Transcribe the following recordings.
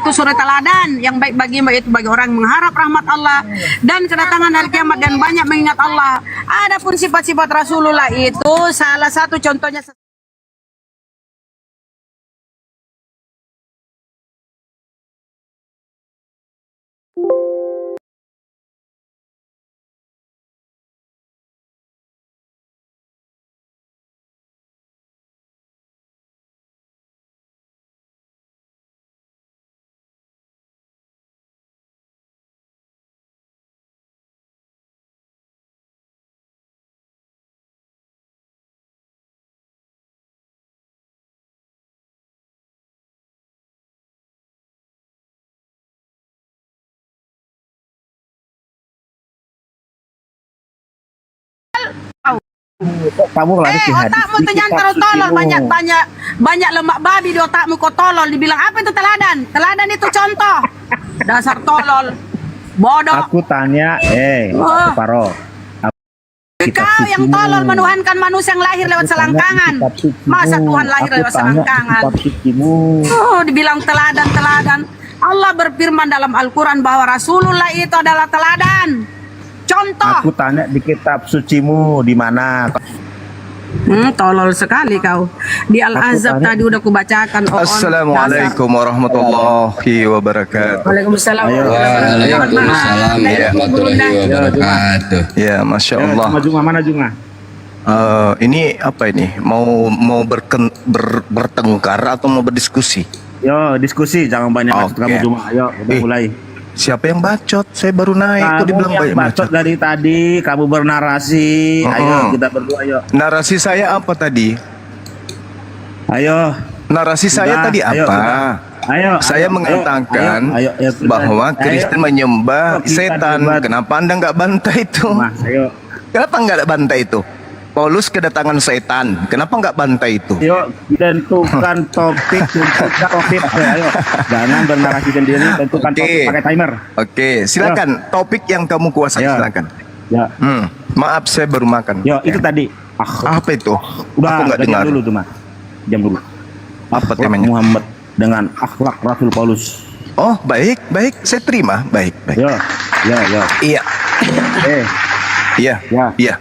itu suri teladan yang baik bagimu itu bagi orang mengharap rahmat Allah dan kedatangan hari kiamat dan banyak mengingat Allah. Adapun sifat-sifat Rasulullah itu salah satu contohnya Kamu lari ke hadis. otakmu tuh nyantol tolol banyak lemak babi di otakmu kok tolol. Dibilang apa itu teladan? Teladan itu contoh. Dasar tolol. Bodoh. Aku tanya, Oh. Paro. Kau yang tolol menuhankan manusia yang lahir lewat selangkangan. Masa Tuhan lahir lewat selangkangan? Oh, dibilang teladan. Allah berfirman dalam Al-Quran bahwa Rasulullah itu adalah teladan. Contoh. Aku tanya di kitab sucimu di mana? Tolol sekali kau. Di Al-Azab tadi udah kubacakan. Assalamualaikum warahmatullahi wabarakatuh. Waalaikumsalam. Waalaikumsalam warahmatullahi wabarakatuh. Ya, masya Allah. Mana Juma? Ini apa ini? Mau bertengkar atau mau berdiskusi? Yo, diskusi, jangan banyak bacot kamu Juma. Ayo, udah mulai. Siapa yang bacot? Saya baru naik. Kok dibilang banyak bacot dari tadi, kamu bernarasi. Ayo, kita berdua ayo. Narasi saya apa tadi? Ayo. Narasi saya tadi apa? Ayo, saya mengatakan bahwa Kristen menyembah setan. Kenapa Anda nggak bantai itu? Ayo. Kenapa nggak bantai itu? Paulus kedatangan setan. Kenapa nggak bantai itu? Yuk, tentukan topik. Ayo, jangan bernarasi sendiri. Tentukan topik pakai timer. Oke, silakan. Topik yang kamu kuasai, silakan. Ya. Maaf, saya baru makan. Yo, itu tadi. Apa itu? Udah, aku nggak dengar. Dulu cuma. Diam dulu. Apa temanya? Muhammad dengan akhlak Rasul Paulus. Oh, baik. Saya terima. Baik. Yo. Iya. Iya.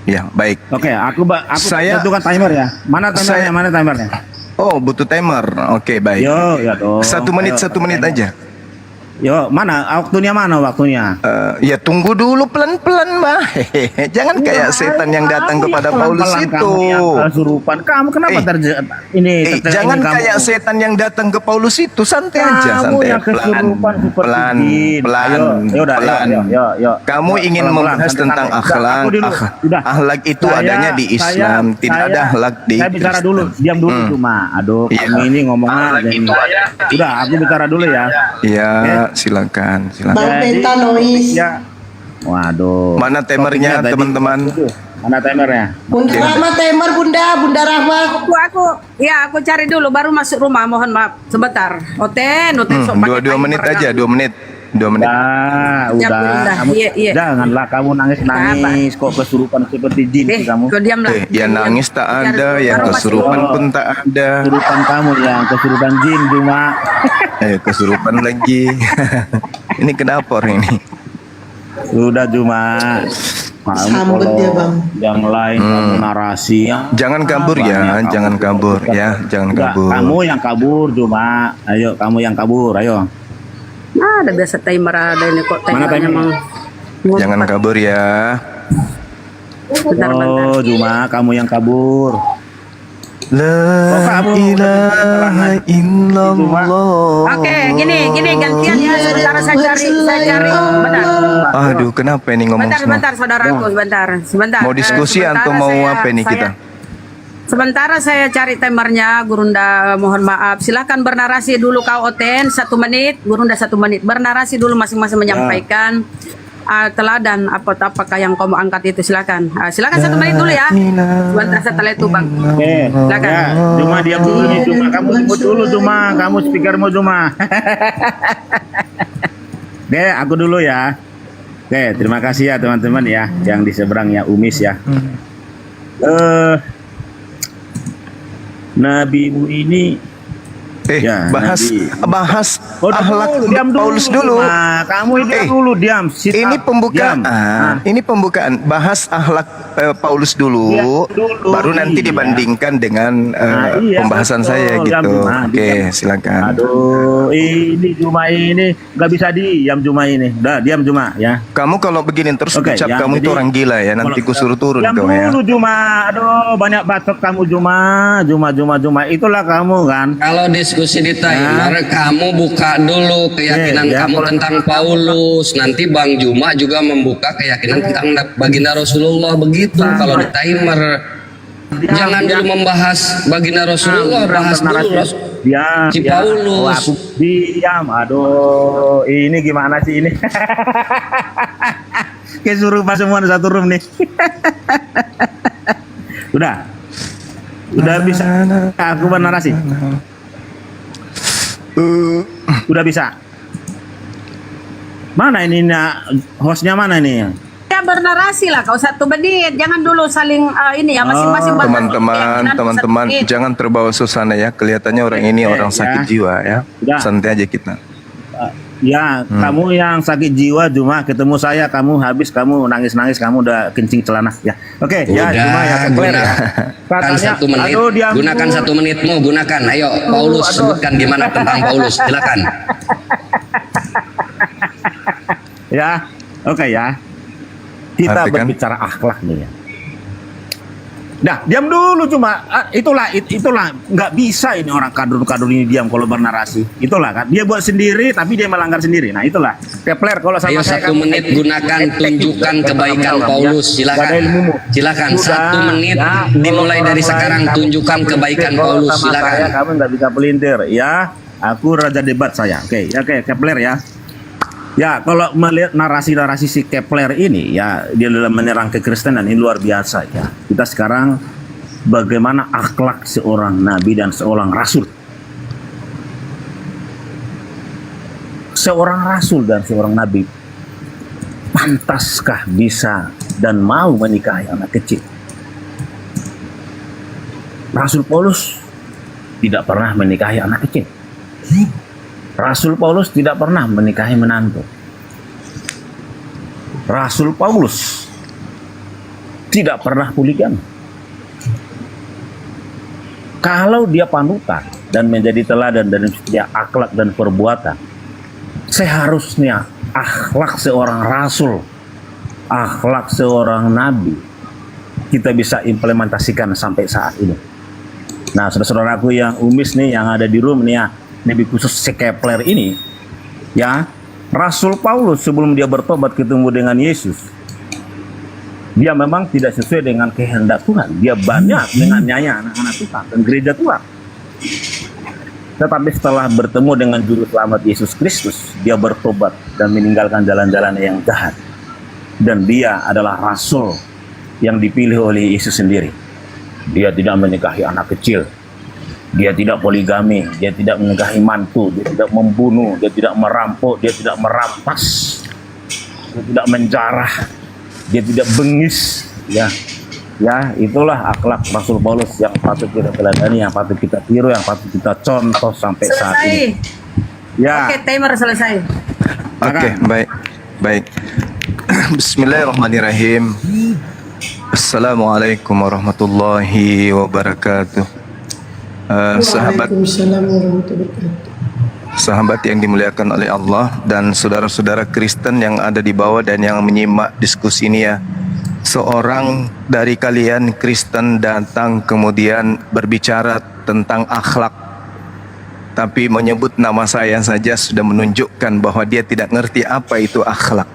Ya, baik. Oke, aku saya tentukan timer ya. Mana timernya? Mana timernya? Oh, butuh timer. Oke, baik. Yo, ya dong. 1 menit, 1 menit aja. Yo, mana waktunya? Ya tunggu dulu pelan-pelan, Mbak. Jangan kayak setan yang datang kepada Paulus itu. Kamu yang kesurupan. Kamu kenapa jangan kayak setan yang datang ke Paulus itu. Santai aja, santai. Pelan. Kamu ingin membahas tentang akhlak. Akhlak itu adanya di Islam. Tidak ada akhlak di Saya bicara dulu. Diam dulu cuma. Aduh, kamu ini ngomongnya. Udah, aku bicara dulu ya. Iya. Silakan. Bang Penta Nois. Ya. Waduh. Mana timernya, teman-teman? Mana timernya? Bunda Rahma timer, Bunda Rahma. Aku cari dulu baru masuk rumah. Mohon maaf sebentar. Oten sok pakai 2 menit aja, 2 menit. 2 menit. Udah. Kamu, janganlah kamu nangis kok kesurupan seperti jin kamu. Kau diamlah. Ya nangis tak ada, yang kesurupan pun tak ada. Kesurupan kamu yang kesurupan jin cuma. Kesurupan lagi. Ini kenapa orang ini? Udah cuma. Sambut ya Bang. Yang lain kamu narasi. Jangan kabur ya, jangan kabur ya, jangan kabur. Kamu yang kabur cuma. Ayo, kamu yang kabur, ayo. Ada biasa timer ada ini kok timernya mau. Jangan kabur ya. Bentar. Cuma kamu yang kabur. La ilaha illallah. Oke, gini gantian ya. Sebentar saya cari. Bentar. Aduh, kenapa ini ngomong semua? Sebentar saudaraku, sebentar. Mau diskusi atau mau apa ini kita? Sementara saya cari timernya, Gurunda mohon maaf. Silahkan bernarasi dulu kau Oten 1 menit, Gurunda 1 menit. Bernarasi dulu masing-masing menyampaikan teladan apakah yang kau mau angkat itu silakan. Silakan 1 menit dulu ya. Sebentar setelah itu Bang. Silakan. Ya, cuma diam dulu nih, cuma kamu sebut dulu cuma, kamu speakermu cuma. Oke, aku dulu ya. Oke, terima kasih ya teman-teman ya yang di seberang ya Umis ya. Nabimu ini Ya, bahas Nabi. bahas Oh, akhlak diam Paulus dulu. Nah, kamu itu Eh, dulu diam. Sit Ini up, pembukaan. diam. Nah, Ini pembukaan. Bahas akhlak Paulus dulu, Iya, dulu, baru nanti iya. dibandingkan dengan iya, pembahasan betul. saya Diam, gitu. Nah, Oke, diam. silakan. Aduh, ini Juma ini nggak bisa diam Juma ini. Udah diam Juma ya. Kamu kalau begini terus Oke, ucap ya, kamu itu jadi- orang gila ya. Nanti ku suruh turun Diam kau ya. dulu Juma. Aduh, banyak bacot kamu Juma. Itulah kamu kan. Kalau diskusi di timer, kamu buka dulu keyakinan Ya, kamu kalau- tentang Paulus. Nanti Bang Juma juga membuka keyakinan tentang baginda Rasulullah. Begitu kalau di timer. Jangan dulu membahas baginda Rasulullah, bahas dulu Diam, si diam. Paulus. Oh, aku diam. Aduh, ini gimana sih ini? Kayak suruh pas semua satu room nih. Udah bisa. Aku bernarasi. Udah bisa. Mana ini hostnya mana ini? Ya bernarasi lah kau 1 menit. Jangan dulu saling ini ya masing-masing Oh, bahas Teman-teman, keyakinan 1 teman-teman, menit. jangan terbawa suasana ya. Kelihatannya orang ini orang sakit ya. jiwa ya. Udah. Santai aja kita. Ya, kamu yang sakit jiwa Juma ketemu saya, kamu habis kamu nangis-nangis, kamu udah kencing celana ya. Oke, ya Udah, Juma ya clear ya. gunakan 1 menit. aduh, diam Gunakan dulu. 1 menitmu, gunakan. Ayo, Paulus sebutkan gimana tentang Paulus. Silakan. Ya, oke ya. Kita Artikan? berbicara akhlak nih ya. Nah, diam dulu cuma itulah nggak bisa ini orang kadrun ini diam kalau bernarasi. Itulah kan dia buat sendiri tapi dia melanggar sendiri. Nah, itulah. Kepler kalau sama Ayo saya 1 kamu menit teknik. gunakan Teknik. tunjukkan Teknik. kebaikan Ya. Paulus. Nggak Silakan. ada ilmumu. Silakan Sudah, 1 menit ya, dimulai kalau dari orang sekarang lain, kamu tunjukkan bisa kebaikan pelintir. Paulus. Kalau sama Silakan. saya, kamu nggak bisa pelintir ya. Aku raja debat saya. Oke, Kepler ya. Ya, kalau melihat narasi-narasi si Kepler ini ya, dia dalam menyerang kekristenan ini luar biasa ya. Kita sekarang bagaimana akhlak seorang nabi dan seorang rasul. Seorang rasul dan seorang nabi pantaskah bisa dan mau menikahi anak kecil? Rasul Paulus tidak pernah menikahi anak kecil. Rasul Paulus tidak pernah menikahi menantu. Rasul Paulus tidak pernah poligami. Kalau dia panutan dan menjadi teladan dari setiap akhlak dan perbuatan, seharusnya akhlak seorang rasul, akhlak seorang nabi, kita bisa implementasikan sampai saat ini. Nah, saudara-saudaraku yang umis nih, yang ada di room nih ya, lebih khusus si Kepler ini, ya, Rasul Paulus sebelum dia bertobat ketemu dengan Yesus, dia memang tidak sesuai dengan kehendak Tuhan. Dia banyak menganiaya anak-anak Tuhan dan gereja Tuhan. Tetapi setelah bertemu dengan Juru Selamat Yesus Kristus, dia bertobat dan meninggalkan jalan-jalan yang jahat. Dan dia adalah Rasul yang dipilih oleh Yesus sendiri. Dia tidak menikahi anak kecil. Dia tidak poligami, dia tidak menikahi mantu, dia tidak membunuh, dia tidak merampok, dia tidak merampas, dia tidak menjarah, dia tidak bengis, ya. Ya, itulah akhlak Rasul Paulus yang patut kita teladani, yang patut kita tiru, yang patut kita contoh sampai saat Selesai. ini. Ya, Oke, timer selesai. Oke, baik. Bismillahirrahmanirrahim. Assalamualaikum warahmatullahi wabarakatuh. Sahabat Waalaikumsalam warahmatullahi wabarakatuh. sahabat yang dimuliakan oleh Allah dan saudara-saudara Kristen yang ada di bawah dan yang menyimak diskusi ini ya. Seorang dari kalian Kristen datang kemudian berbicara tentang akhlak, tapi menyebut nama saya saja sudah menunjukkan bahwa dia tidak ngerti apa itu akhlak.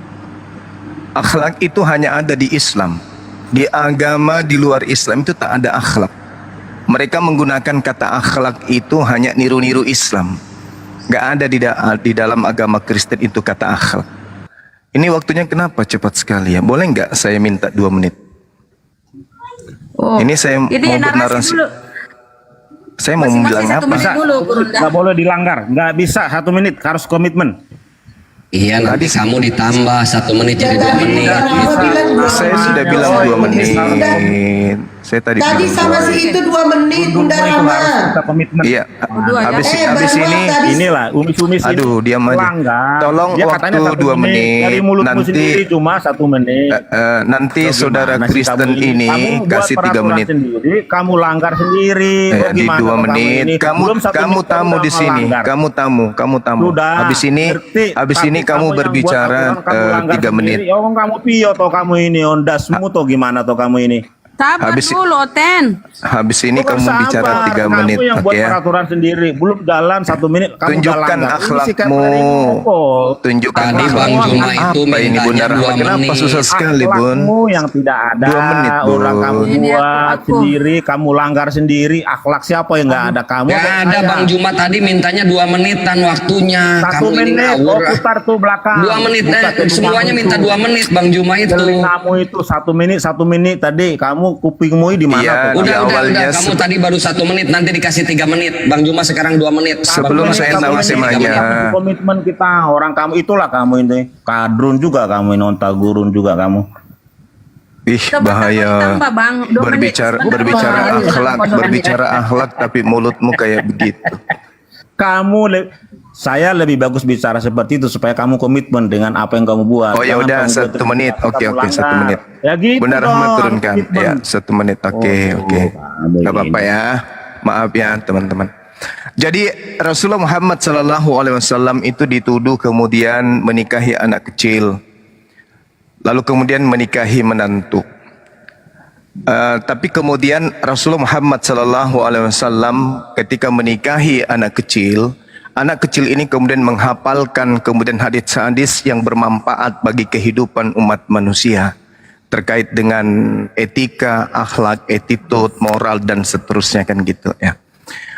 Akhlak itu hanya ada di Islam. Di agama di luar Islam itu tak ada akhlak. Mereka menggunakan kata akhlak itu hanya niru-niru Islam. Gak ada di dalam agama Kristen itu kata akhlak. Ini waktunya kenapa cepat sekali ya? Boleh nggak saya minta 2 menit? Oh, Ini saya mau bernarasi. dulu. Saya mau Masing-masing bilang 1 apa? menit dulu, Gurunda. nggak boleh dilanggar, nggak bisa 1 menit, harus komitmen. Iya, nanti kamu ditambah 1 menit jadi 2 menit. Saya sudah bilang 2 menit. Saya tadi Tadi bilang sama si itu 2 menit Bunda Rama. Kita komitmen. iya. Dua, ya? Habis Bang, ini tadi Inilah umis-umis ini aduh diam aja. melanggar. Tolong Dia katanya waktu 1 2 menit. Dari mulutmu sendiri Nanti cuma 1 menit. nanti So, saudara gimana sih Kristen kamu ini kamu buat kasih 3 peraturan menit. sendiri, kamu langgar sendiri. Oh, Di gimana 2 tuh menit. ini? Kamu Belum 1 kamu menit tamu udah di sini. melanggar. Kamu tamu. Sudah. Habis ngerti. ini Tapi kamu yang berbicara buat aturan, kamu langgar 3 menit. sendiri. Oh, kamu pio toh kamu ini ondasmu toh gimana toh kamu ini? Sabar Habis- dulu, Oten. Habis ini Bukan kamu bicara sabar, 3 menit, Kamu yang buat oke ya? peraturan sendiri. Belum jalan 1 menit kamu Tunjukkan udah langgar. Ini sikap akhlakmu. dari kok. Tunjukkan Tadi akhlakmu. Bang Juma itu Apa ini Bunda mintanya Rahma? 2 Kenapa menit. susah sekali Bun? Akhlakmu yang tidak ada. 2 menit, Bun. Orang kamu Ini buat aku. sendiri, kamu langgar sendiri. Akhlak siapa yang nggak ada kamu? Gak ada Bang Juma tadi mintanya 2 menitan waktunya. 1 Kamu ini menit, ngawur. oh, putar tuh belakang. 2 menit, Putar tuh semuanya belakang minta tuh. 2 menit Bang Juma itu. Telingamu itu 1 menit tadi. Kamu kupingmu di mana Iya, tuh? di Udah, awalnya kamu tadi baru 1 menit, nanti dikasih 3 menit. Bang Juma sekarang 2 menit. Sebelum Bang Juma saya sekarang tahu 2 menit, semuanya. 3 menit. Komitmen kita orang kamu itulah kamu ini kadrun juga kamu ini onta gurun juga kamu. Ih, Coba bahaya. tambah, Bang. 2 menit. Berbicara Sebentar, berbicara Bang. akhlak, Pondok berbicara akhlak tapi mulutmu kayak begitu. Saya lebih bagus bicara seperti itu supaya kamu komitmen dengan apa yang kamu buat. Oh ya Jangan udah kamu 1 buat menit. apa Oke, kamu 1 langgar. menit. Ya gitu Bunda Rahma dong, turunkan. komitmen. Ya 1 menit. Oke. kamu Gak apa-apa ini. ya. Maaf ya teman-teman. Jadi Rasulullah Muhammad SAW itu dituduh kemudian menikahi anak kecil, lalu kemudian menikahi menantu. Tapi kemudian Rasulullah Muhammad SAW ketika menikahi anak kecil ini kemudian menghafalkan kemudian hadis-hadis yang bermanfaat bagi kehidupan umat manusia terkait dengan etika, akhlak, attitude, moral dan seterusnya kan gitu ya.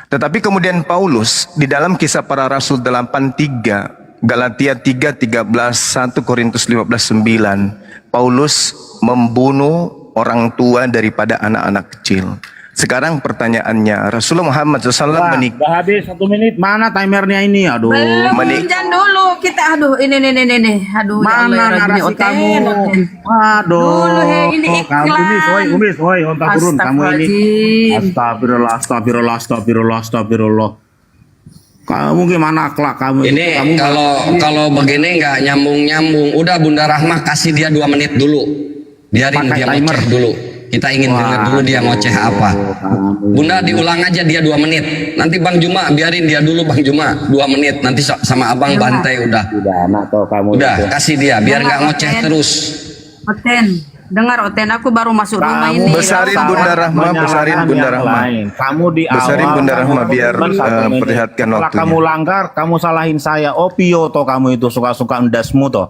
Tetapi kemudian Paulus di dalam Kisah Para Rasul 8:3, Galatia 3:13, 1 Korintus 15:9, Paulus membunuh orang tua daripada anak-anak kecil. Sekarang pertanyaannya, Rasulullah Muhammad SAW Wah, menikah. udah habis 1 menit. Mana timernya ini? Aduh. Belum, Menik- jangan dulu. Kita, aduh, ini. Aduh, ya Allah, Mana ya Rabbi, narasi Oten, kamu? Oten. Aduh. Dulu, he, ini Kamu iklan. umis, onta turun kamu ini. Astagfirullahaladzim. Astagfirullah. Kamu gimana akhlak kamu? Ini kamu kalau begini nggak nyambung. Udah Bunda Rahma kasih dia 2 menit dulu. Biarin Pakai dia timer. ngoceh dulu. Kita ingin dengar dulu dia ngoceh apa. Bunda diulang aja dia 2 menit. Nanti Bang Juma biarin dia dulu Bang Juma 2 menit. Nanti sama Abang bantai udah. Udah anak tau kamu. Udah itu. kasih dia biar nggak ngoceh Oten. terus. Oten, dengar Oten, aku baru masuk rumah Kamu ini. besarin Nggak usah. Bunda Rahma, menyalahkan besarin Bunda yang Rahma. lain. Kamu di Besarin awal Bunda kamu Rahma biar, komitmen 1 menit. perlihatkan Setelah waktunya. kamu langgar, kamu salahin saya. Opio toh kamu itu suka-suka endasmu toh.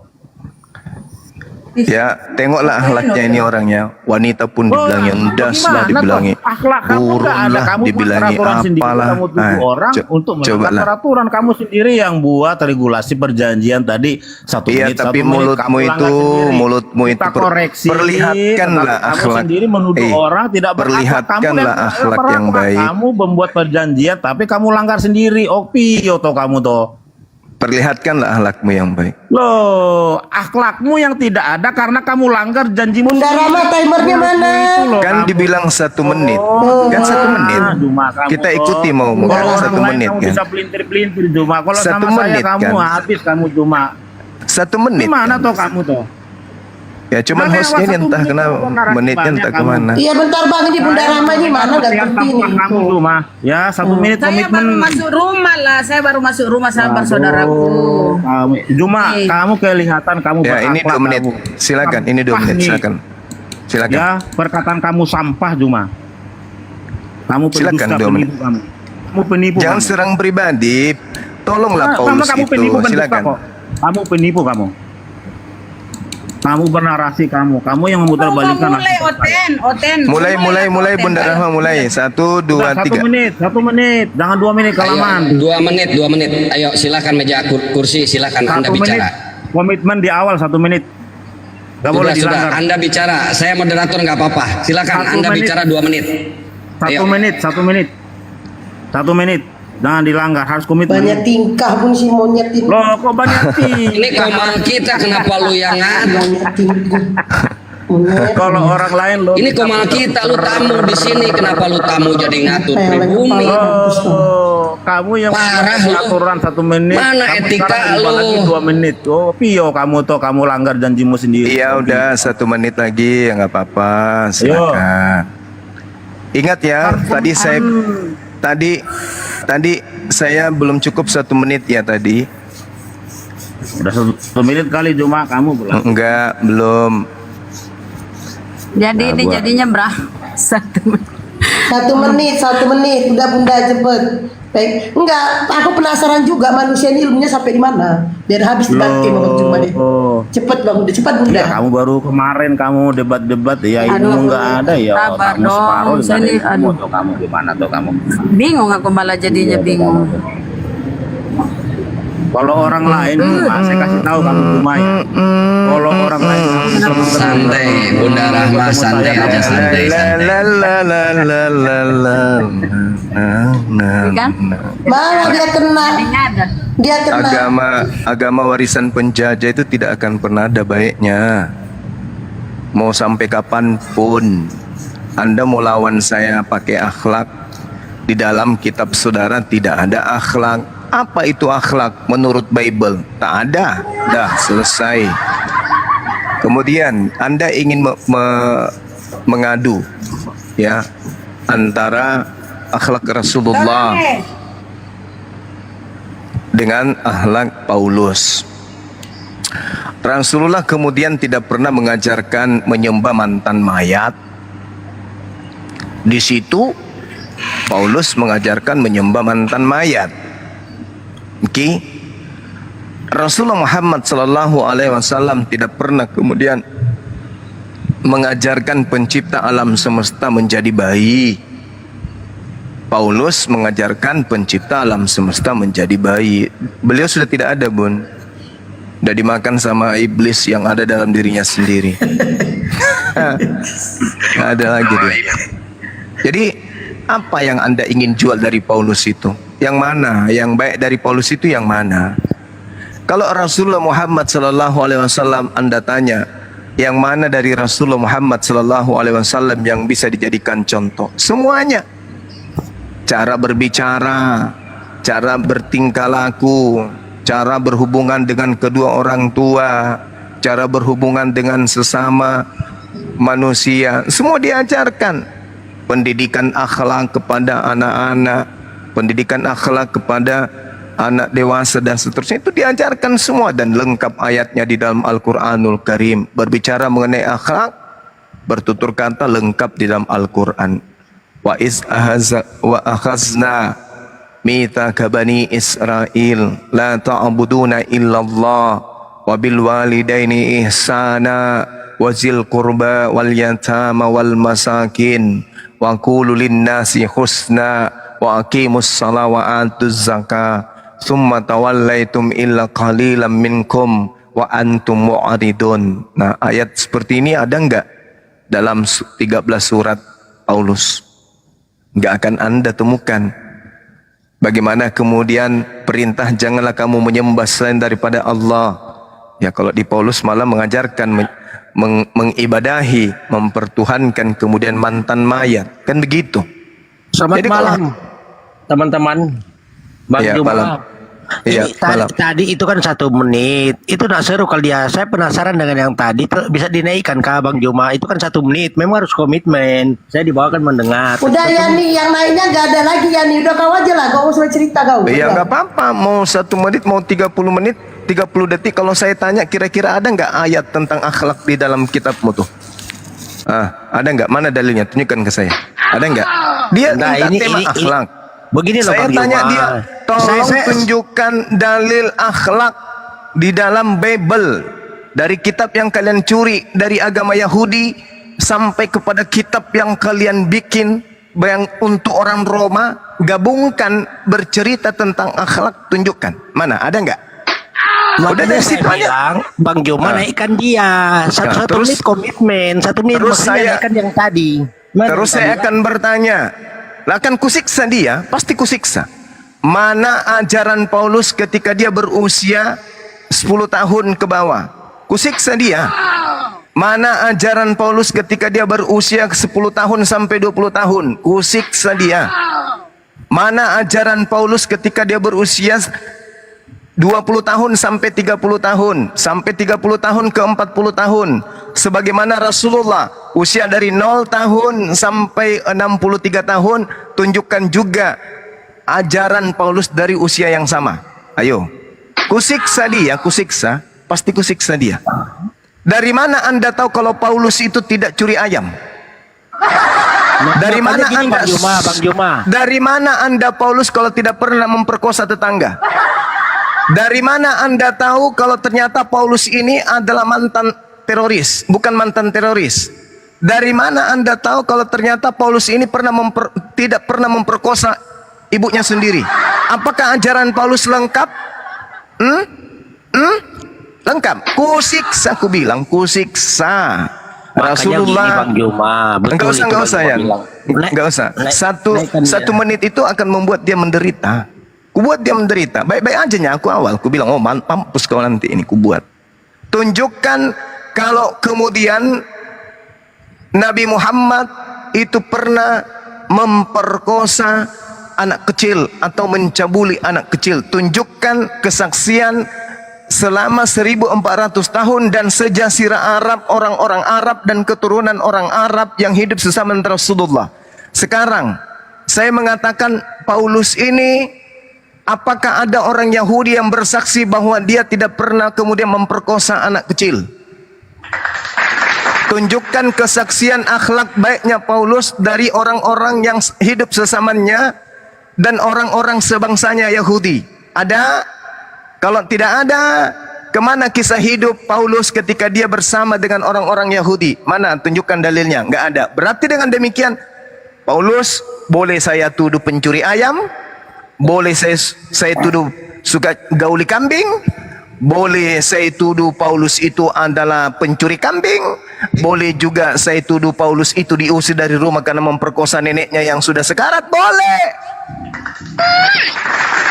Ya, tengoklah akhlaknya ini orangnya. Wanita pun dibilangi endas lah, Gimana dibilangi toh? Akhlak kamu burun nggak ada. lah, Kamu buat dibilangi peraturan sendiri. apalah. Kamu tuduh orang untuk coba melanggar lah. peraturan. Kamu sendiri yang buat regulasi perjanjian tadi 1 Iya, menit. tapi 1 menit. mulutmu Kamu langgar itu- sendiri. mulutmu Kita itu koreksi. perlihatkanlah Tetapi akhlak. Kamu sendiri menuduh orang tidak berakhlak. Kamu perlihatkanlah yang akhlak berakhlak. yang baik. Kamu membuat perjanjian, tapi kamu langgar sendiri. Opio toh kamu toh. Perlihatkanlah akhlakmu yang baik. Loh, akhlakmu yang tidak ada karena kamu langgar janjimu. Bunda Rama timernya mana? Itu loh, Kan kamu. dibilang 1 menit. Kan 1 menit. Juma, kamu Kita toh. ikuti mau Kalau kan orang 1 lain menit kamu kan. bisa pelintir-pelintir Juma. Kalau 1 sama saya menit kamu kan. habis kamu Juma. 1 menit. Gimana kan. toh kamu toh? Ya cuman Mana hostnya yang ini satu entah menit kenapa kok narasi menitnya banyak entah kamu. kemana. Iya bentar Bang, ini Bunda Rama ini mana gak Lihat ngerti tampang nih. kamu Juma. Ya 1 menit Saya komitmen. baru masuk rumah lah. Saya baru masuk rumah, sabar Aduh, saudaraku. Juma, Nih. kamu kelihatan kamu Ya ini berakhlak 2 menit. kamu. Silakan, ini 2 menit. Nih. Silakan. Silakan. Ya, perkataan kamu sampah Juma. Kamu Silakan, pendusta, 2 menit. penipu kamu. Kamu penipu. Jangan kamu. serang pribadi. Tolonglah Sama Paulus kamu itu. penipu pendusta Silakan. kok. Kamu penipu kamu. Kamu bernarasi kamu. Kamu yang memutarbalikkan. Mulai Oten. Mulai Bunda Rahma mulai. 1 2 1 3. menit, 1 menit. Jangan 2 menit kelamaan. Ayo, 2 menit. Ayo silakan meja kursi, silakan Anda 1 menit. bicara. Komitmen di awal 1 menit. Gak boleh Sudah, dilanggar. Anda bicara. Saya moderator nggak apa-apa. Silakan 1 Anda menit. bicara 2 menit. 1 Ayo. menit, 1 menit. 1 menit. Jangan dilanggar, harus komitmen. Banyak tingkah pun si monyet ini. Loh, kok banyak Ini komal kita, kenapa lu yang ngadu? Banyak tingkah. Kalau orang lain lo Ini kok malah kita lu tamu di sini, kenapa lu tamu jadi ngatur pribumi? Oh, kamu yang Parah lu. aturan 1 menit. Mana kamu etika sekarang berubah lu? lagi 2 menit. Oh, pio kamu tuh kamu langgar janjimu sendiri. Iya udah 1 menit lagi ya nggak apa-apa, silakan. Ingat ya, tadi saya belum cukup 1 menit ya tadi. Udah 1 menit kali cuma kamu belum. Enggak, belum. Jadi ini buat- jadinya berapa? 1 menit. 1 menit, udah bunda cepet. Baik, enggak, aku penasaran juga manusia ini ilmunya sampai di mana. Biar habis debat sama Bang Juma deh. Cepet bang, udah cepat bunda. Ya, kamu baru kemarin kamu debat-debat ya Aduh, ilmu nggak ada ya. sabar Kamu dong, separuh saya nggak nih, ada ilmu aduh. tuh kamu gimana tuh kamu? Bingung aku malah jadinya bingung. Kalau orang lain, saya kasih tahu kamu cuma ya. Kalau orang lain kamu Santai, Bunda Rahma, santai aja, santai. Kan? Malah dia kena, Ada. dia kena. Agama warisan penjajah itu tidak akan pernah ada baiknya. Mau sampai kapanpun Anda mau lawan saya pakai akhlak, di dalam kitab saudara tidak ada akhlak. Apa itu akhlak menurut Bible? Tak ada. Dah selesai. Kemudian Anda ingin mengadu ya antara akhlak Rasulullah dengan akhlak Paulus. Rasulullah kemudian tidak pernah mengajarkan menyembah mantan mayat. Di situ Paulus mengajarkan menyembah mantan mayat. Oke. Rasulullah Muhammad sallallahu alaihi wasallam tidak pernah kemudian mengajarkan pencipta alam semesta menjadi bayi. Paulus mengajarkan pencipta alam semesta menjadi bayi. Beliau sudah tidak ada, Bun. Sudah dimakan sama iblis yang ada dalam dirinya sendiri. Nggak ada lagi dia. Jadi apa yang Anda ingin jual dari Paulus itu? Yang mana? Yang baik dari Paulus itu yang mana? Kalau Rasulullah Muhammad sallallahu alaihi wasallam Anda tanya, yang mana dari Rasulullah Muhammad sallallahu alaihi wasallam yang bisa dijadikan contoh? Semuanya. Cara berbicara, cara bertingkah laku, cara berhubungan dengan kedua orang tua, cara berhubungan dengan sesama manusia, semua diajarkan. Pendidikan akhlak kepada anak-anak, pendidikan akhlak kepada anak dewasa dan seterusnya, itu diajarkan semua dan lengkap ayatnya di dalam Al-Quranul Karim. Berbicara mengenai akhlak, bertutur kata lengkap di dalam Al-Quran. Wa akhazna mitsaka bani Israil la ta'buduna illallah wa bil walidaini ihsana wa zil qurba wal yatama wal masakin wa qulu lin nasi husna wa aqimus shala wa atuz zakah thumma tawallaitum illa qalilan minkum wa antum mu'ridun. Nah, ayat seperti ini ada enggak dalam 13 surat Paulus? Enggak akan Anda temukan. Bagaimana kemudian perintah janganlah kamu menyembah selain daripada Allah. Ya, kalau di Paulus malah mengajarkan mengibadahi, mempertuhankan kemudian mantan mayat. Kan begitu. Selamat Jadi malam teman-teman. Bang Iya, Juma. malam. Iya, malam. Tadi itu kan 1 menit. Itu tidak seru kalau dia. Saya penasaran dengan yang tadi. Bisa dinaikkan kah Bang Juma? Itu kan 1 menit. Memang harus komitmen. Saya dibawakan mendengar. Udah Yani, yang lainnya nggak ada lagi Yani. Udah kau aja lah, kau usah cerita kau. Ya Udah. nggak apa-apa, mau 1 menit, mau 30 menit, 30 detik. Kalau saya tanya kira-kira ada nggak ayat tentang akhlak di dalam kitabmu tuh? Ada nggak? Mana dalilnya? Tunjukkan ke saya. Ada nggak? Dia Nah, minta tema akhlak. Begini loh Saya Bang tanya Juma. dia, tolong Saya- tunjukkan dalil akhlak di dalam Bible. Dari kitab yang kalian curi dari agama Yahudi sampai kepada kitab yang kalian bikin yang untuk orang Roma, gabungkan bercerita tentang akhlak, tunjukkan. Mana? Ada nggak? Udah Makanya dari saya situ aja. bilang, Bang Juma naikkan dia. Satu terus- menit komitmen. 1 menit terus maksudnya saya- naikkan yang tadi. Mana Terus yang saya tadi? akan bertanya, lah akan kusiksa dia, pasti kusiksa. Mana ajaran Paulus ketika dia berusia 10 tahun ke bawah? Kusiksa dia. Mana ajaran Paulus ketika dia berusia 10 tahun sampai 20 tahun? Kusiksa dia. Mana ajaran Paulus ketika dia berusia 20 tahun sampai 30 tahun, sampai 30 tahun ke 40 tahun. Sebagaimana Rasulullah usia dari 0 tahun sampai 63 tahun, tunjukkan juga ajaran Paulus dari usia yang sama. Ayo, kusiksa dia, kusiksa, pasti kusiksa dia. Dari mana Anda tahu kalau Paulus itu tidak curi ayam? Dari mana gini, Anda, Bang Juma? dari mana Anda Paulus kalau tidak pernah memperkosa tetangga? Dari mana Anda tahu kalau ternyata Paulus ini adalah mantan teroris, bukan mantan teroris? Dari mana Anda tahu kalau ternyata Paulus ini tidak pernah memperkosa ibunya sendiri? Apakah ajaran Paulus lengkap? Lengkap. Kusiksa, aku bilang kusiksa. Makanya Rasulullah. gini, Bang Juma, Enggak usah, betul itu enggak Bang usah Juma ya. bilang. Enggak usah. Naikkan Satu dia. menit itu akan membuat dia menderita. Kubuat dia menderita. Baik-baik aja nya aku awal. Ku bilang, oh mampus kau nanti ini kubuat. Tunjukkan kalau kemudian Nabi Muhammad itu pernah memperkosa anak kecil atau mencabuli anak kecil. Tunjukkan kesaksian selama 1400 tahun dan sejazirah Arab, orang-orang Arab dan keturunan orang Arab yang hidup sesama dengan Rasulullah. Sekarang saya mengatakan Paulus ini, apakah ada orang Yahudi yang bersaksi bahwa dia tidak pernah kemudian memperkosa anak kecil? Tunjukkan kesaksian akhlak baiknya Paulus dari orang-orang yang hidup sesamanya dan orang-orang sebangsanya Yahudi. Ada? Kalau tidak ada, kemana kisah hidup Paulus ketika dia bersama dengan orang-orang Yahudi? Mana? Tunjukkan dalilnya. Enggak ada. Berarti dengan demikian, Paulus boleh saya tuduh pencuri ayam, boleh saya tuduh suka gauli kambing, boleh saya tuduh Paulus itu adalah pencuri kambing, boleh juga saya tuduh Paulus itu diusir dari rumah karena memperkosa neneknya yang sudah sekarat. Boleh.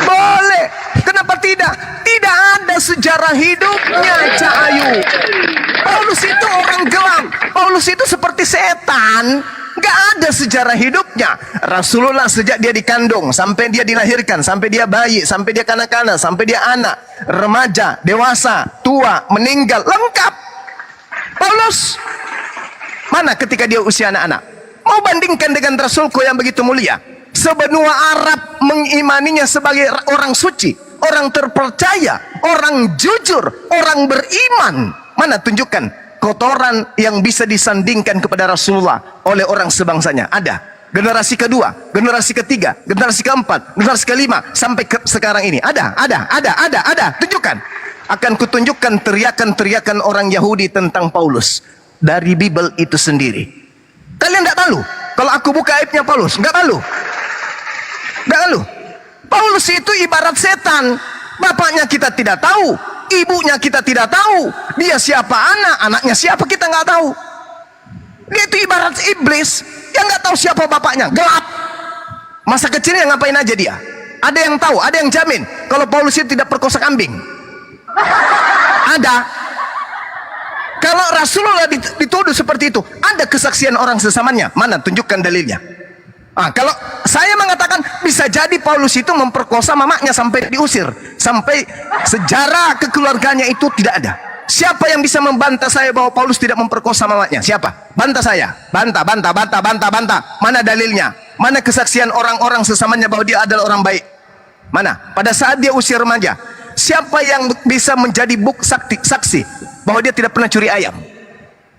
Boleh. Kenapa tidak? Tidak ada sejarah hidupnya, Cak Ayu. Paulus itu orang gelap. Paulus itu seperti setan. Gak ada sejarah hidupnya. Rasulullah sejak dia dikandung, sampai dia dilahirkan, sampai dia bayi, sampai dia kanak-kanak, sampai dia anak, remaja, dewasa, tua, meninggal, lengkap. Paulus mana ketika dia usia anak-anak? Mau bandingkan dengan Rasulku yang begitu mulia? Sebenua Arab mengimaninya sebagai orang suci, orang terpercaya, orang jujur, orang beriman. Mana tunjukkan kotoran yang bisa disandingkan kepada Rasulullah oleh orang sebangsanya? Ada. Generasi kedua, generasi ketiga, generasi keempat, generasi kelima, sampai sekarang ini. Ada. Tunjukkan. Akan kutunjukkan teriakan-teriakan orang Yahudi tentang Paulus dari Bible itu sendiri. Kalian tidak malu? Kalau aku buka aibnya Paulus, nggak malu? Nggak malu? Paulus itu ibarat setan. Bapaknya kita tidak tahu, ibunya kita tidak tahu, dia siapa anaknya siapa kita nggak tahu. Dia itu ibarat iblis yang nggak tahu siapa bapaknya, gelap. Masa kecilnya ngapain aja dia? Ada yang tahu, ada yang jamin kalau Paulus itu tidak perkosa kambing? Ada. Kalau Rasulullah dituduh seperti itu, ada kesaksian orang sesamanya? Mana? Tunjukkan dalilnya. Kalau saya mengatakan bisa jadi Paulus itu memperkosa mamanya sampai diusir, sampai sejarah kekeluarganya itu tidak ada. Siapa yang bisa membantah saya bahwa Paulus tidak memperkosa mamanya? Siapa? Bantah saya. Bantah. Mana dalilnya? Mana kesaksian orang-orang sesamanya bahwa dia adalah orang baik? Mana? Pada saat dia usia remaja, siapa yang bisa menjadi saksi bahwa dia tidak pernah curi ayam?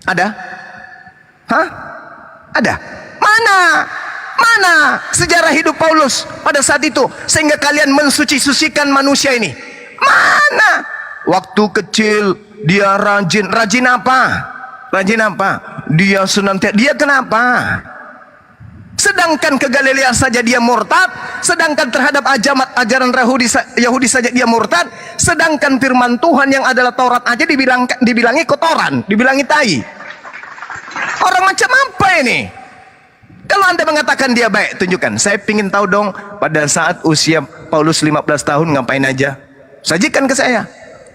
Ada? Ada? Mana sejarah hidup Paulus pada saat itu sehingga kalian mensuci-sucikan manusia ini? Mana? Waktu kecil dia rajin apa? Dia senantiasa, dia kenapa? Sedangkan ke Galilea saja dia murtad, sedangkan terhadap ajaran Yahudi saja dia murtad, sedangkan firman Tuhan yang adalah Taurat aja dibilangi kotoran, dibilangi tai. Orang macam apa ini? Kalau Anda mengatakan dia baik, tunjukkan. Saya ingin tahu dong, pada saat usia Paulus 15 tahun ngapain aja? Sajikan ke saya.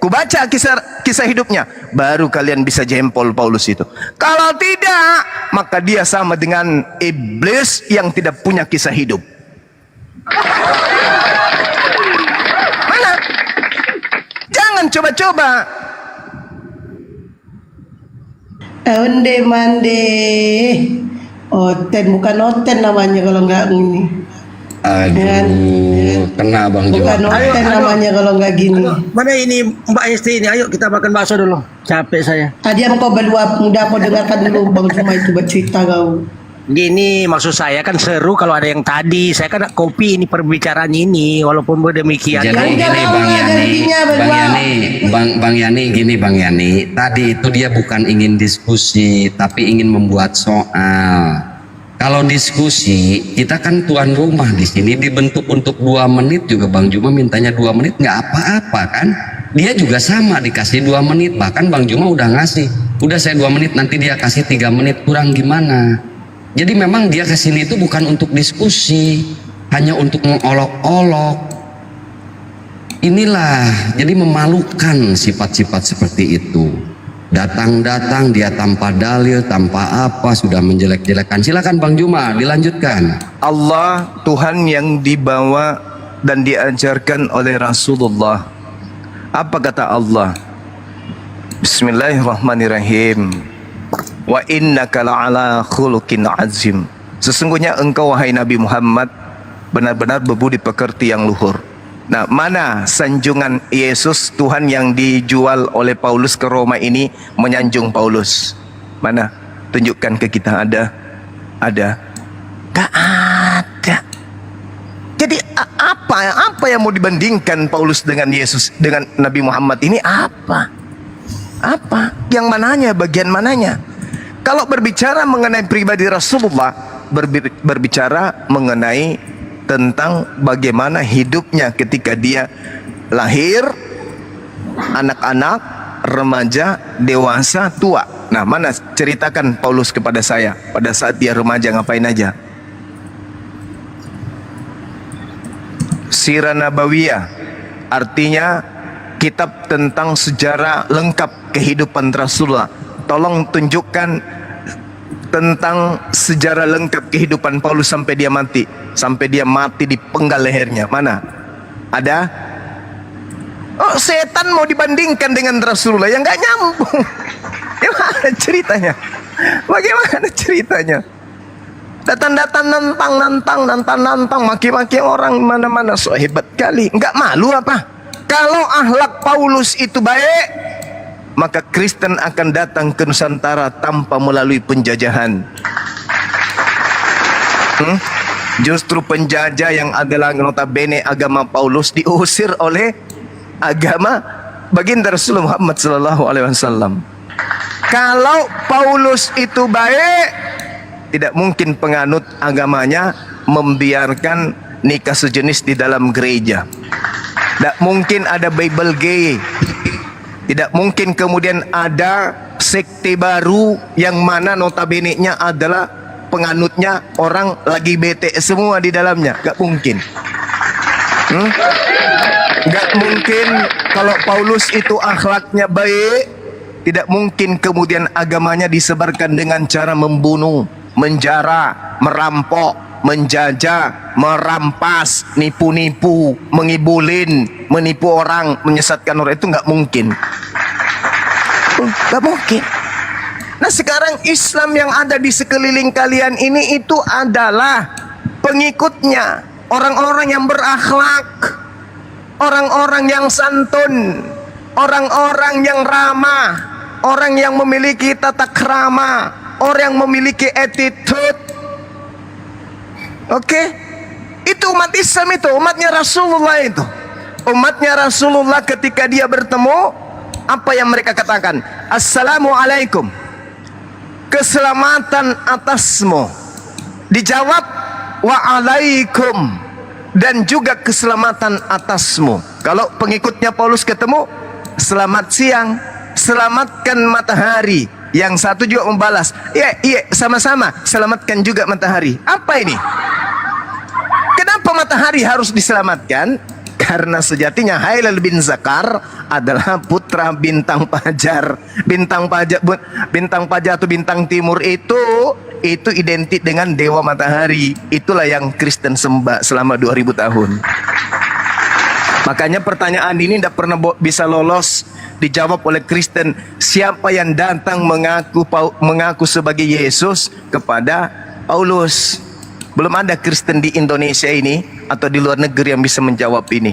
ku baca kisah hidupnya, baru kalian bisa jempol Paulus itu. Kalau tidak, maka dia sama dengan iblis yang tidak punya kisah hidup. Mana? Jangan coba-coba. Onde mande. Oten, bukan Oten namanya kalau nggak ini. Aduh, kena Bang Juma. Bukan Oten namanya kalau nggak gini. Mana ini Mbak Esti ini? Ayo kita makan bakso dulu. Capek saya. Tadi kau berdua muda kau dengarkan dulu Bang Juma itu bercerita kau. Gini maksud saya kan seru kalau ada yang tadi. Saya kan kopi ini perbicaraannya ini. Walaupun demikian. Jadi Yang gini jangan Bang lah Yani, gantinya Bang berdua. Yani, Bang Yani, gini Bang Yani. Tadi itu dia bukan ingin diskusi, tapi ingin membuat soal. Kalau diskusi, kita kan tuan rumah di sini, dibentuk untuk 2 menit juga Bang Juma mintanya 2 menit nggak apa-apa kan? Dia juga sama dikasih 2 menit, bahkan Bang Juma udah ngasih. Udah saya 2 menit, nanti dia kasih 3 menit, kurang gimana? Jadi memang dia kesini itu bukan untuk diskusi, hanya untuk mengolok-olok. Inilah, jadi memalukan sifat-sifat seperti itu. Datang-datang dia tanpa dalil, tanpa apa, sudah menjelek-jelekan. Silakan Bang Juma, dilanjutkan. Allah Tuhan yang dibawa dan diajarkan oleh Rasulullah. Apa kata Allah? Bismillahirrahmanirrahim. Wa innaka la'ala khuluqin azim. Sesungguhnya engkau wahai Nabi Muhammad benar-benar berbudi pekerti yang luhur. Nah, mana sanjungan Yesus Tuhan yang dijual oleh Paulus ke Roma ini menyanjung Paulus? Mana? Tunjukkan ke kita. Ada? Gak ada. Jadi apa yang mau dibandingkan Paulus dengan Yesus, dengan Nabi Muhammad ini apa? Yang mananya, bagian mananya? Kalau berbicara mengenai pribadi Rasulullah, berbicara mengenai tentang bagaimana hidupnya ketika dia lahir, anak-anak, remaja, dewasa, tua. Nah, mana ceritakan Paulus kepada saya pada saat dia remaja ngapain aja? Sirah Nabawiyah artinya kitab tentang sejarah lengkap kehidupan Rasulullah. Tolong tunjukkan tentang sejarah lengkap kehidupan Paulus sampai dia mati. Sampai dia mati dipenggal lehernya. Mana? Ada? Oh, setan mau dibandingkan dengan Rasulullah yang gak nyambung. Gimana ceritanya? Bagaimana ceritanya? Datang-datang nantang, maki-maki orang mana-mana. So hebat kali. Enggak malu apa? Kalau akhlak Paulus itu baik, maka Kristen akan datang ke Nusantara tanpa melalui penjajahan. Justru penjajah yang adalah notabene agama Paulus diusir oleh agama baginda Rasulullah Muhammad SAW. Kalau Paulus itu baik, tidak mungkin penganut agamanya membiarkan nikah sejenis di dalam gereja. Tidak mungkin ada Bible gay. Tidak mungkin kemudian ada sekte baru yang mana notabene-nya adalah penganutnya orang lagi bete semua di dalamnya. Gak mungkin. Gak mungkin. Kalau Paulus itu akhlaknya baik, tidak mungkin kemudian agamanya disebarkan dengan cara membunuh, menjara, merampok, menjajah, merampas, nipu-nipu, mengibulin, menipu orang, menyesatkan orang. Itu nggak mungkin. Nggak mungkin. Nah, sekarang Islam yang ada di sekeliling kalian ini itu adalah pengikutnya orang-orang yang berakhlak, orang-orang yang santun, orang-orang yang ramah, orang yang memiliki tata krama, orang yang memiliki attitude. Oke? Itu umat Islam itu, umatnya Rasulullah itu. Umatnya Rasulullah ketika dia bertemu, apa yang mereka katakan? Assalamualaikum. Keselamatan atasmu. Dijawab waalaikum. Dan juga keselamatan atasmu. Kalau pengikutnya Paulus ketemu, selamat siang, selamatkan matahari. Yang satu juga membalas, iya sama-sama, selamatkan juga matahari. Apa ini? Kenapa matahari harus diselamatkan? Karena sejatinya Hailal bin Zakar adalah putra bintang fajar. Bintang fajar atau bintang timur itu identik dengan dewa matahari. Itulah yang Kristen sembah selama 2000 tahun. Makanya pertanyaan ini tidak pernah bisa lolos dijawab oleh Kristen. Siapa yang datang mengaku sebagai Yesus kepada Paulus? Belum ada Kristen di Indonesia ini atau di luar negeri yang bisa menjawab ini.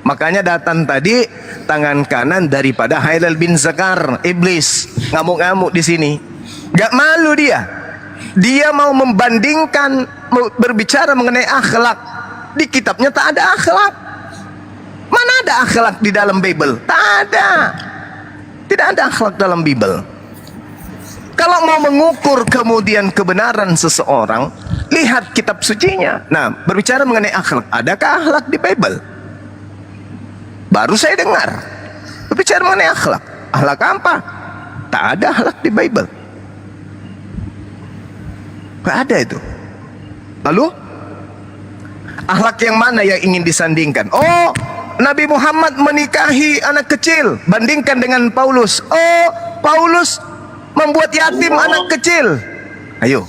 Makanya datang tadi tangan kanan daripada Hailal bin Zakar, iblis, ngamuk-ngamuk di sini. Gak malu dia. Dia mau membandingkan, berbicara mengenai akhlak. Di kitabnya tak ada akhlak. Mana ada akhlak di dalam Bible? Tak ada. Tidak ada akhlak dalam Bible. Kalau mau mengukur kemudian kebenaran seseorang, lihat kitab sucinya. Nah, berbicara mengenai akhlak, adakah akhlak di Bible? Baru saya dengar berbicara mengenai akhlak. Akhlak apa? Tak ada akhlak di Bible. Tak ada itu. Lalu akhlak yang mana yang ingin disandingkan? Oh, Nabi Muhammad menikahi anak kecil. Bandingkan dengan Paulus. Oh, Paulus membuat yatim anak kecil. Ayo.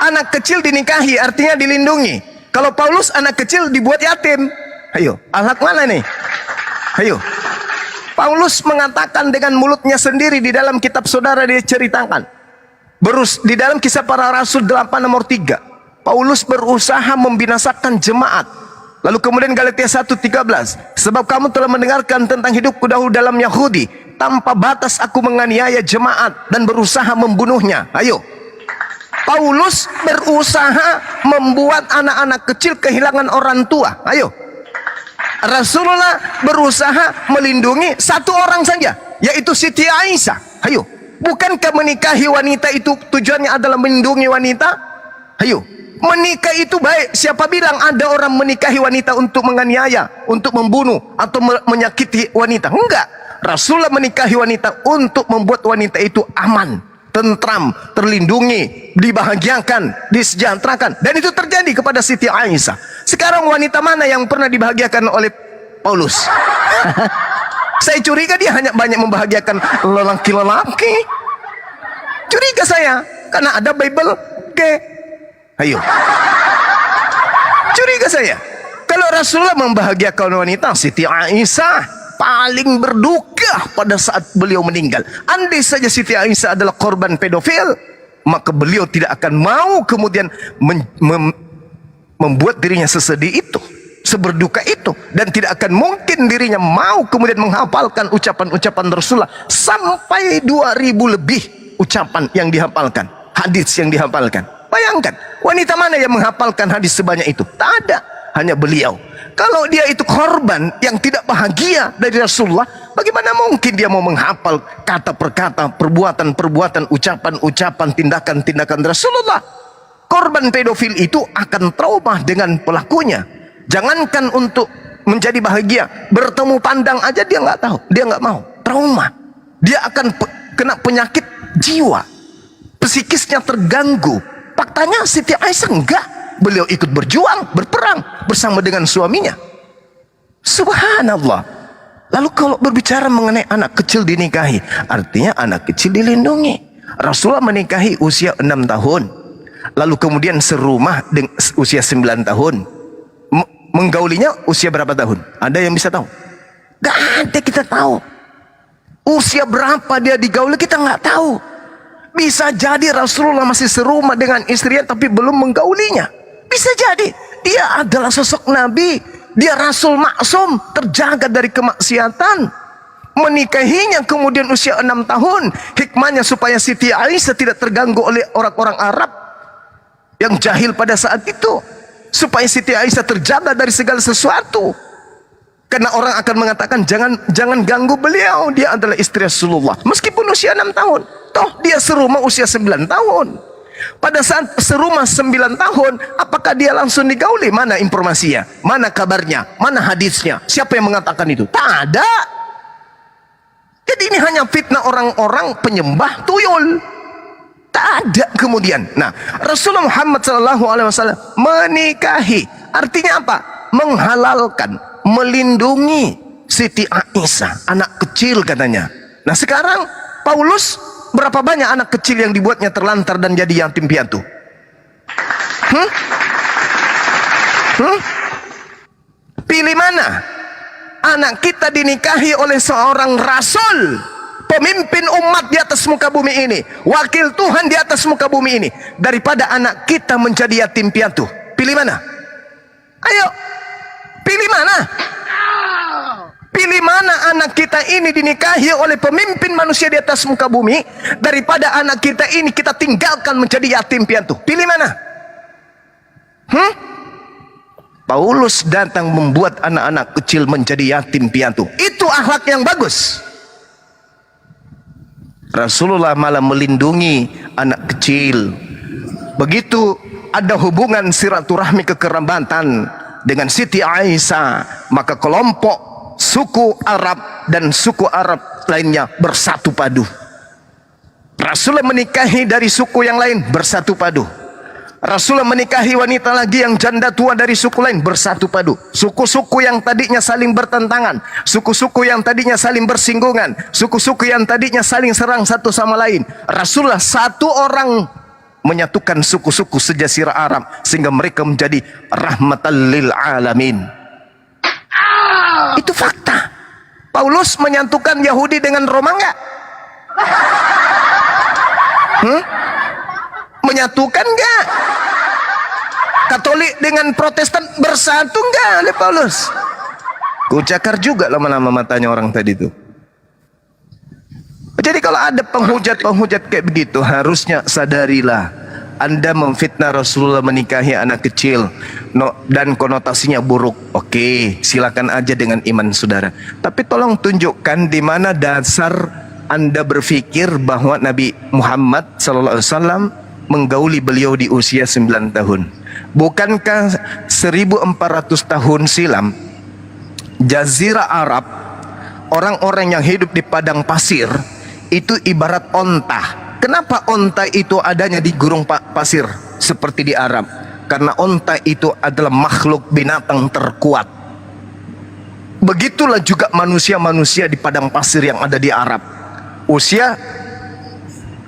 Anak kecil dinikahi artinya dilindungi. Kalau Paulus anak kecil dibuat yatim. Ayo, akhlak mana nih? Ayo. Paulus mengatakan dengan mulutnya sendiri di dalam kitab saudara dia ceritakan. Di dalam Kisah Para Rasul 8 nomor 3. Paulus berusaha membinasakan jemaat. Lalu kemudian Galatia 1:13. Sebab kamu telah mendengarkan tentang hidupku dahulu dalam Yahudi. Tanpa batas aku menganiaya jemaat dan berusaha membunuhnya. Ayo. Paulus berusaha membuat anak-anak kecil kehilangan orang tua. Ayo. Rasulullah berusaha melindungi satu orang saja, yaitu Siti Aisyah. Ayo. Bukankah menikahi wanita itu tujuannya adalah melindungi wanita? Ayo. Menikah itu baik. Siapa bilang ada orang menikahi wanita untuk menganiaya, untuk membunuh atau menyakiti wanita? Enggak. Rasulullah menikahi wanita untuk membuat wanita itu aman, tentram, terlindungi, dibahagiakan, disejahterakan. Dan itu terjadi kepada Siti Aisyah. Sekarang wanita mana yang pernah dibahagiakan oleh Paulus? Saya curiga dia hanya banyak membahagiakan lelaki-lelaki. Curiga saya, karena ada Bible. Oke. Ayo. Curiga saya. Kalau Rasulullah membahagiakan wanita, Siti Aisyah paling berduka pada saat beliau meninggal. Andai saja Siti Aisyah adalah korban pedofil, maka beliau tidak akan mau kemudian membuat dirinya sesedih itu, seberduka itu, dan tidak akan mungkin dirinya mau kemudian menghafalkan ucapan-ucapan Rasulullah sampai 2000 lebih ucapan yang dihafalkan, hadis yang dihafalkan. Bayangkan, wanita mana yang menghafalkan hadis sebanyak itu? Tak ada, hanya beliau. Kalau dia itu korban yang tidak bahagia dari Rasulullah, bagaimana mungkin dia mau menghafal kata per kata, perbuatan-perbuatan, ucapan-ucapan, tindakan-tindakan Rasulullah? Korban pedofil itu akan trauma dengan pelakunya. Jangankan untuk menjadi bahagia, bertemu pandang aja dia nggak tahu, dia nggak mau, trauma. Dia akan kena penyakit jiwa, psikisnya terganggu. Faktanya Siti Aisyah enggak. Beliau ikut berjuang, berperang bersama dengan suaminya. Subhanallah. Lalu kalau berbicara mengenai anak kecil dinikahi, artinya anak kecil dilindungi. Rasulullah menikahi usia 6 tahun. Lalu kemudian serumah dengan usia 9 tahun. Menggaulinya usia berapa tahun? Ada yang bisa tahu? Gak ada kita tahu. Usia berapa dia digauli kita nggak tahu. Bisa jadi Rasulullah masih serumah dengan istrinya tapi belum menggaulinya. Bisa jadi dia adalah sosok Nabi, dia Rasul maksum, terjaga dari kemaksiatan. Menikahinya kemudian usia 6 tahun, hikmahnya supaya Siti Aisyah tidak terganggu oleh orang-orang Arab yang jahil pada saat itu, supaya Siti Aisyah terjaga dari segala sesuatu. Karena orang akan mengatakan jangan ganggu beliau, dia adalah istri Rasulullah meskipun usia 6 tahun. Toh dia serumah usia 9 tahun. Pada saat serumah 9 tahun, apakah dia langsung digauli? Mana informasinya? Mana kabarnya? Mana hadisnya? Siapa yang mengatakan itu? Tak ada. Jadi ini hanya fitnah orang-orang penyembah tuyul. Tak ada kemudian. Nah, Rasulullah Muhammad SAW menikahi Artinya apa? Menghalalkan, melindungi Siti Aisyah, anak kecil katanya. Nah sekarang Paulus, berapa banyak anak kecil yang dibuatnya terlantar dan jadi yatim piatu? Pilih mana? Anak kita dinikahi oleh seorang rasul, pemimpin umat di atas muka bumi ini, wakil Tuhan di atas muka bumi ini, daripada anak kita menjadi yatim piatu. Pilih mana? Ayo, pilih mana? Pilih mana anak kita ini dinikahi oleh pemimpin manusia di atas muka bumi, daripada anak kita ini kita tinggalkan menjadi yatim piatu. Pilih mana? Paulus datang membuat anak-anak kecil menjadi yatim piatu. Itu akhlak yang bagus. Rasulullah malah melindungi anak kecil. Begitu ada hubungan silaturahmi kekerabatan dengan Siti Aisyah, maka kelompok suku Arab dan suku Arab lainnya bersatu padu. Rasulullah menikahi dari suku yang lain, bersatu padu. Rasulullah menikahi wanita lagi yang janda tua dari suku lain, bersatu padu. Suku-suku yang tadinya saling bertentangan, suku-suku yang tadinya saling bersinggungan, suku-suku yang tadinya saling serang satu sama lain, Rasulullah satu orang menyatukan suku-suku sejazirah Arab sehingga mereka menjadi rahmatan lil alamin. Itu fakta. Paulus menyatukan Yahudi dengan Roma enggak? Menyatukan enggak? Katolik dengan Protestan bersatu enggak oleh Paulus? Kucakar juga lama-lama matanya orang tadi itu. Jadi kalau ada penghujat-penghujat kayak begitu, harusnya sadarilah Anda memfitnah Rasulullah menikahi anak kecil dan konotasinya buruk. Oke, silakan aja dengan iman saudara. Tapi tolong tunjukkan di mana dasar Anda berpikir bahwa Nabi Muhammad SAW menggauli beliau di usia 9 tahun. Bukankah 1400 tahun silam Jazirah Arab, orang-orang yang hidup di padang pasir itu ibarat onta. Kenapa onta itu adanya di gurun pasir seperti di Arab? Karena onta itu adalah makhluk binatang terkuat. Begitulah juga manusia-manusia di padang pasir yang ada di Arab. Usia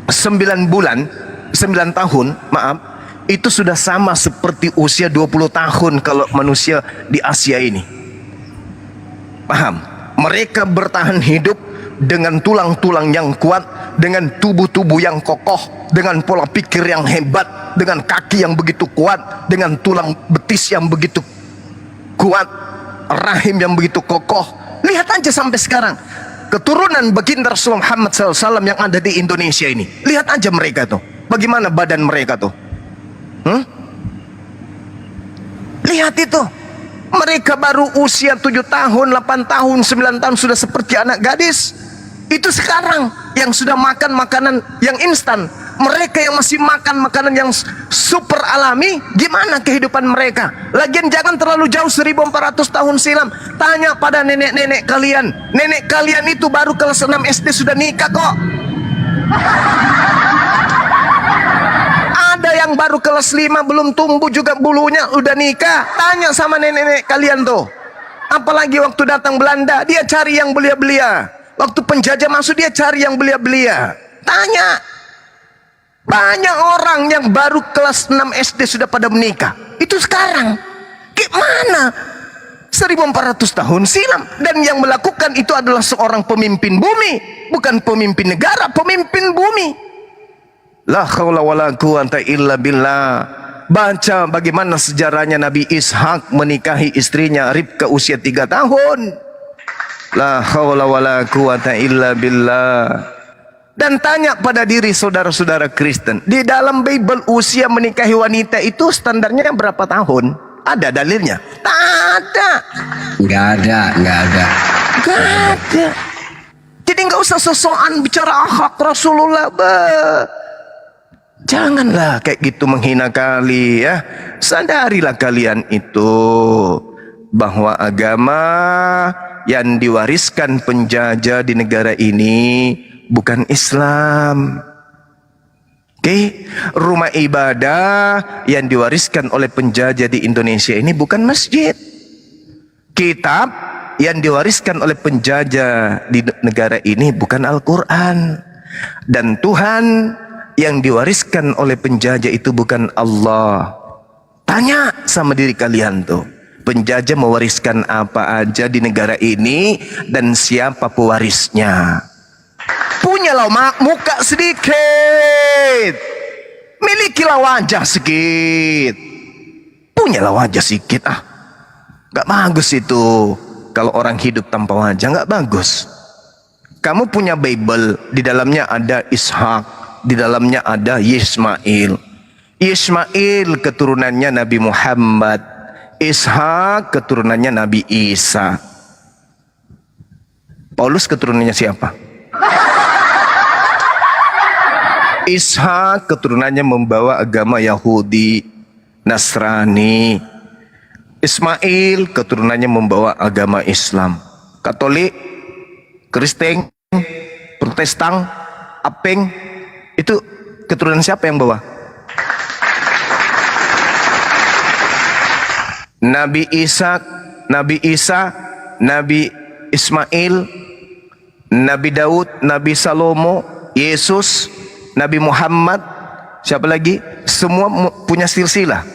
9 tahun, maaf, itu sudah sama seperti usia 20 tahun kalau manusia di Asia ini. Paham? Mereka bertahan hidup dengan tulang-tulang yang kuat, dengan tubuh-tubuh yang kokoh, dengan pola pikir yang hebat, dengan kaki yang begitu kuat, dengan tulang betis yang begitu kuat, rahim yang begitu kokoh. Lihat aja sampai sekarang keturunan baginda Rasulullah Muhammad SAW yang ada di Indonesia ini. Lihat aja mereka tuh, bagaimana badan mereka tuh. Lihat itu, mereka baru usia 7 tahun, 8 tahun, 9 tahun sudah seperti anak gadis. Itu sekarang yang sudah makan makanan yang instan. Mereka yang masih makan makanan yang super alami, gimana kehidupan mereka? Lagian jangan terlalu jauh 1400 tahun silam. Tanya pada nenek-nenek kalian. Nenek kalian itu baru kelas 6 SD sudah nikah kok. Ada yang baru kelas 5 belum tumbuh juga bulunya udah nikah. Tanya sama nenek-nenek kalian tuh. Apalagi waktu datang Belanda, dia cari yang belia-belia. Waktu penjajah masuk, dia cari yang belia-belia. Tanya. Banyak orang yang baru kelas 6 SD sudah pada menikah. Itu sekarang. Gimana? 1400 tahun silam. Dan yang melakukan itu adalah seorang pemimpin bumi. Bukan pemimpin negara, pemimpin bumi. La haula wala quwata illa billah. Baca bagaimana sejarahnya Nabi Ishak menikahi istrinya Ribka usia 3 tahun. La haula wala quwata illa billah. Dan tanya pada diri saudara-saudara Kristen, di dalam Bible usia menikahi wanita itu standarnya berapa tahun? Ada dalilnya? Tak ada. Nggak ada. Gak ada. Jadi nggak usah sosokan bicara hak Rasulullah. Janganlah kayak gitu menghina kali ya. Sadarilah kalian itu bahwa agama yang diwariskan penjajah di negara ini bukan Islam. Oke, rumah ibadah yang diwariskan oleh penjajah di Indonesia ini bukan masjid. Kitab yang diwariskan oleh penjajah di negara ini bukan Al-Quran. Dan Tuhan yang diwariskan oleh penjajah itu bukan Allah. Tanya sama diri kalian tuh, penjajah mewariskan apa aja di negara ini dan siapa pewarisnya? Punyalah muka sedikit, milikilah wajah sedikit, punyalah wajah sedikit. Gak bagus itu. Kalau orang hidup tanpa wajah gak bagus. Kamu punya Bible, di dalamnya ada Ishak, di dalamnya ada Ismail. Ismail keturunannya Nabi Muhammad, Ishak keturunannya Nabi Isa. Paulus keturunannya siapa? Ishak keturunannya membawa agama Yahudi, Nasrani. Ismail keturunannya membawa agama Islam. Katolik, Kristen, Protestan, Apeng, itu keturunan siapa yang bawa? Nabi Ishak, Nabi Isa, Nabi Ismail, Nabi Daud, Nabi Salomo, Yesus, Nabi Muhammad, siapa lagi? Semua punya silsilah.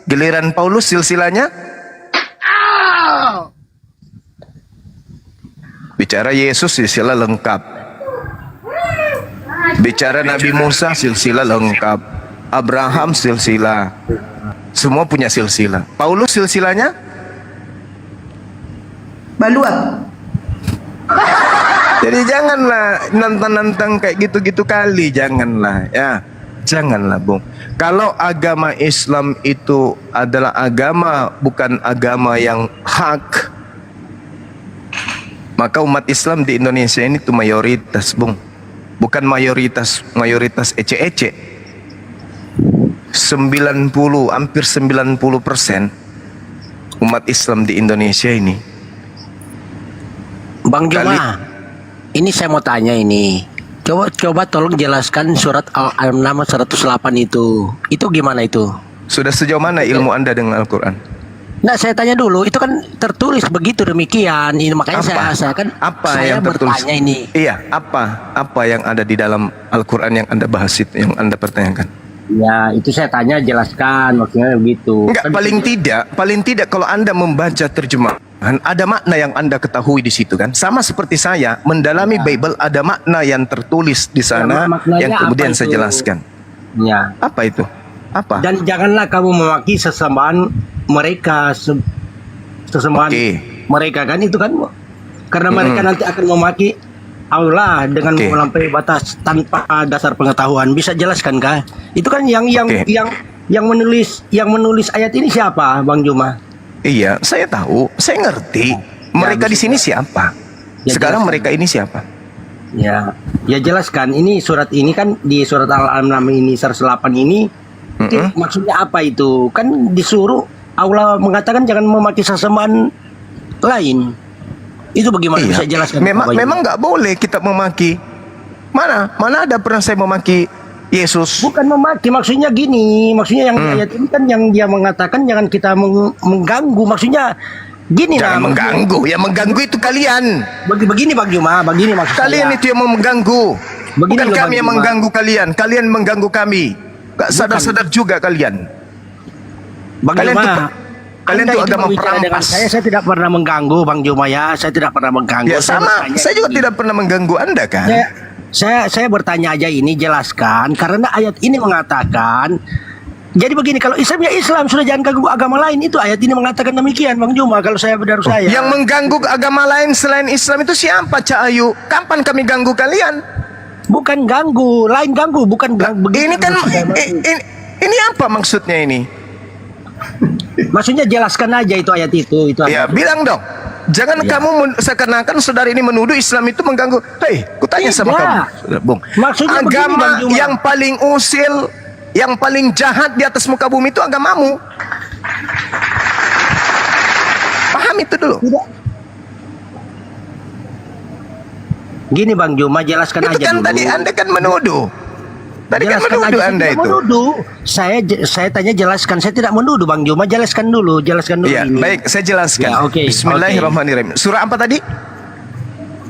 Giliran Paulus silsilahnya bicara Yesus silsilah lengkap. Bicara Nabi Musa silsilah lengkap. Abraham silsilah. Semua punya silsilah. Paulus silsilahnya Baluak. jadi janganlah nantang-nantang kayak gitu-gitu kali, janganlah ya. Janganlah, Bung. Kalau agama Islam itu adalah agama, bukan agama yang hak, maka umat Islam di Indonesia ini tuh mayoritas, Bung. Bukan mayoritas ece-ece. 90, hampir 90% umat Islam di Indonesia ini. Bang Juma, ini saya mau tanya ini. Coba tolong jelaskan surat Al-An'am 108 itu. Itu gimana itu? Sudah sejauh mana ilmu Anda dengan Al-Quran? Nah, saya tanya dulu, itu kan tertulis begitu demikian. Ini makanya saya kan apa saya yang tertulis? bertanya ini. Iya, apa yang ada di dalam Al-Quran yang Anda bahas itu, yang Anda pertanyakan? Ya, itu saya tanya, jelaskan maksudnya begitu. Enggak, Kan paling tidak kalau Anda membaca terjemahan, ada makna yang Anda ketahui di situ kan. Sama seperti saya mendalami Bible, ada makna yang tertulis di sana maknanya yang kemudian apa saya itu? jelaskan. Ya. Apa itu? Apa? Dan janganlah kamu memaki sesembahan mereka, sesembahan Oke. mereka kan itu kan, karena mereka nanti akan memaki Allah dengan Oke. melampaui batas tanpa dasar pengetahuan. Bisa jelaskan kah? Itu kan yang Oke. menulis ayat ini siapa, Bang Juma? Iya, saya tahu, saya ngerti. Mereka di sini siapa? Ya, Sekarang jelaskan. mereka ini siapa? Ya jelaskan. Ini surat ini kan di surat Al-An'am ini 108 ini itu maksudnya apa itu? Kan disuruh Allah mengatakan jangan memaki sesembahan lain. Itu bagaimana Iya. bisa jelaskan? Memang nggak boleh kita memaki. Mana ada pernah saya memaki Yesus? Bukan memaki, maksudnya gini, maksudnya yang di ayat ini kan yang dia mengatakan jangan kita mengganggu, maksudnya gini Jangan lah. mengganggu. Yang mengganggu itu kalian. Begini Bang Juma, begini maksud Kalian saya. itu yang mau mengganggu. Begini Bukan loh, kami Bang yang Juma. mengganggu kalian. Kalian mengganggu kami. Gak sadar-sadar juga kalian. Bang Kalian Juma, tuh- kalian Anda tuh itu agama berbicara dengan perampas. saya tidak pernah mengganggu Bang Juma ya, saya tidak pernah mengganggu. Ya sama, bertanya saya juga ini. tidak pernah mengganggu Anda kan. Saya bertanya aja ini, jelaskan karena ayat ini mengatakan. Jadi begini, kalau Islam ya Islam, sudah jangan ganggu agama lain, itu ayat ini mengatakan demikian Bang Juma. Kalau saya benar saya. Yang mengganggu agama lain selain Islam itu siapa, Cak Ayu? Kapan kami ganggu kalian? Bukan ganggu, lain ganggu, bukan ganggu. Ini kan ini apa maksudnya ini? Maksudnya jelaskan aja itu ayat itu. Ya, bilang dong. Jangan Ya. kamu seakan-akan saudara ini menuduh Islam itu mengganggu. Hei, kutanya sama Tidak. kamu, Saudara Bung. Maksudnya begini, Bang Agama Juma. yang paling usil, yang paling jahat di atas muka bumi itu agamamu. Paham itu dulu. Tidak. Gini Bang Juma, jelaskan Itu aja kan dulu. tadi Anda kan menuduh. Tadi kan Jelaskan menuduh aja, saya Anda tidak itu. menuduh. Saya tanya jelaskan, saya tidak menuduh Bang Juma, jelaskan dulu Iya, ini. baik, saya jelaskan. Ya, oke, Bismillahirrahmanirrahim. Surah apa tadi?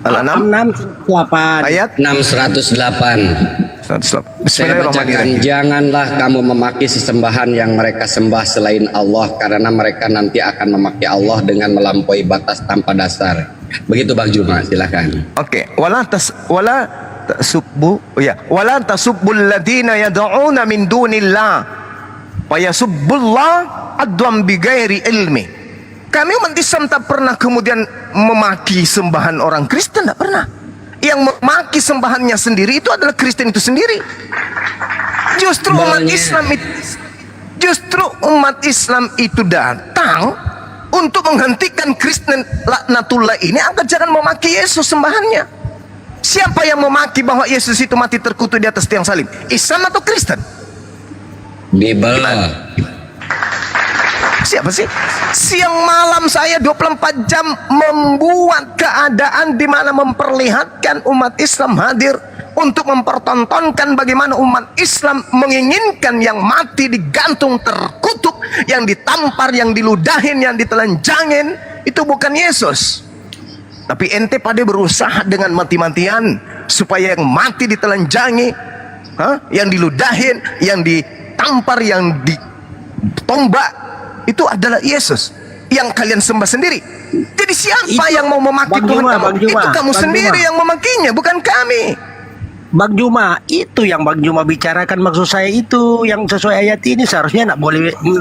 Al-An'am 6:8. ayat 6:108. 108. Saya bacakan, Bismillahirrahmanirrahim. janganlah kamu memaki sesembahan yang mereka sembah selain Allah, karena mereka nanti akan memaki Allah dengan melampaui batas tanpa dasar. Begitu Bang Juma, silakan. Oke, wala tasubbul ladina yad'una min dunillah wa yasubbullah adwan bighairi ilmi. Kami umat Islam tak pernah kemudian memaki sembahan orang Kristen, tak pernah. Yang memaki sembahannya sendiri itu adalah Kristen itu sendiri. Justru umat Islam itu datang untuk menghentikan Kristen laknatullah ini agar jangan memaki Yesus sembahannya. Siapa yang memaki bahwa Yesus itu mati terkutuk di atas tiang salib? Islam atau Kristen? Bible. Siapa sih? Siang malam saya 24 jam membuat keadaan di mana memperlihatkan umat Islam hadir untuk mempertontonkan bagaimana umat Islam menginginkan yang mati digantung terkutuk, yang ditampar, yang diludahin, yang ditelanjangin itu bukan Yesus. Tapi ente pada berusaha dengan mati-matian supaya yang mati ditelanjangi, yang diludahin, yang ditampar, yang ditombak itu adalah Yesus yang kalian sembah sendiri. Jadi siapa yang mau memaki Bang Tuhan Juma, kamu? Bang Juma, Itu kamu Bang sendiri Juma. yang memakinya, bukan kami. Bang Juma, itu yang Bang Juma bicarakan, maksud saya itu yang sesuai ayat ini seharusnya nak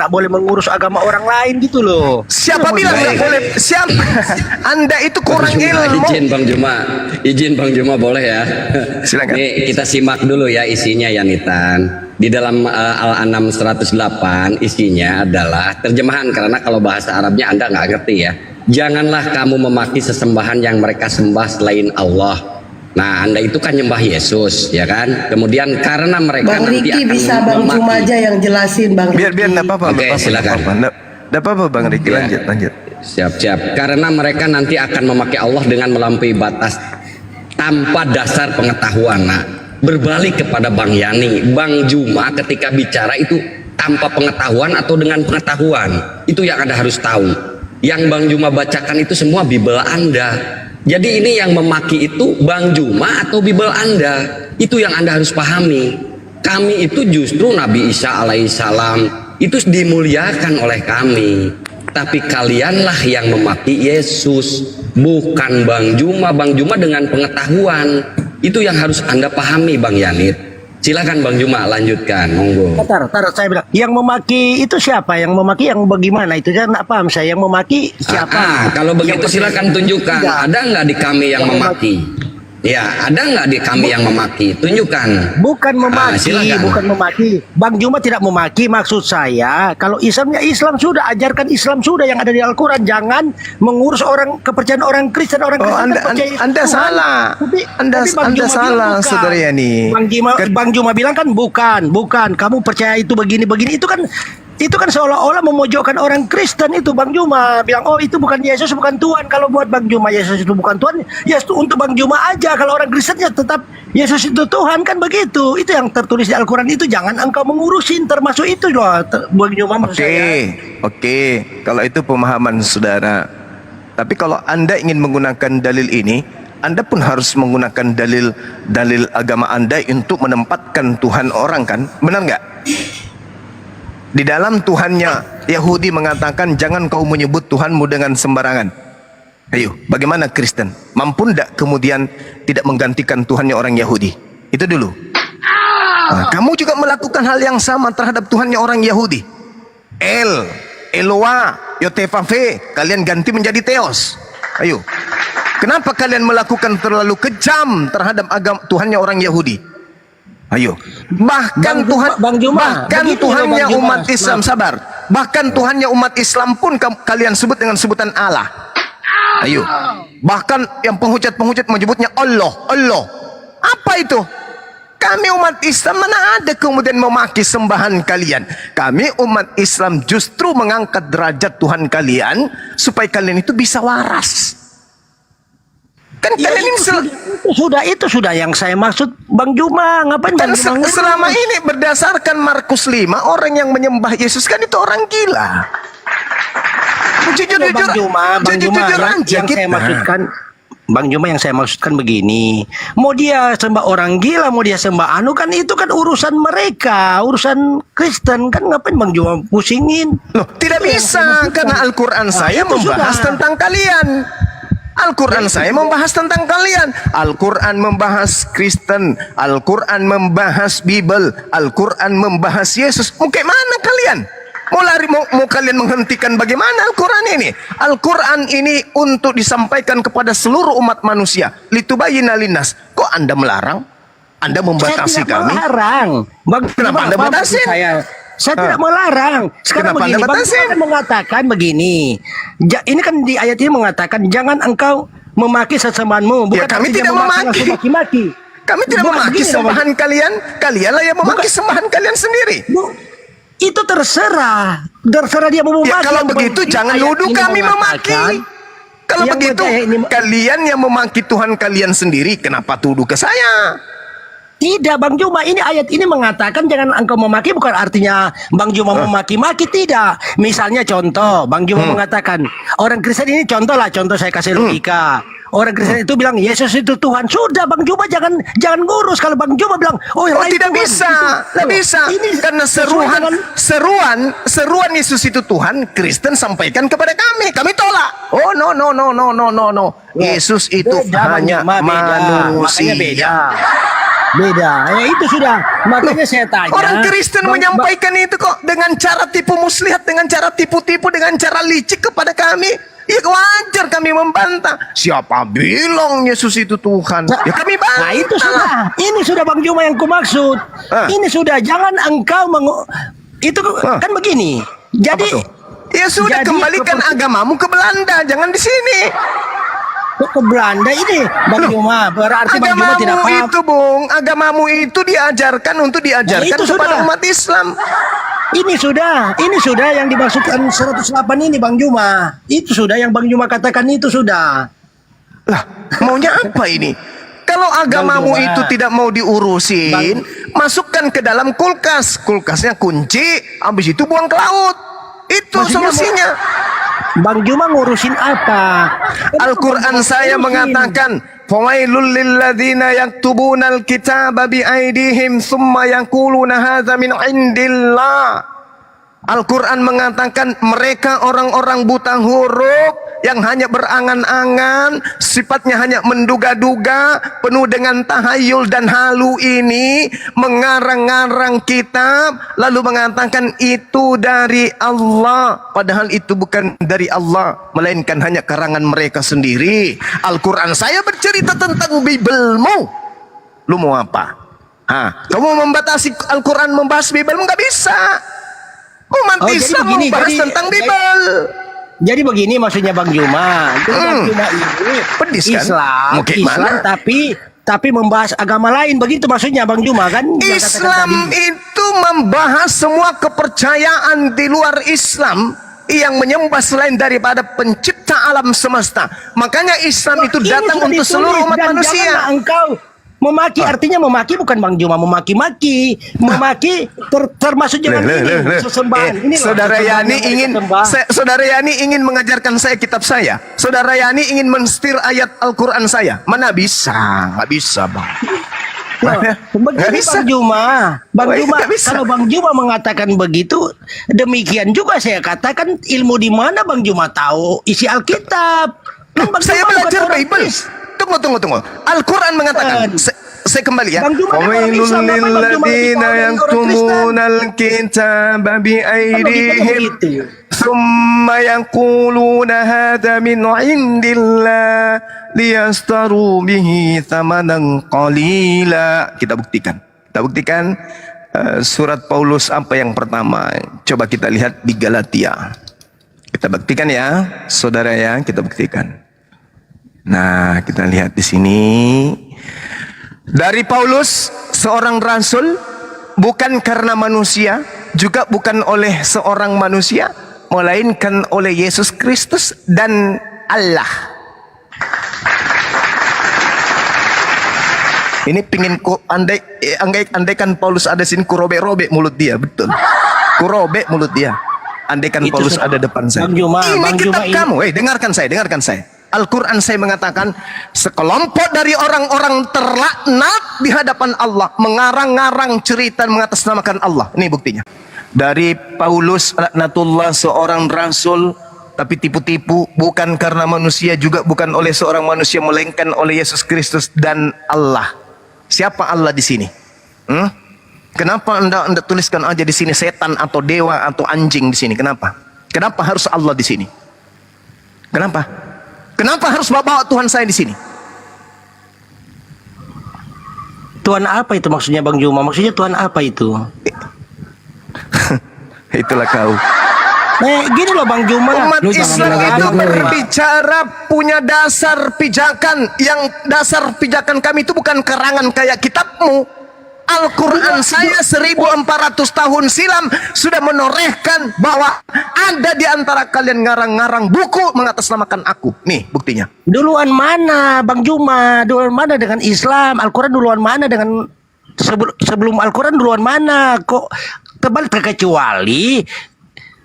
boleh mengurus agama orang lain gitu loh. Siapa Itu bilang maksud nggak saya. boleh? Siapa? Anda itu kurang ilmu. Izin Bang Juma boleh ya. Silakan. Nih, kita simak dulu ya isinya ya Nitan. Di dalam Al-An'am 108 isinya adalah terjemahan, karena kalau bahasa Arabnya Anda nggak ngerti ya. Janganlah kamu memaki sesembahan yang mereka sembah selain Allah. Nah, Anda itu kan nyembah Yesus, ya kan? Kemudian karena mereka Bang nanti Riki akan bisa Bang memaki. Juma aja yang jelasin Bang Biar Riki. enggak apa-apa. Oke, silakan. Enggak apa-apa Bang Riki, Ya. lanjut. Siap. Karena mereka nanti akan memaki Allah dengan melampaui batas tanpa dasar pengetahuan. Nah, berbalik kepada Bang Yani, Bang Juma ketika bicara itu tanpa pengetahuan atau dengan pengetahuan, itu yang Anda harus tahu. Yang Bang Juma bacakan itu semua Bible Anda. Jadi ini yang memaki itu Bang Juma atau Bible Anda. Itu yang Anda harus pahami. Kami itu justru Nabi Isa alaihissalam itu dimuliakan oleh kami. Tapi kalianlah yang memaki Yesus, bukan Bang Juma. Bang Juma dengan pengetahuan. Itu yang harus Anda pahami Bang Yanit. Silakan Bang Juma lanjutkan, monggo. Tar, saya bilang, yang memaki itu siapa? Yang memaki yang bagaimana? Itu saya nggak paham saya. Yang memaki siapa? Kalau begitu silakan tunjukkan. Tidak. Ada nggak di kami yang memaki? Ya, ada nggak di kami yang memaki? Tunjukkan. Bukan memaki, silakan. bukan memaki. Bang Juma tidak memaki, maksud saya kalau Islamnya Islam sudah, ajarkan Islam sudah yang ada di Al-Quran. Jangan mengurus orang kepercayaan orang Kristen. Orang Oh, Kristen Anda percaya Anda Tuhan. salah. Anda Bang Juma salah, bilang bukan. Saudara Yani. Bang Juma bilang kan bukan. Kamu percaya itu begini. Itu kan seolah-olah memojokkan orang Kristen itu. Bang Juma bilang, oh itu bukan Yesus, bukan Tuhan. Kalau buat Bang Juma Yesus itu bukan Tuhan, ya untuk Bang Juma aja. Kalau orang Kristen ya tetap Yesus itu Tuhan, kan begitu. Itu yang tertulis di Al-Quran itu. Jangan engkau mengurusin, termasuk itu loh Bang Juma maksud saya. Oke. Kalau itu pemahaman saudara. Tapi kalau Anda ingin menggunakan dalil ini, Anda pun harus menggunakan dalil agama Anda untuk menempatkan Tuhan orang, kan? Benar nggak? Di dalam Tuhannya Yahudi mengatakan jangan kau menyebut Tuhanmu dengan sembarangan. Ayo, bagaimana Kristen? Mampu ndak kemudian tidak menggantikan Tuhannya orang Yahudi? Itu dulu. Nah, kamu juga melakukan hal yang sama terhadap Tuhannya orang Yahudi. Eloa, Yotefave, kalian ganti menjadi Theos. Ayo. Kenapa kalian melakukan terlalu kejam terhadap agama Tuhannya orang Yahudi? Ayo. Bahkan Bang Juma, bahkan begitu ya, Tuhannya Bang Juma. umat Islam, sabar. Bahkan Tuhannya umat Islam pun kalian sebut dengan sebutan Allah. Ayo. Bahkan yang penghujat menyebutnya Allah. Apa itu? Kami umat Islam mana ada kemudian memaki sembahan kalian. Kami umat Islam justru mengangkat derajat Tuhan kalian supaya kalian itu bisa waras. Kan Ya, kalian ini itu sudah yang saya maksud Bang Juma. Ngapain kan Bang Juma ngurus? selama ini berdasarkan Markus 5, orang yang menyembah Yesus kan itu orang gila. Jujur-jujur Bang Juma aja yang saya kita. maksudkan, Bang Juma yang saya maksudkan begini, mau dia sembah orang gila, mau dia sembah anu kan itu kan urusan mereka, urusan Kristen kan, ngapain Bang Juma pusingin? Loh, tidak Itu yang bisa saya maksudkan. karena Al-Quran saya itu membahas sudah. tentang kalian. Al-Quran saya membahas tentang kalian. Al-Quran membahas Kristen, Al-Quran membahas Bible, Al-Quran membahas Yesus. Mau kayak mana kalian? Mau lari, mau kalian menghentikan bagaimana Al-Quran ini? Al-Quran ini untuk disampaikan kepada seluruh umat manusia. Litubayyina linnas. Kok Anda melarang? Anda membatasi Saya tidak kami? melarang. Kenapa Anda paham batasin? Saya tidak melarang. Sekarang Kenapa begini, Anda Bang batasin? Juma kan mengatakan begini. Ini kan di ayat ini mengatakan jangan engkau memaki sesembahanmu. Ya, kami artinya tidak memaki. maki-maki. Kami tidak Bukan memaki begini, sembahan kalian. Kalianlah yang memaki sembahan kalian sendiri. Bu, itu terserah dia mau memaki. Ya kalau atau begitu memaki. jangan Ayat nuduh ini kami memaki. mengatakan, Kalau yang begitu kalian yang memaki Tuhan kalian sendiri, kenapa tuduh ke saya? Tidak Bang Juma, ini ayat ini mengatakan jangan engkau memaki, bukan artinya Bang Juma memaki-maki, tidak. Misalnya contoh, Bang Juma mengatakan orang Kristen ini contoh saya kasih logika. Orang Kristen itu bilang Yesus itu Tuhan. Sudah Bang Juma jangan ngurus. Kalau Bang Juma bilang Oh yang lain tidak Tuhan, bisa, tidak bisa. Ini Karena sesuai dengan- seruan Yesus itu Tuhan, Kristen sampaikan kepada kami. Kami tolak. Oh no. Yesus itu beda, Bang hanya Juma, beda. manusia. Makanya beda. Ya itu sudah. Makanya saya tanya. Orang Kristen Bang- menyampaikan itu kok dengan cara tipu muslihat, dengan cara tipu-tipu, dengan cara licik kepada kami. Ya wajar kami membantah. Siapa bilang Yesus itu Tuhan? Ya kami bantah. Nah itu sudah. Ini sudah Bang Juma yang kumaksud. Ini sudah. Jangan engkau itu kan begini. Jadi Apa tuh? Ya sudah, jadi kembalikan agamamu ke Belanda, jangan di sini. ke Belanda ini Bang Juma, berarti Bang Juma tidak Agamamu paham. itu, Bung, agamamu itu diajarkan untuk diajarkan Nah, itu kepada sudah. umat Islam. Ini sudah yang dimaksudkan 108 ini Bang Juma. Itu sudah yang Bang Juma katakan, itu sudah. Lah, maunya apa ini? Kalau agamamu Bang Juma. itu tidak mau diurusin, masukkan ke dalam kulkas. Kulkasnya kunci, habis itu buang ke laut. Itu Maksudnya solusinya. Bang Juma ngurusin apa? Al-Quran saya mengatakan, "Fawailul lilladzina yaktubuna al-kitaba biaidihim thumma yaquluna hadza min indillah." Al-Quran mengatakan mereka orang-orang buta huruf yang hanya berangan-angan, sifatnya hanya menduga-duga, penuh dengan tahayul dan halu ini, mengarang-ngarang kitab, lalu mengatakan itu dari Allah. Padahal itu bukan dari Allah, melainkan hanya karangan mereka sendiri. Al-Quran saya bercerita tentang Biblemu. Lu mau apa? Kamu membatasi Al-Quran membahas Biblemu? Nggak bisa. Umat Oh, jadi Islam begini, membahas jadi- tentang Bible. Jadi begini maksudnya Bang Juma. Jadi Bang Juma ini Pedis kan? Islam, Mau kayak Islam mana? tapi membahas agama lain, begitu maksudnya Bang Juma kan? Yang katakan Islam tadi. itu membahas semua kepercayaan di luar Islam yang menyembah selain daripada pencipta alam semesta. Makanya Islam itu Ini datang sudah untuk ditulis, seluruh umat dan manusia. janganlah engkau memaki, artinya memaki bukan Bang Juma memaki-maki, termasuk jangan ini sesembahan. Ini loh, Saudara sesembahan Yani yang ingin disembah. Saudara Yani ingin mengajarkan saya kitab saya. Saudara Yani ingin menstir ayat Al-Quran saya. Mana bisa? Nggak bisa, Bang. Loh, Nggak begini bisa. Bang Juma, Nggak bisa. kalau Bang Juma mengatakan begitu, demikian juga saya katakan ilmu di mana Bang Juma tahu isi Alkitab. Kan Bang Saya Juma bukan belajar orang Bible. Kristen. Tunggu. Al-Quran mengatakan, saya kembali ya. Bang Juma kan orang Fawailul Islam, kenapa Bang Juma lebih lilladzina tahu dari orang yaktumunal kitaba biaidihim begitu. thumma yaquluna hadza min indillah liyastaru bihi thamanan qalila. Kita buktikan surat Paulus apa yang pertama. Coba kita lihat di Galatia. Kita buktikan ya, saudara ya, kita buktikan. Nah, kita lihat di sini. Dari Paulus, seorang rasul, bukan karena manusia, juga bukan oleh seorang manusia, melainkan oleh Yesus Kristus dan Allah. Ini pingin ku andaikan Paulus ada sini, ku robek-robek mulut dia, betul. Ku robek mulut dia. Andaikan Itu Paulus sudah- ada depan saya. Bang Juma, Ini Bang kitab Juma ini- kamu. Dengarkan saya. Al-Quran saya mengatakan sekelompok dari orang-orang terlaknat di hadapan Allah mengarang-ngarang cerita mengatasnamakan Allah. Ini buktinya. Dari Paulus laknatullah, seorang rasul tapi tipu-tipu, bukan karena manusia, juga bukan oleh seorang manusia, melainkan oleh Yesus Kristus dan Allah. Siapa Allah di sini? Kenapa anda tuliskan aja di sini setan atau dewa atau anjing di sini? Kenapa? Kenapa harus Allah di sini? Kenapa? Kenapa harus bawa Tuhan saya di sini? Tuhan apa itu maksudnya Bang Juma? Maksudnya Tuhan apa itu? Itulah kau. Gini loh Bang Juma. Umat Lu jangan Islam bilang itu gitu. berbicara punya dasar pijakan. Yang dasar pijakan kami itu bukan karangan kayak kitabmu. Al-Quran saya 1400 tahun silam sudah menorehkan bahwa ada di antara kalian ngarang-ngarang buku mengatasnamakan aku. Nih buktinya. Duluan mana Bang Juma? Duluan mana dengan Islam? Al-Quran duluan mana dengan sebelum Al-Quran duluan mana? Kok tebal terkecuali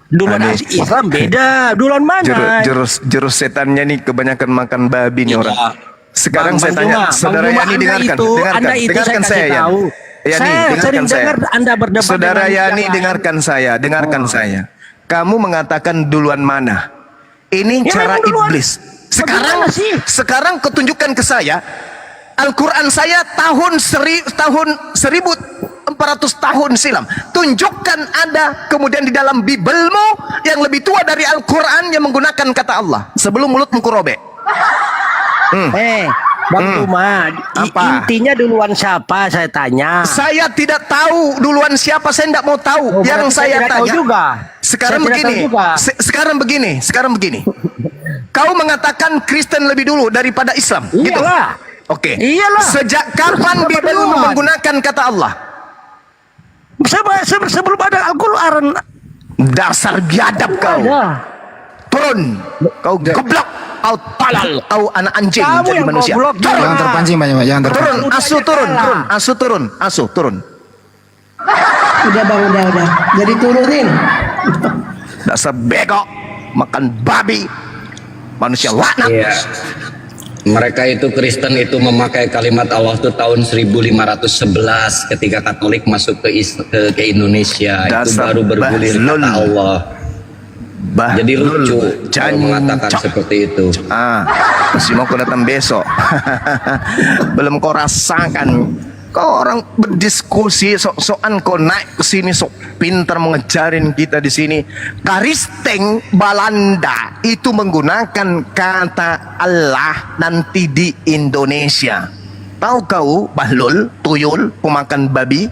duluan Aneh. Islam beda. Duluan mana? Jurus setannya nih kebanyakan makan babi nih Iya. orang. Sekarang Bang saya tanya, Juma, saudara Bang Juma, Yani, Anda dengarkan, itu dengarkan saya saya kasih ya. tahu. Yani, Saya dengarkan sering saya. dengar Anda berdebat Saudara dengan Yani, yang dengarkan saya. Kamu mengatakan duluan mana? Ini Ya, cara memang duluan. iblis. Bagaimana sih? Sekarang kau tunjukkan ke saya Al-Quran saya tahun 1400 tahun silam. Tunjukkan ada kemudian di dalam Bibelmu yang lebih tua dari Al-Quran yang menggunakan kata Allah. Sebelum mulutmu kurobek. Bang Juma, Apa? intinya duluan siapa saya tanya. Saya tidak tahu duluan siapa, saya tidak mau tahu. Oh, Yang berarti saya tidak tahu tanya juga. sekarang Saya tidak begini, tahu juga. sekarang begini. Kau mengatakan Kristen lebih dulu daripada Islam, gitu? Iyalah. Oke. Iyalah. Sejak kapan Kenapa Bibel duluan? menggunakan kata Allah? Sebelum ada Al-Quran. Dasar biadab kau. Ada. Turun. Kau goblok. Kau talal. Kau anak anjing Kamu jadi yang manusia. goblok. Turun. Jangan terpancing banyak, jangan Turun. terpancing. Asu turun. Asu turun. Udah bang, udah. Jadi turunin. Dasar bego. Makan babi. Manusia laknat. Iya. Mereka itu Kristen itu memakai kalimat Allah itu tahun 1511 ketika Katolik masuk ke Indonesia. Itu Dasar baru bergulir bahlul. kata Allah. Jadi lucu kalau Jancok. mengatakan seperti itu. Masih mau kau datang besok. Belum kau rasakan. Kau orang berdiskusi, sok-sokan kau naik ke sini, sok pintar mengejarin kita di sini. Karisteng Belanda itu menggunakan kata Allah nanti di Indonesia. Tahu kau bahlul, tuyul, pemakan babi?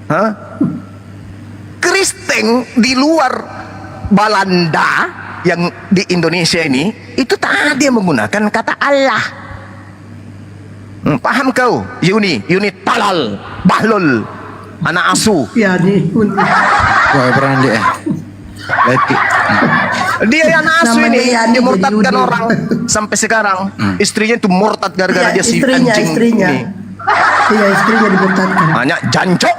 Hah? Kristeng di luar Belanda yang di Indonesia ini itu tadi yang menggunakan kata Allah. Paham kau? Yuni talal, bahlul, anak asu. Ya nih. Wah, pernah dia. Baik. Dia yang anak asu Namanya ini Yani dia murtadkan jadi Yudi. orang sampai sekarang. Istrinya itu murtad gara-gara dia Iya, si istrinya. anjing ini. Iya, istrinya dimurtadkan. Banyak jancok.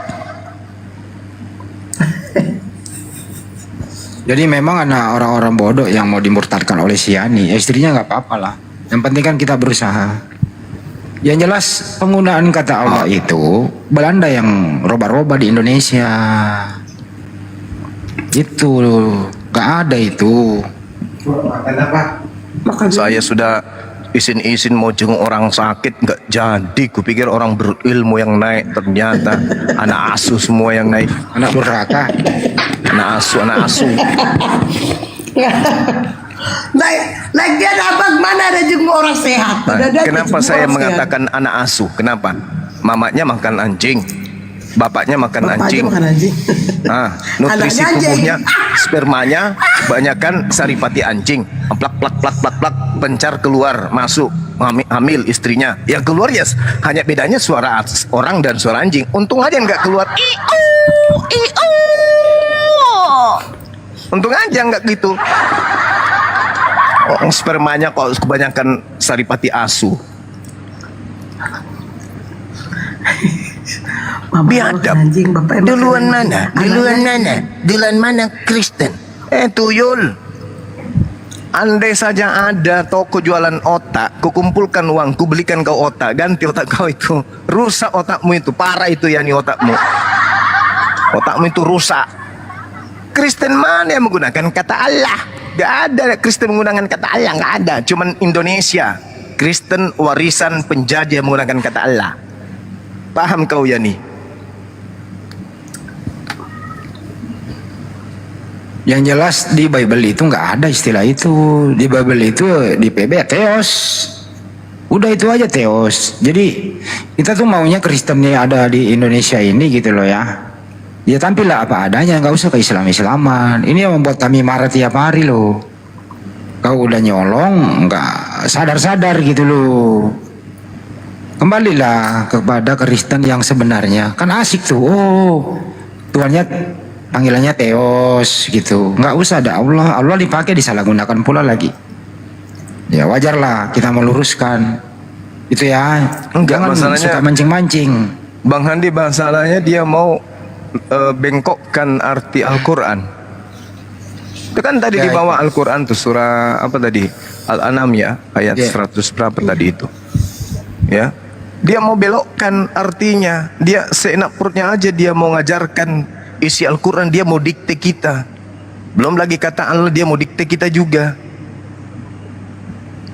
Jadi memang ada orang-orang bodoh yang mau dimurtadkan oleh si Yani. Istrinya nggak apa-apa lah. Yang penting kan kita berusaha. Yang jelas penggunaan kata Allah itu Belanda yang roba-roba di Indonesia. Itu nggak ada itu. Saya sudah isin-isin mau jenguk orang sakit nggak jadi. Kupikir orang berilmu yang naik, ternyata anak asu semua yang naik. Anak durhaka. Anak asu. Naik dia dapat mana ada jenguk orang sehat. Nah, Udah ada kenapa jenguk saya orang mengatakan anak asu? Kenapa? Mamanya makan anjing, bapaknya makan sehat. Bapaknya anjing. makan anjing. Nutrisi Anaknya anjing. tubuhnya, spermanya banyakkan saripati anjing. Plak, pencar keluar, masuk, hamil istrinya. Yang keluar ya hanya bedanya suara orang dan suara anjing. Untung aja nggak keluar. Untung aja nggak gitu. Spermanya kok kebanyakan saripati asu. Mama Biadab. anjing bapak emang Duluan keren. mana? Duluan mana Kristen? Tuyul. Andai saja ada toko jualan otak, kukumpulkan uang, ku belikan kau otak, ganti otak kau itu. Rusak otakmu itu, parah itu ya nih otakmu. Otakmu itu rusak. Kristen mana yang menggunakan kata Allah? Gak ada Kristen menggunakan kata Allah, gak ada. Cuman Indonesia, Kristen warisan penjajah menggunakan kata Allah. Paham kau ya nih? Yang jelas di Bible itu nggak ada istilah itu. Di Bible itu di PB Theos. Udah itu aja Theos. Jadi kita tuh maunya Kristen yang ada di Indonesia ini gitu loh ya. Ya tampillah apa adanya, nggak usah ke Islam-Islaman. Ini yang membuat kami marah tiap hari loh. Kau udah nyolong, nggak sadar-sadar gitu loh. Kembalilah kepada Kristen yang sebenarnya. Kan asik tuh. Oh, Tuhannya panggilannya Theos gitu. Nggak usah ada Allah. Allah dipakai disalahgunakan pula lagi. Ya wajarlah kita meluruskan. Itu ya. Enggak, Jangan masalahnya- suka mancing-mancing. Bang Handi masalahnya dia mau bengkokkan arti Al-Quran. Itu kan tadi Ya, di bawah Al-Quran tuh surah apa tadi? Al-An'am ya, ayat Ya. 100 berapa tadi itu. Ya. Dia mau belokkan artinya. Dia seenak perutnya aja dia mau ngajarkan isi Al-Quran, dia mau dikte kita. Belum lagi kata Allah, dia mau dikte kita juga.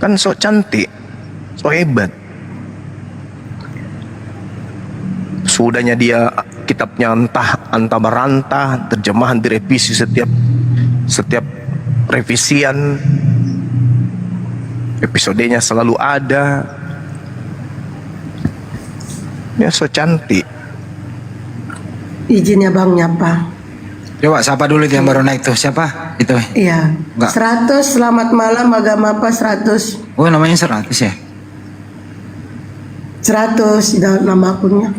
Kan so cantik, so hebat. Sudahnya dia kitabnya antah berantah, terjemahan direvisi setiap revisian, episodenya selalu ada. Ya so cantik. Izin ya bang nyapa. Coba siapa dulu itu yang baru naik tuh? Siapa? Itu. Iya. Enggak. 100 selamat malam agama apa 100? Oh namanya 100 ya? 100 dalam nama akunnya.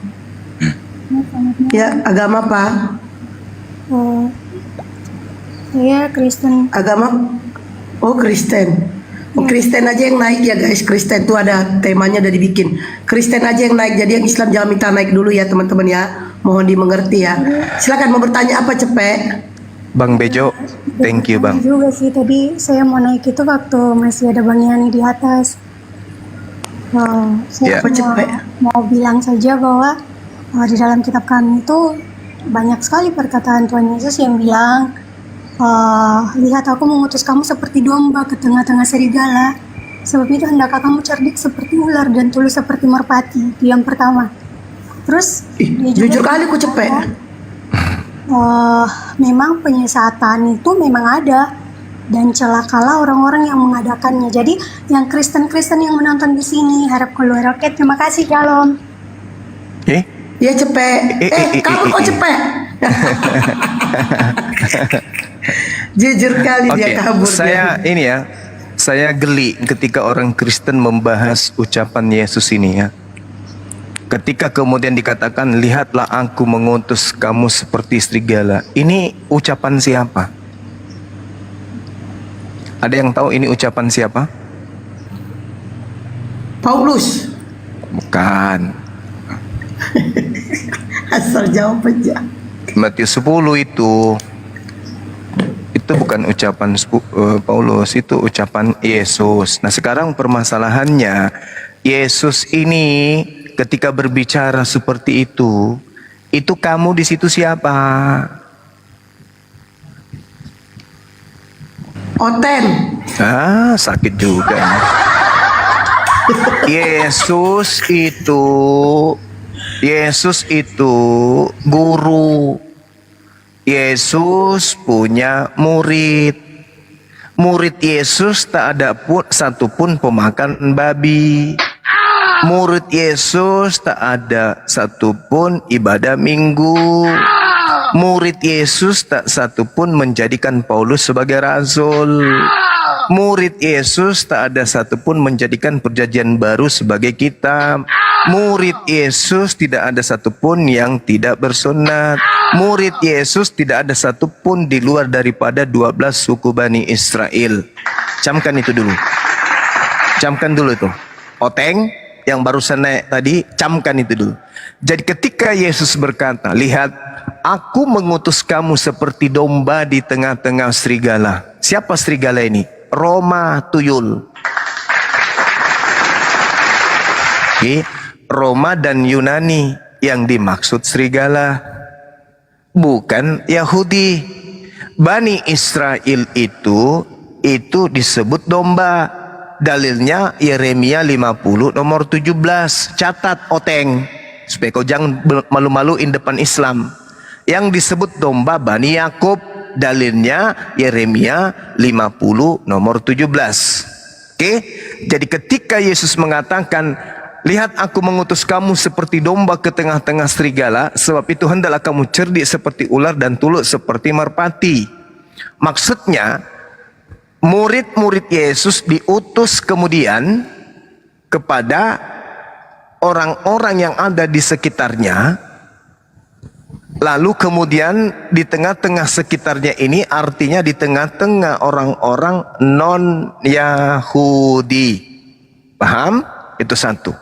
Ya agama apa? Oh, saya Kristen. Agama? Oh Kristen. Oh, Kristen aja yang naik ya guys. Kristen tuh ada temanya udah dibikin. Kristen aja yang naik. Jadi yang Islam jangan minta naik dulu ya teman-teman ya. Mohon dimengerti ya. Silakan mau bertanya apa Cepek? Bang Bejo, thank you bang. Juga sih tadi saya mau naik itu waktu masih ada Bang Yani di atas. Ya. Saya Apa Cepek? mau bilang saja bahwa di dalam kitab kami itu banyak sekali perkataan Tuhan Yesus yang bilang, lihat aku mengutus kamu seperti domba ke tengah-tengah serigala. Sebab itu hendakkah kamu cerdik seperti ular dan tulus seperti merpati. Itu yang pertama. Terus dia juga Jujur kali ku Cepek. memang penyesatan itu memang ada dan celakalah orang-orang yang mengadakannya. Jadi yang Kristen-Kristen yang menonton di sini harap keluar roket. Terima kasih, Shalom. Ya Cepek. Kamu kok Cepek? Jujur kali Oke, dia kabur. saya geli ketika orang Kristen membahas ucapan Yesus ini ya. Ketika kemudian dikatakan, lihatlah aku mengutus kamu seperti serigala. Ini ucapan siapa? Ada yang tahu ini ucapan siapa? Paulus. Bukan. Asal jawab aja. Matius 10 itu bukan ucapan Paulus, itu ucapan Yesus. Nah sekarang permasalahannya, Yesus ini ketika berbicara seperti itu kamu di situ siapa? Oten. Sakit juga. Yesus itu guru. Yesus punya murid. Murid Yesus tak ada pun satupun pemakan babi. Murid Yesus tak ada satupun ibadah minggu. Murid Yesus tak satupun menjadikan Paulus sebagai rasul. Murid Yesus tak ada satupun menjadikan perjanjian baru sebagai kitab. Murid Yesus tidak ada satupun yang tidak bersunat. Murid Yesus tidak ada satupun di luar daripada 12 suku Bani Israel. Camkan itu dulu. Camkan dulu itu. Oteng, yang barusan naik tadi, camkan itu dulu. Jadi ketika Yesus berkata, lihat, aku mengutus kamu seperti domba di tengah-tengah serigala. Siapa serigala ini? Roma tuyul. Oke, Roma dan Yunani yang dimaksud serigala, bukan Yahudi. Bani Israel itu disebut domba. Dalilnya Yeremia 50 nomor 17. Catat oteng supaya kau jangan malu-maluin depan Islam. Yang disebut domba Bani Yakub, dalilnya Yeremia 50 nomor 17. Oke? Jadi ketika Yesus mengatakan, lihat aku mengutus kamu seperti domba ke tengah-tengah serigala, sebab itu hendaklah kamu cerdik seperti ular dan tulus seperti merpati. Maksudnya murid-murid Yesus diutus kemudian kepada orang-orang yang ada di sekitarnya. Lalu kemudian di tengah-tengah sekitarnya ini artinya di tengah-tengah orang-orang non-Yahudi. Paham? Itu satu.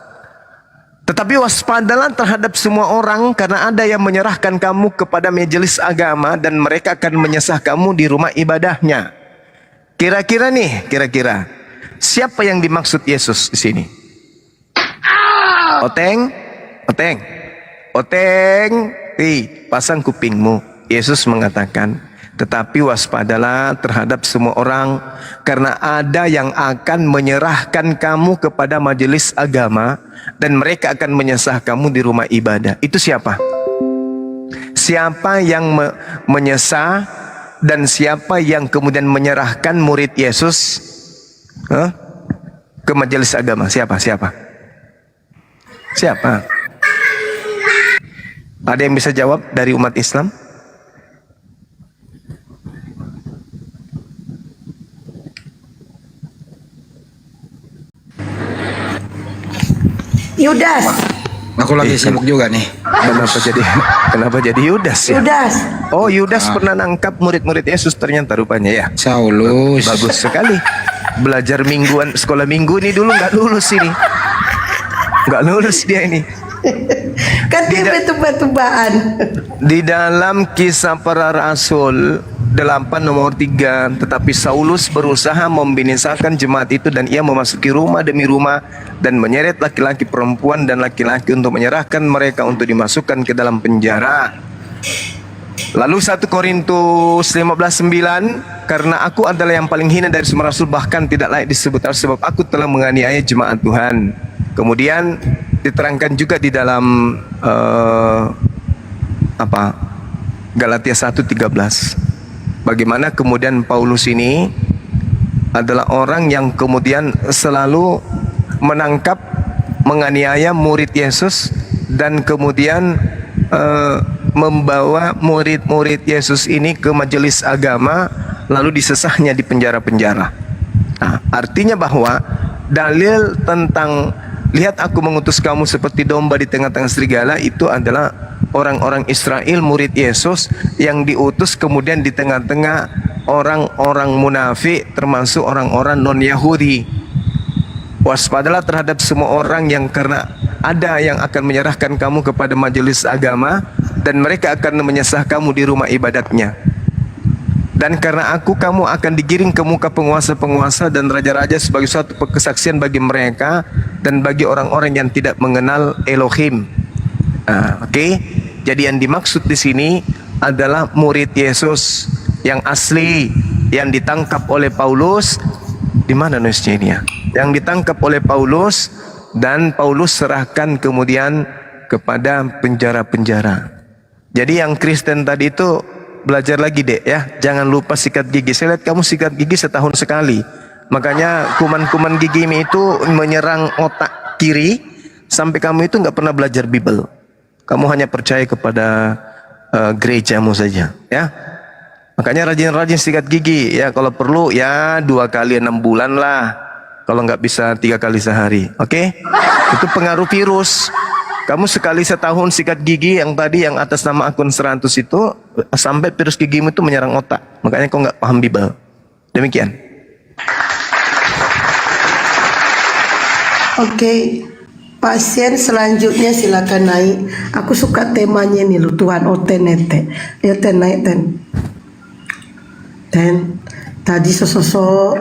Tetapi waspadalah terhadap semua orang, karena ada yang menyerahkan kamu kepada majelis agama dan mereka akan menyesah kamu di rumah ibadahnya. Kira-kira siapa yang dimaksud Yesus di sini? Oteng, pasang kupingmu. Yesus mengatakan, tetapi waspadalah terhadap semua orang, karena ada yang akan menyerahkan kamu kepada majelis agama dan mereka akan menyesah kamu di rumah ibadah. Itu siapa? Siapa yang menyesah dan siapa yang kemudian menyerahkan murid Yesus ke majelis agama? Siapa? Ada yang bisa jawab dari umat Islam? Yudas. Aku lagi sibuk juga nih. Kenapa jadi Yudas ya? Yudas. Oh, Yudas pernah nangkap murid-murid Yesus ternyata rupanya ya. Saulus. Bagus sekali. Belajar mingguan, sekolah minggu ini dulu nggak lulus ini. Nggak lulus dia ini. Kan dia betubaan. Di dalam Kisah Para Rasul 8 nomor 3, tetapi Saulus berusaha membinasakan jemaat itu dan ia memasuki rumah demi rumah dan menyeret laki-laki, perempuan dan laki-laki untuk menyerahkan mereka untuk dimasukkan ke dalam penjara. Lalu 1 Korintus 15:9, karena aku adalah yang paling hina dari semua rasul, bahkan tidak layak disebut sebab aku telah menganiaya jemaat Tuhan. Kemudian diterangkan juga di dalam Galatia 1:13. Bagaimana kemudian Paulus ini adalah orang yang kemudian selalu menangkap, menganiaya murid Yesus dan kemudian membawa murid-murid Yesus ini ke majelis agama lalu disesahnya di penjara-penjara. Nah, artinya bahwa dalil tentang lihat aku mengutus kamu seperti domba di tengah-tengah serigala itu adalah orang-orang Israel, murid Yesus yang diutus kemudian di tengah-tengah orang-orang munafik, termasuk orang-orang non-Yahudi. Waspadalah terhadap semua orang yang karena ada yang akan menyerahkan kamu kepada majelis agama dan mereka akan menyesah kamu di rumah ibadatnya. Dan karena aku, kamu akan digiring ke muka penguasa-penguasa dan raja-raja sebagai suatu kesaksian bagi mereka dan bagi orang-orang yang tidak mengenal Elohim. Oke. Jadi yang dimaksud di sini adalah murid Yesus yang asli yang ditangkap oleh Paulus. Di mana nulisnya ini ya? Yang ditangkap oleh Paulus dan Paulus serahkan kemudian kepada penjara-penjara. Jadi yang Kristen tadi itu belajar lagi dek ya, jangan lupa sikat gigi. Saya lihat kamu sikat gigi setahun sekali. Makanya kuman-kuman gigimu itu menyerang otak kiri sampai kamu itu nggak pernah belajar Bible. Kamu hanya percaya kepada gerejamu saja ya. Makanya rajin-rajin sikat gigi ya, kalau perlu ya 2 kali 6 bulan lah. Kalau nggak bisa 3 kali sehari. Oke? Itu pengaruh virus. Kamu sekali setahun sikat gigi yang tadi yang atas nama akun 100 itu sampai virus gigimu itu menyerang otak. Makanya kau nggak paham Bible. Demikian. Oke. Pasien selanjutnya silakan naik. Aku suka temanya nih lu Tuhan Oten ete. Ya Ten naik Ten. Ten. Tadi sosok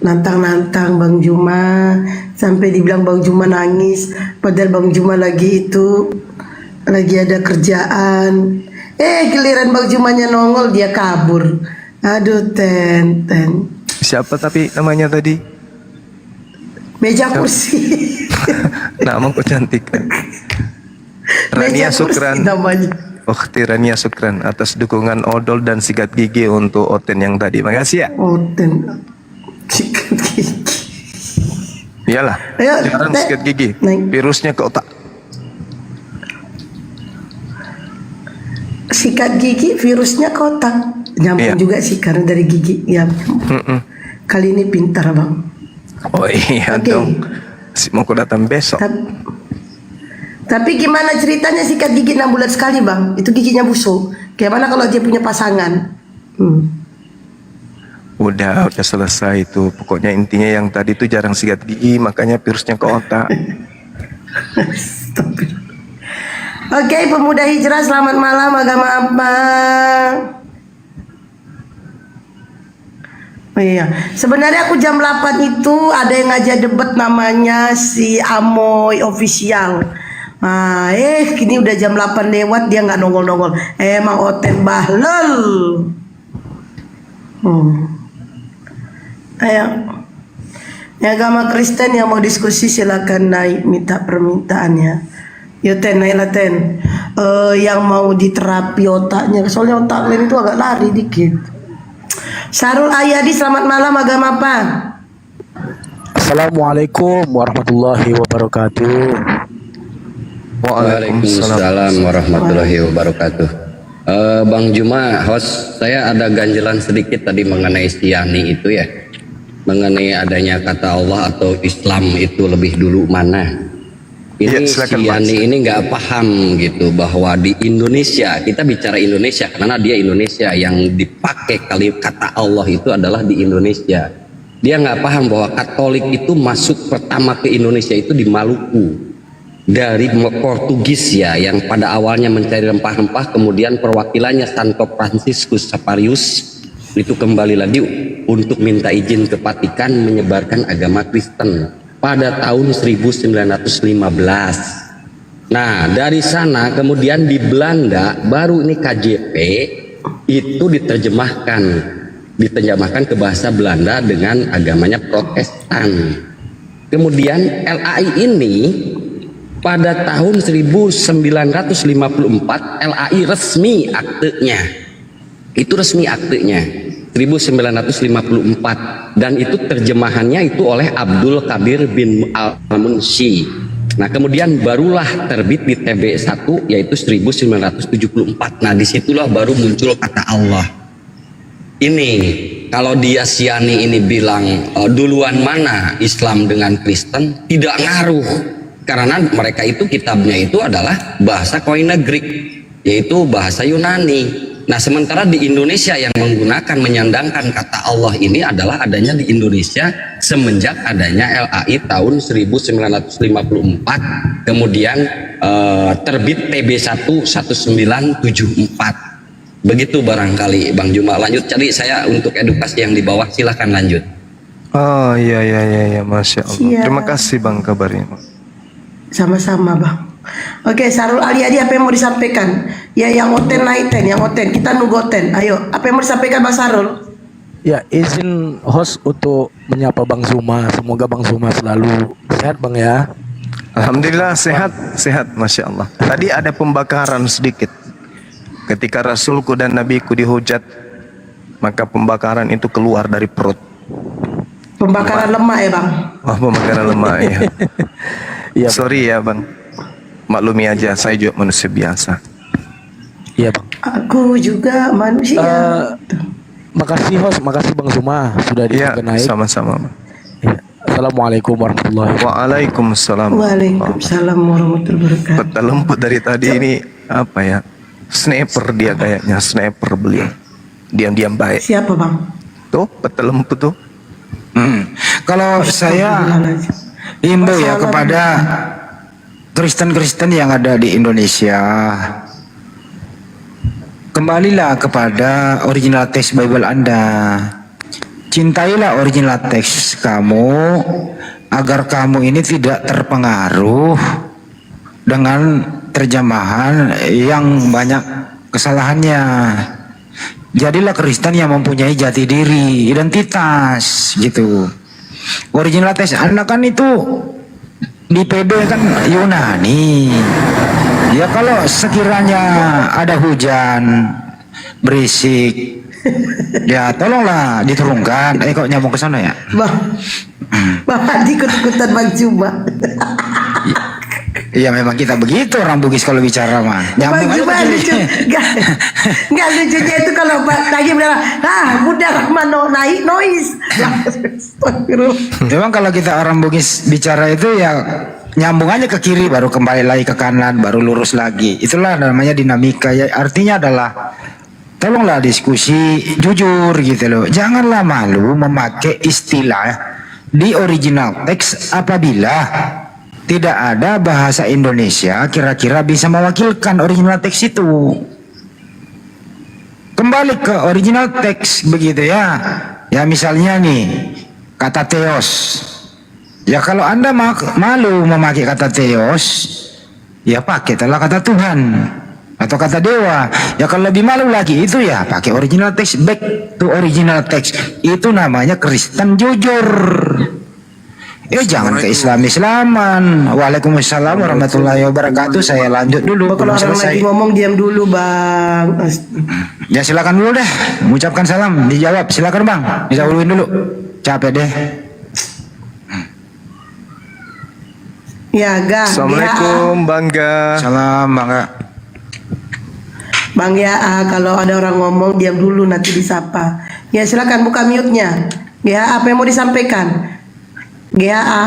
nantang-nantang Bang Juma sampai dibilang Bang Juma nangis. Padahal Bang Juma lagi ada kerjaan. Giliran Bang Jumanya nongol dia kabur. Aduh Ten. Siapa tapi namanya tadi? Meja kursi. Nama kok cantik. Rania Meja kursi Sukran. namanya. Ukhti Rania Sukran atas dukungan odol dan sikat gigi untuk Oten yang tadi. Makasih ya. Oten. Sikat gigi. Iyalah. Ayo, Jarang Nek. sikat gigi. Naik. Virusnya ke otak. Sikat gigi virusnya ke otak. Nyambung Iya. juga sih karena dari gigi. Ya. Kali ini pintar Bang. Oh iya Oke. dong. Mau aku datang besok. Tapi gimana ceritanya sikat gigi 6 bulan sekali Bang? Itu giginya busuk. Gimana kalau dia punya pasangan? Udah selesai itu. Pokoknya intinya yang tadi tuh jarang sikat gigi, makanya virusnya ke otak. Oke, pemuda hijrah selamat malam. Agama apa? Oh iya, sebenarnya aku jam 8 itu ada yang ngajak debat namanya si Amoy Official. Kini udah jam 8 lewat dia nggak nongol-nongol. Emang Oten bahlul. Ayo, ya agama Kristen yang mau diskusi silakan naik minta permintaannya. Yo Ten naiklah Ten. Yang mau diterapi otaknya, soalnya otak lain itu agak lari dikit. Sarul Ayadi selamat malam, agama apa? Assalamualaikum warahmatullahi wabarakatuh. Waalaikumsalam warahmatullahi wabarakatuh. Bang Juma, host, saya ada ganjelan sedikit tadi mengenai Siani itu ya, mengenai adanya kata Allah atau Islam itu lebih dulu mana. Ini Ya, silakan, Siani ini nggak paham gitu bahwa di Indonesia, kita bicara Indonesia karena dia Indonesia, yang dipakai kata Allah itu adalah di Indonesia. Dia nggak paham bahwa Katolik itu masuk pertama ke Indonesia itu di Maluku dari Portugis ya, yang pada awalnya mencari rempah-rempah, kemudian perwakilannya Santo Franciscus Saparius itu kembali lagi untuk minta izin ke Vatikan menyebarkan agama Kristen pada tahun 1915. Nah, dari sana kemudian di Belanda baru ini KJP itu diterjemahkan ke bahasa Belanda dengan agamanya Protestan. Kemudian LAI ini pada tahun 1954 LAI resmi aktenya. Itu resmi aktenya. 1954, dan itu terjemahannya itu oleh Abdul Qadir bin Al-Munshi. Nah, kemudian barulah terbit di TB1 yaitu 1974. Nah, disitulah baru muncul kata Allah. Ini kalau dia Siani ini bilang duluan mana Islam dengan Kristen, tidak ngaruh karena mereka itu kitabnya itu adalah bahasa Koine Greek, yaitu bahasa Yunani. Nah, sementara di Indonesia yang menggunakan menyandangkan kata Allah ini adalah adanya di Indonesia semenjak adanya LAI tahun 1954, kemudian terbit TB1 1974. Begitu barangkali Bang Juma. Lanjut, jadi saya untuk edukasi yang di bawah silahkan lanjut. Oh iya, Masya Allah. Siap. Terima kasih Bang kabarnya. Sama-sama Bang. Oke, Sarul Ali apa yang mau disampaikan? Ya, yang Oten naik Ten, yang Oten. Kita nunggu Oten. Ayo, apa yang mau disampaikan Bang Sarul? Ya, izin host untuk menyapa Bang Zuma. Semoga Bang Zuma selalu sehat Bang ya. Alhamdulillah sehat, Masya Allah. Tadi ada pembakaran sedikit. Ketika Rasulku dan Nabiku dihujat, maka pembakaran itu keluar dari perut. Pembakaran lemak ya Bang? Oh, pembakaran lemak ya. Iya, Sorry ya Bang. Maklumi aja, saya juga manusia biasa. iya Bang. Aku juga manusia. Makasih host, makasih Bang Zuma sudah Iya, disampaikan naik. sama-sama. Bang. Ya. Assalamualaikum warahmatullahi wabarakatuh. Waalaikumsalam. Waalaikumsalam warahmatullahi wabarakatuh. Peta lembut dari tadi ini apa ya? Sniper dia kayaknya, sniper beliau. Diam-diam baik. Siapa Bang? Tuh, peta lembut tuh. Kalau saya himbau ya kepada Kristen-Kristen yang ada di Indonesia, kembalilah kepada original teks Bible Anda. Cintailah original teks kamu agar kamu ini tidak terpengaruh dengan terjemahan yang banyak kesalahannya. Jadilah Kristen yang mempunyai jati diri, identitas gitu. Original teks Anda kan itu di PB kan Yunani. Ya kalau sekiranya ada hujan berisik, ya tolonglah diturunkan. Kok nyambung ke sana ya? Bapak ikut-ikutan Bang Juma. Iya memang kita begitu orang Bugis kalau bicara mah. Bang Juma lucu. Enggak lucunya itu kalau lagi bilang, udah mana naik noise. Memang kalau kita orang Bugis bicara itu ya nyambung aja ke kiri baru kembali lagi ke kanan baru lurus lagi. Itulah namanya dinamika ya. Artinya adalah tolonglah diskusi jujur gitu loh. Janganlah malu memakai istilah di original teks apabila tidak ada bahasa Indonesia kira-kira bisa mewakilkan original teks itu. Kembali ke original teks begitu ya. Ya misalnya nih kata theos. Ya kalau Anda malu memakai kata theos, ya pakai telah kata Tuhan atau kata dewa. Ya kalau lebih malu lagi itu ya pakai original teks, back to original text. Itu namanya Kristen jujur. Jangan ke Islam-Islaman. Waalaikumsalam warahmatullahi wabarakatuh. Saya lanjut dulu. Kalau orang lagi ngomong diam dulu Bang. Ya silakan dulu deh. Mengucapkan salam, dijawab. Silakan Bang. Dijawabin dulu. Capek deh. Ya, Ga. Assalamualaikum Bang Ga. Salam Bang Ga. Bang ya, kalau ada orang ngomong diam dulu nanti disapa. Ya silakan buka mute-nya. Ya, apa yang mau disampaikan? GAA.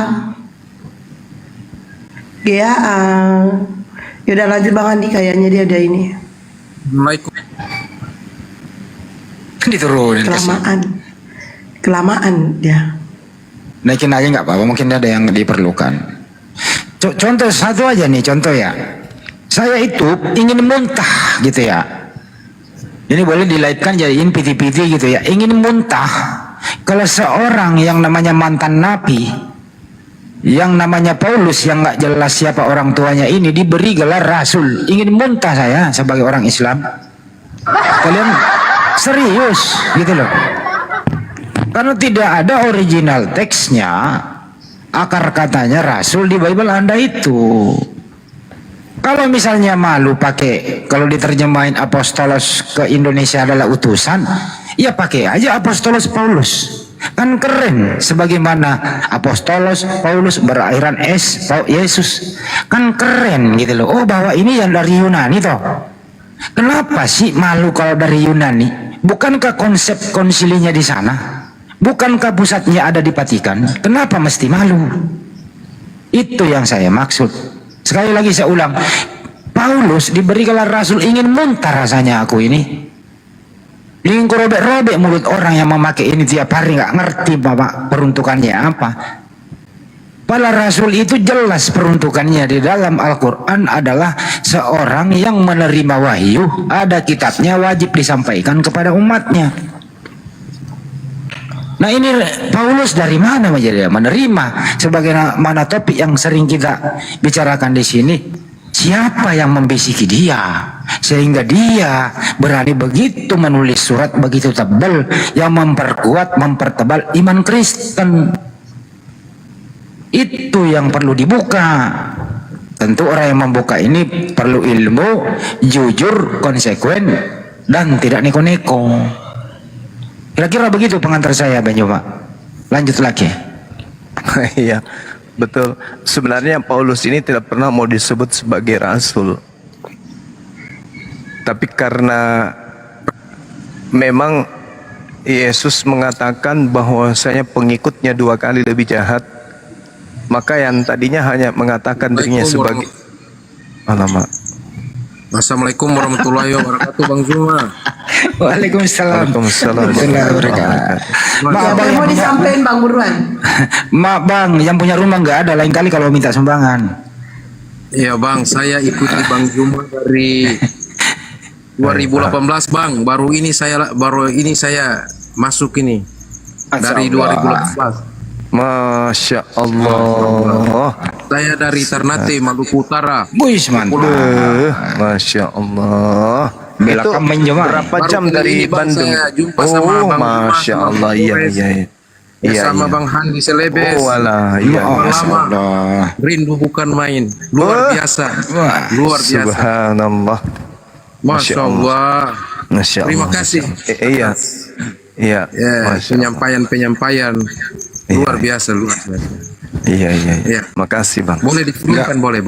Yaudah lanjut Bang Andi, kayaknya dia ada ini. Assalamualaikum. Diturunin Kelamaan dia. Naikin aja nggak apa-apa. Mungkin ada yang diperlukan. Contoh satu aja nih, contoh ya. Saya itu ingin muntah gitu ya. Ini boleh dilaitkan jadiin piti-piti gitu ya. Ingin muntah. Kalau seorang yang namanya mantan nabi, yang namanya Paulus yang nggak jelas siapa orang tuanya ini diberi gelar rasul, ingin muntah saya sebagai orang Islam. Kalian serius gitu loh? Karena tidak ada original teksnya, akar katanya rasul di Bible Anda itu. Kalau misalnya malu pakai, kalau diterjemahin apostolos ke Indonesia adalah utusan, ya pakai aja apostolos Paulus. Kan keren, sebagaimana apostolos Paulus berakhiran S, Yesus. Kan keren gitu loh. Oh bahwa ini yang dari Yunani toh. Kenapa sih malu kalau dari Yunani? Bukankah konsep konsilinya di sana? Bukankah pusatnya ada di Vatikan? Kenapa mesti malu? Itu yang saya maksud. Sekali lagi saya ulang, Paulus diberi gelar rasul, ingin muntah rasanya aku ini. Ingin robek-robek mulut orang yang memakai ini tiap hari, nggak ngerti bapak peruntukannya apa. Para rasul itu jelas peruntukannya di dalam Al-Quran adalah seorang yang menerima wahyu, ada kitabnya, wajib disampaikan kepada umatnya. Nah ini Paulus dari mana menjadi menerima? Sebagaimana topik yang sering kita bicarakan di sini, siapa yang membisiki dia sehingga dia berani begitu menulis surat begitu tebal yang memperkuat, mempertebal iman Kristen? Itu yang perlu dibuka. Tentu orang yang membuka ini perlu ilmu, jujur, konsekuen, dan tidak neko-neko. Kira-kira begitu pengantar saya, Bang Juma. Lanjut lagi. Iya, betul. Sebenarnya Paulus ini tidak pernah mau disebut sebagai rasul. Tapi karena memang Yesus mengatakan bahwasanya pengikutnya 2 kali lebih jahat, maka yang tadinya hanya mengatakan dirinya sebagai alamak. Assalamualaikum warahmatullahi wabarakatuh, Bang Zuma. Waalaikumsalam. Waalaikumsalam. Maaf bang, mau disampaikan Bang buruan. Maaf bang, yang punya rumah nggak ada. Lain kali kalau minta sumbangan. Iya Bang, saya ikuti Bang Juma dari 2018 Bang. Baru ini saya masuk ini dari 2018. Masya Allah. Saya dari Ternate, Maluku Utara. Wis mantap. Masya Allah. Bela kamen Juma. Berapa Baru jam kali dari ini, Bang, Bandung? saya jumpa sama Bang Juma, Masya sama Allah. Bang Iya, Flores, iya. Iya, sama iya. Bang Handi Selebes. Oh, alah, iya. Masya Allah. Rindu bukan main, luar biasa, Wah, luar biasa. Subhanallah. Masya Allah. Masya Allah. Terima kasih. Iya. Iya. Ya, Masya Allah. penyampaian luar biasa, luar biasa. Iya, iya, iya. Iya. Makasih, Bang. Boleh dikirimkan, boleh.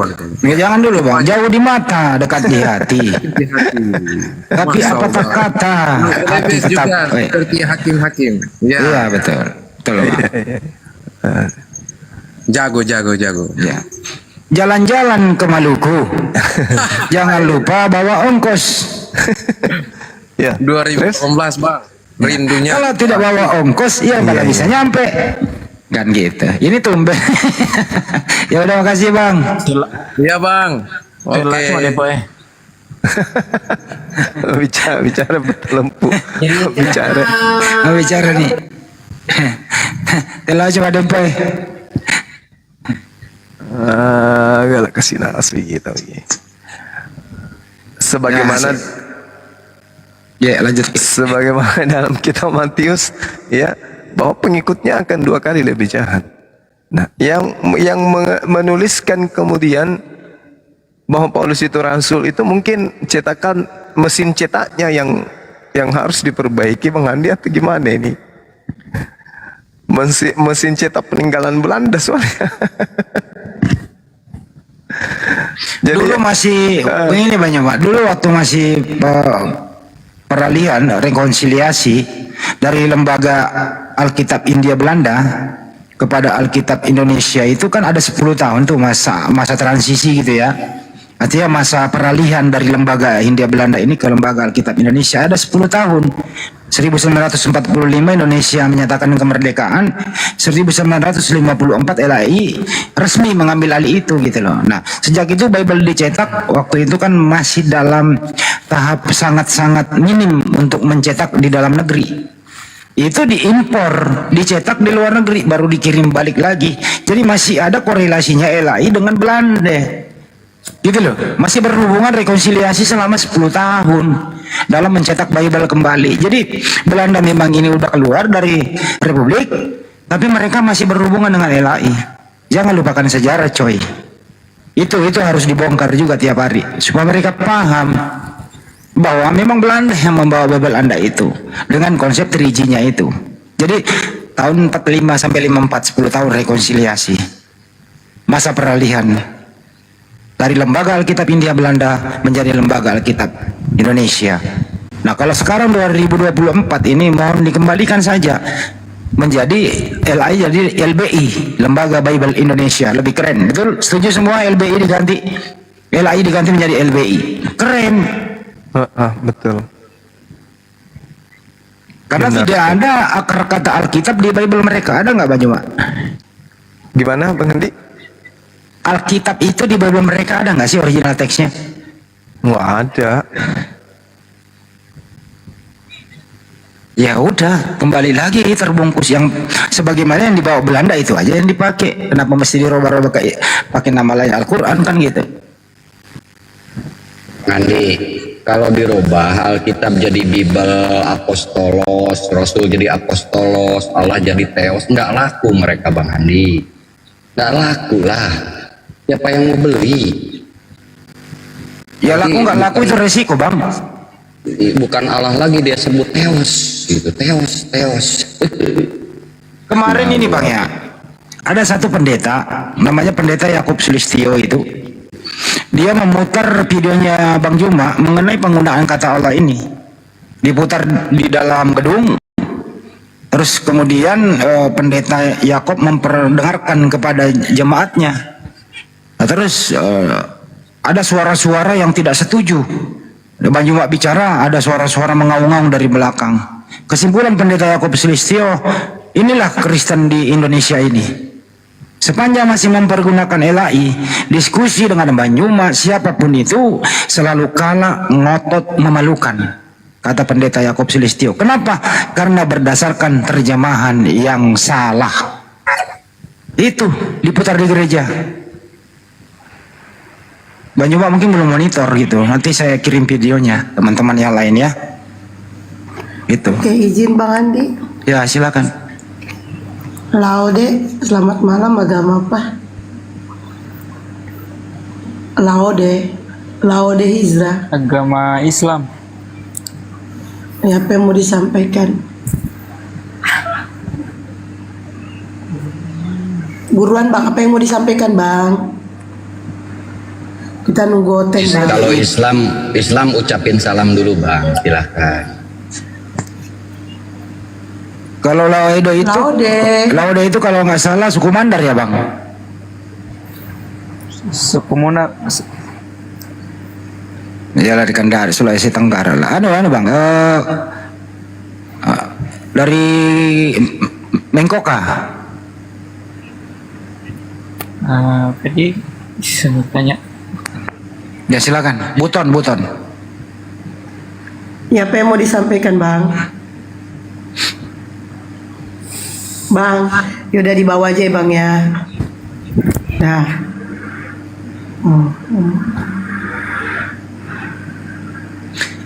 Ya, jangan dulu bang, jauh di mata, dekat di hati. Tapi Masya apatah Allah. kata, hati Selebes tetap. juga seperti hakim-hakim. Ya, Iya betul, betul bang. jago. Ya. Jalan-jalan ke Maluku, jangan lupa bawa ongkos. Ya. 2018 Bang, rindunya. Kalau tidak bawa ongkos, ya nggak bisa nyampe. Kan gitu. Ini tumben. Ya udah makasih bang. Iya Bang. Oke. bicara betul lempu. Bicara. Mau bicara nih. Telah coba dempai. Galak kasih naas begitu. Sebagaimana Ya lanjut. sebagaimana dalam kitab Matius, ya, bahwa pengikutnya akan 2 kali lebih jahat. Nah, yang menuliskan kemudian bahwa Paulus itu rasul itu mungkin cetakan mesin cetaknya yang harus diperbaiki, Bang Andi, atau gimana ini? Mesin cetak peninggalan Belanda soalnya. Jadi Dulu masih ini banyak pak. Dulu waktu masih peralihan rekonsiliasi dari lembaga Alkitab India Belanda kepada Alkitab Indonesia itu kan ada 10 tahun tuh masa transisi gitu ya. Artinya masa peralihan dari lembaga Hindia Belanda ini ke lembaga Alkitab Indonesia ada 10 tahun. 1945 Indonesia menyatakan kemerdekaan, 1954 LAI resmi mengambil alih itu gitu loh. Nah, sejak itu Bible dicetak waktu itu kan masih dalam tahap sangat-sangat minim untuk mencetak di dalam negeri. Itu diimpor, dicetak di luar negeri, baru dikirim balik lagi. Jadi masih ada korelasinya LAI dengan Belanda. Gitu loh, masih berhubungan rekonsiliasi selama 10 tahun dalam mencetak Bible kembali. Jadi Belanda memang ini udah keluar dari Republik, tapi mereka masih berhubungan dengan LAI. Jangan lupakan sejarah coy. Itu harus dibongkar juga tiap hari supaya mereka paham bahwa memang Belanda yang membawa Bible Anda itu dengan konsep 3G-nya itu. Jadi tahun 45 sampai 54 10 tahun rekonsiliasi. Masa peralihan dari lembaga Alkitab Hindia Belanda menjadi lembaga Alkitab Indonesia. Nah, kalau sekarang 2024 ini mohon dikembalikan saja menjadi LAI jadi LBI, Lembaga Bible Indonesia, lebih keren. Betul? Setuju semua LBI diganti LAI diganti menjadi LBI. Keren. betul. Karena Benar. tidak ada akar kata Alkitab di Bible mereka. Ada nggak Bang Juma? Gimana, Bang Andi? Alkitab itu di Bible mereka ada nggak sih original teksnya? Nggak ada. Ya udah, kembali lagi terbungkus yang sebagaimana yang dibawa Belanda itu aja yang dipakai. Kenapa mesti dirubah-rubah pakai nama lain Al-Quran kan gitu? Andi, kalau dirubah Alkitab jadi Bible Apostolos, Rasul jadi Apostolos, Allah jadi Theos, nggak laku mereka Bang Andi, nggak laku lah. Siapa yang mau beli? Ya laku nggak laku itu resiko bang. Bukan Allah lagi, dia sebut Theos, gitu, Theos. Kemarin ini bang ya, ada satu pendeta, namanya pendeta Yakub Sulistyo itu. Dia memutar videonya Bang Juma mengenai penggunaan kata Allah ini. Diputar di dalam gedung. Terus kemudian pendeta Yakub memperdengarkan kepada jemaatnya. Nah, terus ada suara-suara yang tidak setuju. Bang Juma bicara, ada suara-suara mengaung-ngaung dari belakang. Kesimpulan pendeta Yakub Sulistyo, inilah Kristen di Indonesia ini. Sepanjang masih mempergunakan LAI, diskusi dengan Banyuma siapapun itu selalu kalah, ngotot, memalukan. Kata Pendeta Yakob Sulistyo. Kenapa? Karena berdasarkan terjemahan yang salah. Itu diputar di gereja. Banyuma mungkin belum monitor gitu. Nanti saya kirim videonya teman-teman yang lain ya. Itu. Oke, izin Bang Andi. Ya, silakan. Laude, selamat malam, agama apa? Laude Hizra. Agama Islam. Ya, apa yang mau disampaikan? Buruan Bang, apa yang mau disampaikan Bang? Kita nunggu Oten Bang. Kalau Islam ucapin salam dulu Bang, silahkan. Kalau Laude itu kalau nggak salah suku Mandar ya Bang? Suku Muna. Ya dari Kendari, Sulawesi Tenggara lah. Anu Bang, dari Mengkoka. Tadi saya tanya. Ya silakan, Buton. Ya, apa yang mau disampaikan Bang? Bang, yaudah dibawa aja ya Bang ya. Nah.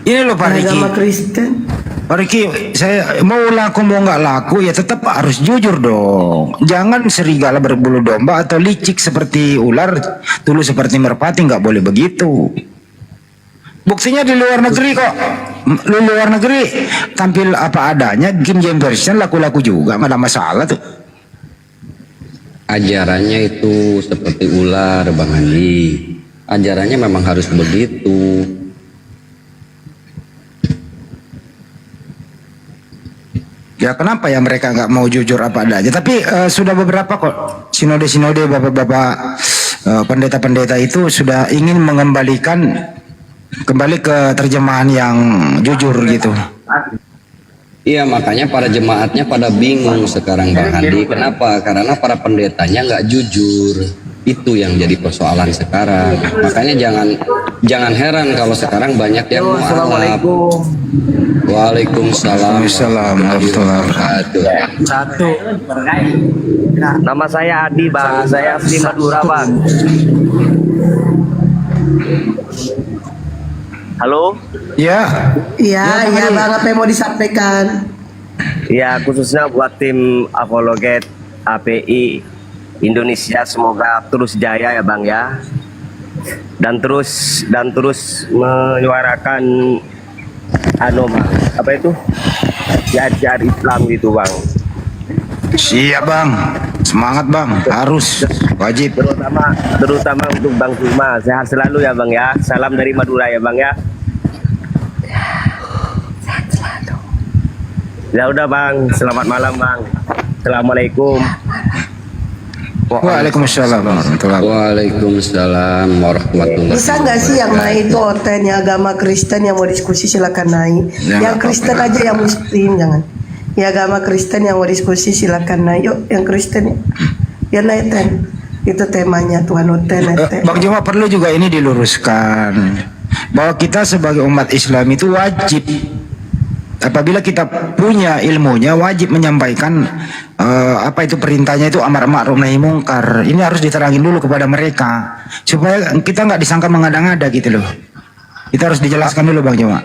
Ini loh Pak Riki. Agama Kristen. Pak Riki, saya mau laku mau nggak laku ya tetap harus jujur dong. Jangan serigala berbulu domba atau licik seperti ular, dulu seperti merpati, nggak boleh begitu. Buktinya di luar negeri kok, luar negeri tampil apa adanya, King James Version laku-laku juga, nggak ada masalah tuh. Ajarannya itu seperti ular Bang Andi. Ajarannya memang harus begitu. Ya kenapa ya mereka nggak mau jujur apa adanya? Tapi sudah beberapa kok sinode-sinode bapak-bapak pendeta-pendeta itu sudah ingin mengembalikan kembali ke terjemahan yang jujur gitu. Iya, makanya para jemaatnya pada bingung sekarang Bang Andi. Kenapa? Karena para pendetanya nggak jujur. Itu yang jadi persoalan sekarang. Makanya jangan heran kalau sekarang banyak yang mualaf. Waalaikumsalam warahmatullahi wabarakatuh. Satu. Nama saya Adi Bang, saya asli Madura Bang. Halo? Ya. Iya Bang, apa yang mau disampaikan? Ya, khususnya buat tim Apologet API Indonesia, semoga terus jaya ya Bang ya. Dan terus menyuarakan apa itu? Syiar Islam gitu Bang. Siap Bang, semangat Bang, harus wajib. Terutama untuk Bang Suma, sehat selalu ya Bang ya. Salam dari Madura ya Bang ya. Ya udah Bang, selamat malam Bang. Assalamualaikum. Waalaikumsalam warahmatullahi wabarakatuh. Waalaikumsalam warahmatullahi Bisa nggak sih yang naik itu Oten ya, agama Kristen yang mau diskusi silakan naik. Yang Kristen aja, yang Muslim jangan. Ya agama Kristen yang mau diskusi silakan naik. Yuk yang Kristen ya naik Ten. Itu temanya Tuhan Oten. Bang Juma perlu juga ini diluruskan bahwa kita sebagai umat Islam itu wajib, apabila kita punya ilmunya, wajib menyampaikan apa itu perintahnya itu amar ma'ruf nahi mungkar. Ini harus diterangin dulu kepada mereka supaya kita nggak disangka mengada-ngada gitu loh. Kita harus dijelaskan dulu Bang Juma.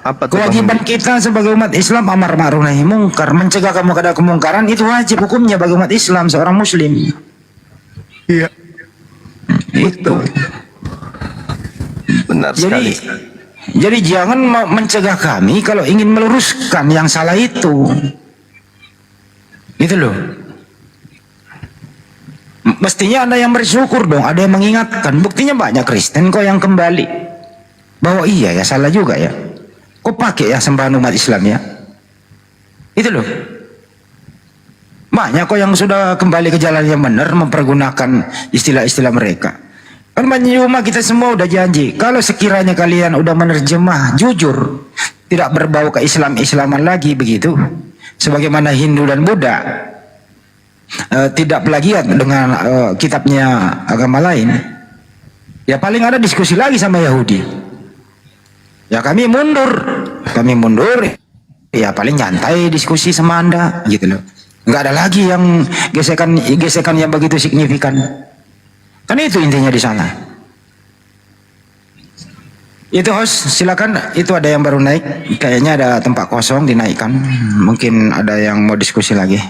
Apa Kewajiban kita sebagai umat Islam amar ma'ruf nahi mungkar, mencegah kamu kepada kemungkaran, itu wajib hukumnya bagi umat Islam, seorang muslim. Iya. Itu. Benar sekali. Jadi jangan mencegah kami kalau ingin meluruskan yang salah itu. Itu loh. Mestinya ada yang bersyukur dong, ada yang mengingatkan. Buktinya banyak Kristen kok yang kembali bahwa iya ya, salah juga ya. Kok pakai ya sembahan umat Islam ya? Itu loh. Banyak kok yang sudah kembali ke jalan yang benar, mempergunakan istilah-istilah mereka. Kan Banyuma kita semua udah janji, kalau sekiranya kalian udah menerjemah jujur, tidak berbau ke Islam-Islaman lagi begitu, sebagaimana Hindu dan Buddha, tidak plagiat dengan kitabnya agama lain, ya paling ada diskusi lagi sama Yahudi. Ya kami mundur, ya paling nyantai diskusi sama Anda gitu loh. Nggak ada lagi yang gesekan yang begitu signifikan. Kan itu intinya di sana. Itu host, silakan. Itu ada yang baru naik, kayaknya ada tempat kosong dinaikkan. Mungkin ada yang mau diskusi lagi.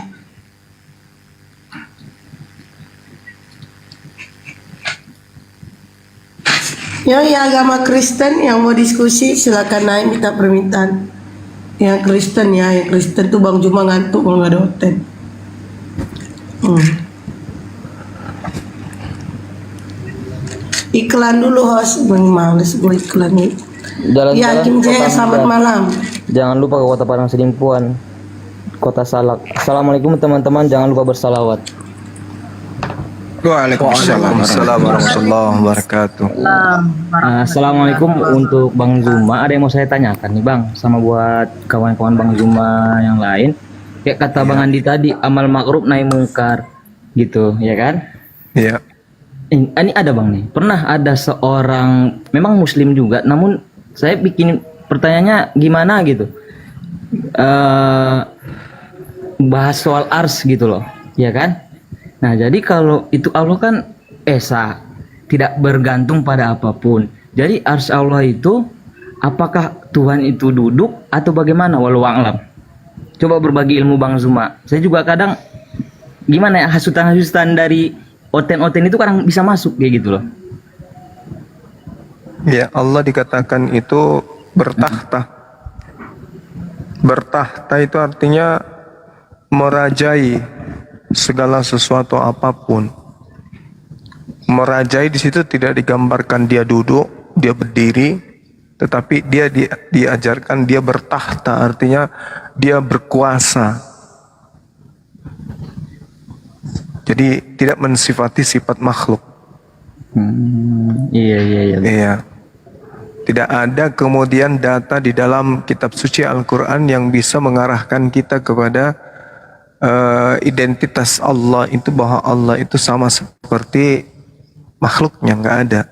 Yang agama Kristen yang mau diskusi silakan naik, minta permintaan. Yang Kristen tuh Bang Juma ngantuk kalau nggak ada hotel. Iklan dulu host, Bang, males gue iklan nih. Ya Kim Jaya, selamat malam. Jangan lupa ke Kota Padang Sedimpuan, Kota Salak. Assalamualaikum teman-teman, jangan lupa bersalawat. Waalaikumsalam warahmatullahi wabarakatuh. Assalamualaikum untuk Bang Zuma. Ada yang mau saya tanyakan nih Bang, sama buat kawan-kawan Bang Zuma yang lain. Kayak kata Bang Andi tadi, amal makruf nahi mungkar, gitu, ya kan? Iya. Ini ada Bang nih, pernah ada seorang memang Muslim juga, namun saya bikin pertanyaannya gimana gitu, bahas soal ars gitu loh, ya kan? Nah jadi kalau itu Allah kan esa, tidak bergantung pada apapun. Jadi ars Allah itu apakah Tuhan itu duduk atau bagaimana? Walau a'lam. Coba berbagi ilmu Bang Zuma. Saya juga kadang gimana ya, hasutan-hasutan dari oten-oten itu kadang bisa masuk kayak gitu loh. Ya, Allah dikatakan itu bertahta. Bertahta itu artinya merajai segala sesuatu apapun. Merajai di situ tidak digambarkan dia duduk, dia berdiri, tetapi dia diajarkan dia bertahta, artinya dia berkuasa. Jadi tidak mensifati sifat makhluk. Iya. Tidak ada kemudian data di dalam kitab suci Al-Quran yang bisa mengarahkan kita kepada identitas Allah itu, bahwa Allah itu sama seperti makhluknya, nggak ada.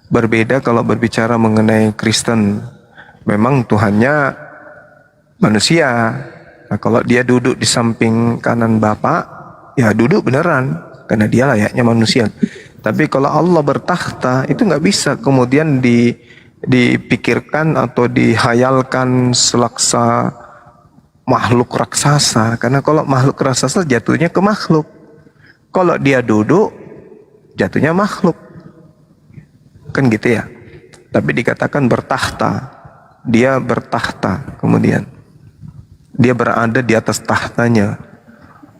Berbeda kalau berbicara mengenai Kristen, memang Tuhannya manusia. Nah, kalau dia duduk di samping kanan Bapa, ya duduk beneran karena dia layaknya manusia. Tapi kalau Allah bertakhta itu nggak bisa kemudian dipikirkan atau dihayalkan selaksa makhluk raksasa, karena kalau makhluk raksasa jatuhnya ke makhluk. Kalau dia duduk jatuhnya makhluk, kan gitu ya. Tapi dikatakan bertakhta, dia bertakhta, kemudian dia berada di atas tahtanya.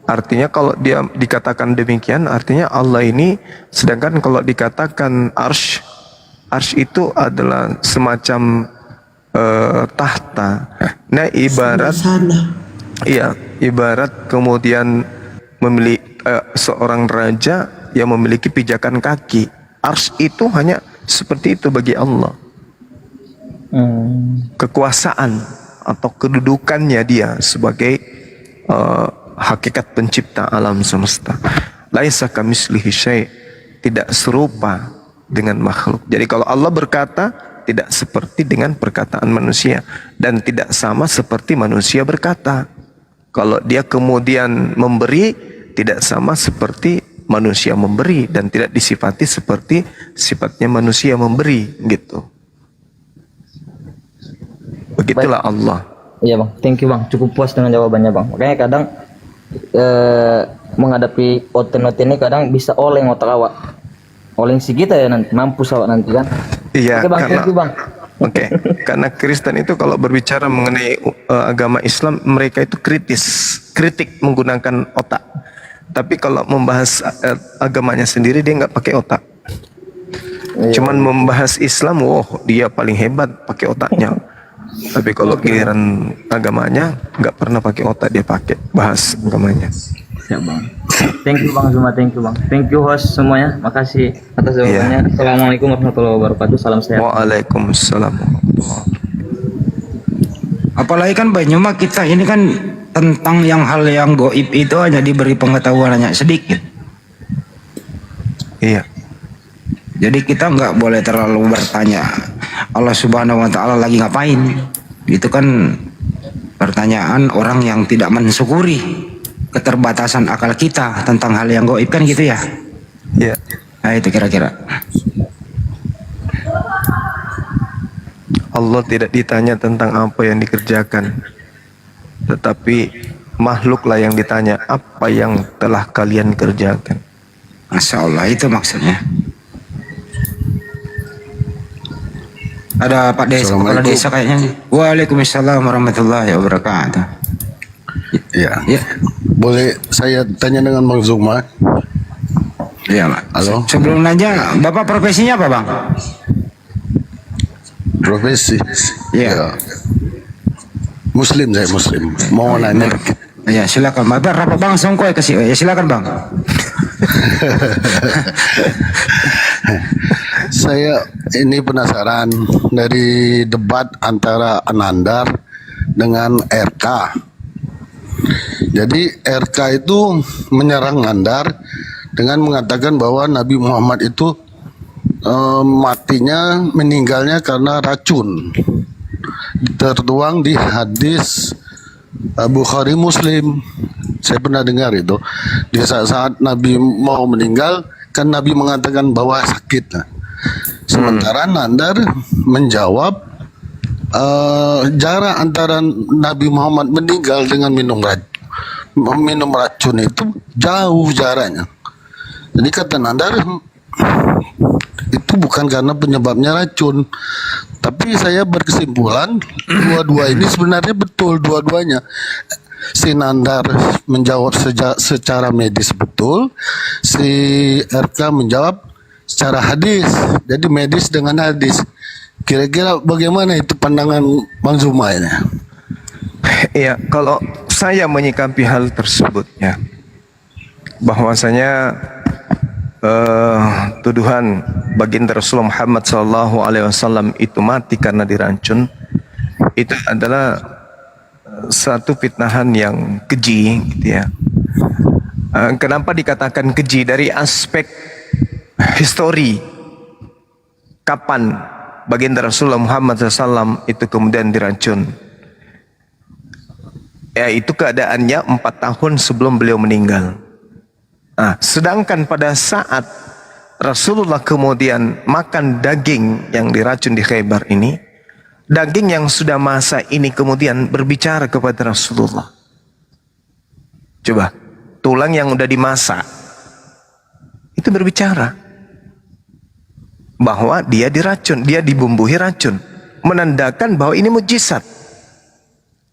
Artinya kalau dia dikatakan demikian, artinya Allah ini, sedangkan kalau dikatakan arsh itu adalah semacam tahta. Nah ibarat, ibarat kemudian memiliki seorang raja yang memiliki pijakan kaki. Arsh itu hanya seperti itu bagi Allah. Kekuasaan atau kedudukannya dia sebagai hakikat pencipta alam semesta. Laisa kamitslihi syai', tidak serupa dengan makhluk. Jadi kalau Allah berkata, tidak seperti dengan perkataan manusia, dan tidak sama seperti manusia berkata. Kalau dia kemudian memberi, tidak sama seperti manusia memberi, dan tidak disifati seperti sifatnya manusia memberi, gitu. Begitulah Allah. Iya Bang, thank you Bang, cukup puas dengan jawabannya Bang. Makanya kadang menghadapi oten-oten ini kadang bisa oleng otak awak, oleng si kita ya, nanti mampus awak nanti kan. Iya, oke Bang, karena thank you Bang. Oke, karena Kristen itu kalau berbicara mengenai agama Islam, mereka itu kritik menggunakan otak. Tapi kalau membahas agamanya sendiri dia nggak pakai otak. Cuman membahas Islam, dia paling hebat pakai otaknya. Tapi kalau giliran agamanya nggak pernah pakai otak, dia pakai bahas agamanya. Siap Bang. Thank you Bang Zuma, thank you Bang. Thank you host semuanya, makasih atas jawabannya. Assalamualaikum warahmatullahi wabarakatuh. Salam sehat. Waalaikumsalam. Apalagi kan Banyuma kita ini kan tentang hal yang goib itu hanya diberi pengetahuan hanya sedikit. Iya. Jadi kita nggak boleh terlalu bertanya Allah Subhanahu Wa Taala lagi ngapain. Itu kan pertanyaan orang yang tidak mensyukuri keterbatasan akal kita tentang hal yang goib kan gitu ya. Iya. Nah itu kira-kira. Allah tidak ditanya tentang apa yang dikerjakan, tetapi makhluklah yang ditanya apa yang telah kalian kerjakan. Masya Allah, itu maksudnya. Ada Pak Desa, kepala desa kayaknya. Waalaikumsalam warahmatullahi wabarakatuh. Ya. Boleh saya tanya dengan Bang Zuma? Iya, Pak. Halo. Sebelum nanya, Bapak profesinya apa, Bang? Profesi. Iya. Muslim, saya Muslim. Mau nanya. Ya, silakan. Bapak rapat Bang Songkoy kasih. Ya, silakan, Bang. Saya ini penasaran dari debat antara Anandar dengan RK. Jadi RK itu menyerang Nandar dengan mengatakan bahwa Nabi Muhammad itu matinya, meninggalnya karena racun. Tertuang di hadis Bukhari Muslim. Saya pernah dengar itu. Di saat Nabi mau meninggal, kan Nabi mengatakan bahwa sakit. Sementara Nandar menjawab jarak antara Nabi Muhammad meninggal dengan minum racun itu jauh jaraknya. Jadi kata Nandar, itu bukan karena penyebabnya racun, tapi saya berkesimpulan dua-dua ini sebenarnya betul, dua-duanya. Si Nandar menjawab secara medis betul, si RK menjawab secara hadis. Jadi medis dengan hadis. Kira-kira bagaimana itu pandangan Bang Zuma ini? Iya, kalau saya menyikapi hal tersebut ya, bahwasanya tuduhan baginda Rasulullah Muhammad SAW itu mati karena diracun, itu adalah satu fitnahan yang keji, gitu ya. Kenapa dikatakan keji? Dari aspek histori, kapan baginda Rasulullah Muhammad SAW itu kemudian diracun? Ya, itu keadaannya 4 tahun sebelum beliau meninggal. Nah, sedangkan pada saat Rasulullah kemudian makan daging yang diracun di Khaybar ini, daging yang sudah masak ini kemudian berbicara kepada Rasulullah. Coba, tulang yang udah dimasak itu berbicara bahwa dia diracun, dia dibumbui racun, menandakan bahwa ini mujizat,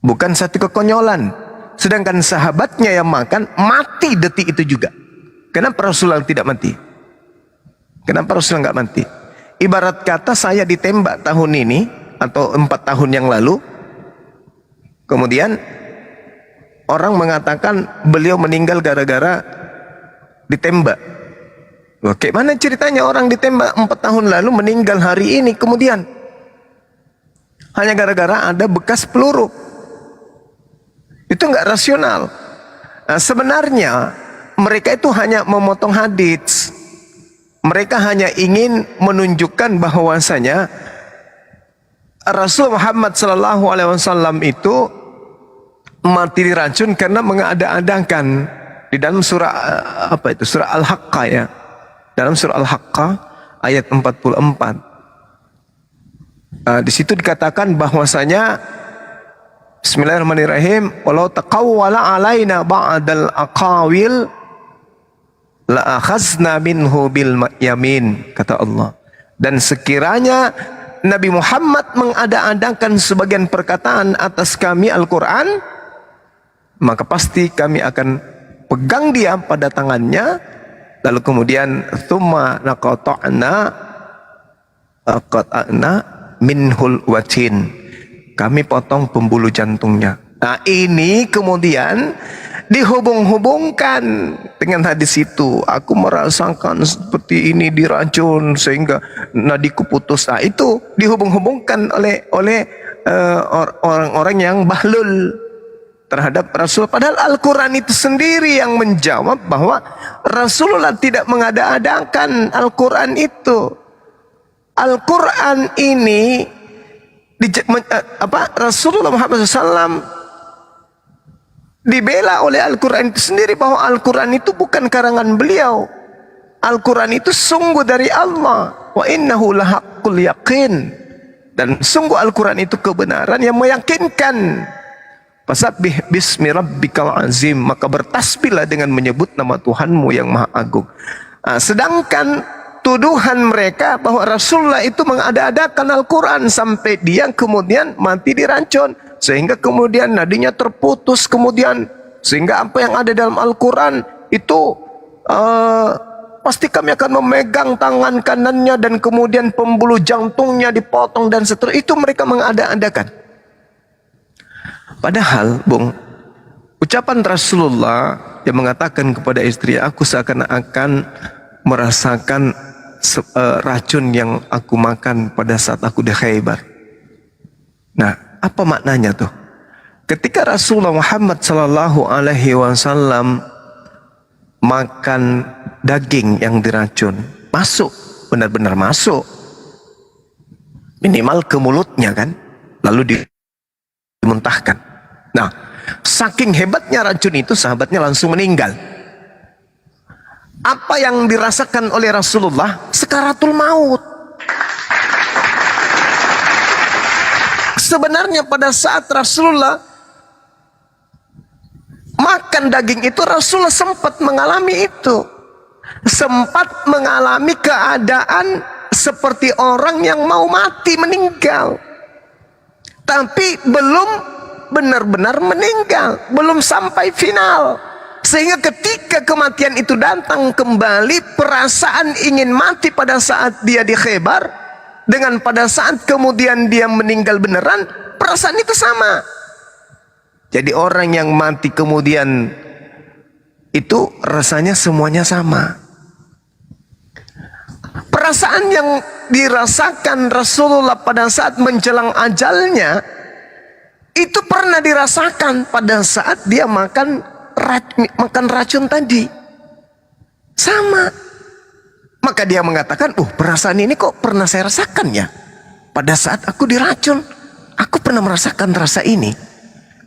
bukan satu kekonyolan. Sedangkan sahabatnya yang makan mati detik itu juga. Kenapa Rasulullah tidak mati? Kenapa Rasulullah nggak mati? Ibarat kata saya ditembak tahun ini atau 4 tahun yang lalu, kemudian orang mengatakan beliau meninggal gara-gara ditembak. Wah, kayak mana ceritanya orang ditembak 4 tahun lalu meninggal hari ini kemudian? Hanya gara-gara ada bekas peluru. Itu nggak rasional. Nah, sebenarnya mereka itu hanya memotong hadits. Mereka hanya ingin menunjukkan bahwasanya Rasul Muhammad SAW itu mati diracun karena mengada-adakan. Di dalam surah surah Al-Haqqah ya. Dalam surah Al-Haqqah ayat 44. Di situ dikatakan bahwasanya Bismillahirrahmanirrahim, walau taqawwala alaina ba'dal aqawil la akhazna minhu bil yamin, kata Allah. Dan sekiranya Nabi Muhammad mengada-adakan sebagian perkataan atas kami Al-Qur'an, maka pasti kami akan pegang dia pada tangannya, lalu kemudian thumma naqata'na minhul watin, kami potong pembuluh jantungnya. Nah, ini kemudian dihubung-hubungkan dengan hadis itu. Aku merasakan seperti ini diracun sehingga nadiku putus. Nah, itu dihubung-hubungkan oleh orang-orang yang bahlul. terhadap Rasul. Padahal Al-Quran itu sendiri yang menjawab bahwa Rasulullah tidak mengada-adakan Al-Quran itu. Al-Quran ini Rasulullah Muhammad SAW dibela oleh Al-Quran itu sendiri bahwa Al-Quran itu bukan karangan beliau. Al-Quran itu sungguh dari Allah. Wa innahu lahaqqul yaqin. Dan sungguh Al-Quran itu kebenaran yang meyakinkan. Fasabbih bismi rabbikal azim, maka bertasbihlah dengan menyebut nama Tuhanmu yang maha agung. Sedangkan tuduhan mereka bahwa Rasulullah itu mengada-adakan Al-Quran sampai dia kemudian mati diracun, sehingga kemudian nadinya terputus, kemudian sehingga apa yang ada dalam Al-Quran itu pasti kami akan memegang tangan kanannya dan kemudian pembuluh jantungnya dipotong dan seterusnya. Itu mereka mengada-adakan. Padahal, Bung, ucapan Rasulullah yang mengatakan kepada istri, aku seakan-akan merasakan racun yang aku makan pada saat aku di Khaybar. Nah, apa maknanya tuh? Ketika Rasulullah Muhammad sallallahu alaihi wasallam makan daging yang diracun, masuk, benar-benar masuk, minimal ke mulutnya kan, lalu dimuntahkan. Nah, saking hebatnya racun itu, sahabatnya langsung meninggal. Apa yang dirasakan oleh Rasulullah? Sekaratul maut. Sebenarnya pada saat Rasulullah makan daging itu, Rasulullah sempat mengalami itu. Sempat mengalami keadaan seperti orang yang mau mati, meninggal. Tapi belum benar-benar meninggal, belum sampai final. Sehingga ketika kematian itu datang kembali, perasaan ingin mati pada saat dia di Khaybar dengan pada saat kemudian dia meninggal beneran, perasaan itu sama. Jadi orang yang mati kemudian itu rasanya semuanya sama. Perasaan yang dirasakan Rasulullah pada saat menjelang ajalnya itu pernah dirasakan pada saat dia makan racun tadi. Sama. Maka dia mengatakan, perasaan ini kok pernah saya rasakan ya. Pada saat aku diracun, aku pernah merasakan rasa ini.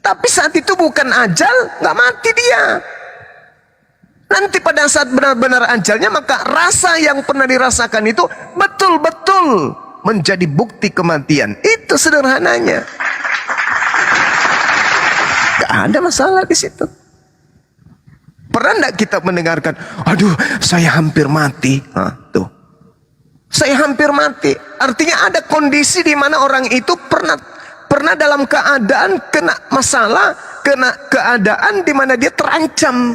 Tapi saat itu bukan ajal, nggak mati dia. Nanti pada saat benar-benar ajalnya, maka rasa yang pernah dirasakan itu betul-betul menjadi bukti kematian. Itu sederhananya. Gak ada masalah di situ. Pernah enggak kita mendengarkan, aduh saya hampir mati. Tuh. Saya hampir mati. Artinya ada kondisi di mana orang itu pernah dalam keadaan kena masalah, kena keadaan di mana dia terancam.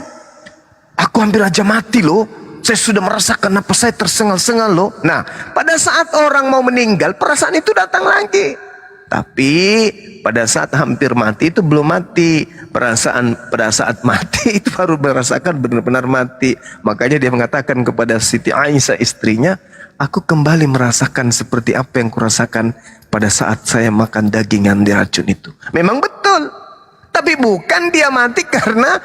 Aku hampir aja mati loh. Saya sudah merasakan apa saya tersengal-sengal loh. Nah, pada saat orang mau meninggal, perasaan itu datang lagi. Tapi pada saat hampir mati itu belum mati. Perasaan pada saat mati itu baru merasakan benar-benar mati. Makanya dia mengatakan kepada Siti Aisyah istrinya, aku kembali merasakan seperti apa yang kurasakan pada saat saya makan daging yang diracun itu. Memang betul. Tapi bukan dia mati karena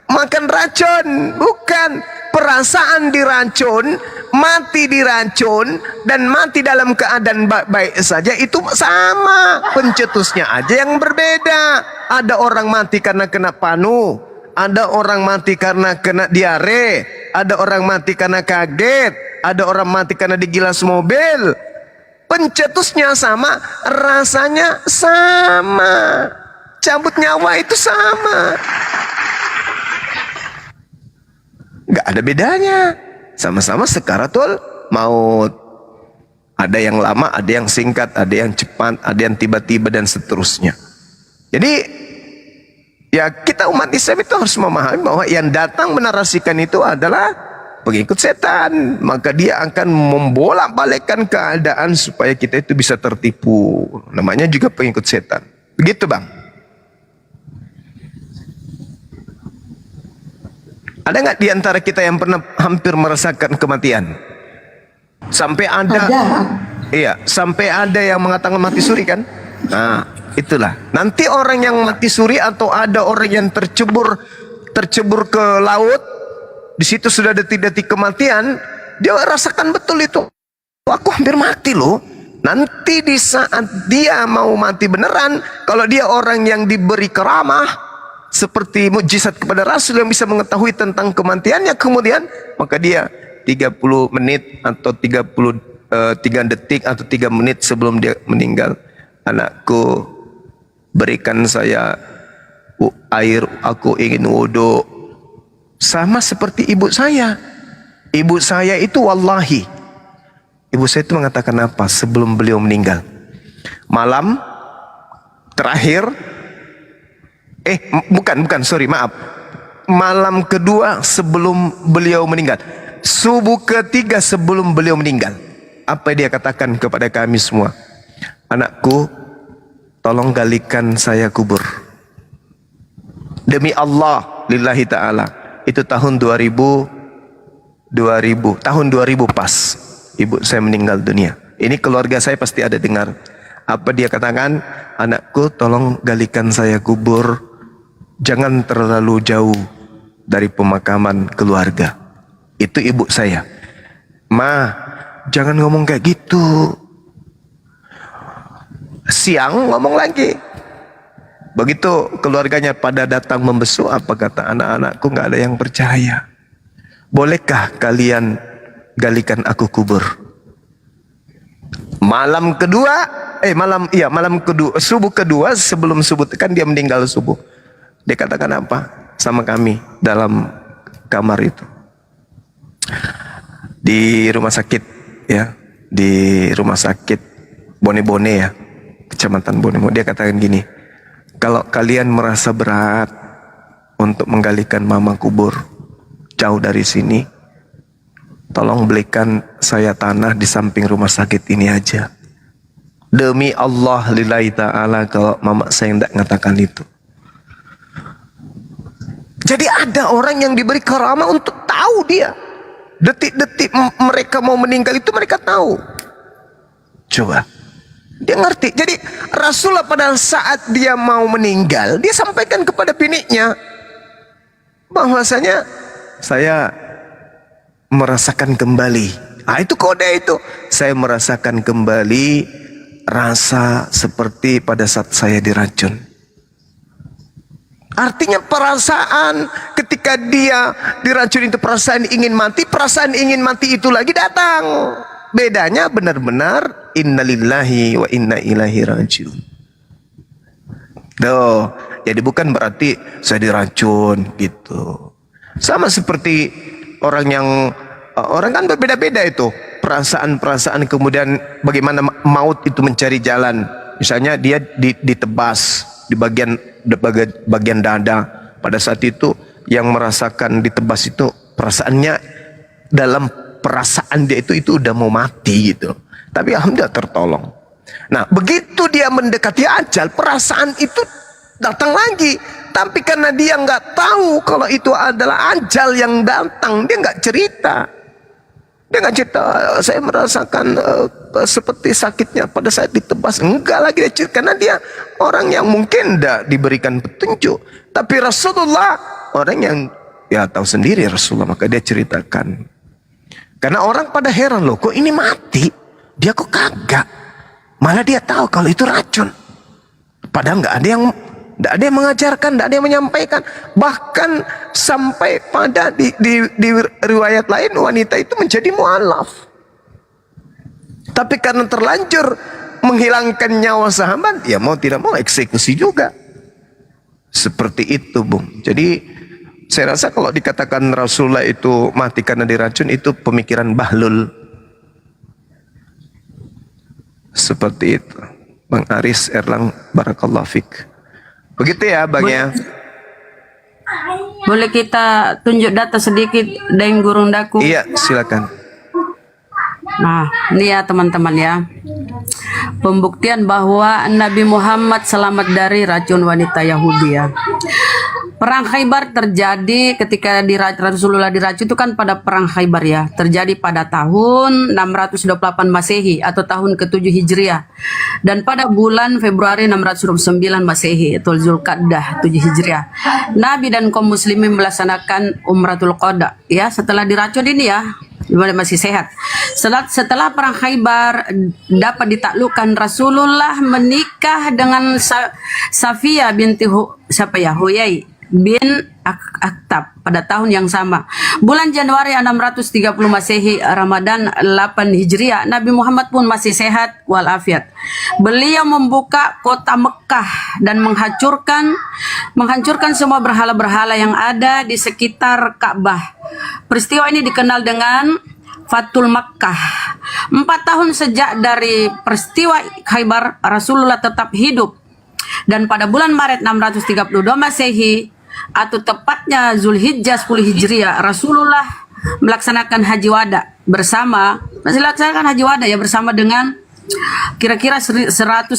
makan racun. Bukan. Perasaan diracun, mati diracun, dan mati dalam keadaan baik-baik saja itu sama. Pencetusnya aja yang berbeda. Ada orang mati karena kena panu, ada orang mati karena kena diare, ada orang mati karena kaget, ada orang mati karena digilas mobil. Pencetusnya sama, rasanya sama, cabut nyawa itu sama. Gak ada bedanya, sama-sama sekaratul maut. Ada yang lama, ada yang singkat, ada yang cepat, ada yang tiba-tiba dan seterusnya. Jadi ya kita umat Islam itu harus memahami bahwa yang datang menarasikan itu adalah pengikut setan. Maka dia akan membolak-balikkan keadaan supaya kita itu bisa tertipu. Namanya juga pengikut setan. Begitu Bang. Ada nggak di antara kita yang pernah hampir merasakan kematian? Sampai ada. Iya, sampai ada yang mengatakan mati suri kan? Nah, itulah. Nanti orang yang mati suri atau ada orang yang tercebur ke laut, di situ sudah detik-detik kematian, dia rasakan betul itu. Aku hampir mati loh. Nanti di saat dia mau mati beneran, kalau dia orang yang diberi keramah seperti mukjizat kepada Rasul yang bisa mengetahui tentang kematiannya, kemudian maka dia 30 menit atau 3 detik atau 3 menit sebelum dia meninggal, anakku, berikan saya air, aku ingin wudhu. Sama seperti ibu saya. Ibu saya itu wallahi, ibu saya itu mengatakan apa sebelum beliau meninggal? Malam terakhir, maaf. Malam kedua sebelum beliau meninggal, subuh ketiga sebelum beliau meninggal, apa dia katakan kepada kami semua? Anakku, tolong galikan saya kubur. Demi Allah, lillahi ta'ala. Itu tahun 2000 pas ibu saya meninggal dunia. Ini keluarga saya pasti ada dengar. Apa dia katakan? Anakku, tolong galikan saya kubur, jangan terlalu jauh dari pemakaman keluarga. Itu ibu saya. Ma, jangan ngomong kayak gitu. Siang ngomong lagi. Begitu keluarganya pada datang membesuk, apa kata anak-anakku? Nggak ada yang percaya. Bolehkah kalian galikan aku kubur? Malam kedua, subuh kedua sebelum subuh, kan dia meninggal subuh. Dia katakan apa sama kami dalam kamar itu? Di rumah sakit, ya, di rumah sakit Bone-Bone, ya, Kecamatan Bone-Bone. Dia katakan gini, kalau kalian merasa berat untuk menggalikan mama kubur jauh dari sini, tolong belikan saya tanah di samping rumah sakit ini aja. Demi Allah, lillahi ta'ala, kalau mama saya tidak mengatakan itu. Jadi ada orang yang diberi karamah untuk tahu dia. Detik-detik mereka mau meninggal itu mereka tahu. Coba. Dia ngerti. Jadi Rasulullah pada saat dia mau meninggal, dia sampaikan kepada biniknya bahwasanya saya merasakan kembali. Itu kode itu. Saya merasakan kembali rasa seperti pada saat saya diracun. Artinya perasaan ketika dia diracun itu, perasaan ingin mati itu lagi datang. Bedanya benar-benar innalillahi wa inna ilaihi rajiun. Jadi bukan berarti saya diracun gitu. Sama seperti orang kan berbeda-beda itu perasaan-perasaan, kemudian bagaimana maut itu mencari jalan. Misalnya dia ditebas di bagian dada. Pada saat itu yang merasakan ditebas itu perasaannya, dalam perasaan dia itu udah mau mati gitu. Tapi alhamdulillah tertolong. Nah, begitu dia mendekati ajal, perasaan itu datang lagi. Tapi karena dia nggak tahu kalau itu adalah ajal yang datang, dia nggak cerita. Dia nggak cerita, saya merasakan seperti sakitnya pada saat ditebas. Enggak lagi dia cerita, karena dia orang yang mungkin tidak diberikan petunjuk. Tapi Rasulullah orang yang ya tahu sendiri Rasulullah, maka dia ceritakan. Karena orang pada heran, loh kok ini mati, dia kok kagak. Malah dia tahu kalau itu racun. Padahal nggak ada yang mengajarkan, tidak ada yang menyampaikan. Bahkan sampai pada di riwayat lain wanita itu menjadi mu'alaf. Tapi karena terlanjur menghilangkan nyawa sahabat, ya mau tidak mau eksekusi juga. Seperti itu, Bung. Jadi saya rasa kalau dikatakan Rasulullah itu mati karena diracun, itu pemikiran bahlul. Seperti itu. Bang Aris Erlang, barakallahu fik. Begitu ya, Bang, ya. Boleh kita tunjuk data sedikit dengan Gurun Daku? Iya, silakan. Nah, ini ya teman-teman ya. Pembuktian bahwa Nabi Muhammad selamat dari racun wanita Yahudi ya. Perang Khaybar terjadi ketika Rasulullah diracun itu kan pada perang Khaybar ya. Terjadi pada tahun 628 Masehi atau tahun ke-7 Hijriah. Dan pada bulan Februari 609 Masehi atau Zulqa'dah 7 Hijriah. Nabi dan kaum muslimin melaksanakan Umratul Qada ya setelah diracun ini ya. Masih sehat. Setelah perang Khaybar dapat ditaklukkan, Rasulullah menikah dengan Safiyah binti Huyai bin Akhtab pada tahun yang sama. Bulan Januari 630 Masehi, Ramadan 8 Hijriah, Nabi Muhammad pun masih sehat walafiat. Beliau membuka kota Mekah dan menghancurkan semua berhala-berhala yang ada di sekitar Ka'bah. Peristiwa ini dikenal dengan Fathul Makkah. 4 tahun sejak dari peristiwa Khaybar, Rasulullah tetap hidup. Dan pada bulan Maret 632 Masehi atau tepatnya Zulhijjah 10 Hijriah, Rasulullah melaksanakan Haji Wada bersama dengan kira-kira 14.000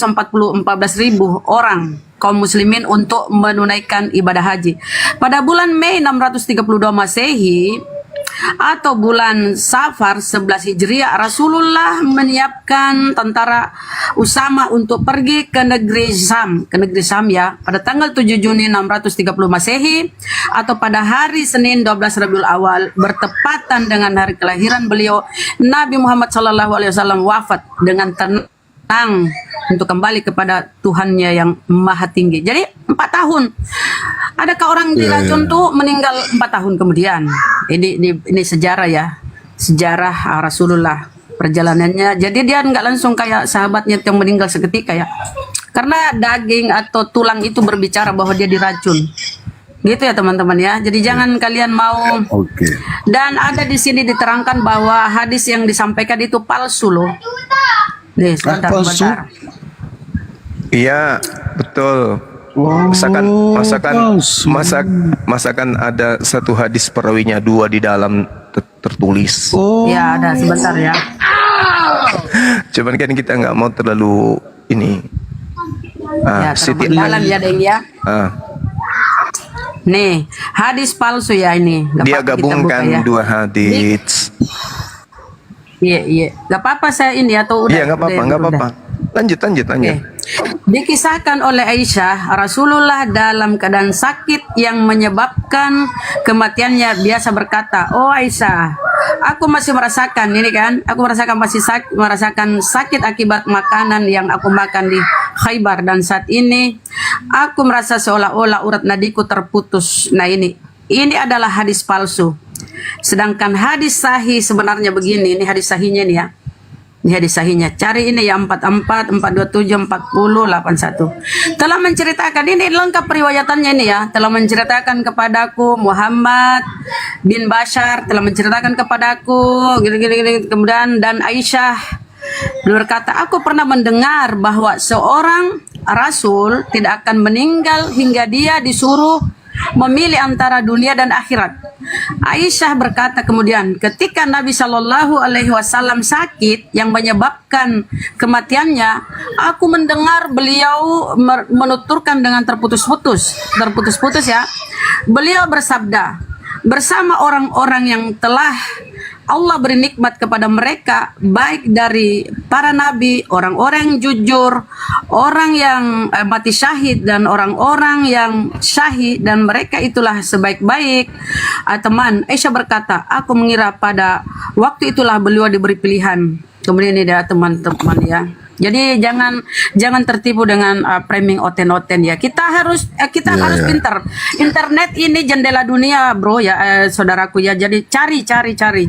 orang kaum muslimin untuk menunaikan ibadah haji. Pada bulan Mei 632 Masehi atau bulan Safar 11 Hijriah, Rasulullah menyiapkan tentara Usama untuk pergi ke negeri Syam ya, pada tanggal 7 Juni 630 Masehi atau pada hari Senin 12 Rabiul Awal bertepatan dengan hari kelahiran beliau. Nabi Muhammad SAW wafat dengan tenang untuk kembali kepada Tuhannya yang Maha Tinggi. Jadi 4 tahun. Adakah orang diracun tuh meninggal 4 tahun kemudian? Ini sejarah ya, sejarah Rasulullah perjalanannya. Jadi dia nggak langsung kayak sahabatnya yang meninggal seketika ya, karena daging atau tulang itu berbicara bahwa dia diracun. Gitu ya teman-teman ya. Jadi jangan kalian mau. Dan ada di sini diterangkan bahwa hadis yang disampaikan itu palsu loh. Nih, sebentar. Iya, betul. Masakan ada satu hadis perawinya 2 di dalam tertulis. Ya ada, sebentar ya. Cuman kan kita nggak mau terlalu ini. Ya, dalam ya Deng ya. Nih, hadis palsu ya ini. Dia gabungkan ya 2 hadis. Iya. Gak apa-apa saya ini atau udah. Iya, nggak apa-apa. Lanjut. Dikisahkan oleh Aisyah, Rasulullah dalam keadaan sakit yang menyebabkan kematiannya biasa berkata, "Oh Aisyah, aku masih merasakan ini kan, aku merasakan sakit akibat makanan yang aku makan di Khaybar dan saat ini aku merasa seolah-olah urat nadiku terputus." Nah ini adalah hadis palsu. Sedangkan hadis sahih sebenarnya begini, ini hadis sahihnya nih ya. Ini hadis sahihnya. Cari ini ya 44, 427, 40, 81. Telah menceritakan, ini lengkap periwayatannya ini ya. Telah menceritakan kepadaku Muhammad bin Bashar, telah menceritakan kepadaku gini. Kemudian dan Aisyah berkata, aku pernah mendengar bahwa seorang rasul tidak akan meninggal hingga dia disuruh memilih antara dunia dan akhirat. Aisyah berkata kemudian, ketika Nabi Shallallahu Alaihi Wasallam sakit yang menyebabkan kematiannya, aku mendengar beliau menuturkan dengan terputus-putus ya. Beliau bersabda, bersama orang-orang yang telah Allah beri nikmat kepada mereka, baik dari para nabi, orang-orang yang jujur, orang yang mati syahid, dan orang-orang yang syahid, dan mereka itulah sebaik-baik teman. Aisyah berkata, aku mengira pada waktu itulah beliau diberi pilihan. Kemudian ini dia teman-teman ya. Jadi jangan tertipu dengan framing oten-oten ya. Kita harus pintar. Internet ini jendela dunia, bro ya, saudaraku ya. Jadi cari.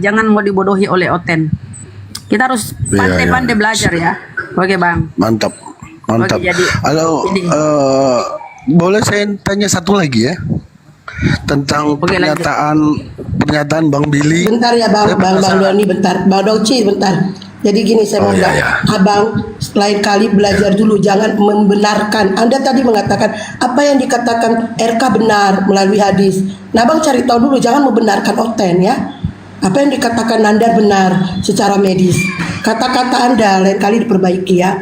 Jangan mau dibodohi oleh oten. Kita harus pandai-pandai belajar ya. Oke, Bang. Mantap. Oke, jadi, Halo, boleh saya tanya satu lagi ya? Tentang pernyataan Bang Billy. Bentar ya Bang Doni, bentar. Bang Doci, bentar. Jadi gini saya mau bilang, Abang lain kali belajar dulu, jangan membenarkan. Anda tadi mengatakan apa yang dikatakan RK benar melalui hadis. Nah Abang cari tahu dulu, jangan membenarkan oten ya. Apa yang dikatakan Nandar benar secara medis. Kata-kata Anda lain kali diperbaiki ya.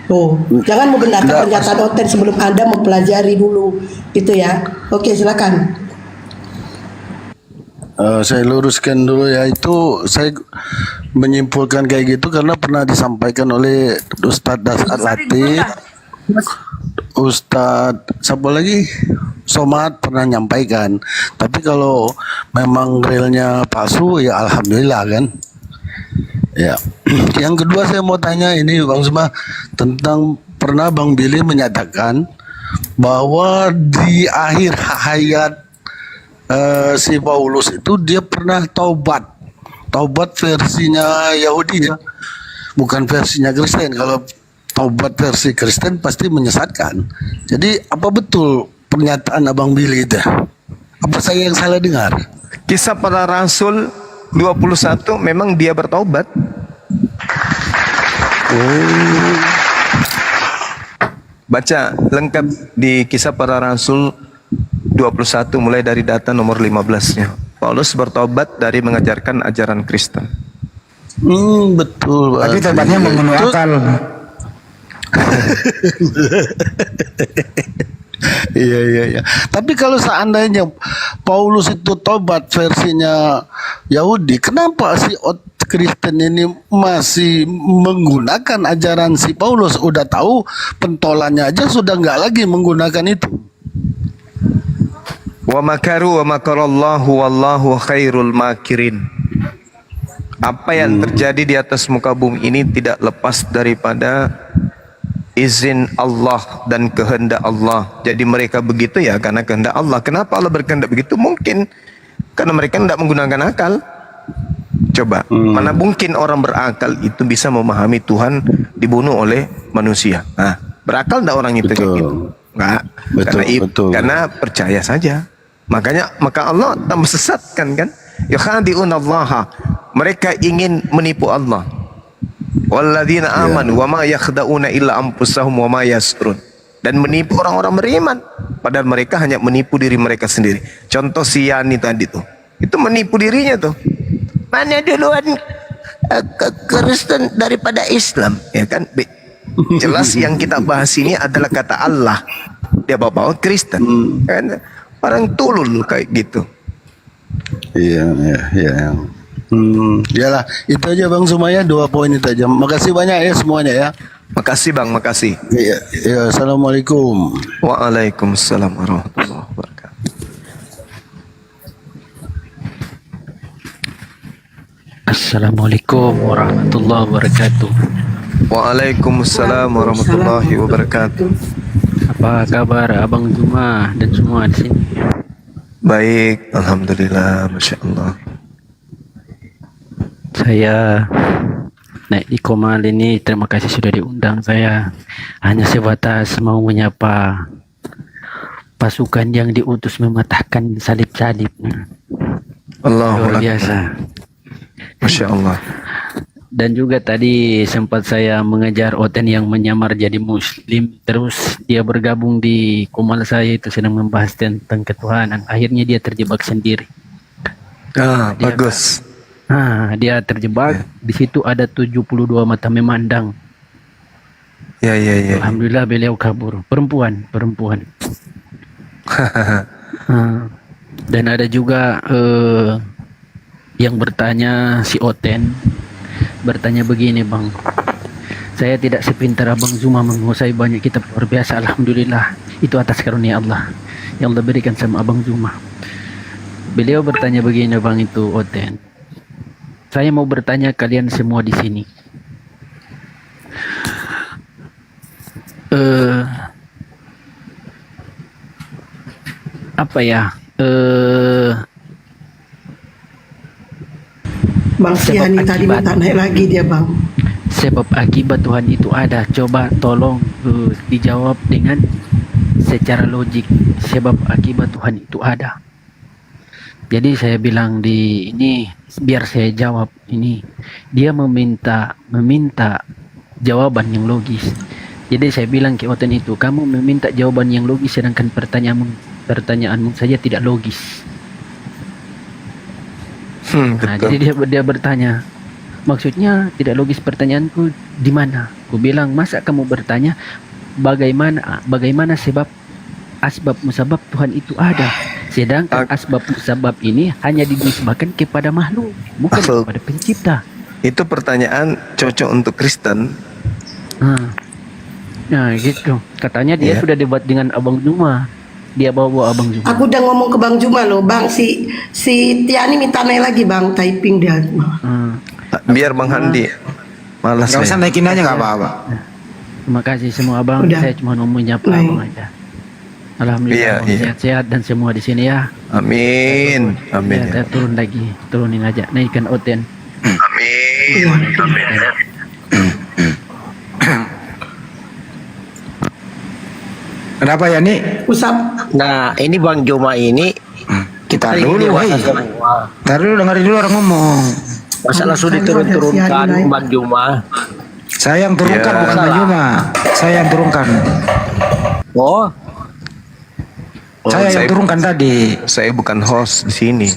Oh, jangan membenarkan pernyataan Oten sebelum Anda mempelajari dulu, itu ya. Oke, silakan. Saya luruskan dulu ya, itu saya menyimpulkan kayak gitu karena pernah disampaikan oleh Ustadz Dasar Latif, Ustadz siapa lagi, Somad pernah nyampaikan. Tapi kalau memang realnya palsu ya alhamdulillah kan. Ya, yang kedua saya mau tanya ini Bang Zuma tentang pernah Bang Billy menyatakan bahwa di akhir hayat si Paulus itu dia pernah taubat versinya Yahudi ya, bukan versinya Kristen. Kalau taubat versi Kristen pasti menyesatkan. Jadi apa betul pernyataan Abang Billy itu? Apa saya yang salah dengar? Kisah Para Rasul 21 memang dia bertaubat. Baca lengkap di Kisah Para Rasul 21 mulai dari data nomor 15-nya. Paulus bertobat dari mengajarkan ajaran Kristen. Betul. Tapi tobatnya menggunakan akal. Iya. Tapi kalau seandainya Paulus itu tobat versinya Yahudi, kenapa si Kristen ini masih menggunakan ajaran si Paulus? Udah tahu pentolannya aja sudah nggak lagi menggunakan itu. Wa makaru wa makarallahu wallahu khairul makirin. Apa yang terjadi di atas muka bumi ini tidak lepas daripada izin Allah dan kehendak Allah. Jadi mereka begitu ya karena kehendak Allah. Kenapa Allah berkehendak begitu? Mungkin karena mereka tidak menggunakan akal. Coba, mana mungkin orang berakal itu bisa memahami Tuhan dibunuh oleh manusia? Nah, berakal tidak orang itu kayak gitu? Enggak. Karena percaya saja. Maka Allah tak mesesatkan kan? Yukhadi'unallaha. Mereka ingin menipu Allah. Walladzina amanu wa ma yakhda'una illa anfusahum wa ma yasrun. Dan menipu orang-orang beriman padahal mereka hanya menipu diri mereka sendiri. Contoh si Yani tadi tuh. Itu menipu dirinya tuh. Mana duluan Kristen daripada Islam, ya kan? Jelas yang kita bahas ini adalah kata Allah. Dia bawa Kristen. Kan orang tulul kayak gitu. Iya. Yalah, itu aja Bang Sumaya, 2 poin itu aja. Makasih banyak ya semuanya ya. Makasih Bang, makasih. Iya, Assalamualaikum. Waalaikumsalam warahmatullahi wabarakatuh. Assalamualaikum warahmatullahi wabarakatuh. Waalaikumsalam warahmatullahi wabarakatuh. Apa kabar Abang Zuma dan semua di sini? Baik, alhamdulillah, masya Allah. Saya naik di Komal ini, terima kasih sudah diundang. Saya hanya sebatas mau menyapa pasukan yang diutus mematahkan salib-salib. Allahu luar biasa. Masya Allah. Dan juga tadi sempat saya mengejar Oten yang menyamar jadi Muslim, terus dia bergabung di Komal saya itu sedang membahas tentang ketuhanan. Akhirnya dia terjebak sendiri. Bagus. Dia terjebak. Di situ ada 72 mata memandang. Ya. Alhamdulillah beliau kabur. Perempuan. Dan ada juga yang bertanya si Oten. Bertanya begini, Bang. Saya tidak sepintar Abang Zuma menguasai banyak kitab luar biasa. Alhamdulillah. Itu atas karunia Allah yang Allah berikan sama Abang Zuma. Beliau bertanya begini, Bang, itu Oten. Saya mau bertanya kalian semua di sini. Apa ya? Bang Siani tadi minta naik lagi dia Bang. Sebab akibat Tuhan itu ada. Coba tolong dijawab dengan secara logik. Sebab akibat Tuhan itu ada. Jadi saya bilang di ini, biar saya jawab ini. Dia meminta jawaban yang logis. Jadi saya bilang ke Oten itu, kamu meminta jawaban yang logis sedangkan pertanyaanmu saja tidak logis. Nah, jadi dia bertanya, maksudnya tidak logis pertanyaanku di mana? Kubilang, masa kamu bertanya bagaimana asbab musabab Tuhan itu ada, sedangkan asbab musabab ini hanya dinisbahkan kepada makhluk, bukan kepada pencipta. Itu pertanyaan cocok untuk Kristen. Nah gitu, katanya dia sudah debat dengan Abang Juma. Dia bawa Abang Juma. Aku udah ngomong ke Bang Juma loh, Bang, si Tiani minta naik lagi, Bang, typing dia. Biar Bang Handi. Malas Gak usah saya. naikin aja nggak apa-apa. Terima kasih semua Abang. Udah. Saya cuma mau nyapa Abang aja. Alhamdulillah, Abang sehat-sehat dan semua di sini ya. Amin. Amin. Ya, saya turun lagi, turunin aja, naikkan Oten. Kenapa ya nih? Usap. Nah, ini Bang Juma ini Kita sering dulu, dewasa hei. semua. Ntar dulu dengerin dulu orang ngomong. Masa langsung diturun-turunkan Bang Juma? Saya yang turunkan bukan Bang Juma. Saya yang turunkan. Oh, Saya yang turunkan tadi. Saya bukan host di sini.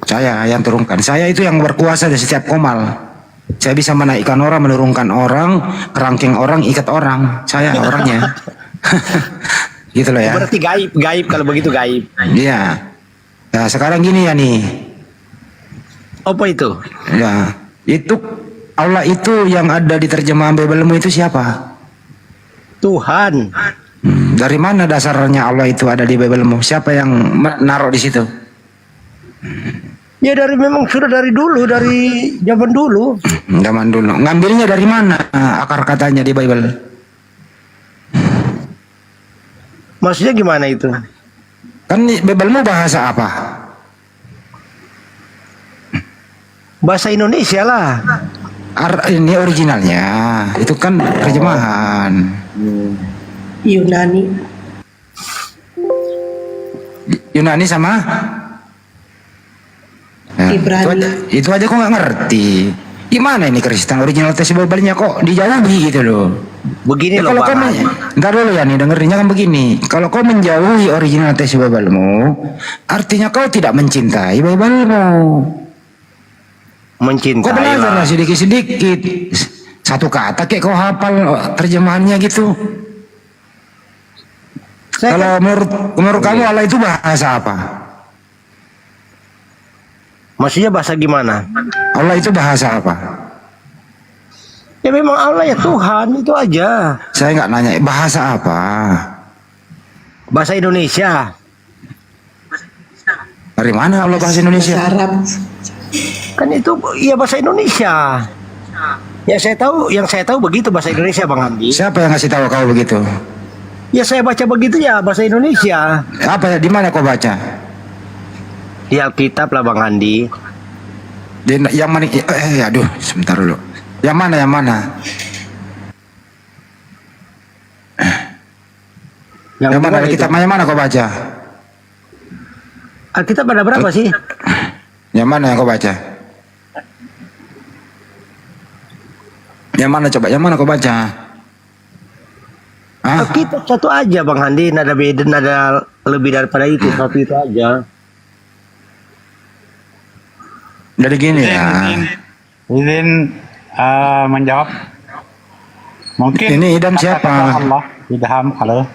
Saya yang turunkan. Saya itu yang berkuasa di setiap komal. Saya bisa menaikkan orang, menurunkan orang, kerangkeng orang, ikat orang. Saya orangnya. Gitu loh ya. berarti gaib kalau begitu gaib. Iya. Nah, sekarang gini ya nih. Apa itu? Ya, itu Allah itu yang ada di terjemahan Biblemu itu siapa? Tuhan. Dari mana dasarnya Allah itu ada di Biblemu? Siapa yang naruh di situ? Ya memang sudah dari dulu, dari zaman dulu. Zaman dulu. Ngambilnya dari mana akar katanya di Bible? Maksudnya gimana itu? Kan Biblemu bahasa apa? Bahasa Indonesia lah. Ini originalnya. Itu kan terjemahan. Yunani. Yunani sama? Ya, Ibrani. itu aja kok nggak ngerti. Gimana ini Kristen original teks Bible-nya kok dijauhi gitu loh. Begini loh kalau Bang. ntar dulu ya nih dengerinnya kan begini. Kalau kau menjauhi original teks Bible-mu, artinya kau tidak mencintai Bible-mu. Mencintai Kau belajar lah sedikit-sedikit. Satu kata kayak kau hafal terjemahannya gitu. Kalau menurut kamu Allah itu bahasa apa? Maksudnya bahasa gimana? Allah itu bahasa apa? Ya memang Allah ya Tuhan, itu aja. Saya nggak nanya bahasa apa. Bahasa Indonesia. Dari mana Allah bahasa Indonesia? Bahasa Arab. Kan itu ya bahasa Indonesia. Ya yang saya tahu begitu bahasa Indonesia Bang Andi. Siapa yang ngasih tahu kau begitu? Ya saya baca begitu ya bahasa Indonesia. Apa ya? Di mana kau baca? Di Alkitab lah Bang Andi. Yang mana? Aduh, sebentar dulu. Yang mana? Yang mana? Alkitab yang mana kau baca? Alkitab ada berapa sih? Yang mana yang kau baca? Yang mana coba? Yang mana kau baca? Alkitab satu aja Bang Andi, nada beda, nada lebih daripada itu, satu itu aja. Jadi gini ya. Izin menjawab. Mungkin Ini idam siapa? Allah, idham, halo.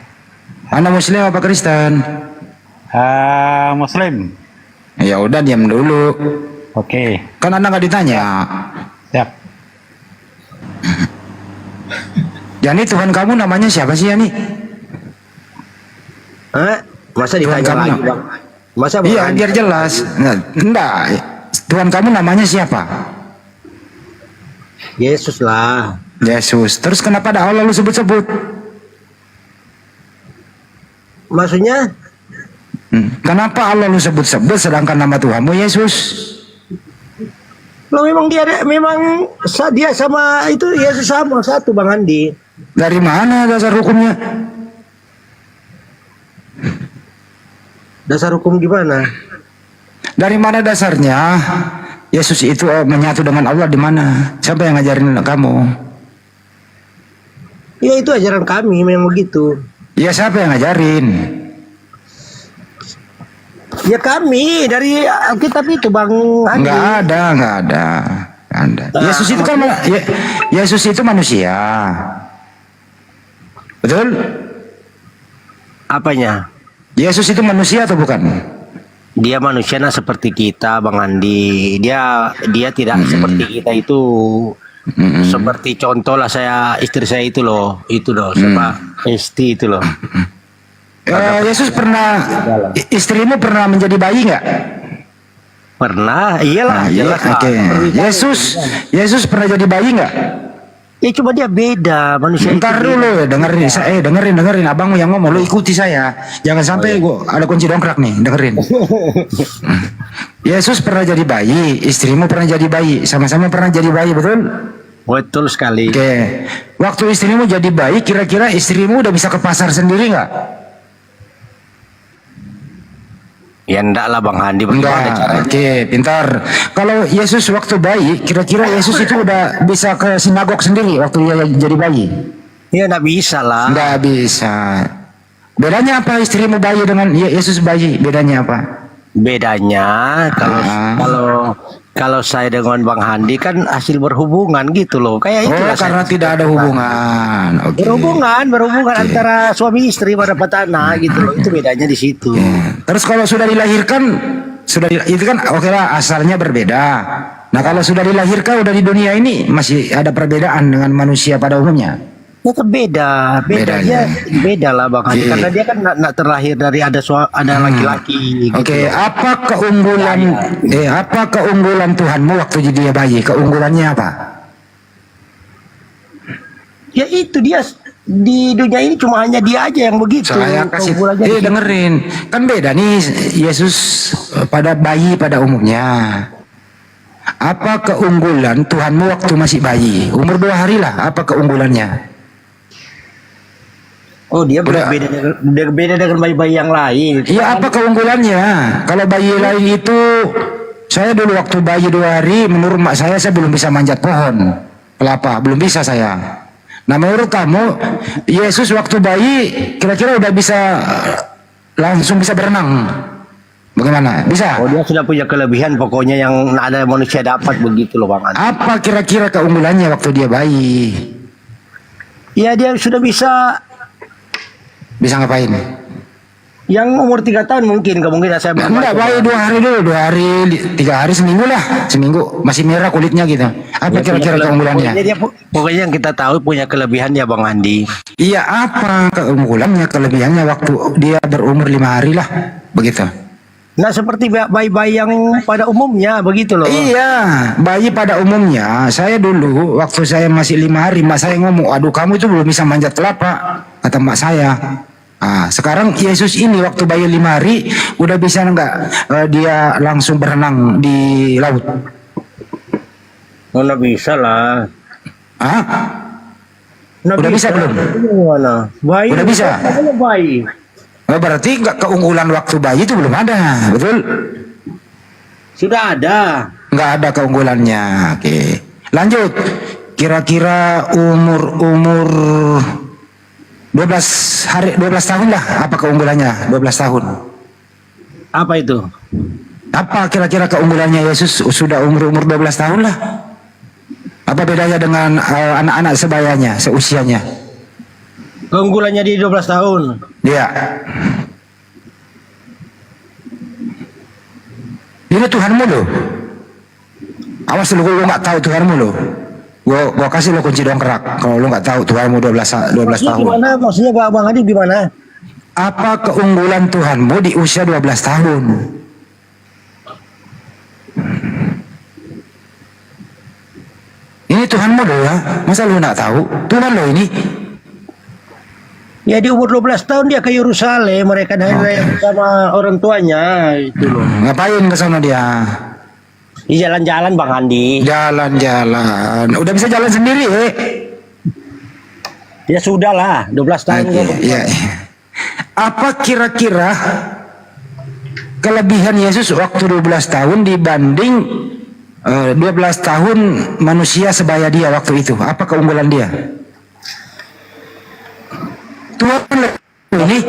Anda Muslim apa Kristen? Muslim. Ya udah diam dulu. Oke. Kan Anda nggak ditanya. Siap. Yani Tuhan kamu namanya siapa sih Yani? Masa Tuhan ditanya kamu lagi Bang? Masa Bang iya Andi? biar jelas. Enggak. Tuhan kamu namanya siapa? Yesus lah. Yesus. Terus kenapa ada Allah lu sebut-sebut? Maksudnya? Kenapa Allah lu sebut-sebut sedangkan nama Tuhanmu Yesus? Lo memang dia sama itu Yesus sama satu Bang Andi. Dari mana dasar hukumnya? Dasar hukum gimana? Dari mana dasarnya? Yesus itu menyatu dengan Allah di mana? Siapa yang ngajarin kamu? Ya itu ajaran kami memang begitu. Ya siapa yang ngajarin? Ya kami dari Alkitab itu Bang Andi. Enggak ada. Anda. Yesus itu kan Yesus itu manusia. Betul? Apanya? Yesus itu manusia atau bukan? Dia manusia nah seperti kita, Bang Andi. Dia tidak seperti kita itu. Seperti contoh lah istri saya itu loh, siapa Esti itu loh. Yesus pernah, istrimu pernah menjadi bayi nggak? Pernah, iyalah. Iya, oke. Yesus pernah jadi bayi nggak? Ya cuma dia beda manusia. Bentar itu dulu, beda. dengerin abangmu yang ngomong, lu ikuti saya. Jangan sampai gua ada kunci dongkrak nih, dengerin. Yesus pernah jadi bayi, istrimu pernah jadi bayi, sama-sama pernah jadi bayi, betul? Betul sekali. Oke. Waktu istrimu jadi bayi, kira-kira istrimu udah bisa ke pasar sendiri nggak? Ya enggak lah Bang Andi, Enggak. bagaimana caranya? Oke, pintar. Kalau Yesus waktu bayi, kira-kira Yesus itu udah bisa ke sinagog sendiri waktu dia jadi bayi? Ya enggak bisa lah. Enggak bisa. Bedanya apa istrimu bayi dengan Yesus bayi? Bedanya apa? Bedanya kalau saya dengan Bang Handi kan hasil berhubungan gitu loh. Kayak itu karena tidak ada hubungan. Oke. Berhubungan antara suami istri pada anak gitu loh. Itu bedanya di situ. Terus kalau sudah dilahirkan, itu kan oke lah, asalnya berbeda. Nah kalau sudah dilahirkan udah di dunia ini masih ada perbedaan dengan manusia pada umumnya. Tetap beda lah Bang Handi, karena dia kan nak terlahir dari ada laki-laki. Gitu. Oke, apa keunggulan Tuhanmu waktu dia bayi? Keunggulannya apa? Ya itu dia di dunia ini cuma hanya dia aja yang begitu. Saya kasih dengerin, kan beda nih Yesus pada bayi pada umumnya. Apa keunggulan Tuhanmu waktu masih bayi? Umur 2 hari lah, apa keunggulannya? Oh dia berbeda dengan bayi-bayi yang lain. Iya, apa keunggulannya? Kalau bayi lain itu, saya dulu waktu bayi 2 hari, menurut mak saya belum bisa manjat pohon kelapa, belum bisa saya. Nah menurut kamu, Yesus waktu bayi kira-kira udah bisa langsung bisa berenang? Bagaimana? Bisa? Oh dia sudah punya kelebihan pokoknya yang ada manusia dapat begitu loh Bang Andi. Apa kira-kira keunggulannya waktu dia bayi? Ya dia sudah bisa ngapain? Yang umur 3 tahun mungkin saya enggak, bayi 2 hari dulu, 2 hari, 3 hari, seminggu lah, seminggu masih merah kulitnya gitu. Apa kira-kira keunggulannya? Pokoknya yang kita tahu punya kelebihan ya Bang Andi. Iya, apa keunggulannya, kelebihannya waktu dia berumur 5 hari lah, begitu. Nah seperti bayi-bayi yang pada umumnya begitu loh. Iya, bayi pada umumnya. Saya dulu waktu saya masih 5 hari, mak saya ngomong, aduh kamu itu belum bisa manjat kelapa, kata mak saya. Sekarang Yesus ini waktu bayi 5 hari udah bisa enggak dia langsung berenang di laut? Oh, nggak bisa lah. Udah bisa belum? Bayi. Udah bisa? Bayi. Berarti keunggulan waktu bayi itu belum ada, betul? Sudah ada. Nggak ada keunggulannya. Oke. Lanjut. Kira-kira umur 12 tahun lah, apa keunggulannya? 12 tahun. Apa itu? Apa kira-kira keunggulannya Yesus sudah umur 12 tahun lah? Apa bedanya dengan anak-anak sebayanya, seusianya? Keunggulannya di 12 tahun. Iya. Ini Tuhanmu loh. Awas lu nggak tahu Tuhanmu loh. Gua kasih lo kunci dongkrak kalau lo nggak tahu Tuhanmu 12 tahun. Gimana? Maksudnya Bang Adi gimana? Apa keunggulan Tuhanmu di usia 12 tahun? Ini Tuhanmu loh ya. Masa lo nggak tahu? Tuhan lo ini. Ya di umur 12 tahun dia ke Yerusalem, mereka sama orang tuanya itu loh. Ngapain ke sana dia? Di jalan-jalan Bang Andi. Jalan-jalan. Udah bisa jalan sendiri, Ya sudah lah, 12 tahun. Iya. Apa kira-kira kelebihan Yesus waktu 12 tahun dibanding 12 tahun manusia sebaya dia waktu itu? Apa keunggulan dia? Tuhan ini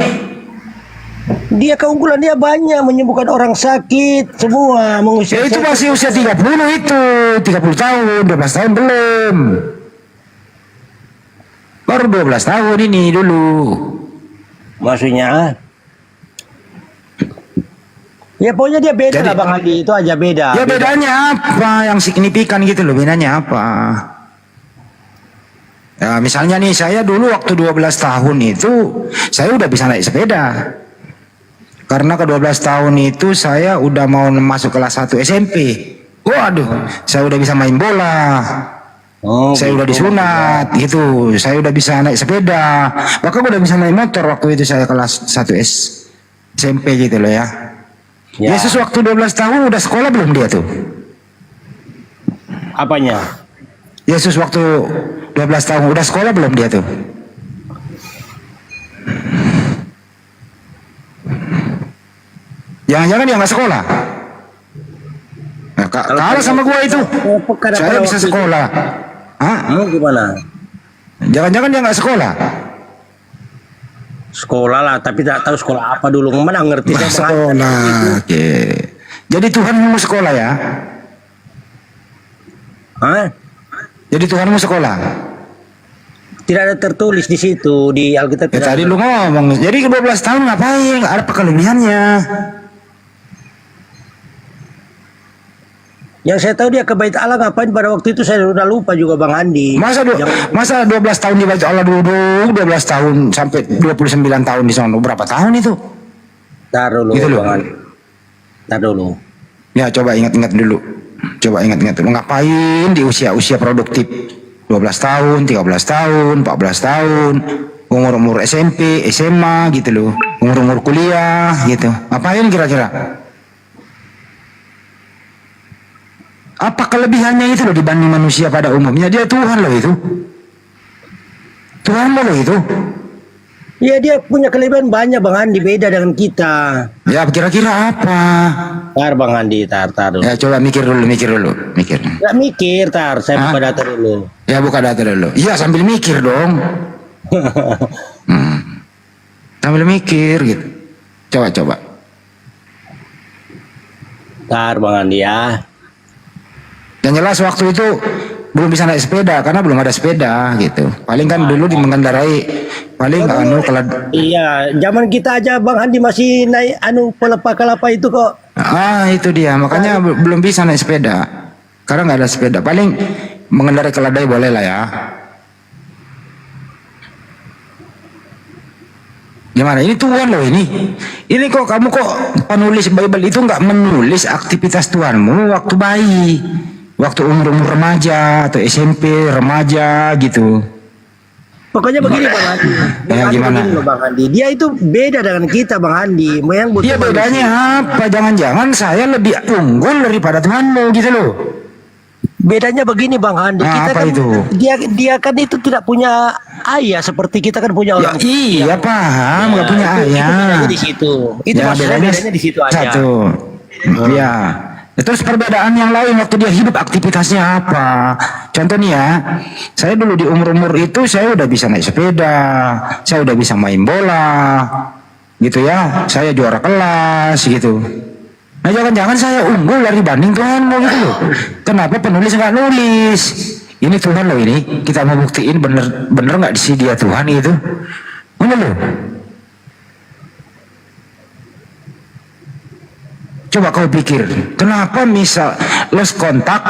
dia keunggulan dia banyak, menyembuhkan orang sakit, semua mengusir. Ya itu masih usia 30 itu, 30 tahun, 12 tahun belum. Baru 12 tahun ini dulu. Maksudnya? Ya pokoknya dia beda lah Bang Hadi, itu aja beda. Ya bedanya apa yang signifikan gitu loh, bedanya apa? Ya misalnya nih saya dulu waktu 12 tahun itu saya udah bisa naik sepeda. Karena ke 12 tahun itu saya udah mau masuk kelas 1 SMP. Waduh, saya udah bisa main bola. Saya udah disunat gitu. Saya udah bisa naik sepeda. Bahkan udah bisa naik motor waktu itu saya kelas 1 SMP gitu loh ya. Yesus waktu 12 tahun udah sekolah belum dia tuh? Apanya? Yesus waktu 12 tahun udah sekolah belum dia tuh? Jangan-jangan dia nggak sekolah? Nah, kalah sama gua itu. Saya bisa sekolah. Hah? Gimana? Jangan-jangan dia nggak sekolah? Sekolah lah, tapi tidak tahu sekolah apa dulu. Mana ngerti saya sekolah. Oke. Jadi Tuhan mau sekolah ya? Hah? Jadi Tuhan mau sekolah? Tidak ada tertulis di situ di Alkitab. Ya, tadi lu ngomong. Jadi ke 12 tahun ngapain? Ada kelebihannya. Yang saya tahu dia ke Bait Allah ngapain pada waktu itu saya udah lupa juga Bang Andi. Masa 12 tahun di Bait Allah duduk, 12 tahun sampai 29 tahun di sana. Berapa tahun itu? Taruh dulu gitu loh. Bang Andi. Taruh dulu. Ya coba ingat-ingat dulu. Coba ingat-ingat dulu. Ngapain di usia-usia produktif? 12 tahun, 13 tahun, 14 tahun, umur-umur SMP, SMA gitu loh. Umur-umur kuliah gitu. Ngapain kira-kira? Apa kelebihannya itu loh dibanding manusia pada umumnya? Dia Tuhan loh itu. Tuhan loh itu. Ya dia punya kelebihan banyak Bang Andi, beda dengan kita. Ya kira-kira apa? Tar Bang Andi, tar dulu. Ya coba mikir dulu. Nggak mikir, saya buka data dulu. Ya buka data dulu. Iya sambil mikir dong. Sambil mikir gitu. Coba. Tar Bang Andi ya. Yang jelas waktu itu belum bisa naik sepeda karena belum ada sepeda gitu. Paling kan dulu mengendarai paling kalau iya, zaman kita aja Bang Andi masih naik pelepah kelapa itu kok. Itu dia, makanya belum bisa naik sepeda. Karena nggak ada sepeda. Paling mengendarai keledai boleh lah ya. Gimana? Ini Tuhan loh ini. Ini kok kamu penulis Bible itu nggak menulis aktivitas Tuhanmu waktu bayi. Waktu umur remaja atau SMP remaja gitu. Pokoknya begini Bang Andi. Gimana? Begini, Bang Andi. Dia itu beda dengan kita Bang Andi. Iya bedanya apa? Jangan-jangan saya lebih unggul daripada Tuhanmu gitu loh. Bedanya begini Bang Andi. Kita apa kan, itu? Dia kan itu tidak punya ayah seperti kita kan punya orang. Iya paham, nggak punya ayah. Itu bedanya di situ. Itu bedanya di situ aja. Satu. Iya. Terus perbedaan yang lain waktu dia hidup aktivitasnya apa? Contohnya, saya dulu di umur-umur itu saya udah bisa naik sepeda, saya udah bisa main bola, gitu ya. Saya juara kelas gitu. Nah jangan-jangan saya unggul dari banding Tuhanmu gitu loh. Kenapa penulis nggak nulis? Ini Tuhan loh ini. Kita mau buktiin bener nggak sih dia Tuhan itu? Bener loh. Coba kau pikir, kenapa misal los kontak,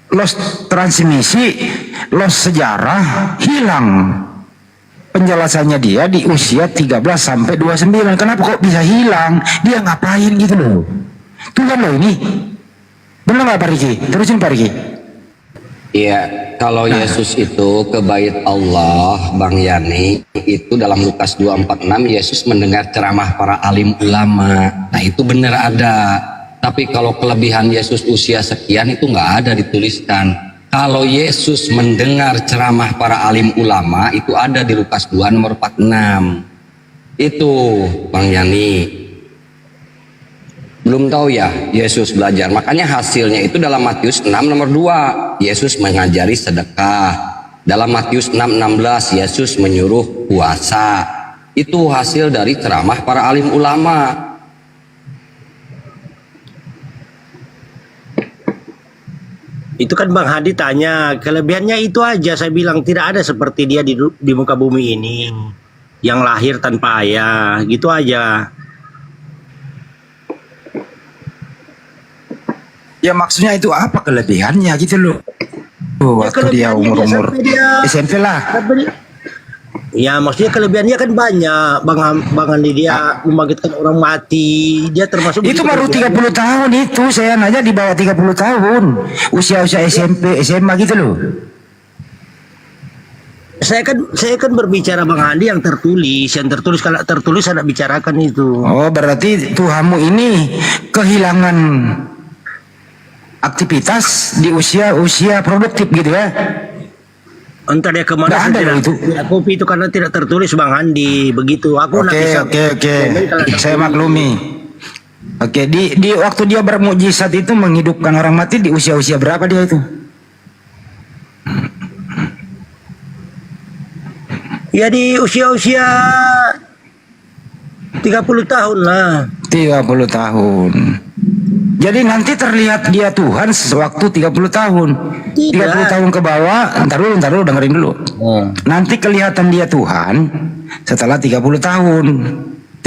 los transmisi, los sejarah hilang? Penjelasannya dia di usia 13 sampai 29. Kenapa kok bisa hilang? Dia ngapain gitu loh? Tuhan loh ini. Benar nggak Pak Riki? Terusin Pak Riki. Iya, kalau Yesus itu ke Bait Allah, Bang Yani, itu dalam Lukas 2:46 Yesus mendengar ceramah para alim ulama. Nah itu benar ada. Tapi kalau kelebihan Yesus usia sekian itu nggak ada dituliskan. Kalau Yesus mendengar ceramah para alim ulama itu ada di Lukas 2 nomor 46. Itu Bang Yani. Belum tahu ya Yesus belajar. Makanya hasilnya itu dalam Matius 6 nomor 2. Yesus mengajari sedekah. Dalam Matius 6:16 Yesus menyuruh puasa. Itu hasil dari ceramah para alim ulama. Itu kan Bang Hadi tanya, kelebihannya itu aja. Saya bilang tidak ada seperti dia di muka bumi ini, yang lahir tanpa ayah, gitu aja. Ya maksudnya itu apa kelebihannya gitu loh. Waktu dia umur-umur SMP lah. Ya maksudnya kelebihannya kan banyak. Bang Hadi dia membangkitkan orang mati. Dia termasuk Itu baru 30 tahun itu, saya nanya di bawah 30 tahun. Usia-usia SMP, SMA gitu loh. Saya kan berbicara Bang Hadi yang tertulis kalau tertulis saya nak bicarakan itu. Oh, berarti Tuhanmu ini kehilangan aktivitas di usia produktif gitu ya? Entah dia kemana saya tidak kopi itu karena tidak tertulis Bang Handi begitu. Aku Oke. Saya maklumi. Oke, di waktu dia bermukjizat itu menghidupkan orang mati di usia-usia berapa dia itu? Ya di usia-usia 30 tahun lah. 30 tahun. Jadi nanti terlihat dia Tuhan sewaktu 30 tahun. 30 tahun ke bawah, ntar dulu dengerin dulu. Nanti kelihatan dia Tuhan setelah 30 tahun.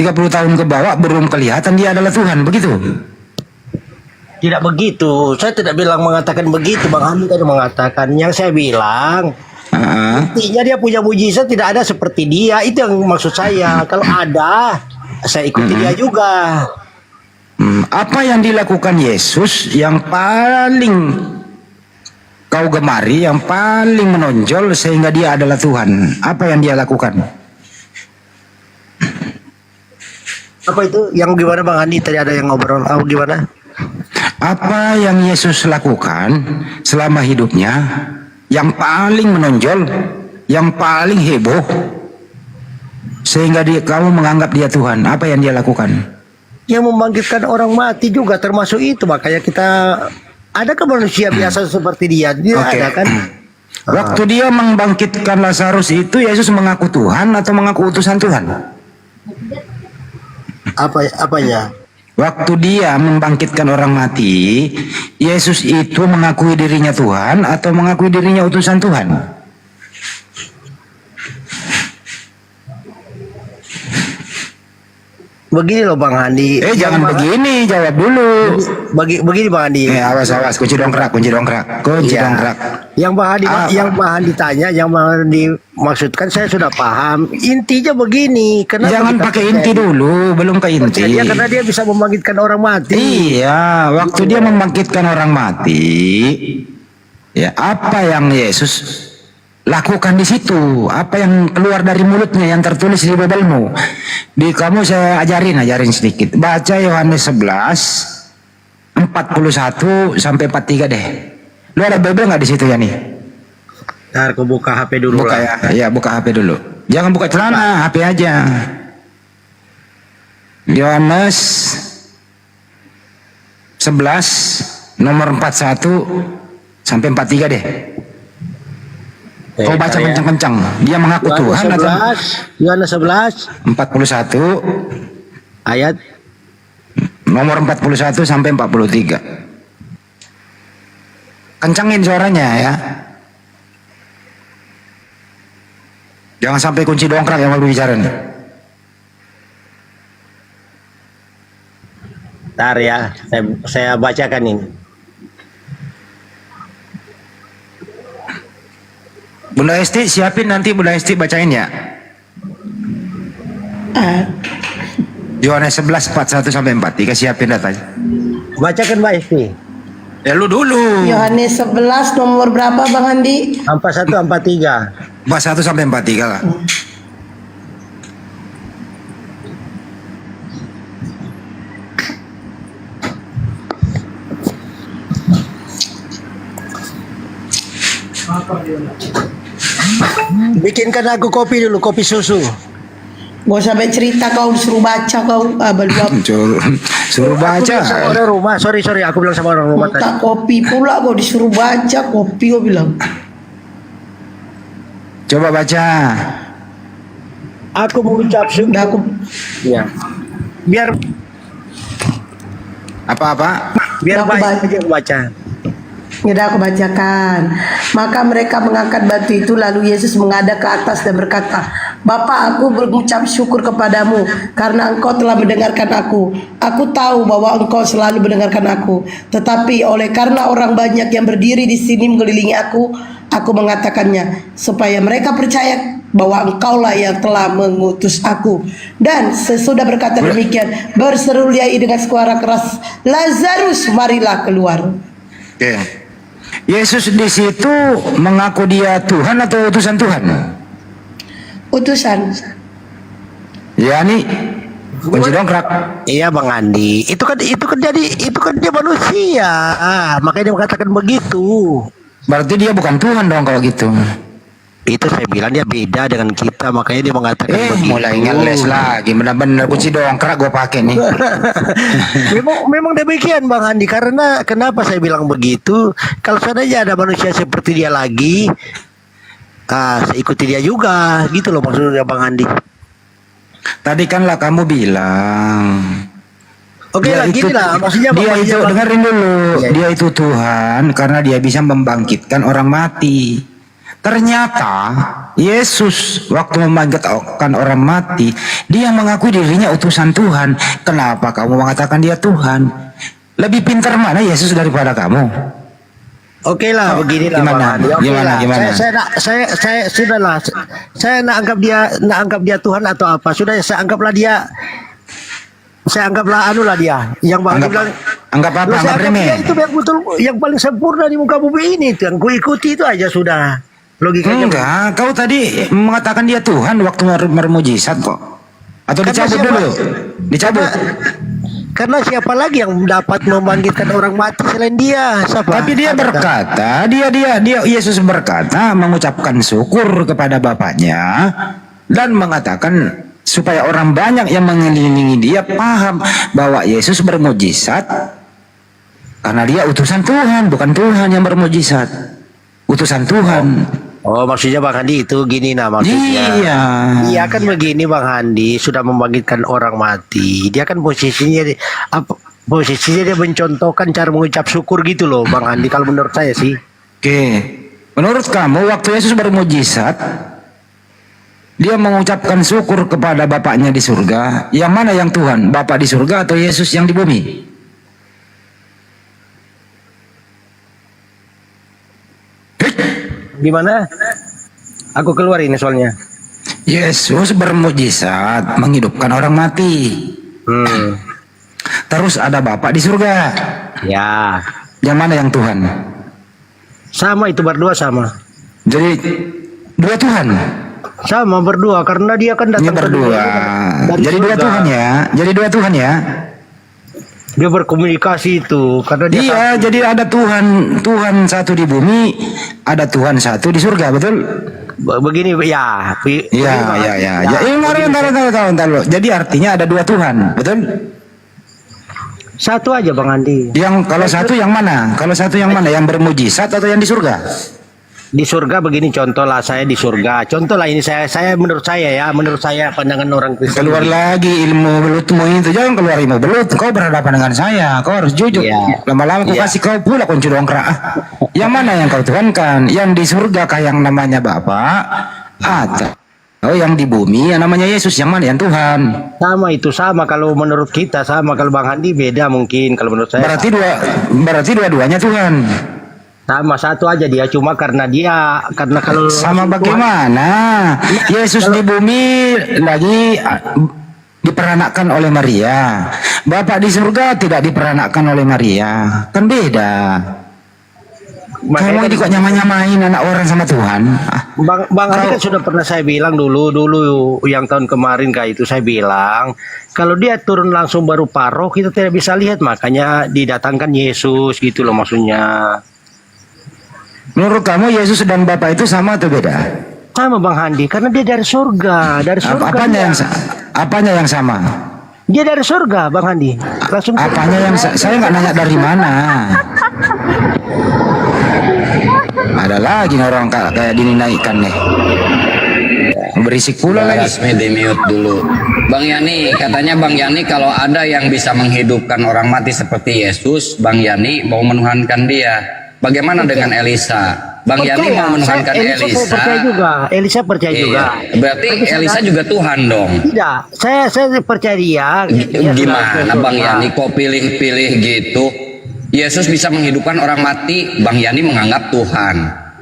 30 tahun ke bawah belum kelihatan dia adalah Tuhan, begitu? Tidak begitu. Saya tidak bilang mengatakan begitu. Bang Handi tadi mengatakan. Yang saya bilang, intinya dia punya mujizat tidak ada seperti dia. Itu yang maksud saya. Kalau ada, saya ikuti dia juga. Apa yang dilakukan Yesus yang paling kau gemari, yang paling menonjol sehingga dia adalah Tuhan? Apa yang dia lakukan? Apa itu? Yang gimana Bang Handi? Tadi ada yang ngobrol. Gimana? Apa yang Yesus lakukan selama hidupnya yang paling menonjol, yang paling heboh sehingga kamu menganggap dia Tuhan? Apa yang dia lakukan? Yang membangkitkan orang mati juga termasuk itu. Makanya kita, adakah manusia biasa seperti dia? Dia ada kan? Waktu dia membangkitkan Lazarus itu, Yesus mengaku Tuhan atau mengaku utusan Tuhan? Apanya? Waktu dia membangkitkan orang mati, Yesus itu mengakui dirinya Tuhan atau mengakui dirinya utusan Tuhan? Begini loh Bang Handi. Jangan begini, jawab dulu. Begini Bang Handi. Awas, kunci dongkrak. Yang Bang Handi tanya, yang Bang Handi maksudkan saya sudah paham. Intinya begini. Jangan pakai inti dulu, belum ke inti. Karena dia bisa membangkitkan orang mati. Iya, waktu dia membangkitkan orang mati, ya apa yang Yesus lakukan di situ? Apa yang keluar dari mulutnya yang tertulis di Bibelmu? Di kamu saya ajarin sedikit. Baca Yohanes 11 41 sampai 43 deh. Lu ada Bible nggak di situ ya nih? Ntar aku buka HP dulu. Buka ya, buka HP dulu. Jangan buka celana, HP aja. Yohanes 11 nomor 41 sampai 43 deh. Kau baca kencang-kencang. Dia mengaku Tuhan atau Yohanes 11 41 ayat nomor 41 sampai 43. Kencangin suaranya ya. Jangan sampai kunci dongkrak yang mau bicara nih. Ntar ya, saya bacakan ini. Bunda Esti siapin, nanti Bunda Esti bacain ya. Yohanes 11 41 sampai 43 siapin datanya. Bacakan Mbak Esti. Ya lu dulu. Yohanes 11 nomor berapa Bang Andi? 41 43. 41 sampai 43 lah. Bikinkan aku kopi dulu, kopi susu. Gak sampai cerita kau disuruh baca kau. Suruh baca. Sama orang rumah, sorry aku bilang sama orang rumah tak kopi pula kau disuruh baca kopi kau bilang. Coba baca. Aku mengucap syukur. Aku Ya. Biar Apa-apa? biar Aku baik aja baca. Sudah aku bacakan. Maka mereka mengangkat batu itu, lalu Yesus menghadap ke atas dan berkata, Bapa, aku mengucap syukur kepadamu karena engkau telah mendengarkan aku. Aku tahu bahwa engkau selalu mendengarkan aku. Tetapi oleh karena orang banyak yang berdiri di sini mengelilingi aku mengatakannya, supaya mereka percaya bahwa engkaulah yang telah mengutus aku. Dan sesudah berkata demikian, berseru ia dengan suara keras, Lazarus, marilah keluar. Oke. Yesus di situ mengaku dia Tuhan atau utusan Tuhan? Utusan. Ya nih, kunci dongkrak. Iya Bang Andi, itu kan dia manusia, makanya dia mengatakan begitu. Berarti dia bukan Tuhan dong kalau gitu. Itu saya bilang dia beda dengan kita, makanya dia mengatakan begitu. Mulai ngeles lagi, benar-benar kunci dongkrak gue pakai nih. memang demikian Bang Andi, karena kenapa saya bilang begitu? Kalau seandainya ada manusia seperti dia lagi, saya ikuti dia juga, gitu loh maksudnya Bang Andi. Tadi kan lah kamu bilang. Oke lah, gini lah, maksudnya dia itu Bang, dengerin dulu. Dia itu Tuhan karena dia bisa membangkitkan orang mati. Ternyata Yesus waktu membangkitkan orang mati, dia mengakui dirinya utusan Tuhan. Kenapa kamu mengatakan dia Tuhan? Lebih pintar mana Yesus daripada kamu? Oke lah, beginilah gimana? Bang Andi. Oke Gimana? lah. Gimana? Saya sudahlah. Saya nak anggap dia Tuhan atau apa? Sudah, saya anggaplah dia. Saya anggaplah anulah dia. Yang Bang Andi bilang. Anggap apa? Saya Anggap anggap remeh. dia itu yang betul, yang paling sempurna di muka bumi ini. Itu yang kuikuti itu aja sudah. Logikanya. Enggak, kau tadi mengatakan dia Tuhan waktu bermujizat kok. Atau Karena dicabut siapa? dulu? Dicabut. Karena siapa lagi yang dapat membangkitkan orang mati selain dia? Siapa? Tapi dia berkata, dia Yesus berkata, mengucapkan syukur kepada Bapaknya dan mengatakan supaya orang banyak yang mengelilingi dia paham bahwa Yesus bermujizat karena dia utusan Tuhan, bukan Tuhan yang bermujizat. Utusan Tuhan. Oh, maksudnya Bang Handi itu gini nah maksudnya. Iya. Iya kan begini Bang Handi, sudah membangkitkan orang mati. Dia kan posisinya dia mencontohkan cara mengucap syukur gitu loh Bang Handi, kalau menurut saya sih. Oke. Menurut kamu waktu Yesus bermujizat, dia mengucapkan syukur kepada Bapaknya di surga. Yang mana yang Tuhan? Bapak di surga atau Yesus yang di bumi? Gimana? Aku keluar ini soalnya. Yesus bermujizat menghidupkan orang mati. Terus ada Bapak di surga. Ya. Yang mana yang Tuhan? Sama, itu berdua sama. Jadi dua Tuhan. Sama berdua karena dia kan datang berdua. Jadi dua Tuhan ya. Jadi dua Tuhan ya. Dia berkomunikasi itu karena dia iya, jadi ada Tuhan satu di bumi, ada Tuhan satu di surga, betul? Begini ya. Iya. Taruh. Jadi artinya ada dua Tuhan, betul? Satu aja Bang Andi. Yang kalau satu yang mana? Kalau satu yang mana? Yang bermujizat atau yang di surga? Di surga begini, contoh lah saya di surga. Contoh lah ini saya menurut saya pandangan orang Kristen. Keluar lagi ilmu belutmu itu, jangan keluar ilmu belut. Kau berhadapan dengan saya, kau harus jujur. Lama-lama aku kasih kau pula kunci dongkrak. Yang mana yang kau tuhankan? Yang di surga kah yang namanya Bapak? Atau yang di bumi yang namanya Yesus? Yang mana yang Tuhan? Sama kalau menurut kita sama, kalau Bang Handi beda mungkin kalau menurut saya. Berarti dua-duanya Tuhan. Sama, satu aja dia, cuma karena kalau sama bagaimana Yesus di bumi lagi diperanakkan oleh Maria, Bapak di surga tidak diperanakkan oleh Maria, kan beda. Kamu kok nyamain anak orang sama Tuhan. Bang Andi kan sudah pernah saya bilang dulu yang tahun kemarin kayak itu saya bilang kalau dia turun langsung baru paroh kita tidak bisa lihat, makanya didatangkan Yesus gitu loh maksudnya. Menurut kamu Yesus dan Bapak itu sama atau beda? Sama Bang Handi, karena dia dari surga. Apanya yang sama? Dia dari surga Bang Handi. Langsung. Apanya yang saya nggak nanya dari mana? Ada lagi orang kayak dinaikkan nih. Berisik pula Bang lagi. Rasmi di mute dulu. Bang Yani, katanya Bang Yani kalau ada yang bisa menghidupkan orang mati seperti Yesus, Bang Yani mau menuhankan dia. Bagaimana dengan Elisa? Bang Yani mau menuhankan Elisa saya Elisa. percaya juga. Elisa percaya Iya. juga. Berarti Elisa juga Tuhan dong. Tidak, saya percaya dia. Gimana Bang Yani kok pilih-pilih gitu? Yesus bisa menghidupkan orang mati, Bang Yani menganggap Tuhan.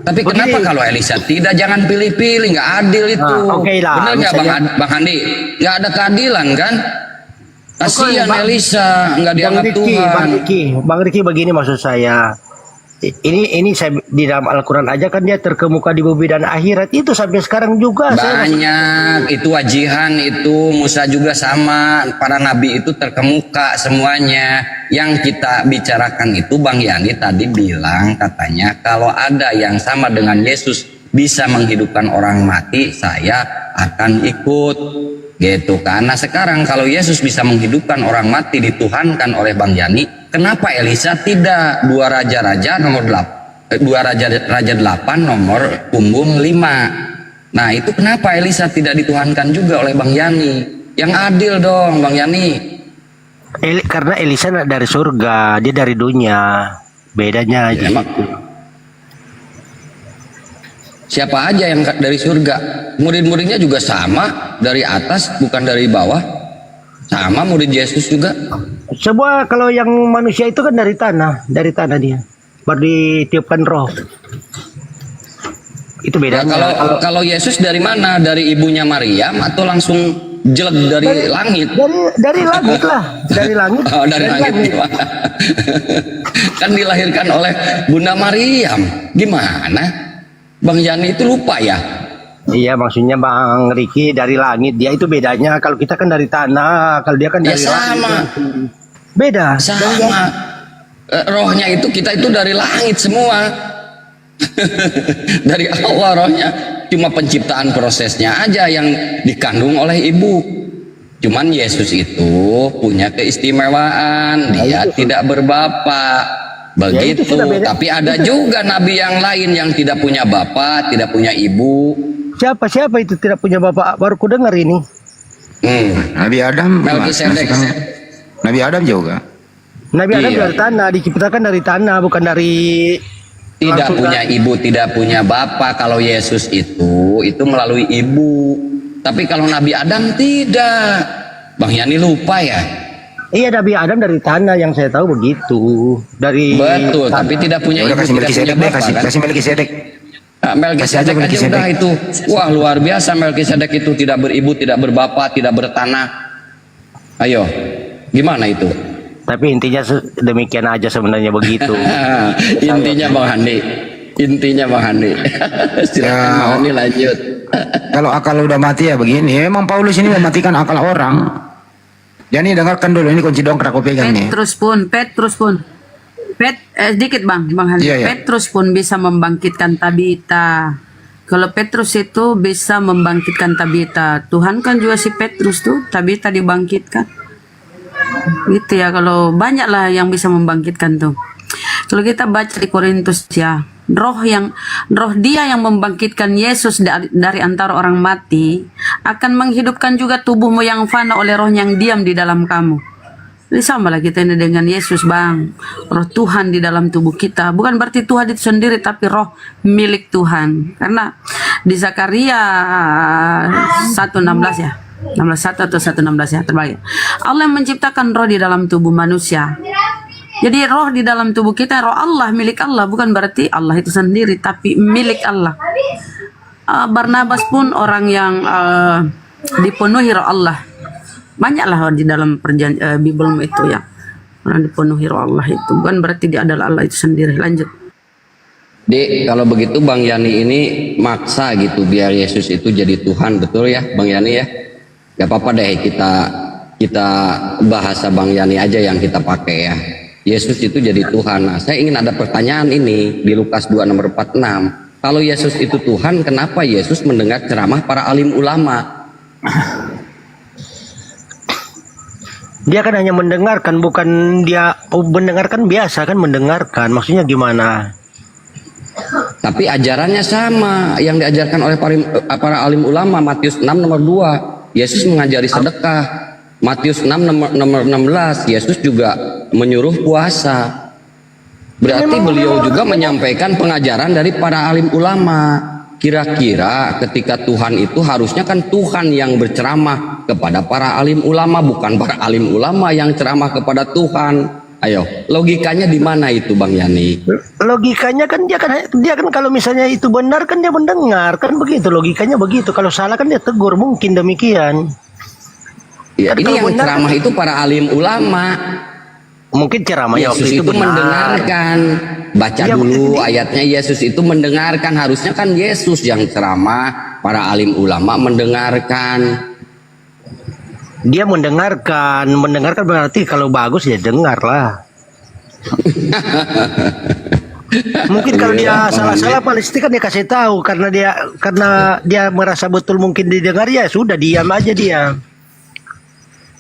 Tapi kenapa kalau Elisa tidak? Jangan pilih-pilih, nggak adil itu. Oke lah, Benar nggak Bang Handi? Nggak ada keadilan kan? Kasihan Elisa, nggak dianggap Tuhan. Bang Riki begini maksud saya. Ini saya di dalam Al-Quran aja kan dia terkemuka di bumi dan akhirat itu sampai sekarang juga. Banyak itu wajihan itu Musa juga sama, para nabi itu terkemuka semuanya. Yang kita bicarakan itu Bang Yani tadi bilang katanya kalau ada yang sama dengan Yesus bisa menghidupkan orang mati, saya akan ikut gitu. Karena sekarang kalau Yesus bisa menghidupkan orang mati dituhankan oleh Bang Yani, kenapa Elisa tidak? Dua raja-raja nomor 8, raja 8 nomor punggung 5. Nah itu kenapa Elisa tidak dituhankan juga oleh Bang Yani? Yang adil dong Bang Yani. Karena Elisa dari surga, dia dari dunia. Bedanya aja. Siapa aja yang dari surga? Murid-muridnya juga sama, dari atas bukan dari bawah. Sama murid Yesus juga. Semua kalau yang manusia itu kan dari tanah dia. Baru ditiupkan roh. Itu bedanya. Nah, kalau Yesus dari mana? Dari ibunya Maryam atau langsung jelek dari langit? Dari langit lah, dari langit. Oh, dari langit. Gimana? Kan dilahirkan oleh Bunda Maryam. Gimana? Bang Yani itu lupa ya? Iya, maksudnya Bang Riki dari langit. Dia itu bedanya. Kalau kita kan dari tanah, kalau dia kan dari sama. langit. Beda. Sama. Rohnya itu kita itu dari langit semua. Dari Allah rohnya. Cuma penciptaan prosesnya aja yang dikandung oleh ibu. Cuman Yesus itu punya keistimewaan. Dia tidak berbapak. Begitu. Tapi ada juga nabi yang lain yang tidak punya bapak, tidak punya ibu. Siapa itu tidak punya bapak? Baru ku dengar ini. Nabi Adam. Melkisedek. Nabi Adam juga. Nabi Adam dari tanah, diciptakan dari tanah, bukan dari tidak punya ibu, tidak punya bapak. Kalau Yesus itu melalui ibu. Tapi kalau Nabi Adam tidak. Bang Yani lupa ya? Iya, Nabi Adam dari tanah yang saya tahu begitu. Dari betul, tanah. Tapi tidak punya ibu, kasih tidak punya bapak kan? Kasih Melkisedek. Melkisedek aja udah itu. Wah, luar biasa Melkisedek itu tidak beribu, tidak berbapak, tidak bertanah. Ayo, gimana itu? Tapi intinya demikian aja sebenarnya begitu. Intinya Bang Handi. Silakan Bang Handi lanjut. Kalau akal udah mati ya begini. Memang Paulus ini mematikan akal orang. Jadi dengarkan dulu ini kunci dongkrak aku pegang nih. Petrus pun. Sedikit Bang Handi. Iya. Petrus pun bisa membangkitkan Tabita. Kalau Petrus itu bisa membangkitkan Tabita, Tuhan kan juga si Petrus tuh Tabita dibangkitkan. Gitu ya, kalau banyak lah yang bisa membangkitkan tuh. Kalau kita baca di Korintus ya, roh dia yang membangkitkan Yesus dari antara orang mati akan menghidupkan juga tubuhmu yang fana oleh roh yang diam di dalam kamu. Jadi sama lah kita ini dengan Yesus Bang. Roh Tuhan di dalam tubuh kita. Bukan berarti Tuhan itu sendiri, tapi roh milik Tuhan. Karena di Zakaria 1:16 ya, 16:1 atau 1:16 ya, terbalik. Allah yang menciptakan roh di dalam tubuh manusia. Jadi roh di dalam tubuh kita, roh Allah, milik Allah. Bukan berarti Allah itu sendiri, tapi milik Allah. Barnabas pun orang yang dipenuhi roh Allah. Banyaklah di dalam Bible itu ya, orang dipenuhi roh Allah itu. Bukan berarti dia adalah Allah itu sendiri. Lanjut. Dek, kalau begitu Bang Yani ini maksa gitu biar Yesus itu jadi Tuhan, betul ya Bang Yani ya? Gak apa-apa deh, kita bahasa Bang Yani aja yang kita pakai ya. Yesus itu jadi Tuhan. Nah, saya ingin ada pertanyaan ini di Lukas 2 nomor 46. Kalau Yesus itu Tuhan, kenapa Yesus mendengar ceramah para alim ulama? Dia kan hanya mendengarkan, bukan dia mendengarkan biasa kan mendengarkan. Maksudnya gimana? Tapi ajarannya sama yang diajarkan oleh para alim ulama. Matius 6 nomor 2, Yesus mengajari sedekah. Matius 6 nomor 16, Yesus juga menyuruh puasa. Berarti beliau juga menyampaikan pengajaran dari para alim ulama. Kira-kira ketika Tuhan itu harusnya kan Tuhan yang berceramah kepada para alim ulama, bukan para alim ulama yang ceramah kepada Tuhan. Ayo, logikanya di mana itu Bang Yani? Logikanya kan dia kan kalau misalnya itu benar kan dia mendengar, kan begitu logikanya begitu. Kalau salah kan dia tegur, mungkin demikian. Ya, Kan ini kalau yang benar ceramah kan- itu para alim ulama. Mungkin ceramahnya Yesus waktu itu itu benar. mendengarkan. Baca Ya, dulu ayatnya. Yesus itu mendengarkan. Harusnya kan Yesus yang ceramah, para alim ulama mendengarkan. Dia mendengarkan berarti kalau bagus ya dengar lah. Mungkin kalau dia salah-salah pasti kan dia kasih tahu karena dia merasa betul mungkin didengar ya sudah diam aja dia.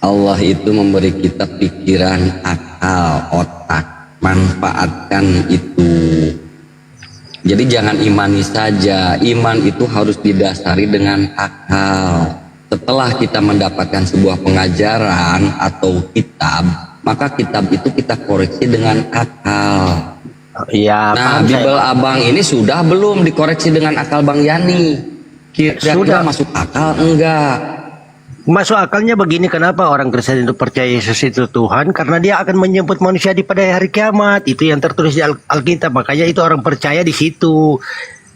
Allah itu memberi kita pikiran, akal, otak. Manfaatkan itu. Jadi jangan imani saja. Iman itu harus didasari dengan akal. Setelah kita mendapatkan sebuah pengajaran atau kitab, maka kitab itu kita koreksi dengan akal. Iya. Nah, paham Bible saya. Abang ini sudah belum dikoreksi dengan akal Bang Yani? Kira-kira Sudah. masuk akal enggak? Masuk akalnya begini, kenapa orang Kristen itu percaya Yesus itu Tuhan? Karena dia akan menjemput manusia di pada hari kiamat. Itu yang tertulis di Alkitab. Makanya itu orang percaya di situ.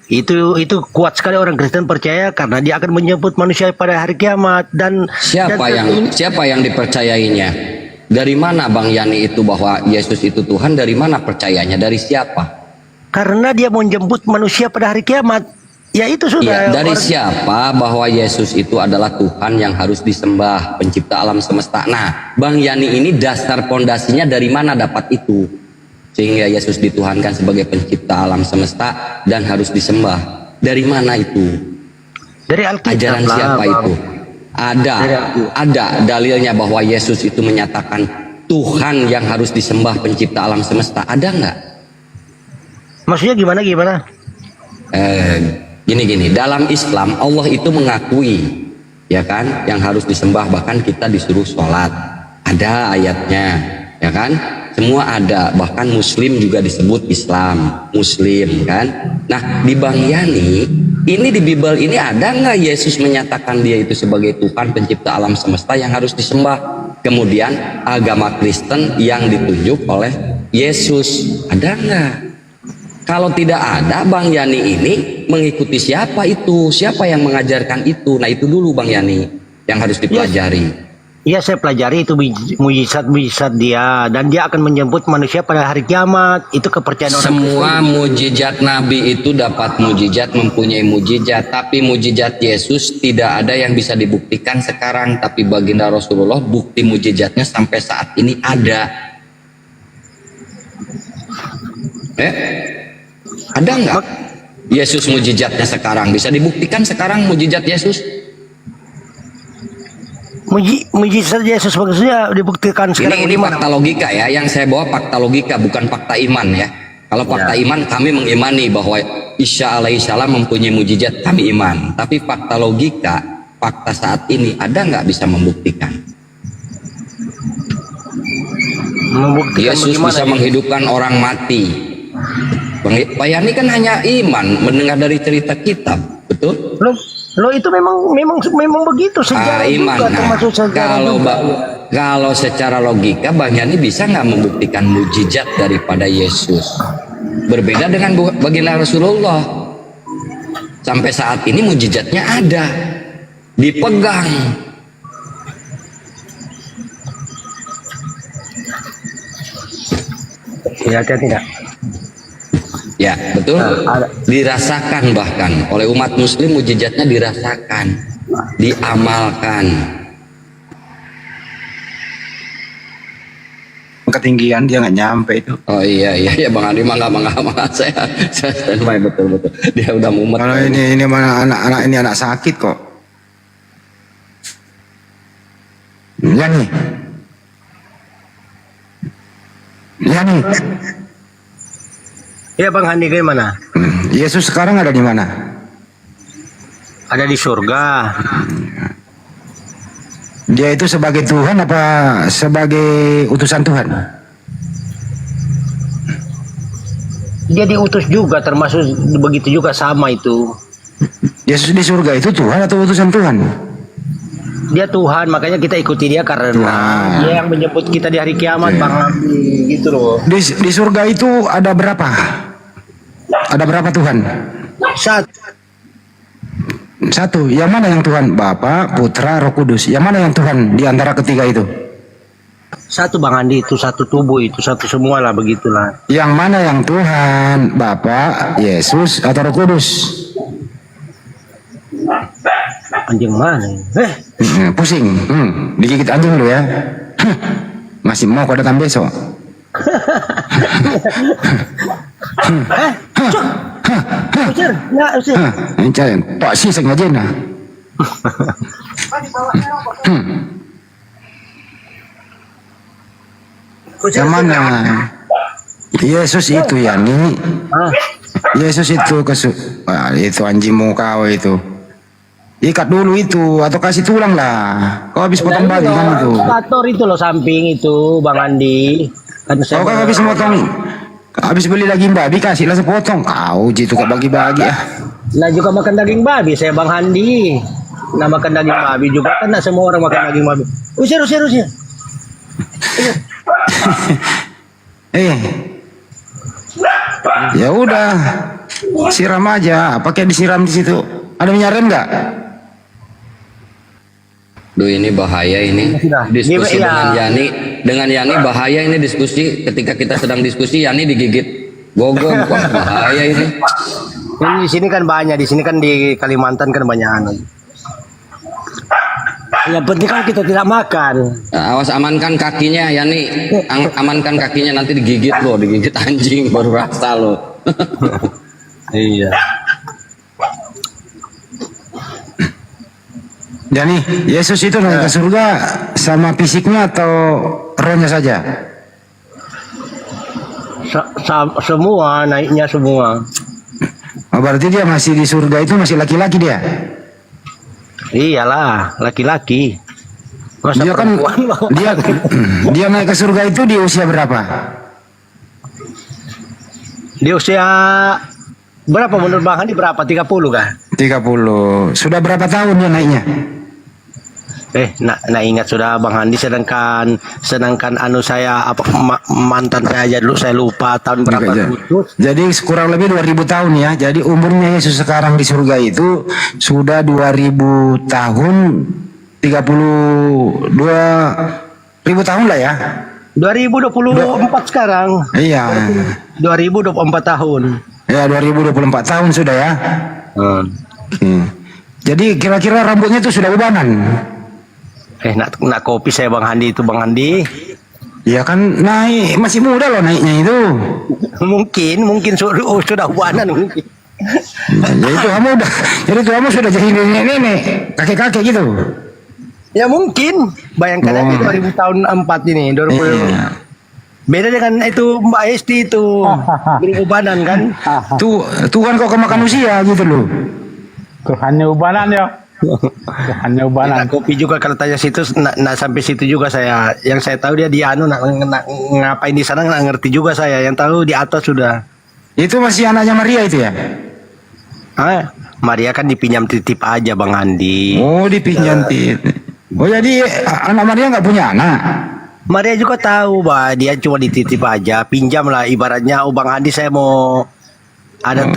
Itu kuat sekali orang Kristen percaya karena dia akan menjemput manusia pada hari kiamat. Dan Siapa yang dipercayainya? Dari mana Bang Yani itu bahwa Yesus itu Tuhan? Dari mana percayanya? Dari siapa? karena dia menjemput manusia pada hari kiamat. Ya itu sudah. Iya, dari siapa bahwa Yesus itu adalah Tuhan yang harus disembah, pencipta alam semesta. Nah, Bang Yani ini dasar pondasinya dari mana dapat itu? Sehingga Yesus dituhankan sebagai pencipta alam semesta dan harus disembah. Dari mana itu? Dari Alkitab. Ajaran lah, siapa Bang. itu? Ada dalilnya bahwa Yesus itu menyatakan Tuhan yang harus disembah, pencipta alam semesta. Ada nggak? Maksudnya gimana? Gini, dalam Islam Allah itu mengakui, ya kan, yang harus disembah, bahkan kita disuruh sholat, ada ayatnya, ya kan, semua ada, bahkan Muslim juga disebut Islam, Muslim, kan. Nah, di Bang Yani ini di Bible ini ada nggak Yesus menyatakan dia itu sebagai Tuhan pencipta alam semesta yang harus disembah? Kemudian agama Kristen yang ditunjuk oleh Yesus, ada nggak? Kalau tidak ada, Bang Yani ini mengikuti siapa itu? Siapa yang mengajarkan itu? Nah, itu dulu Bang Yani yang harus dipelajari. Iya, saya pelajari itu mujizat dia, dan dia akan menjemput manusia pada hari kiamat. Itu kepercayaan orang Semua Kristen. mujizat Nabi itu dapat mujizat, mempunyai mujizat, tapi mujizat Yesus tidak ada yang bisa dibuktikan sekarang. Tapi baginda Rasulullah bukti mujizatnya sampai saat ini ada. Ada nggak Yesus mujizatnya sekarang? Bisa dibuktikan sekarang mujizat Yesus? Mujizat Yesus maksudnya dibuktikan sekarang. Ini fakta logika ya, yang saya bawa fakta logika bukan fakta iman ya. Kalau fakta iman kami mengimani bahwa Isa alaihissalam mempunyai mujizat, kami iman. Tapi fakta logika, fakta saat ini ada nggak bisa membuktikan? Yesus bisa menghidupkan orang mati. Pak Yani kan hanya iman mendengar dari cerita kitab, betul? Lo itu memang begitu sejarah iman. juga, termasuk sejarah juga. Kalau secara logika Bang Yani bisa nggak membuktikan mujizat daripada Yesus? Berbeda dengan baginda Rasulullah. Sampai saat ini mujizatnya ada, dipegang. Ya, tidak. Ya, betul. Dirasakan bahkan oleh umat muslim, mujizatnya dirasakan, diamalkan. Ketinggian dia nggak nyampe itu. Oh iya Bang Adi, mangga saya standby betul. Dia udah mumet. Kalau ini mana anak-anak ini anak sakit kok. Yani. Iya Bang Handi, gimana? Yesus sekarang ada di mana? Ada di surga. Dia itu sebagai Tuhan apa sebagai utusan Tuhan? Dia diutus juga, termasuk begitu juga sama itu. Yesus di surga itu Tuhan atau utusan Tuhan? Dia Tuhan, makanya kita ikuti dia karena dia yang menyebut kita di hari kiamat, Bang Handi, gitu loh. Di surga itu ada berapa? Ada berapa Tuhan? Satu. Yang mana yang Tuhan? Bapa, Putra, Roh Kudus. Yang mana yang Tuhan di antara ketiga itu? Satu Bang Handi, itu satu tubuh, itu satu semua lah, begitulah. Yang mana yang Tuhan? Bapa, Yesus, atau Roh Kudus? Anjing mana? Pusing. Digigit anjing lu ya. Masih mau kau datang besok? Usir, nggak usir. Ini cari, Pak sih sengaja nah. Yang mana? Yesus itu ya nih. Yesus itu itu anjingmu kau itu. Ikat dulu itu atau kasih tulang lah. Kau habis potong babi kan itu. Motor itu loh samping itu Bang Andi. Kan Kau kan habis motong. Habis beli daging babi kasihlah sepotong. Kau jitu kau bagi-bagi ya. Nah juga makan daging babi saya Bang Handi. Nah makan daging babi juga kan, nah semua orang makan daging babi. Usir. Ya udah. Siram aja. Pakai disiram di situ. Ada minyak rem nggak? Duh ini bahaya ini diskusi dengan Yani bahaya ini diskusi. Ketika kita sedang diskusi Yani digigit gogong, wah bahaya ini. Ini di sini kan banyak, di sini kan di Kalimantan kan banyak anu. Yang penting kan kita tidak makan. Nah, awas amankan kakinya Yani, amankan kakinya nanti digigit loh, digigit anjing baru rasa loh. Iya. Jadi Yesus itu naik ke surga sama fisiknya atau rohnya saja? Semua naiknya semua. Oh, berarti dia masih di surga itu masih laki-laki dia? Iyalah, laki-laki. Dia kan dia naik ke surga itu di usia berapa? Di usia berapa menurut Bang Handi, berapa? 30 kah? 30. Sudah berapa tahun dia naiknya? Nak ingat sudah Bang Handi, sedangkan anu saya mantan saya aja dulu saya lupa tahun berapa. Jadi kurang lebih 2000 tahun ya. Jadi umurnya Yesus sekarang di surga itu sudah 2000 tahun, 32.000 tahun lah ya. 2024 sekarang. Iya. 2024 tahun. Ya 2024 tahun sudah ya. Jadi kira-kira rambutnya itu sudah ubanan. Nak kopi saya Bang Handi itu Bang Handi. Ya kan naik masih muda loh naiknya itu. mungkin sudah ubanan mungkin. Ya itu kamu udah. Jadi kamu sudah jadi nenek-nenek, kakek-kakek gitu. Ya mungkin. Bayangkan aja 2000 tahun 4 ini 2000. Beda dengan itu Mbak Esti itu berubanan kan. Tuhan kok kemakan usia gitu loh. Tuhannya ubanan ya. Tuhannya ubanan. Kopi juga kalau tanya situ, sampai situ juga saya. Yang saya tahu dia di anu ngapain di sana nggak ngerti juga saya. Yang tahu di atas sudah. Itu masih anaknya Maria itu ya? Maria kan dipinjam titip aja Bang Andi. Oh dipinjam titip. Oh jadi anak Maria nggak punya anak? Maria juga tahu bah dia cuma dititip aja, pinjam lah ibaratnya. Oh Bang Andi saya mau ada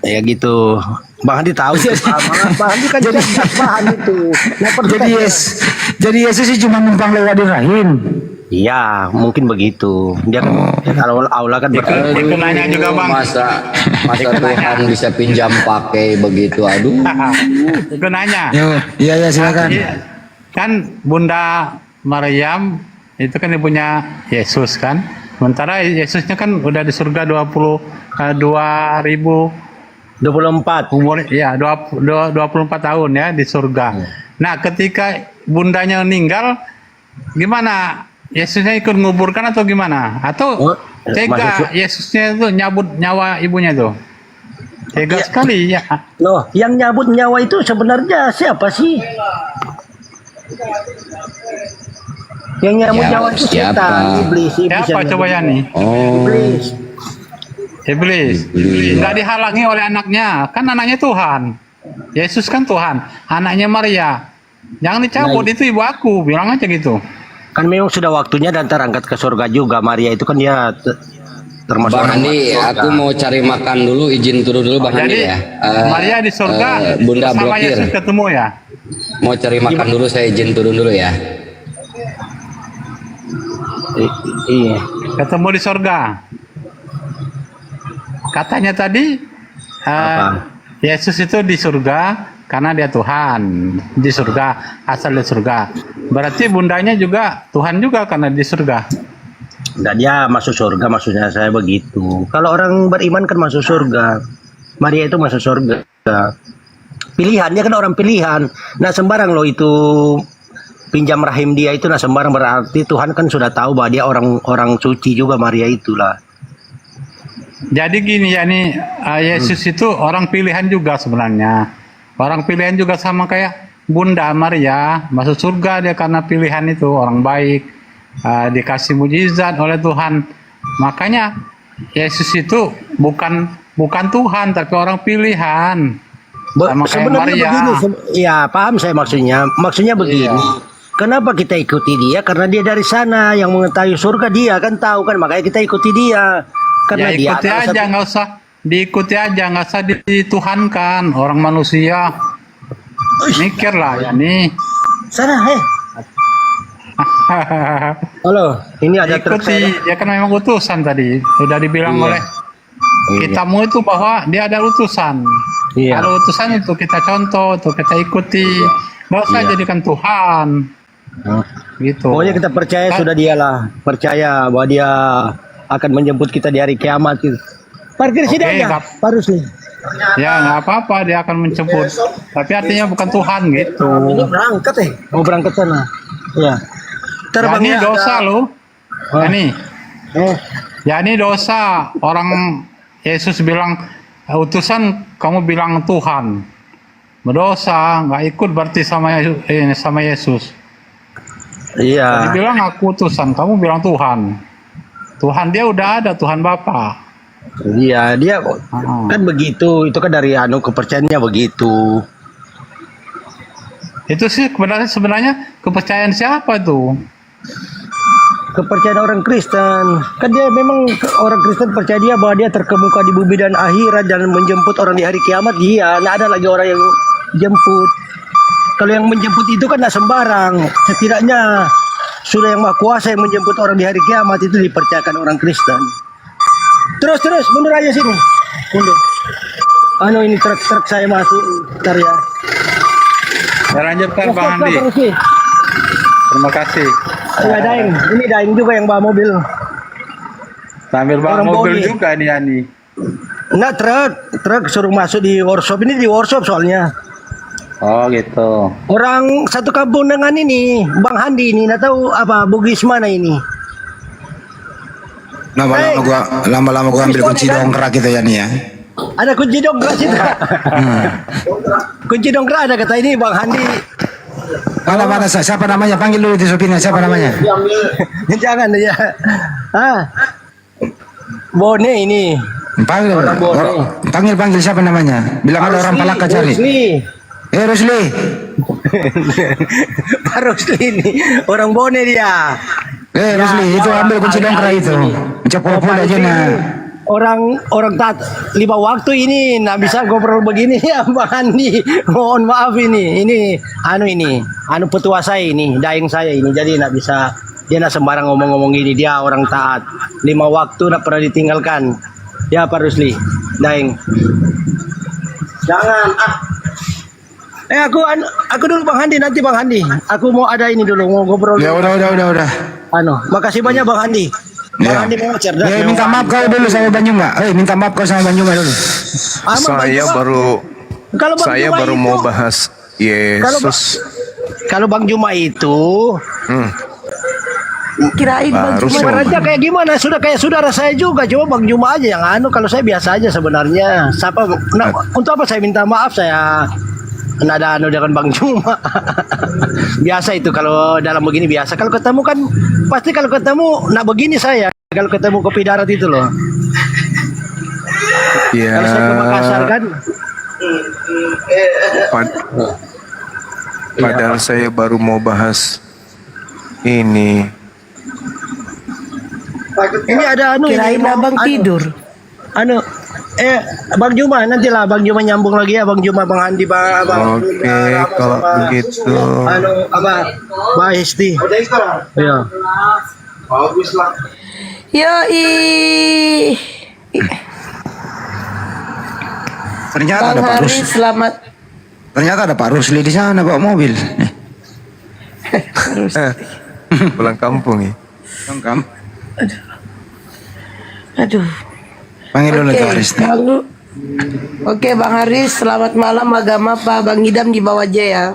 ya gitu. Bang Andi tahu. Bang Andi kan jadi bahan itu. Jadi Yesus sih cuma numpang lewat di rahim. Iya, mungkin begitu. Dia kan kalau Allah kan Itu nanya juga Bang. Masa Tuhan bisa pinjam pakai begitu, aduh. Itu nanya. Iya silakan. Kan Bunda Maryam itu kan ibunya Yesus kan. Sementara Yesusnya kan udah di surga 2024 umur ya 24 tahun ya di surga. Nah ketika bundanya meninggal gimana Yesusnya ikut menguburkan atau gimana? Atau tega Yesusnya itu nyabut nyawa ibunya tuh? Tega sekali ya. Loh, yang nyabut nyawa itu sebenarnya siapa sih? Yang nyabut Ya, nyawa itu siapa? setan, iblis. Siapa yang coba nyabut ya nih? Iblis. Iblis. Nggak dihalangi oleh anaknya. Kan anaknya Tuhan. Yesus kan Tuhan. Anaknya Maria. Jangan dicabut, Nah, itu ibu aku. Bilang aja gitu. Kan memang sudah waktunya dan terangkat ke surga juga. Maria itu kan dia termasuk Bang orang Andi, surga. aku mau cari makan dulu, izin turun dulu Bang Andi Jadi ya. Maria di surga Bunda sama blokir. Yesus ketemu ya. Mau cari makan dulu, saya izin turun dulu ya. Iya. Ketemu di surga. Katanya tadi Yesus itu di surga karena dia Tuhan. Di surga, asal di surga. Berarti bundanya juga Tuhan juga karena di surga. Enggak, dia masuk surga, maksudnya saya begitu. Kalau orang beriman kan masuk surga. Maria itu masuk surga. Pilihan, dia kan orang pilihan. Nah sembarang loh itu pinjam rahim dia itu, nah sembarang berarti Tuhan kan sudah tahu bahwa dia orang suci juga, Maria itulah. Jadi gini ya nih, Yesus itu orang pilihan juga sebenarnya. Orang pilihan juga sama kayak Bunda Maria, masuk surga dia karena pilihan itu, orang baik, dikasih mujizat oleh Tuhan. Makanya Yesus itu bukan Tuhan tapi orang pilihan. Sama kayak Sebenarnya Maria. begini, ya paham saya maksudnya. Maksudnya begini. Kenapa kita ikuti dia? Karena dia dari sana, yang mengetahui surga dia kan tahu kan, makanya kita ikuti dia. Karena Ya dia ikuti adalah aja, nggak usah diikuti aja, nggak usah dituhankan. Orang manusia mikir lah ya nih. Sana, halo, ini ada truk ikuti, dia kan memang utusan tadi. Sudah dibilang Iya. oleh kitamu itu bahwa dia ada utusan. Iya. Kalau utusan itu kita contoh, itu kita ikuti. Nggak usah Iya. jadikan Tuhan. Gitu. Pokoknya kita percaya sudah dialah, percaya bahwa dia akan menjemput kita di hari kiamat itu. Parkir sini Oke, aja, Kak. Pak Rusli. Ya nggak apa-apa, dia akan menjemput. Tapi artinya bukan Tuhan gitu. Ini berangkat mau berangkat sana. Ya. Ya, ini dosa loh. Ya nih. Eh. Ya ini dosa. Orang Yesus bilang utusan, kamu bilang Tuhan. Berdosa, nggak ikut berarti sama Yesus. Iya. Tadi bilang aku utusan, kamu bilang Tuhan. Tuhan dia udah ada, Tuhan Bapa. Iya, dia kan begitu. Itu kan dari kepercayaannya begitu. Itu sih sebenarnya kepercayaan siapa tuh? Kepercayaan orang Kristen. Kan dia memang orang Kristen percaya dia bahwa dia terkemuka di bumi dan akhirat dan menjemput orang di hari kiamat. Iya, nggak ada lagi orang yang jemput. Kalau yang menjemput itu kan nggak sembarang. Setidaknya sudah yang Maha Kuasa yang menjemput orang di hari kiamat itu dipercayakan orang Kristen. Terus mundur aja sini. Mundur. Ini truk saya masuk. Bentar ya. Ya lanjutkan Bang Andi. Terima kasih. Ya Daeng, ini Daeng juga yang bawa mobil. Sambil bawa Orang mobil Boni. juga nih Ani. Enggak, truk suruh masuk di workshop. Ini di workshop soalnya. Oh gitu. Orang satu kampung dengan ini, Bang Handi ini, nggak tahu apa Bugis mana ini. Lama-lama gua ambil kunci dongkrak gitu ya nih ya. Ada kunci dongkrak situ. Kunci dongkrak ada kata ini Bang Handi. Mana siapa namanya? Panggil dulu di sopirnya, siapa namanya? Jangan ya. Bone ini. Panggil siapa namanya? Bilang ada orang Palaka cari. Rusli. Pak Rusli ini orang Bone dia. Rusli, itu ambil kunci dongkrak itu. Cepol-pol aja nah. Orang taat 5 waktu ini nggak bisa ngobrol begini ya Bang Andi. Mohon maaf ini petua saya ini, Daeng saya ini, jadi nggak bisa, dia nggak sembarang ngomong-ngomong gini, dia orang taat 5 waktu nggak pernah ditinggalkan ya Pak Rusli. Daeng jangan aku dulu Bang Handi, nanti Bang Handi aku mau ada ini dulu, mau ngobrol. Ya udah. Makasih banyak Bang Handi. Bang Handi mau cerdas. Minta maaf kau dulu sama Bang Juma. Minta maaf kau sama Bang Juma dulu. Saya baru mau bahas Yesus. Kalau Bang Juma itu Kirain Bang Baru Juma. Ibaratnya kayak gimana? Sudah kayak saudara saya juga. Cuma Bang Juma aja yang anu. Kalau saya biasa aja sebenarnya. Untuk apa saya minta maaf? Saya ada anu dengan Bang Juma. Biasa itu kalau dalam begini biasa. Kalau ketemu kan pasti kalau ketemu nak begini saya. Kalau ketemu kopi darat itu loh. Ya. Kalau saya ke Makassar kan. Padahal saya baru mau bahas ini. Ini ada anu. Kirain abang tidur. Anu. Bang Juma nantilah Bang Juma nyambung lagi ya Bang Juma Bang Andi Bang. Oke, kalau begitu. Anu apa? Mbak Hesti. Iya. Bagus lah. Yoi. Ternyata Bang ada Pak Haris, selamat. Ternyata ada Pak Rusli di sana bawa mobil. Pulang kampung ya. Kampung. Aduh. Panggil dulu Oke, Pak Haris. Oke, Bang Haris, selamat malam agama apa? Bang Idam di bawah aja ya.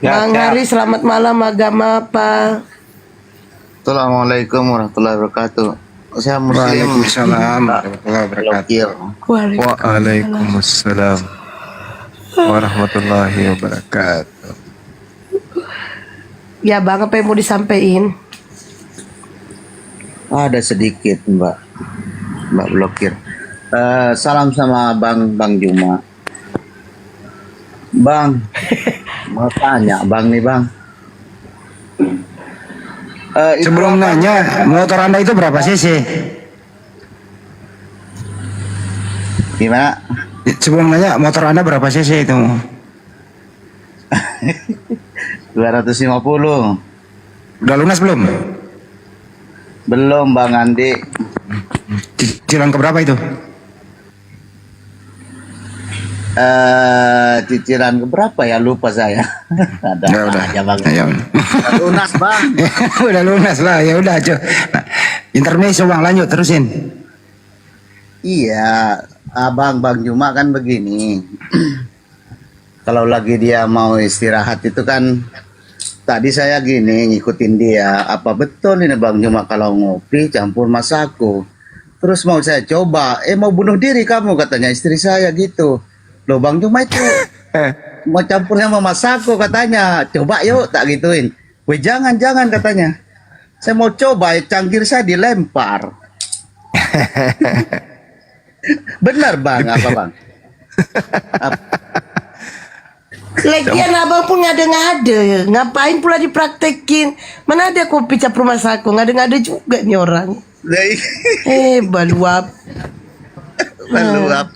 Bang Haris, selamat malam agama apa? Assalamualaikum warahmatullahi wabarakatuh. Saya Muslim. Waalaikumsalam warahmatullahi wabarakatuh. Waalaikumsalam warahmatullahi wabarakatuh. Ya Bang, apa yang mau disampaikan? Ada sedikit Mbak blokir. Salam sama Bang Juma. Bang, mau tanya Bang nih Bang. Sebelum nanya, motor Anda itu berapa cc? Gimana? Sebelum nanya, motor Anda berapa cc itu? 250. Udah lunas belum? Belum Bang Andi. Cicilan ke berapa itu? Cicilan ke berapa ya, lupa saya. Ada udah. aja Bang. Ya, Lunas Bang. udah lunas lah, ya udah aja. Nah, intermezzo Bang, lanjut terusin. Iya, Bang Juma kan begini. Kalau lagi dia mau istirahat itu kan, tadi saya gini ngikutin dia, apa betul ini Bang Juma kalau ngopi campur masako. Terus mau saya coba, mau bunuh diri kamu katanya istri saya gitu. Loh Bang Juma itu mau campurnya sama masako katanya. Coba yuk, tak gituin. Weh jangan katanya. Saya mau coba, cangkir saya dilempar. Benar Bang, apa Bang? Lagian abang pun ngada-ngada. Ngapain pula dipraktekin? Mana ada kopi cap rumah saku? Ngada-ngada juga nih orang. Baluap. Baluap.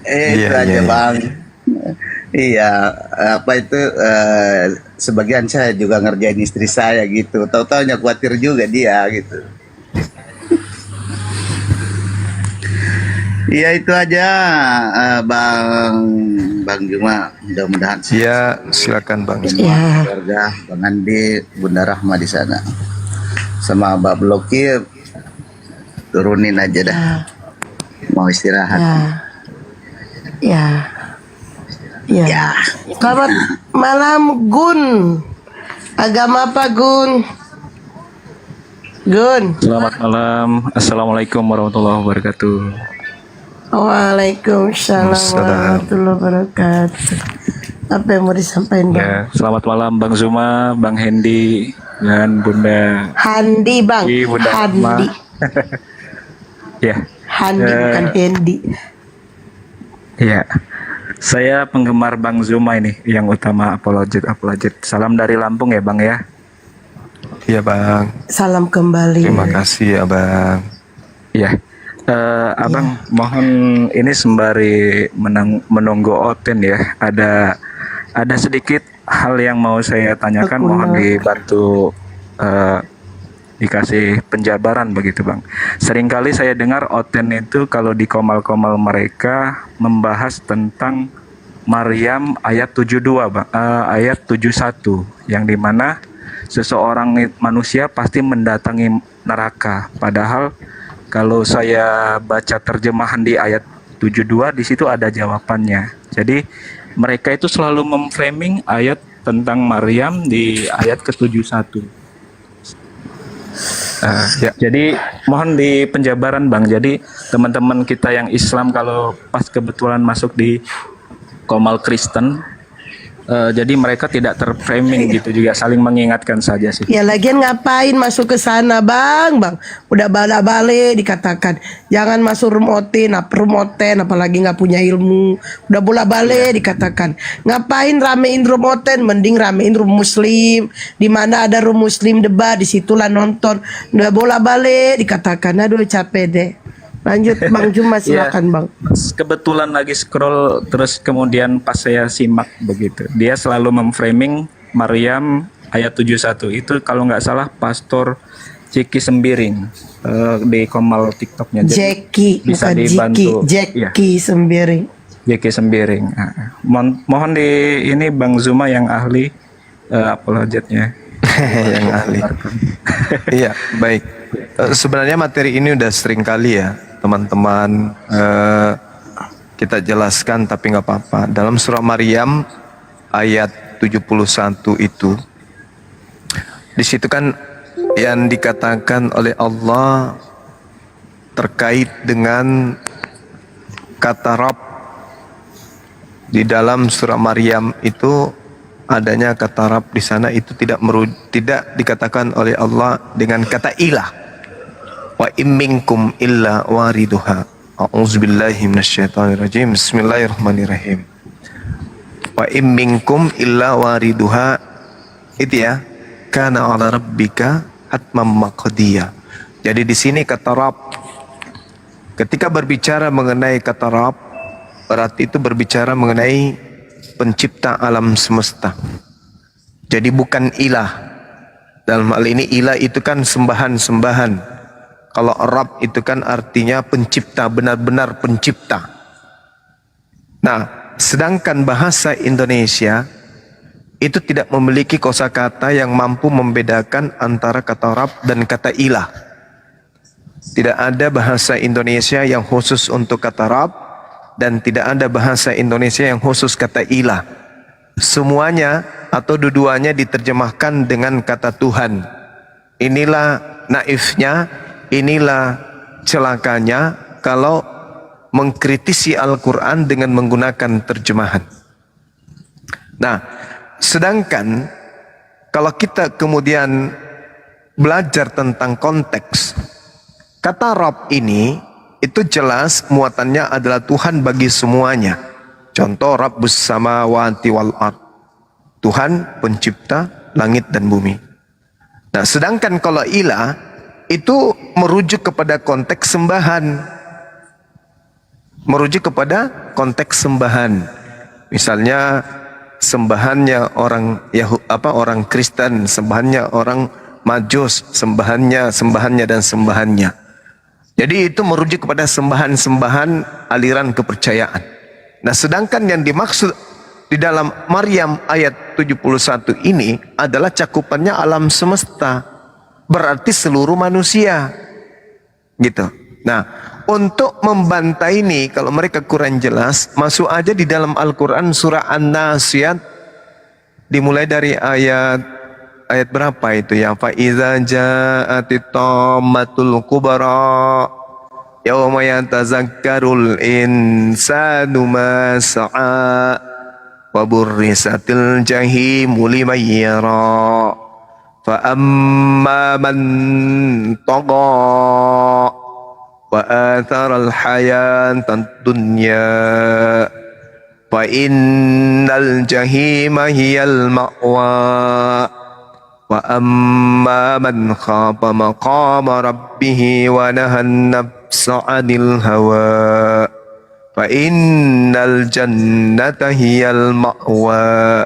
Itu Iya, aja iya. Bang. Iya, apa itu sebagian saya juga ngerjain istri saya gitu. Tahu-taunya khawatir juga dia gitu. Iya itu aja Bang Juma, mudah-mudahan Ya, silakan Bang. semua keluarga Bang Andi, Bunda Rahma di sana. Sama Mbak Blokir turunin aja dah. Mau istirahat. Ya. Selamat malam Gun. Agama apa Gun? Selamat malam. Assalamualaikum warahmatullahi wabarakatuh. Waalaikumsalam warahmatullahi wabarakatuh. Apa yang mau disampaikan Bang? Ya, selamat malam Bang Zuma, Bang Hendi, dan Bunda Handi Bang. Bunda Handi. Rahma. Ya. Handi bukan Hendi. Ya. Saya penggemar Bang Zuma ini, yang utama apologet. Salam dari Lampung ya Bang ya. Iya Bang. Salam kembali. Terima kasih Abang. Ya. Abang mohon ini sembari menunggu Oten ya, ada sedikit hal yang mau saya tanyakan, mohon dibantu dikasih penjabaran begitu Bang. Seringkali saya dengar Oten itu kalau di komal-komal mereka membahas tentang Maryam ayat 72 Bang, ayat 71 yang dimana seseorang manusia pasti mendatangi neraka, padahal kalau saya baca terjemahan di ayat 72 di situ ada jawabannya. Jadi mereka itu selalu memframing ayat tentang Maryam di ayat ke-71. Jadi mohon di penjabaran Bang. Jadi teman-teman kita yang Islam kalau pas kebetulan masuk di Komal Kristen, jadi mereka tidak terframing gitu, juga saling mengingatkan saja sih. Ya lagian ngapain masuk ke sana bang? Udah balik dikatakan jangan masuk room oten, apalagi nggak punya ilmu. Udah bolak-balik dikatakan ngapain ramein room oten, mending ramein room muslim. Di mana ada room muslim debat, disitulah nonton. Udah bolak-balik dikatakan, aduh capek deh. Lanjut Bang Juma, silakan Bang. Kebetulan lagi scroll terus kemudian pas saya simak begitu, dia selalu memframing Maryam ayat 71 itu kalau nggak salah Pastor Jeki Sembiring di Komal TikToknya. Jeki bisa bukan dibantu. Jeki Sembiring. Jeki Sembiring. Mohon di ini Bang Zuma yang ahli apologetnya. Yang ahli. Iya, baik. Sebenarnya materi ini udah sering kali ya teman-teman kita jelaskan, tapi nggak apa-apa. Dalam surah Maryam ayat 71 itu, di situ kan yang dikatakan oleh Allah terkait dengan kata Rabb. Di dalam surah Maryam itu adanya kata Rabb di sana itu tidak dikatakan oleh Allah dengan kata ilah. Wa imminkum illa wariduha. A'udzubillahi minasyaitonirrajim. Bismillahirrahmanirrahim. Wa imminkum illa wariduha. Itu ya. Kana 'ala rabbika hatmam maqdiya. Jadi di sini kata Rabb, ketika berbicara mengenai kata Rabb, berarti itu berbicara mengenai pencipta alam semesta. Jadi bukan ilah. Dalam hal ini ilah itu kan sembahan-sembahan. Kalau Rabb itu kan artinya pencipta, benar-benar pencipta. Nah, sedangkan bahasa Indonesia itu tidak memiliki kosakata yang mampu membedakan antara kata Rabb dan kata ilah. Tidak ada bahasa Indonesia yang khusus untuk kata Rabb, dan tidak ada bahasa Indonesia yang khusus kata ilah. Semuanya atau dua-duanya diterjemahkan dengan kata Tuhan. Inilah naifnya, inilah celakanya kalau mengkritisi Al-Quran dengan menggunakan terjemahan. Nah, sedangkan kalau kita kemudian belajar tentang konteks, kata Rabb ini itu jelas muatannya adalah Tuhan bagi semuanya. Contoh Rabbus samawati wal ard, Tuhan pencipta langit dan bumi. Nah, sedangkan kalau ilah itu merujuk kepada konteks sembahan. Merujuk kepada konteks sembahan. Misalnya sembahannya orang orang Kristen, sembahannya orang Majus, sembahannya dan sembahannya. Jadi itu merujuk kepada sembahan-sembahan aliran kepercayaan. Nah, sedangkan yang dimaksud di dalam Maryam ayat 71 ini adalah cakupannya alam semesta. Berarti seluruh manusia. Gitu. Nah, untuk membantah ini kalau mereka kurang jelas, masuk aja di dalam Al-Quran surah An-Nasiyat, dimulai dari ayat berapa itu ya? Fa iza ja'atit tammatul kubra yauma yatazakkarul insanu ma sa'a wa burrisatil jahimu liman yara fa amma man tagha wa athara al hayatan dunya fa innal jahima hiyal ma'wa wa amma man khafa maqama rabbih wa nahan nafsa 'anil hawa fa innal jannata hiyal ma'wa.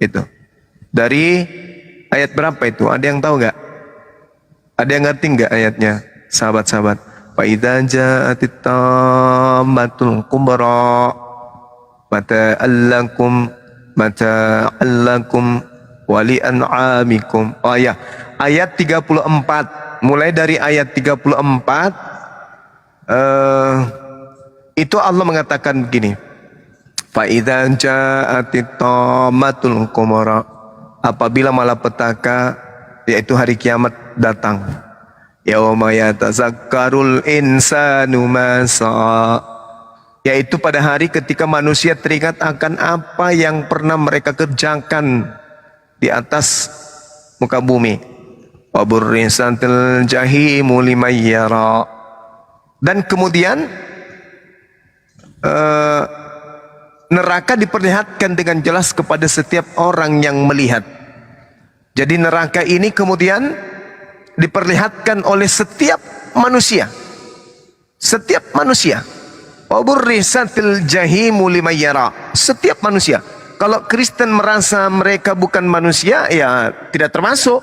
Itu dari ayat berapa itu? Ada yang tahu nggak? Ada yang ngerti nggak ayatnya, sahabat-sahabat? Fa idza ja'atit tammatul kubra mata'allakum wali an'amikum. Oh ya, ayat 34. Mulai dari ayat 34 itu Allah mengatakan begini. Fa idza ja'atit tammatul kubra, apabila malapetaka yaitu hari kiamat datang, yauma yatazakkarul insanu ma sa'a, yaitu pada hari ketika manusia teringat akan apa yang pernah mereka kerjakan di atas muka bumi. Wa burrisatil jahimu liman yara, dan kemudian neraka diperlihatkan dengan jelas kepada setiap orang yang melihat. Jadi neraka ini kemudian diperlihatkan oleh setiap manusia. Setiap manusia. Wa burrisatil jahimu liman yara. Setiap manusia. Kalau Kristen merasa mereka bukan manusia, ya tidak termasuk.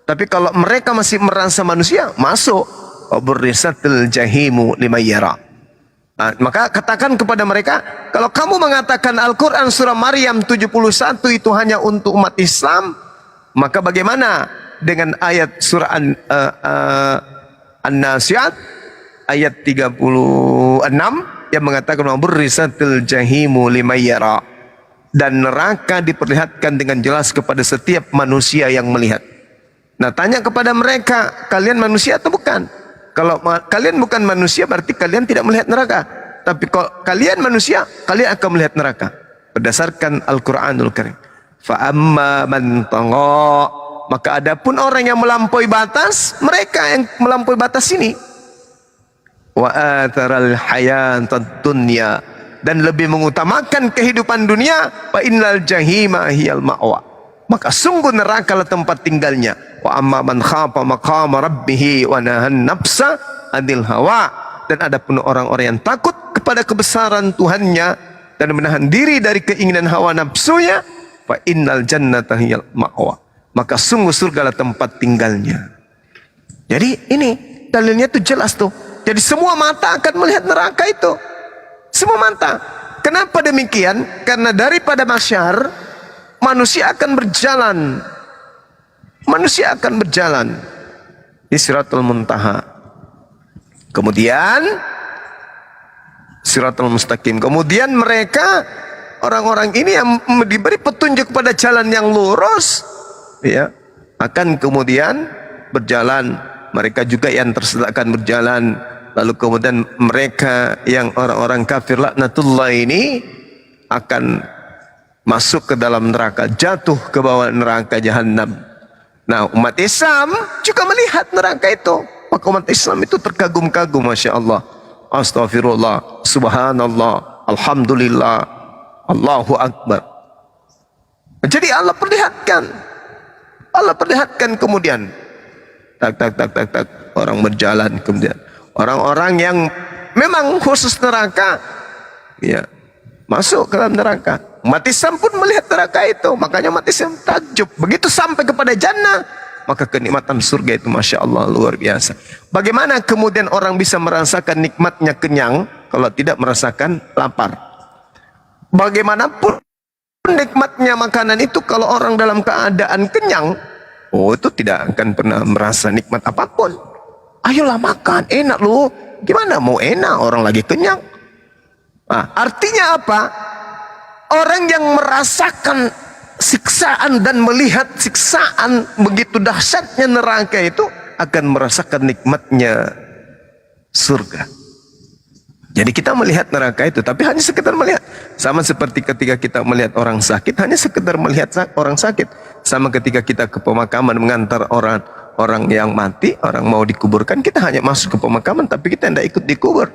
Tapi kalau mereka masih merasa manusia, masuk. Wa burrisatil jahimu liman yara. Nah, maka katakan kepada mereka, kalau kamu mengatakan Al-Quran surah Maryam 71 itu hanya untuk umat Islam, maka bagaimana dengan ayat surah An-Nazi'at ayat 36 yang mengatakan waburrisatil jahimu liman yara, dan neraka diperlihatkan dengan jelas kepada setiap manusia yang melihat. Nah, tanya kepada mereka, kalian manusia atau bukan? Kalau kalian bukan manusia, berarti kalian tidak melihat neraka. Tapi kalau kalian manusia, kalian akan melihat neraka. Berdasarkan Al-Quranul Karim. Fa'amma man tagha, maka adapun orang yang melampaui batas, mereka yang melampaui batas ini. Wa atharal hayatad dunya, dan lebih mengutamakan kehidupan dunia. Fa innal jahima hiyal ma'wa, maka sungguh neraka lah tempat tinggalnya. Wa amma man khafa maqama rabbih wa nahan nafsa anil hawa, dan adapun orang-orang yang takut kepada kebesaran Tuhannya dan menahan diri dari keinginan hawa nafsunya, fa innal jannata hiyal ma'wa, maka sungguh surga lah tempat tinggalnya. Jadi ini dalilnya itu jelas tuh. Jadi semua mata akan melihat neraka itu. Semua mata. Kenapa demikian? Karena daripada mahsyar manusia akan berjalan. Manusia akan berjalan di Siratul Muntaha. Kemudian Siratul Mustaqim. Kemudian mereka, orang-orang ini yang diberi petunjuk pada jalan yang lurus, ya, akan kemudian berjalan. Mereka juga yang tersesat akan berjalan. Lalu kemudian mereka yang orang-orang kafir laknatullah ini akan masuk ke dalam neraka, jatuh ke bawah neraka jahanam. Nah, umat Islam juga melihat neraka itu. Maka umat Islam itu terkagum-kagum, Masya Allah. Astaghfirullah, Subhanallah, Alhamdulillah, Allahu Akbar. Jadi Allah perlihatkan. Allah perlihatkan kemudian. Tak, orang berjalan kemudian. Orang-orang yang memang khusus neraka, ya, masuk ke dalam neraka. Umat Islam pun melihat neraka itu. Makanya umat Islam takjub. Begitu sampai kepada jannah, maka kenikmatan surga itu Masya Allah luar biasa. Bagaimana kemudian orang bisa merasakan nikmatnya kenyang kalau tidak merasakan lapar? Bagaimanapun nikmatnya makanan itu kalau orang dalam keadaan kenyang, oh itu tidak akan pernah merasa nikmat apapun. Ayolah makan, enak lu. Gimana mau enak orang lagi kenyang? Nah, artinya apa? Orang yang merasakan siksaan dan melihat siksaan begitu dahsyatnya neraka itu akan merasakan nikmatnya surga. Jadi kita melihat neraka itu, tapi hanya sekedar melihat. Sama seperti ketika kita melihat orang sakit, hanya sekedar melihat orang sakit. Sama ketika kita ke pemakaman mengantar orang yang mati, orang mau dikuburkan, kita hanya masuk ke pemakaman, tapi kita tidak ikut dikubur.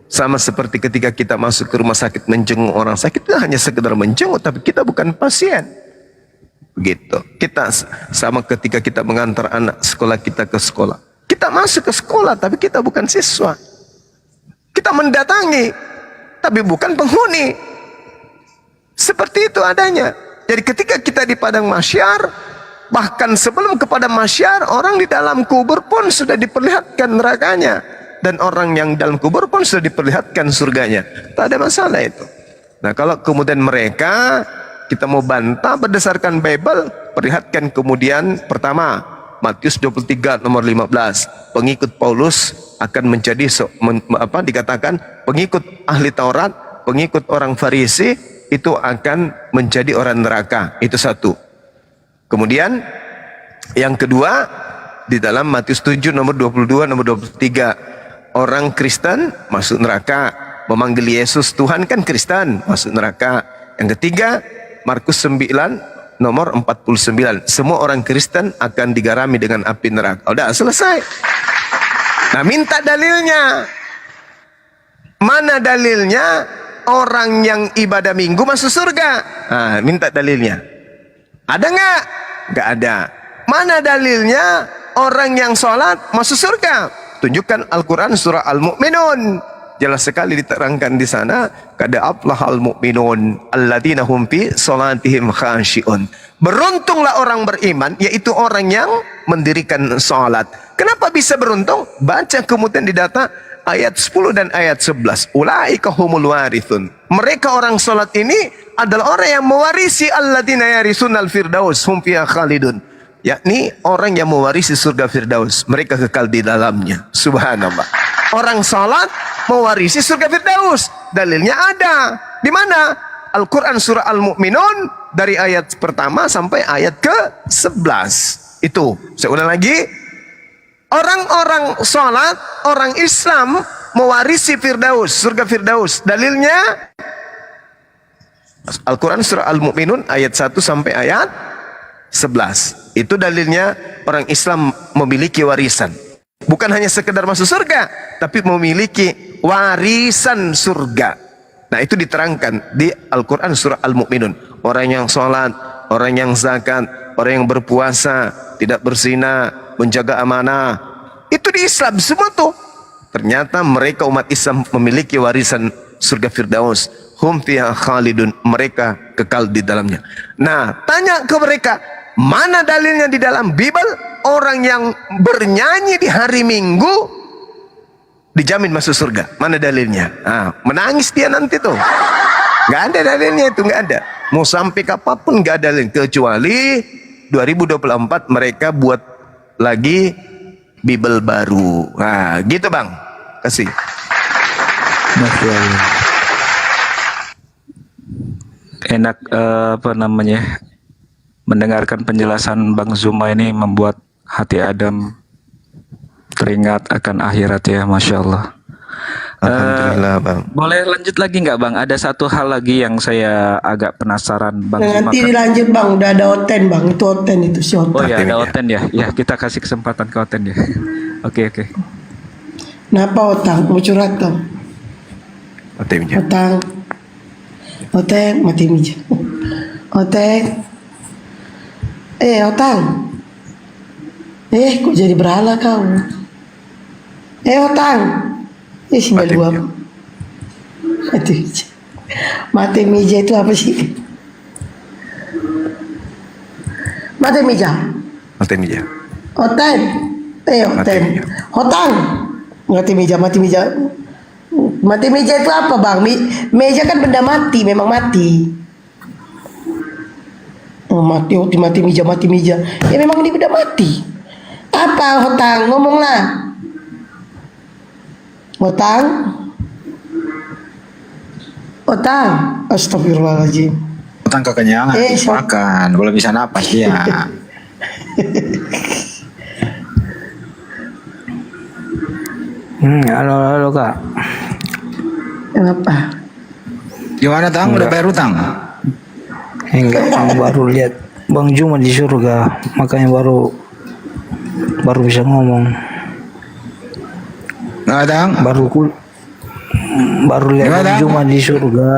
Sama seperti ketika kita masuk ke rumah sakit menjenguk orang sakit, kita hanya sekedar menjenguk, tapi kita bukan pasien. Begitu. Kita sama ketika kita mengantar anak sekolah kita ke sekolah. Kita masuk ke sekolah, tapi kita bukan siswa. Kita mendatangi, tapi bukan penghuni. Seperti itu adanya. Jadi ketika kita di padang mahsyar, bahkan sebelum kepada mahsyar, orang di dalam kubur pun sudah diperlihatkan nerakanya. Dan orang yang dalam kubur pun sudah diperlihatkan surganya. Tak ada masalah itu. Nah, kalau kemudian mereka, kita mau bantah berdasarkan Bible, perlihatkan kemudian pertama, Matius 23 nomor 15. Pengikut Paulus akan menjadi dikatakan pengikut ahli Taurat pengikut orang Farisi itu akan menjadi orang neraka. Itu satu. Kemudian yang kedua, di dalam Matius 7 nomor 22 nomor 23, orang Kristen masuk neraka, memanggil Yesus Tuhan kan Kristen, masuk neraka. Yang ketiga, Markus 9 nomor 49, semua orang Kristen akan digarami dengan api neraka. Udah selesai. Nah, minta dalilnya. Mana dalilnya orang yang ibadah minggu masuk surga? Nah, minta dalilnya. Ada nggak? Nggak ada. Mana dalilnya orang yang sholat masuk surga? Tunjukkan Al-Quran surah Al-Mu'minun. Jelas sekali diterangkan di sana. Kada aflahal mu'minun alladzina hum fi sholatihim khashi'un. Beruntunglah orang beriman, yaitu orang yang mendirikan sholat. Kenapa bisa beruntung? Baca kemudian di data ayat 10 dan ayat 11. Ulaika humul warithun. Mereka orang salat ini adalah orang yang mewarisi alladzina yarisunal firdaus hum fiha khalidun. Yakni orang yang mewarisi surga firdaus, mereka kekal di dalamnya. Subhanallah. Orang salat mewarisi surga firdaus. Dalilnya ada. Di mana? Al-Quran surah Al-Mu'minun dari ayat pertama sampai ayat ke-11. Itu. Saya ulang lagi. Orang-orang sholat, orang Islam mewarisi Firdaus, surga Firdaus. Dalilnya Al-Quran surah Al-Mu'minun ayat 1 sampai ayat 11. Itu dalilnya orang Islam memiliki warisan. Bukan hanya sekedar masuk surga, tapi memiliki warisan surga. Nah, itu diterangkan di Al-Quran surah Al-Mu'minun. Orang yang sholat, orang yang zakat, orang yang berpuasa, tidak berzina, menjaga amanah, itu di Islam semua tuh. Ternyata mereka umat Islam memiliki warisan surga Firdaus. Hum fiha khalidun, mereka kekal di dalamnya. Nah, tanya ke mereka, mana dalilnya di dalam Bible orang yang bernyanyi di hari Minggu dijamin masuk surga? Mana dalilnya? Nah, menangis dia nanti tuh. Nggak ada dalilnya itu, nggak ada. Mau sampai kapanpun nggak ada dalil, kecuali 2024 mereka buat lagi Bible baru. Nah, gitu Bang. Kasih. Enak apa namanya? Mendengarkan penjelasan Bang Zuma ini membuat hati Adam teringat akan akhirat ya, Masya Allah. Alhamdulillah Bang. Boleh lanjut lagi nggak Bang? Ada satu hal lagi yang saya agak penasaran Bang Nah, Zuma. nanti dilanjut Bang, udah ada Oten Bang, itu Oten itu si Oten. Oh ya, ada Oten ya. Ya, kita kasih kesempatan ke Oten ya. Oke. Kenapa Otang? Mau curhat dong? Otang. Oteng, mati mija. Oteng. Otang. Kok jadi berhala kau? Otang. 92. Mati mija. Mati mija itu apa sih? Mati mija. Mati mija. Oteng. Oteng. Otang. Mati mija. Mati meja itu apa Bang? Meja kan benda mati, memang mati. Oh, mati meja. Ya memang ini benda mati. Apa Hotang? Ngomonglah. Otang. Astagfirullahaladzim. Otang kekenyangan, makan, belum bisa napas dia. Halo Kak. Kenapa? Gimana Tang? Udah bayar utang? Enggak, baru lihat Bang Juma di surga, makanya baru bisa ngomong. Nggak Tang? Baru lihat Bang Juma di surga.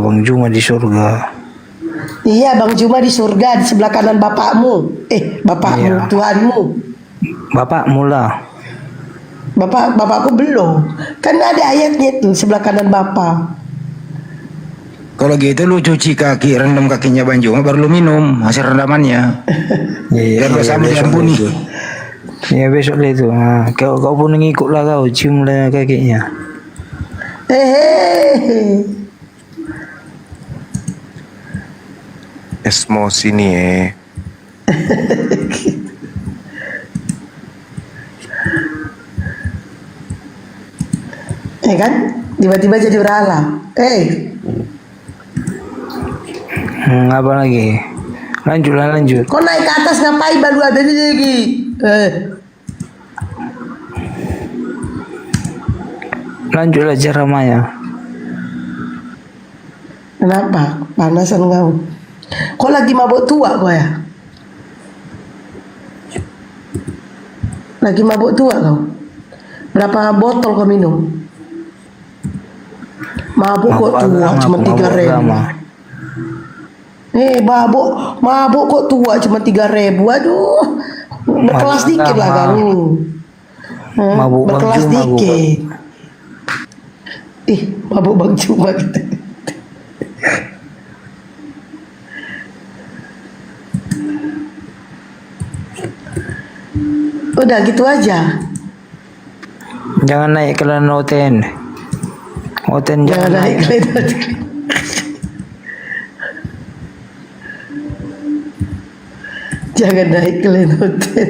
Bang Juma di surga. Iya, Bang Juma di surga di sebelah kanan bapakmu. Bapakmu, iya. Tuhanmu. Bapakmu lah. Bapakku belum. Kan ada ayatnya tuh sebelah kanan bapak. Kalau gitu lu cuci kaki, rendam kakinya Bang Juma baru lu minum hasil rendamannya. Biar bersama diampuni. Ya besok itu. Nah, kau pun ngikut lah kau, cium lah kakinya. Esmos ini Ya kan? Tiba-tiba jadi beralam. Apa lagi? Lanjut. Kok naik ke atas ngapain baru ada lagi? Lanjutlah ceramahnya. Kenapa? Panasan kau. Kok lagi mabuk tua kau ya? Lagi mabuk tua kau? Berapa botol kau minum? Mabuk kok tua cuma 3.000. Mabuk kok tua cuma 3.000. Aduh, berkelas dikit lah kamu. Berkelas dikit. Mabuk Bang Juma gitu. Udah gitu aja. Jangan naik ke Oten. Oten jangan naik ke Oten. Jangan naik ke Oten.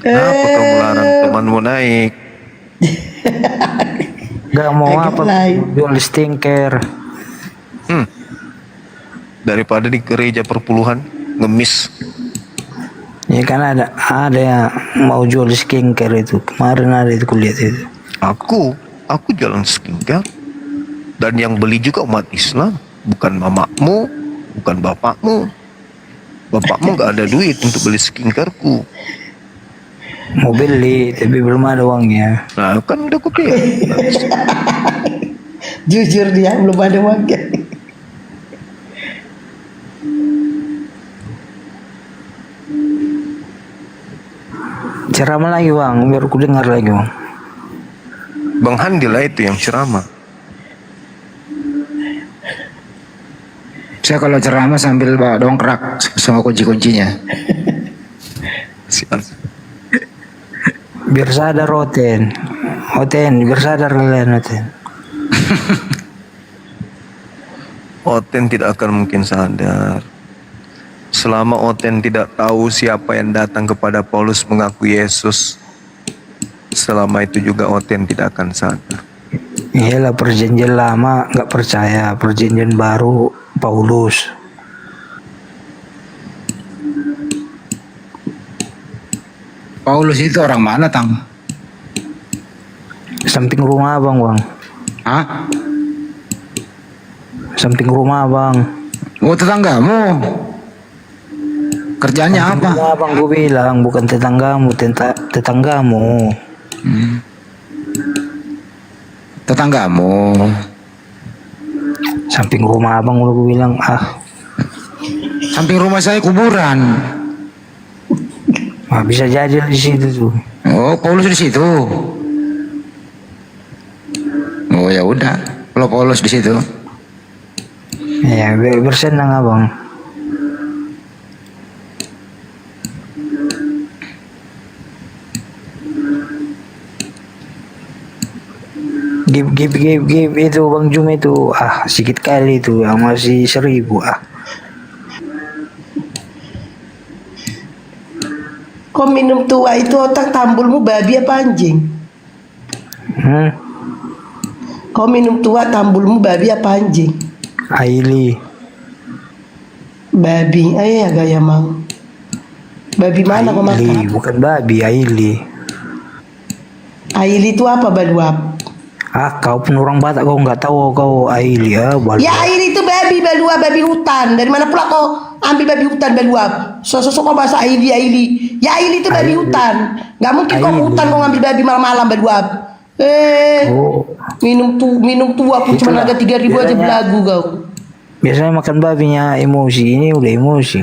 Kenapa kamu larang temanmu naik? Gak mau apa jual stinker. Daripada di gereja perpuluhan ngemis. Ya kan ada yang mau jual skincare itu. Kemarin ada itu kulihat itu. Aku jalan skincare. Dan yang beli juga umat Islam, bukan mamamu, bukan bapakmu. Bapakmu gak ada duit untuk beli skincareku. Mau beli tapi belum ada uangnya. Nah kan udah kupikir. Jujur dia belum ada uangnya. Ceramah lagi bang, biar aku dengar lagi bang. Bang Handi lah itu yang ceramah. Saya kalau ceramah sambil bawa dongkrak sama kunci-kuncinya. Biar sadar Oten, biar sadar kalian Oten. Oten tidak akan mungkin sadar. Selama Oten tidak tahu siapa yang datang kepada Paulus mengaku Yesus, selama itu juga Oten tidak akan sadar. Iyalah, perjanjian lama nggak percaya, perjanjian baru Paulus. Paulus itu orang mana, Tang? Samping rumah abang bang. Hah? Samping rumah abang. Oh, tetanggamu. Kerjanya samping apa? Rumah abang gue bilang, bukan tetanggamu, tetanggamu. Tetanggamu. Samping rumah abang gue bilang, Samping rumah saya kuburan. Bisa jadi di situ tuh. Oh, Paulus di situ. Oh ya udah, kalau Paulus di situ. Ya, bersenang abang. Give itu Bang Jum itu sedikit kali itu yang masih 1.000 Kok minum tua itu otak tambulmu babi apa anjing? Kok minum tua tambulmu babi apa anjing? Aili. Babi, ya gaya mang. Babi mana kau makan? Bukan babi, Aili. Aili itu apa baluap? Kau pun orang Batak, kau nggak tahu kau Aili baluap. Ya Aili itu babi baluap, babi hutan. Dari mana pula kau ambil babi hutan baluap? Sosok kau bahasa Aili. Ya Aili itu babi hutan. Gak mungkin kau ke hutan kau ngambil babi malam-malam baluap. Minum tua pun cuma harga 3.000 aja belagu kau. Biasanya makan babinya emosi, ini udah emosi.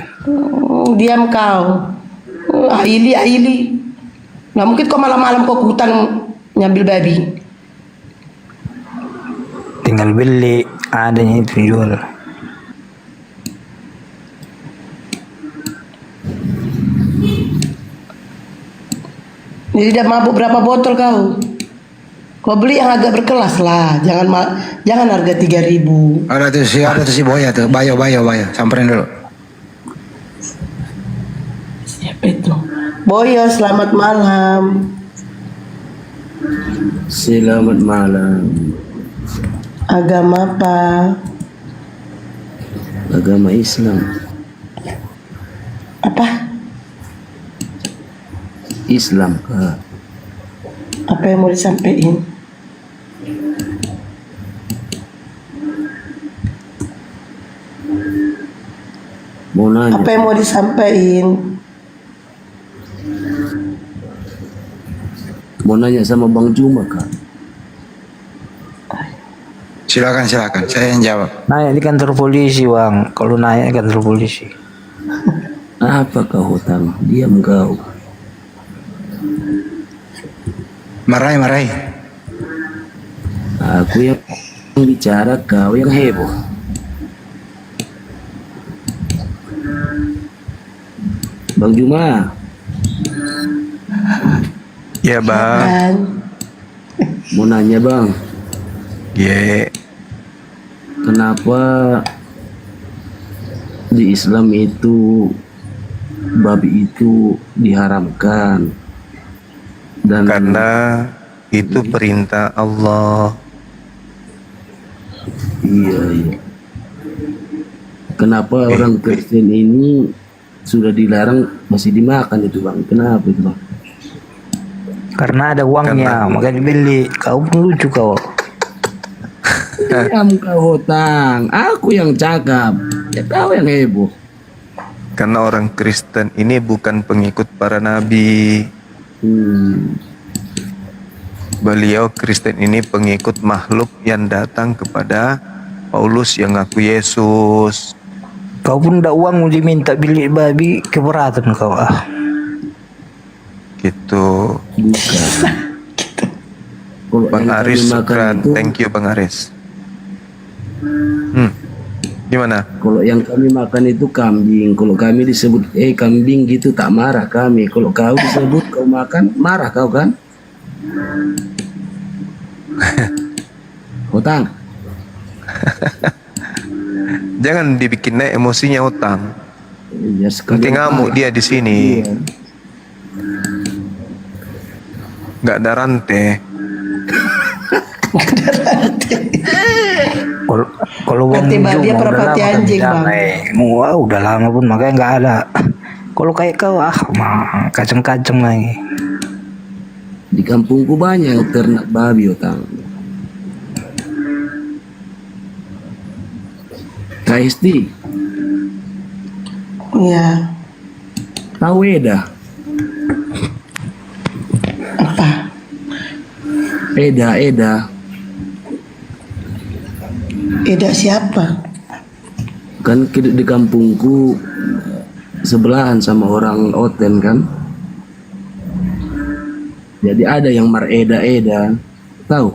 Diam kau. Aili. Gak mungkin kau malam-malam kau ke hutan ngambil babi. Tinggal beli, adanya itu jual. Jadi udah mabuk berapa botol kau? Kau beli yang agak berkelas lah, jangan harga 3.000. Ada tuh si Boya tuh, Bayo, samperin dulu. Siapa itu? Boyo, selamat malam. Selamat malam. Agama apa? Agama Islam. Apa? Islam. Apa yang mau disampaikan? Mau nanya. Apa yang mau disampaikan? Mau nanya sama Bang Juma, Kak. Silakan, saya yang jawab. Nanya di kantor polisi, Bang. Kalau nanya di kantor polisi. Apa kau hutang? Diam kau. Marahi. Aku yang bicara, kau yang heboh. Bang Juma. Ya bang. Mau nanya bang. Kenapa di Islam itu babi itu diharamkan? Dan karena itu perintah Allah. Iya. Kenapa orang Kristen ini sudah dilarang masih dimakan itu bang? Kenapa itu bang? Karena ada uangnya, makanya dibeli. Kau pun lucu kau. Kamu kau hutang, aku yang cakap, ya kau yang heboh. Karena orang Kristen ini bukan pengikut para nabi. Beliau Kristen ini pengikut makhluk yang datang kepada Paulus yang ngaku Yesus. Kau pun ndak uang diminta beli babi, keberatan kau Gitu. Bukan. Bang Aris, thank you Bang Aris. Gimana? Kalau yang kami makan itu kambing. Kalau kami disebut kambing gitu tak marah kami. Kalau kau disebut kau makan marah kau kan? Hutang. Jangan dibikin naik emosinya hutang. Ya, nanti ngamuk dia di sini. Iya. Nggak ada rantai. Kalau Bang dia perapati anjing bang. Wah, udah lama pun makanya nggak ada. Kalau kayak kau kacang-kacang lagi. Di kampungku banyak ternak babi hutang. KSD. Iya. Tahu Eda? Apa? Eda. Eda siapa? Kan di kampungku sebelahan sama orang Oten kan. Jadi ada yang Eda. Tahu?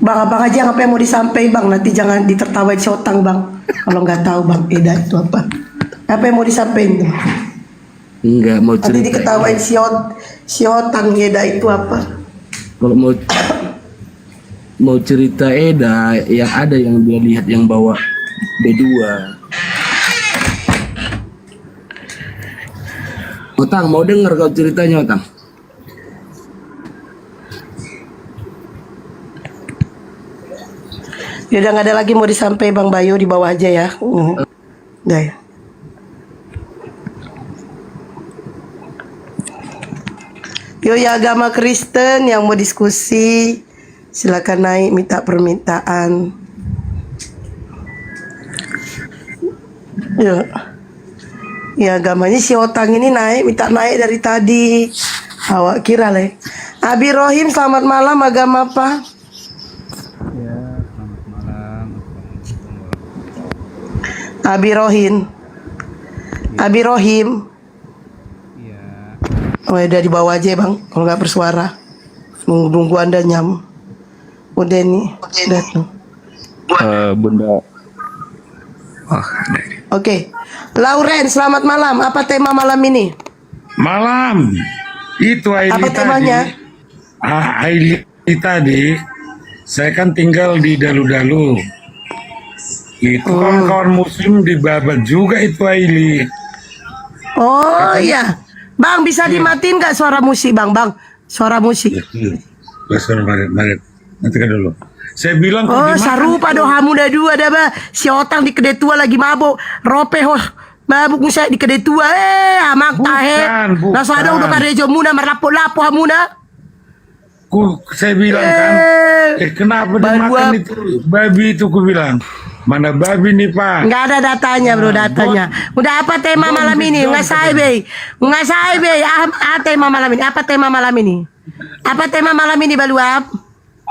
Bang, abang aja apa yang mau disampaikan bang? Nanti jangan ditertawain si Otang bang. Kalau nggak tahu bang, Eda itu apa? Apa yang mau disampaikan? Enggak mau cerita. Nanti diketawain si Otang, Eda itu apa? Kalau mau cerita Eda, yang ada yang dia lihat yang bawa B2. Otang, mau dengar kau ceritanya Otang? Ya udah nggak ada lagi mau disampaikan Bang Bayu, di bawah aja ya. Udah ya. Yo ya agama Kristen yang mau diskusi silakan naik minta permintaan. Ya. Ya agamanya si Otang ini minta naik dari tadi. Awak kira le. Abi Rohim selamat malam, agama apa? Abi Rohim. Oh udah di bawah aja bang, kalau nggak bersuara. Nunggu anda nyam. Udah nih, udah tuh. Bunda. Oke. Lauren, selamat malam. Apa tema malam ini? Malam. Itu ID apa temanya? Aili tadi, saya kan tinggal di Dalu-Dalu. Itu kawan-kawan muslim dibabat juga itu Aili. Oh iya. Bang, bisa dimatiin nggak suara musik, Bang? Bang, suara musik. Suara Maret. Nanti kan dulu. Saya bilang Oh, sarupa do hamu dah dua dah ba. Si otang di kedai tua lagi mabuk. Rope ho. Mabuk musa di kedai tua. Amak tahe. Langsung ada udah karejo muna merlapo-lapo hamuna. Saya bilang kan, kenapa dimakan itu babi itu? Ku bilang, mana babi nih Pak? Nggak ada datanya bro, datanya. Udah apa tema malam ini? Nggak say be. Tema malam ini. Apa tema malam ini? Apa tema malam ini Baluap?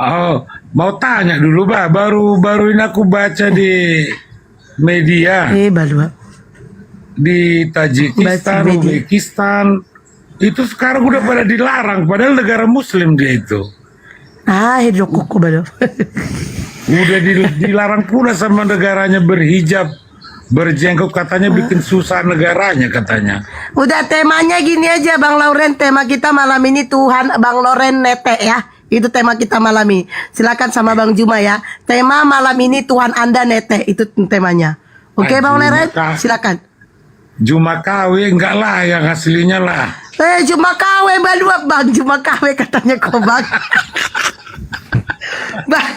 Oh, mau tanya dulu baru ini aku baca di media. Baluap. Di Tajikistan, Uzbekistan, itu sekarang udah pada dilarang, padahal negara muslim dia itu. Hidro kuku Baluap. Udah dilarang pula sama negaranya berhijab, berjenggot, katanya bikin susah negaranya katanya. Udah temanya gini aja Bang Lauren, tema kita malam ini Tuhan Bang Lauren Nete ya. Itu tema kita malam ini. Silakan sama Bang Juma ya. Tema malam ini Tuhan Anda Nete, itu temanya. Oke Bang Lauren, silakan. Juma KW enggak lah, yang aslinya lah. Juma KW Baluap Bang, Juma KW katanya kok Bang. Bang,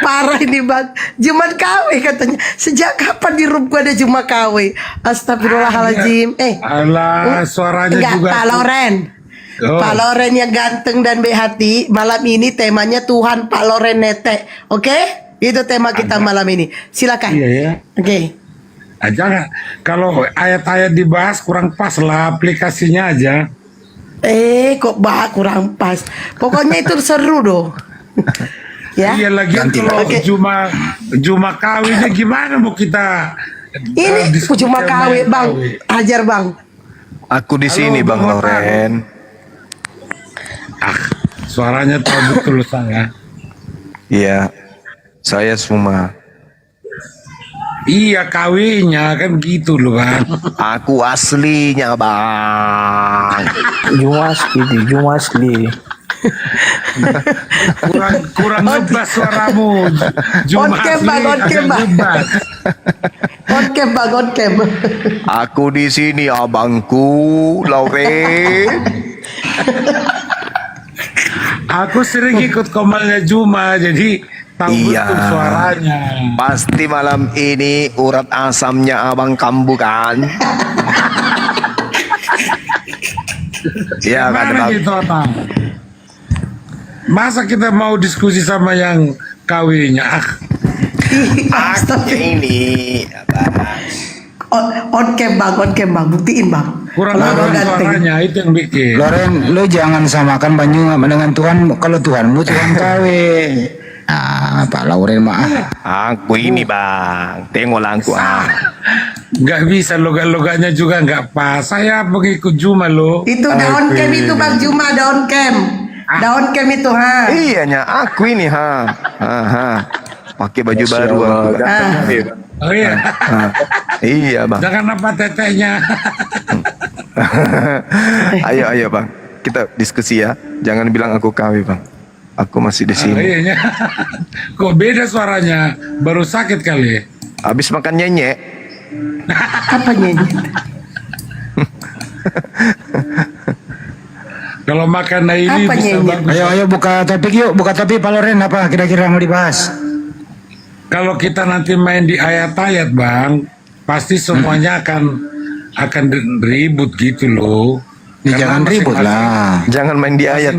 parah ini Bang. Jumat KW katanya. Sejak kapan di room gua ada Jumat KW? Astagfirullahaladzim. Alah, suaranya enggak, juga. Pak Loren. Pak Loren yang ganteng dan baik hati. Malam ini temanya Tuhan Pak Loren Nete. Oke? Itu tema kita malam ini. Silakan. Iya ya. Oke. Jangan, kalau ayat-ayat dibahas kurang pas lah, aplikasinya aja. Kok bahas kurang pas. Pokoknya itu seru dong. Ya. Iya lagi kalau Juma kawinnya gimana mau kita? Ini Juma KW Bang. Ajar Bang. Aku di sini Bang Loren. Suaranya tahu betul saya. Iya, saya semua. Iya kawinnya kan gitu loh Bang. Aku aslinya Bang. Juma asli. kurang ngebas suaramu. On cam Bang. Aku di sini abangku Lauren. Aku sering ikut komalnya Juma, jadi tahu betul suaranya. Pasti malam ini urat asamnya abang kambuh kan? Iya kan Bang? Gitu, Bang? Masa kita mau diskusi sama yang kawinnya? Ini on cam Bang, buktiin Bang. Kurang suaranya itu yang bikin. Loren, lo jangan samakan Banyu dengan Tuhan. Kalau Tuhanmu Tuhan KW. Pak Lauren mah. Aku ini Bang, tengoklah aku Nggak bisa logat-logatnya juga nggak pas. Saya pengikut Juma lo. Itu daun cam itu Bang Juma, daun cam. Daun cam itu ha. Iyanya aku ini ha. Pakai baju baru aku. Oh iya. Iya Bang. Jangan apa tetehnya. Ayo Bang, kita diskusi ya. Jangan bilang aku KW Bang. Aku masih di sini. Iya. Kok beda suaranya? Baru sakit kali. Habis makan nyenyek. Apa nyenyek? Kalau makan ini apa bisa nyenyek? bagus. Ayo buka topik yuk, buka topik Pak Loren, apa kira-kira mau dibahas? Kalau kita nanti main di ayat-ayat Bang, pasti semuanya akan ribut gitu loh. Ya, jangan ribut lah. Jangan main di ayat.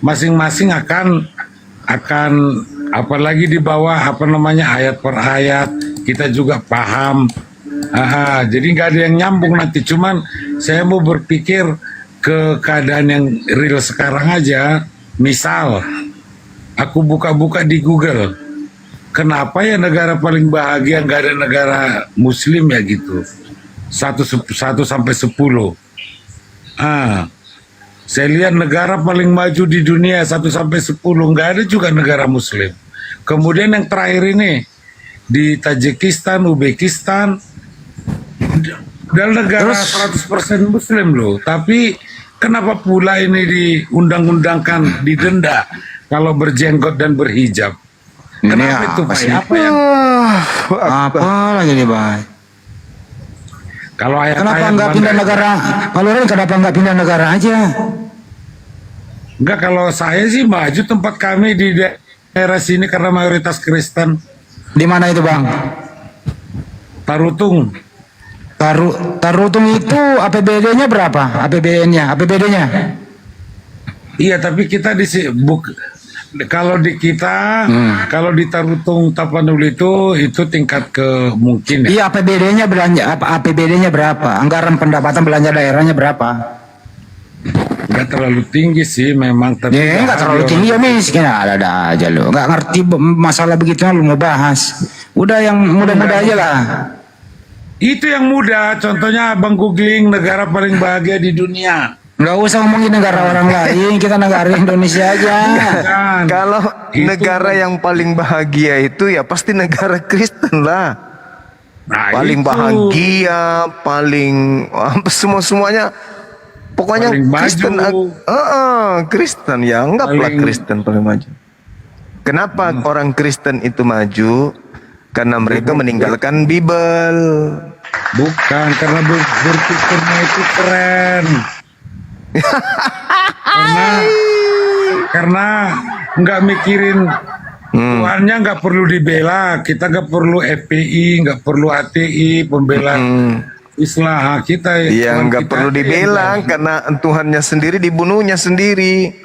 Masing-masing akan apalagi di bawah ayat per ayat kita juga paham. Jadi nggak ada yang nyambung nanti. Cuman saya mau berpikir ke keadaan yang real sekarang aja. Misal aku buka-buka di Google, kenapa ya negara paling bahagia nggak ada negara Muslim ya gitu? 1 sampai 10. Saya lihat negara paling maju di dunia 1 sampai 10 nggak ada juga negara Muslim. Kemudian yang terakhir ini di Tajikistan, Uzbekistan, dan negara 100% Muslim loh. Tapi Kenapa pula ini diundang-undangkan didenda kalau berjenggot dan berhijab? Kenapa itu Pak? Apa yang Apa lagi nih, Bang? kalau Kenapa nggak pindah negara? Kalau Ren, kenapa nggak pindah negara aja? Enggak, kalau saya sih maju tempat kami di daerah sini karena mayoritas Kristen. Di mana itu, Bang? Tarutung. Tarutung itu APBD-nya berapa? APBD-nya? Iya, tapi kita kalau di kita, kalau di Tarutung Tapanuli itu tingkat ke mungkin ya. Iya, APBD-nya berapa? Anggaran pendapatan belanja daerahnya berapa? Nggak terlalu tinggi sih memang. Tapi Nggak terlalu tinggi ya, miskin ada aja lo. Nggak ngerti masalah begitu lu mau bahas. Udah yang mudah-mudah aja lah. Itu yang mudah, contohnya abang googling negara paling bahagia di dunia. Nggak usah ngomongin negara orang lain, kita negara Indonesia aja. Kalau negara yang paling bahagia itu ya pasti negara Kristen lah. Paling itu. bahagia, paling semuanya. Pokoknya Paling Kristen, Kristen ya, anggaplah Kristen paling maju. Kenapa orang Kristen itu maju? Karena mereka meninggalkan Bible. Bukan, karena berpikirnya itu keren. karena nggak mikirin Tuhannya, nggak perlu dibela. Kita nggak perlu FPI, nggak perlu HTI, pembela Islam kita. Iya, nggak perlu dibela karena Tuhannya sendiri dibunuhnya sendiri.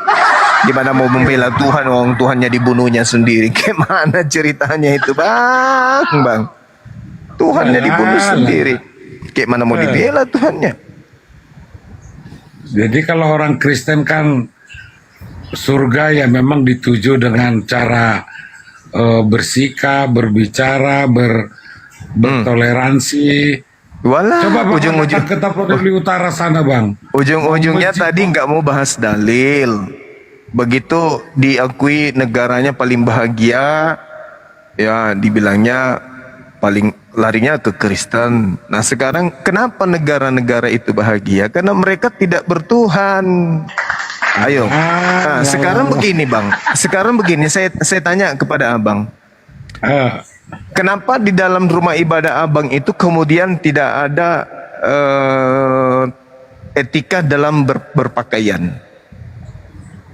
Gimana mau membela Tuhan, orang Tuhannya dibunuhnya sendiri? Gimana ceritanya itu, Bang? Tuhannya dibunuh sendiri. Kayak mana mau dibela Tuhannya? Jadi kalau orang Kristen kan surga ya memang dituju dengan cara bersikap, berbicara, bertoleransi. Walah, Coba Bang, ujung-ujung ke Tapanuli Utara sana, Bang. Ujung-ujungnya tadi nggak mau bahas dalil. Begitu diakui negaranya paling bahagia, ya dibilangnya paling larinya ke Kristen. Nah sekarang kenapa negara-negara itu bahagia? Karena mereka tidak bertuhan. Ayo. Nah, sekarang begini, Bang. Sekarang begini, saya tanya kepada Abang. Kenapa di dalam rumah ibadah Abang itu kemudian tidak ada etika dalam berpakaian?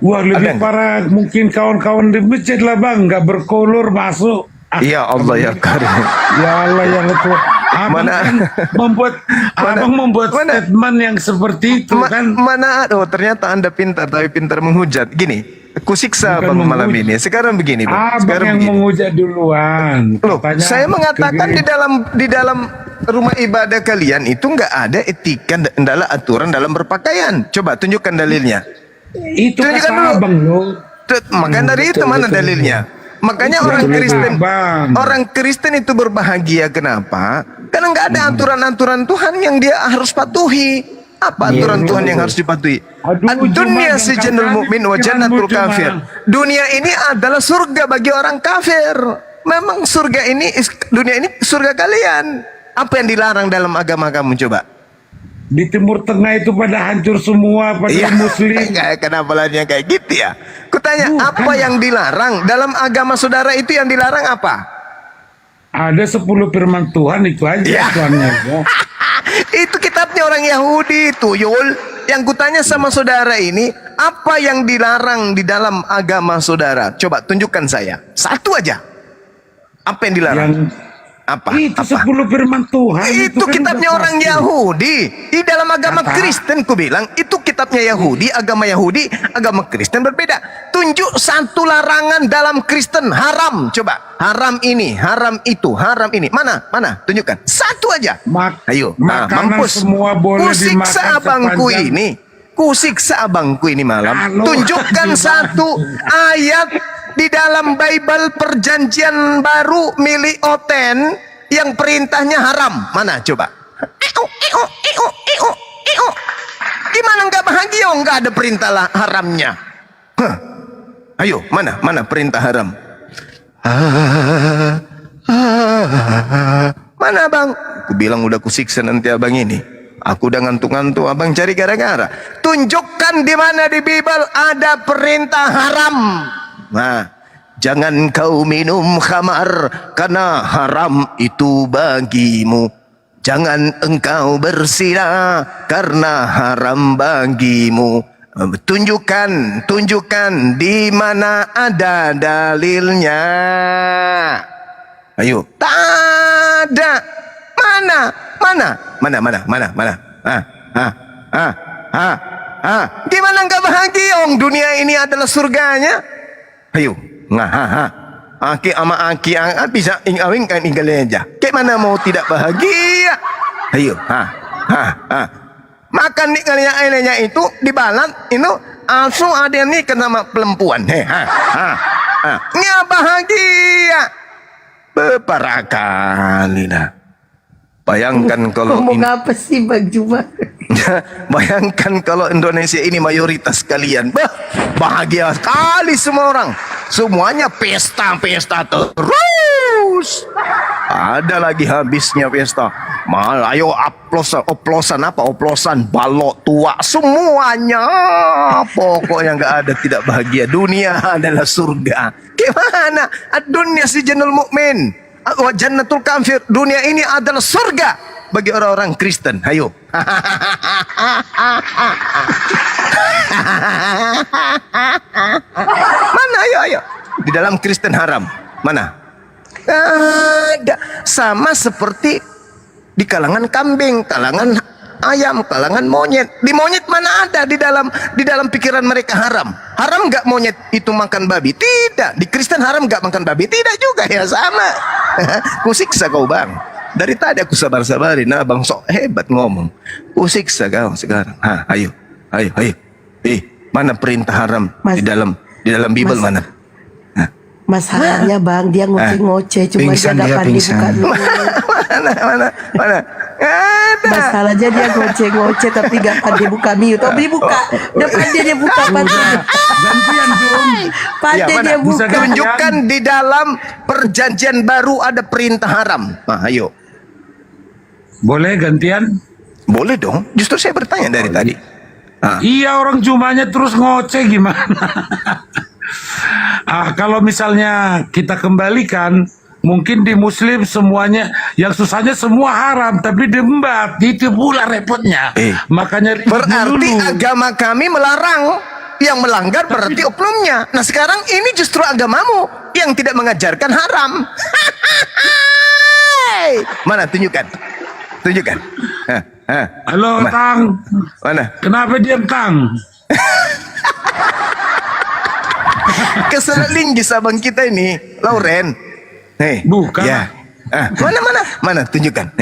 Wah, lebih parah mungkin kawan-kawan di masjid lah, Bang, nggak berkolor masuk. Ya Allah ya Karim. Ya Allah yang itu. Abang membuat statement yang seperti itu kan. Ternyata Anda pintar, tapi pintar menghujat. Gini, kusiksa Bukan Abang malam ini. Sekarang begini, Bang. Abang Sekarang yang begini. menghujat duluan. Loh, saya mengatakan di dalam rumah ibadah kalian itu nggak ada etika, adalah aturan dalam berpakaian. Coba tunjukkan dalilnya. Itu tunjukkan kata dulu. Abang lo. Maka dari itu mana dalilnya? Makanya orang Kristen itu berbahagia. Kenapa? Karena nggak ada aturan-aturan Tuhan yang dia harus patuhi. Apa aturan Tuhan yang harus dipatuhi? Dunia sejenul mukmin wa jannatul kafir. Dunia ini adalah surga bagi orang kafir. Memang surga ini, dunia ini surga kalian. Apa yang dilarang dalam agama kamu, coba? Di Timur Tengah itu pada hancur semua, pada Muslim. Kenapa lainnya kayak gitu ya? Kutanya, apa yang dilarang dalam agama saudara itu? Yang dilarang apa? Ada 10 firman Tuhan, itu aja Tuhannya. Itu kitabnya orang Yahudi itu, Yul. Yang kutanya sama saudara ini, apa yang dilarang di dalam agama saudara? Coba tunjukkan saya. Satu aja. Apa yang dilarang? Apa? Itu 10 firman Tuhan. Itu kan kitabnya udah orang pasti. Yahudi. Di dalam agama Kristen ku bilang itu kitabnya Yahudi, agama Kristen berbeda. Tunjuk satu larangan dalam Kristen haram. Coba. Haram ini, haram itu, haram ini. Mana? Tunjukkan. Satu aja. Ayo. Makanan Mampus. semua boleh Kusiksa dimakan abangku sepanjang- ini. Kusiksa abangku ini malam. Tunjukkan satu ayat di dalam Bible Perjanjian Baru milik Oten yang perintahnya haram. Mana coba? Gimana nggak bahagia? Nggak ada perintah haramnya. Ayo, mana perintah haram? Mana, Bang? Aku bilang udah kusiksa nanti abang ini. Aku udah ngantuk-ngantuk, abang cari gara-gara. Tunjukkan di mana di Bible ada perintah haram. Nah, jangan kau minum khamar karena haram itu bagimu. Jangan engkau berzina karena haram bagimu. Tunjukkan di mana ada dalilnya. Ayo, tak ada. Mana? Gimana enggak bahagia? Dunia ini adalah surganya. Ayo, aki ama aki bisa ingawing kan ingaleja. Kayak mana mau tidak bahagia? Ayo, makan di kalinya itu dibalat itu langsung ada nih sama perempuan. Nggak bahagia. Beberapa kali dah. Bayangkan kalau ngomong apa sih Bang Juma? Bayangkan kalau Indonesia ini mayoritas kalian, bahagia sekali semua orang. Semuanya pesta terus. Ada lagi habisnya pesta. Ayo oplosan balok tua semuanya. Pokoknya nggak ada tidak bahagia. Dunia adalah surga. Gimana? Dunia si jenul mukmin. Jannatul kafir. Dunia ini adalah surga bagi orang-orang Kristen. Ayo. Mana ayo. Di dalam Kristen haram. Mana? Ada. Sama seperti di kalangan kambing, kalangan ayam, kalangan monyet. Di monyet mana ada di dalam pikiran mereka haram? Haram nggak monyet itu makan babi? Tidak. Di Kristen haram nggak makan babi? Tidak juga ya, sama. Kusiksa kau bang. Dari tadi aku sabar-sabarin, bang sok hebat ngomong. Kusiksa kau sekarang. Ayo. Mana perintah haram di dalam Bible mana? Masalahnya bang, dia ngoceh-ngoceh, cuma dia nggak pandai buka mulut. Mana? Masalahnya dia ngoceh-ngoceh tapi nggak pandai buka mute. Dibuka, udah pandai dia buka Gantian Jum. Pandai dia buka. Tunjukkan di dalam perjanjian baru ada perintah haram. Ayo. Boleh gantian? Boleh dong. Justru saya bertanya dari tadi. Iya, orang Jumanya terus ngoceh gimana? Kalau misalnya kita kembalikan, mungkin di Muslim semuanya, yang susahnya semua haram, tapi debat itu pula repotnya. Makanya berarti agama kami melarang, yang melanggar berarti oknumnya. Nah sekarang ini justru agamamu yang tidak mengajarkan haram. Mana tunjukkan? Halo Tang. Mana? Kenapa diam Tang? Keselinggis abang kita ini, Lauren. Bukan. Ya. Mana? Tunjukkan.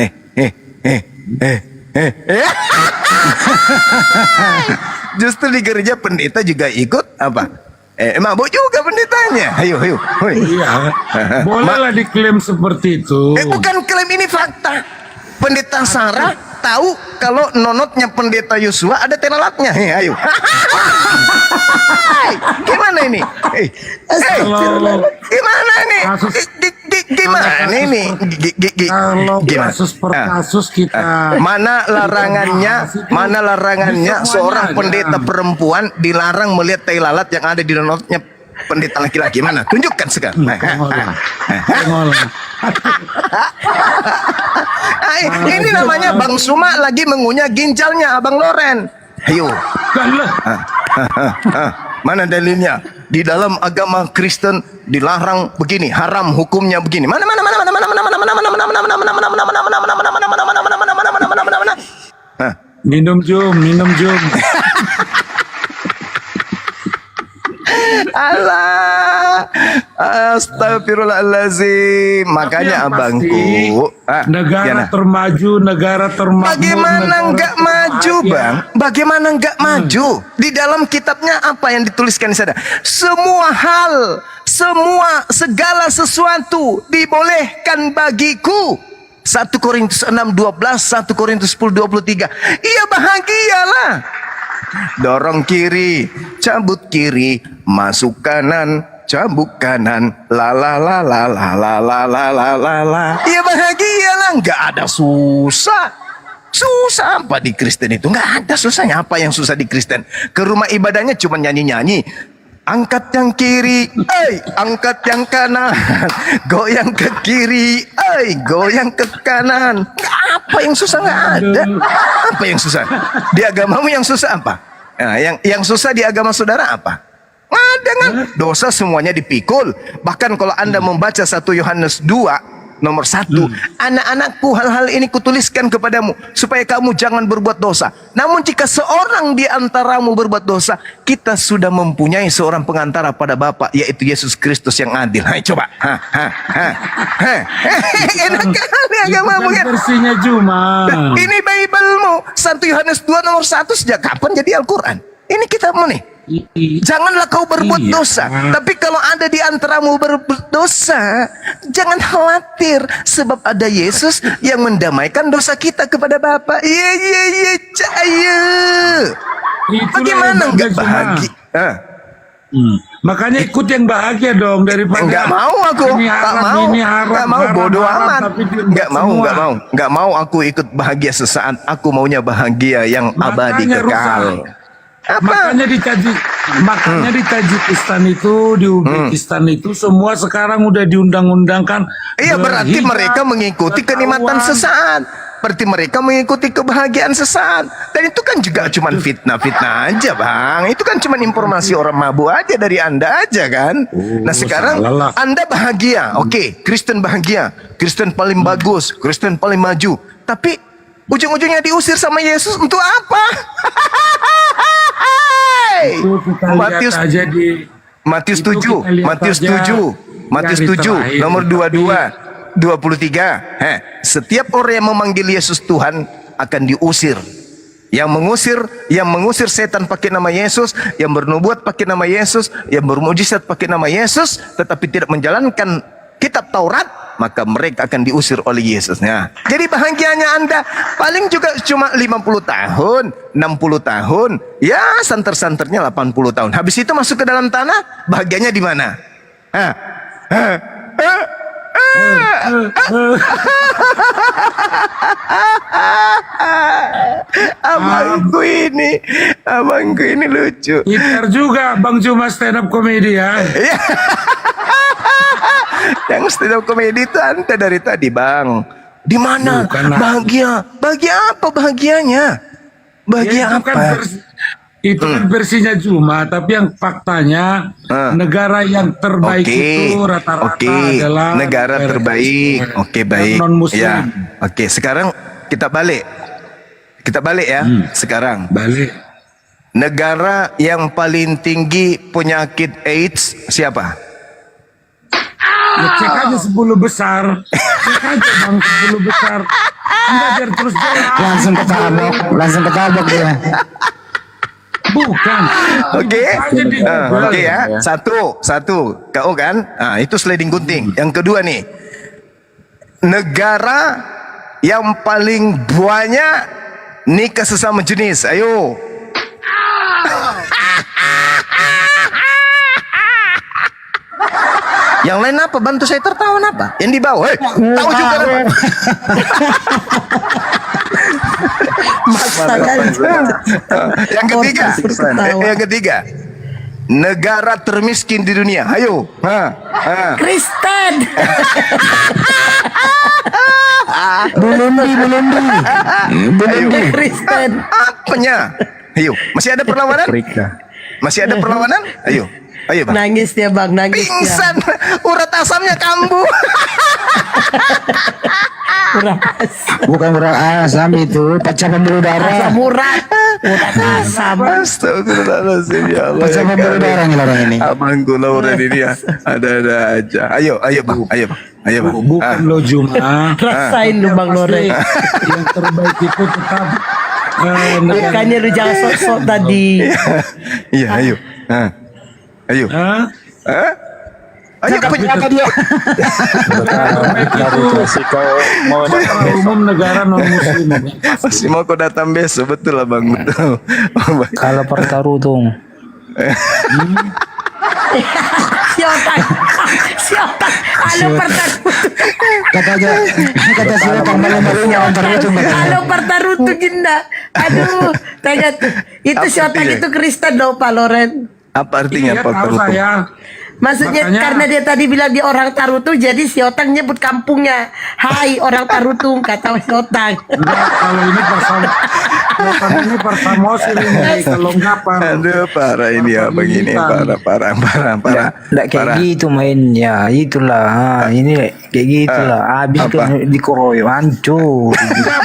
Justru di gereja pendeta juga ikut apa? Mabuk juga pendetanya. Ayo. Iya. Bolehlah diklaim seperti itu. Bukan klaim, ini fakta. Pendeta Sarah tahu kalau nonotnya pendeta Yosua ada telalatnya. Ayo. Gimana ini? Gimana ini? Gimana ini? Kasus per kasus kita. Mana larangannya seorang pendeta perempuan dilarang melihat tai lalat yang ada di nonotnya pendeta laki-laki? Mana? Tunjukkan sekarang. Ini namanya Bang Suma lagi mengunyah ginjalnya Abang Loren. Ayo. Mana dalilnya? Di dalam agama Kristen dilarang begini, haram hukumnya begini. Mana? Minum Jum. Allah, astagfirullahaladzim. Makanya abangku, negara termaju. Bagaimana nggak maju, bang? Bagaimana nggak maju? Di dalam kitabnya apa yang dituliskan di sana? Semua hal, segala sesuatu dibolehkan bagiku. 1 Korintus 6:12, 1 Korintus 10:23. Iya, bahagialah. Dorong kiri, cabut kiri, masuk kanan, cabut kanan, la. Iya, bahagialah, nggak ada susah. Susah apa di Kristen itu? Nggak ada susahnya. Apa yang susah di Kristen? Ke rumah ibadahnya cuma nyanyi-nyanyi. Angkat yang kiri, angkat yang kanan, goyang ke kiri, goyang ke kanan. Apa yang susah? Nggak ada. Apa yang susah? Di agamamu yang susah apa? Nah, yang susah di agama saudara apa? Nggak ada kan? Dosa semuanya dipikul. Bahkan kalau Anda membaca 1 Yohanes 2 nomor 1, anak-anakku, hal-hal ini kutuliskan kepadamu supaya kamu jangan berbuat dosa. Namun jika seorang di antaramu berbuat dosa, kita sudah mempunyai seorang pengantara pada Bapa, yaitu Yesus Kristus yang adil. Hai coba. Enak kali agamamu kan? Versinya cuma. Ini Bible-mu 1 Yohanes 2 nomor 1 sejak kapan jadi Al-Quran? Ini kitabmu nih. Janganlah kau berbuat dosa. Tapi kalau ada di antaramu berbuat dosa, jangan khawatir, sebab ada Yesus yang mendamaikan dosa kita kepada Bapa. Cahaya. Bagaimana enggak bahagia? Makanya ikut yang bahagia dong daripada enggak mau aku. Enggak mau bodoh amat. Enggak mau aku ikut bahagia sesaat. Aku maunya bahagia yang abadi kekal. Makanya di Tajikistan itu, di Uzbekistan itu semua sekarang udah diundang-undangkan. Iya, berarti mereka mengikuti kenikmatan sesaat. Berarti mereka mengikuti kebahagiaan sesaat. Dan itu kan juga cuma fitnah-fitnah aja, Bang. Itu kan cuma informasi orang mabuk aja dari Anda aja kan. Nah sekarang Anda bahagia. Oke, Kristen bahagia. Kristen paling bagus. Kristen paling maju. Tapi ujung-ujungnya diusir sama Yesus untuk apa? Matius 7 nomor 23. Setiap orang yang memanggil Yesus Tuhan akan diusir. Yang mengusir setan pakai nama Yesus, yang bernubuat pakai nama Yesus, yang bermujizat pakai nama Yesus, tetapi tidak menjalankan kitab Taurat, maka mereka akan diusir oleh Yesus. Nah, jadi bahagianya Anda paling juga cuma 50 tahun, 60 tahun, ya santer-santernya 80 tahun. Habis itu masuk ke dalam tanah, bahagianya di mana? Abangku ini lucu. Gitar juga Bang Juma stand up comedy ya. Yang stand up comedy itu Anda dari tadi, Bang. Di mana? Bahagia. Bahagia apa bahagianya? Bahagia apa? Itu kan versinya Juma, tapi yang faktanya negara yang terbaik itu rata-rata adalah negara terbaik. Oke, baik. Non-muslim. Ya. Oke, sekarang kita balik. Ya. Sekarang balik. Negara yang paling tinggi penyakit AIDS siapa? Ya, cek aja 10 besar. Cek aja Bang 10 besar. Enggak biar terus jalan. Langsung ketabok ya. Bukan. Oke ya. Satu. Kau kan? Nah, itu sliding gunting. Yang kedua nih. Negara yang paling banyak nikah sesama jenis. Ayo. Yang lain apa? Bantu saya tertawa apa? Yang di bawah. Tahu juga apa? Yang ketiga, negara termiskin di dunia. Ayo. Kristen. Burundi. Kristen. Apanya? Ayo. Masih ada perlawanan? Ayo. Bang. Nangis dia Bang, nangis. Pingsan. Urat asamnya kambuh. Bukan urat asam itu, pecah pembuluh darah. Asam urat asam. Astagfirullahaladzim, ya Allah. Pecah pembuluh darah nih orang ini. Abangku Laura ini ya. Ada aja. Ayo Bang. Bukan lo Juma. Rasain lu Bang Lore. Yang terbaik itu tetap bukannya lu jangan sok-sok tadi. Iya, ayo. Ayo. Ayo apa dia? Umum negara non muslim. Masih mau kau datang besok, betul lah Bang, betul. Kalau pertarung Si otak. Si otak. Halo pertarutu. Kata sila pang malu-malunya orang tarutung katanya. Halo pertarutu ginda. Aduh, tanya tuh. Itu si otak itu Kristen loh Pak Loren. Apa artinya Iya, Pak tahu Tarutung? saya. Maksudnya Makanya- karena dia tadi bilang dia orang Tarutung, jadi si otak nyebut kampungnya. Hai orang Tarutung, kata si otak. Enggak, kalau ini persamosin ini kelonggapan. Aduh, parah ini ya begini, parah. Nggak kayak gitu mainnya, itulah. Ini kayak gitulah. Habis apa? kan dikeroyok, hancur.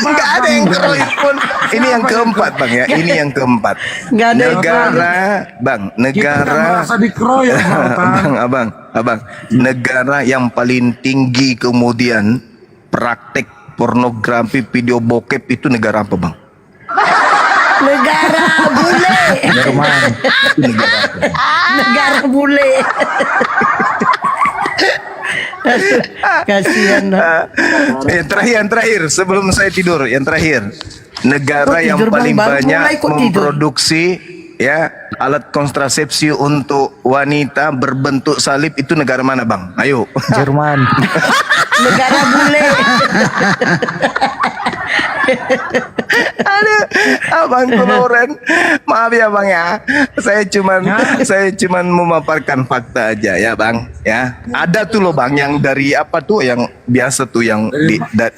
Nggak ada yang keroyok pun. Ini yang keempat bang ya. Ini yang keempat. Nggak ada yang Negara, bang. Kita Negara. merasa dikeroyok, abang. Negara yang paling tinggi kemudian praktek pornografi video bokep itu negara apa bang? Negara bule. Jerman. Negara bule. Kasihan. Yang terakhir sebelum saya tidur, yang terakhir. Negara Kok yang tidur, paling Bang? Baru banyak mulai kok tidur? memproduksi ya alat kontrasepsi untuk wanita berbentuk salib itu negara mana bang? Ayo. Jerman. Negara bule. Aduh, abang Loren, maaf ya bang ya. Saya cuman memaparkan fakta aja ya bang ya. Ada tuh loh bang yang dari apa tuh yang biasa tuh yang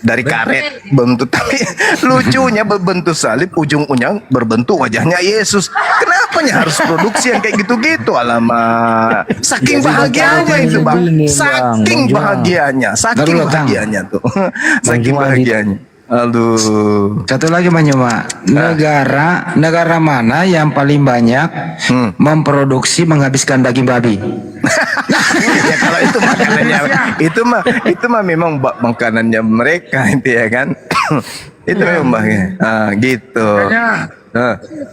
dari karet bentuk tapi lucunya berbentuk salib ujung-ujung berbentuk wajahnya Yesus. Kenapanya harus produksi yang kayak gitu-gitu? Alamak, saking bahagianya itu bang, saking bahagianya, saking bahagianya tuh, saking bahagianya. Aduh. Satu lagi Bang Juma, negara mana yang paling banyak memproduksi menghabiskan daging babi? Ya kalau itu makanannya itu mah memang makanannya mereka itu ya kan. Itu memang bang. Gitu. Makanya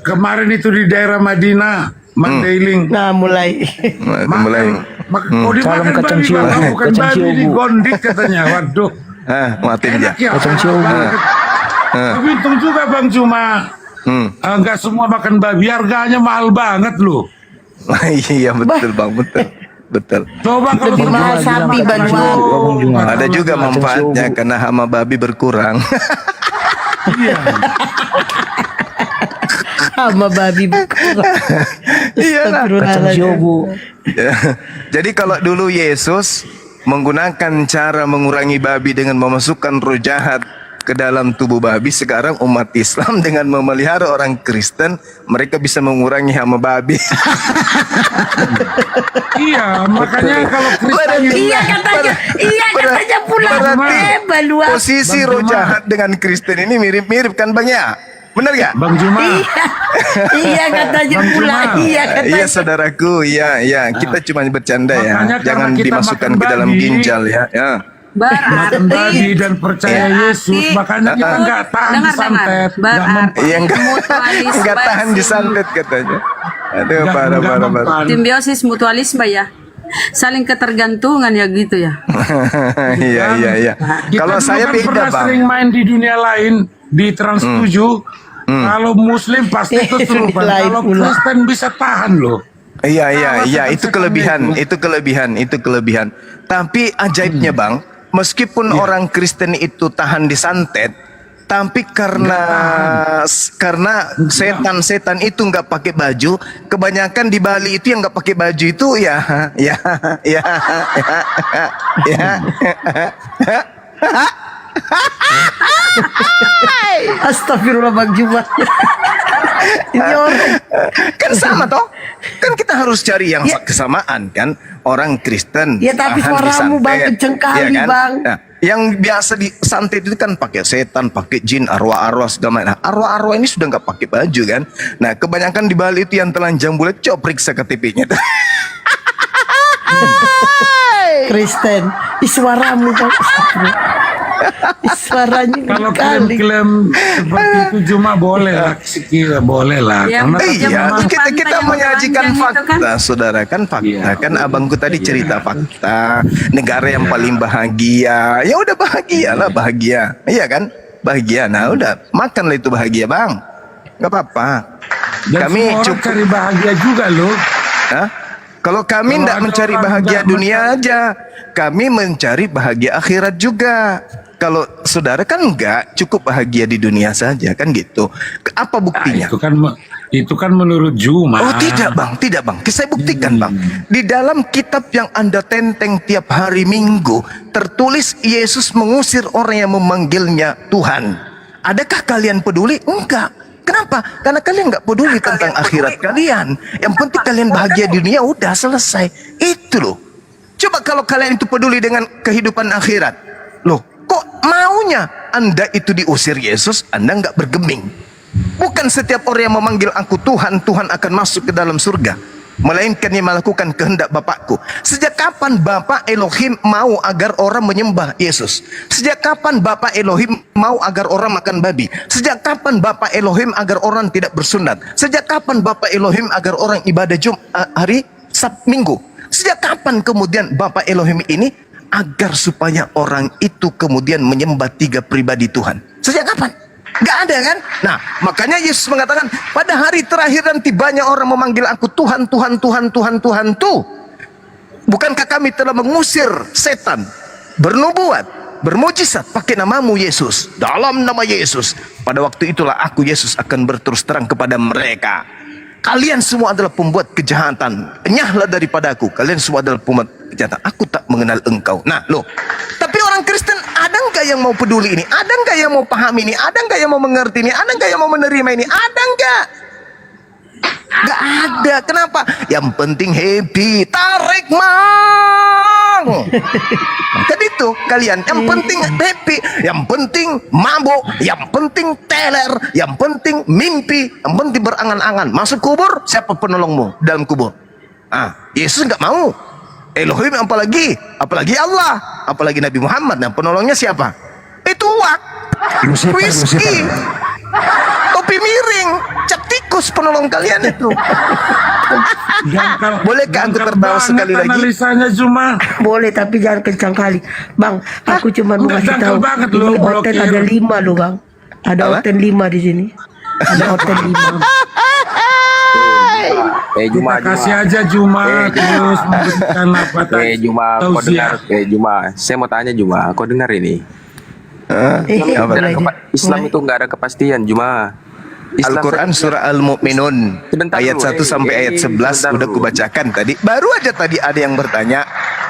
kemarin itu di daerah Madinah, Mandailing. Nah mulai. Mau dimakan kacang babi ciu, bang, bukan kacang babi ciu, Bu. digondit katanya. Waduh. Matiin dia. Enak ya. Kacang ciu, Bu. Tapi untung juga bang cuma nggak semua makan babi, harganya mahal banget loh. Iya betul bang, betul. Coba kalau Lebih mahal sapi Bang. Ada juga manfaatnya karena hama babi berkurang. Iya. Sama babi. Iya lah. Kacang ciu, Bu. Jadi kalau dulu Yesus menggunakan cara mengurangi babi dengan memasukkan roh jahat ke dalam tubuh babi, sekarang umat Islam dengan memelihara orang Kristen mereka bisa mengurangi hama babi. Iya, makanya kalau Kristen Iya katanya pula. Baluan. Posisi roh jahat dengan Kristen ini mirip-mirip kan bang ya? Benar gak? Bang Juma. Iya katanya pula. Iya katanya. Iya saudaraku, iya. Kita cuma bercanda ya. Makanya Jangan karena kita dimasukkan makan ke dalam babi, ginjal ya. makan babi dan percaya Yesus, makanya kita nggak tahan disantet. Nggak tahan disantet katanya. Aduh, parah. Simbiosis mutualisme ya. Saling ketergantungan ya gitu ya. Iya. Kalau saya kan beda pernah bang. sering main di dunia lain di Trans 7. Kalau Muslim pasti kesurupan. Kalau Kristen bisa tahan loh. Iya, itu kelebihan. Tapi ajaibnya bang, meskipun orang Kristen itu tahan disantet, tapi karena setan itu nggak pakai baju, kebanyakan di Bali itu yang nggak pakai baju itu ya. Astagfirullah Bang Juma. Ini orang kan sama toh, kan kita harus cari yang kesamaan kan, orang Kristen Ya, tapi tahan suaramu, disantet, Bang, kenceng kali, Bang. Nah, yang biasa disantet itu kan pakai setan, pakai jin, arwah-arwah segala macam. Nah, arwah-arwah ini sudah nggak pakai baju kan. Nah, kebanyakan di Bali itu yang telanjang bulat, coba periksa KTP-nya. Kristen. Suaramu Bang. Suaranya Kalau kali. klaim seperti itu cuma boleh lah, sekira boleh lah. Karena Kita menyajikan fakta, saudara, kan fakta kan abangku tadi cerita fakta, negara yang paling bahagia, ya udah bahagialah, bahagia, iya kan, bahagia, nah udah makanlah itu bahagia bang, nggak apa-apa. Dan Kami semua orang cukup cari bahagia juga loh. Hah? Kalau kami tidak mencari bahagia dunia aja, kami mencari bahagia akhirat juga. Kalau saudara kan enggak, cukup bahagia di dunia saja, kan gitu. Apa buktinya? Itu kan menurut Juma. Oh tidak bang. Saya buktikan bang. Di dalam kitab yang Anda tenteng tiap hari Minggu, tertulis Yesus mengusir orang yang memanggilnya Tuhan. Adakah kalian peduli? Enggak. Kenapa? Karena kalian nggak peduli tentang akhirat kalian. Yang penting kalian bahagia di dunia, udah selesai. Itu loh. Coba kalau kalian itu peduli dengan kehidupan akhirat, loh, kok maunya Anda itu diusir Yesus, Anda nggak bergeming. Bukan setiap orang yang memanggil aku Tuhan, Tuhan akan masuk ke dalam surga. Melainkan yang melakukan kehendak Bapakku. Sejak kapan Bapak Elohim mau agar orang menyembah Yesus? Sejak kapan Bapak Elohim mau agar orang makan babi? Sejak kapan Bapak Elohim agar orang tidak bersunat? Sejak kapan Bapak Elohim agar orang ibadah hari Minggu? Sejak kapan kemudian Bapak Elohim ini agar supaya orang itu kemudian menyembah 3 pribadi Tuhan? Sejak kapan? Gak ada kan? Nah, makanya Yesus mengatakan, pada hari terakhir nanti banyak orang memanggil aku Tuhan, Tuhan, Tuhan, Tuhan, Tuhan tuh. Bukankah kami telah mengusir setan, bernubuat, bermujizat pakai namamu Yesus, dalam nama Yesus. Pada waktu itulah aku Yesus akan berterus terang kepada mereka, kalian semua adalah pembuat kejahatan, enyahlah daripadaku, kalian semua adalah pembuat kejahatan, aku tak mengenal engkau. Nah loh, tapi orang Kristen ada nggak yang mau peduli ini? Ada nggak yang mau pahami ini? Ada nggak yang mau mengerti ini? Ada nggak yang mau menerima ini? Ada nggak? Nggak ada. Kenapa? Yang penting happy, tarik mang. Tadi itu kalian, yang penting happy, yang penting mabuk, yang penting teler, yang penting mimpi, yang penting berangan-angan. Masuk kubur, siapa penolongmu dalam kubur? Yesus nggak mau. Elohim apalagi Allah, apalagi Nabi Muhammad. Nah, penolongnya siapa? Itu wak, whisky, topi miring, cap tikus penolong kalian itu. Bolehkah aku tertawa sekali lagi? Analisanya cuma Boleh, tapi jangan kencang kali. Bang, aku cuma mau kasih tahu. Ini hotel ada 5 loh bang. Ada hotel 5 di sini. Ada hotel 5. Juma, kasih aja Juma terus memberikan apa tadi? Juma, kau dengar? Juma, saya mau tanya Juma, kau dengar ini? Islam itu nggak ada kepastian Juma. Al-Quran surah Al-Mu'minun ayat 1 sampai ayat 11 udah kubacakan tadi. Baru aja tadi ada yang bertanya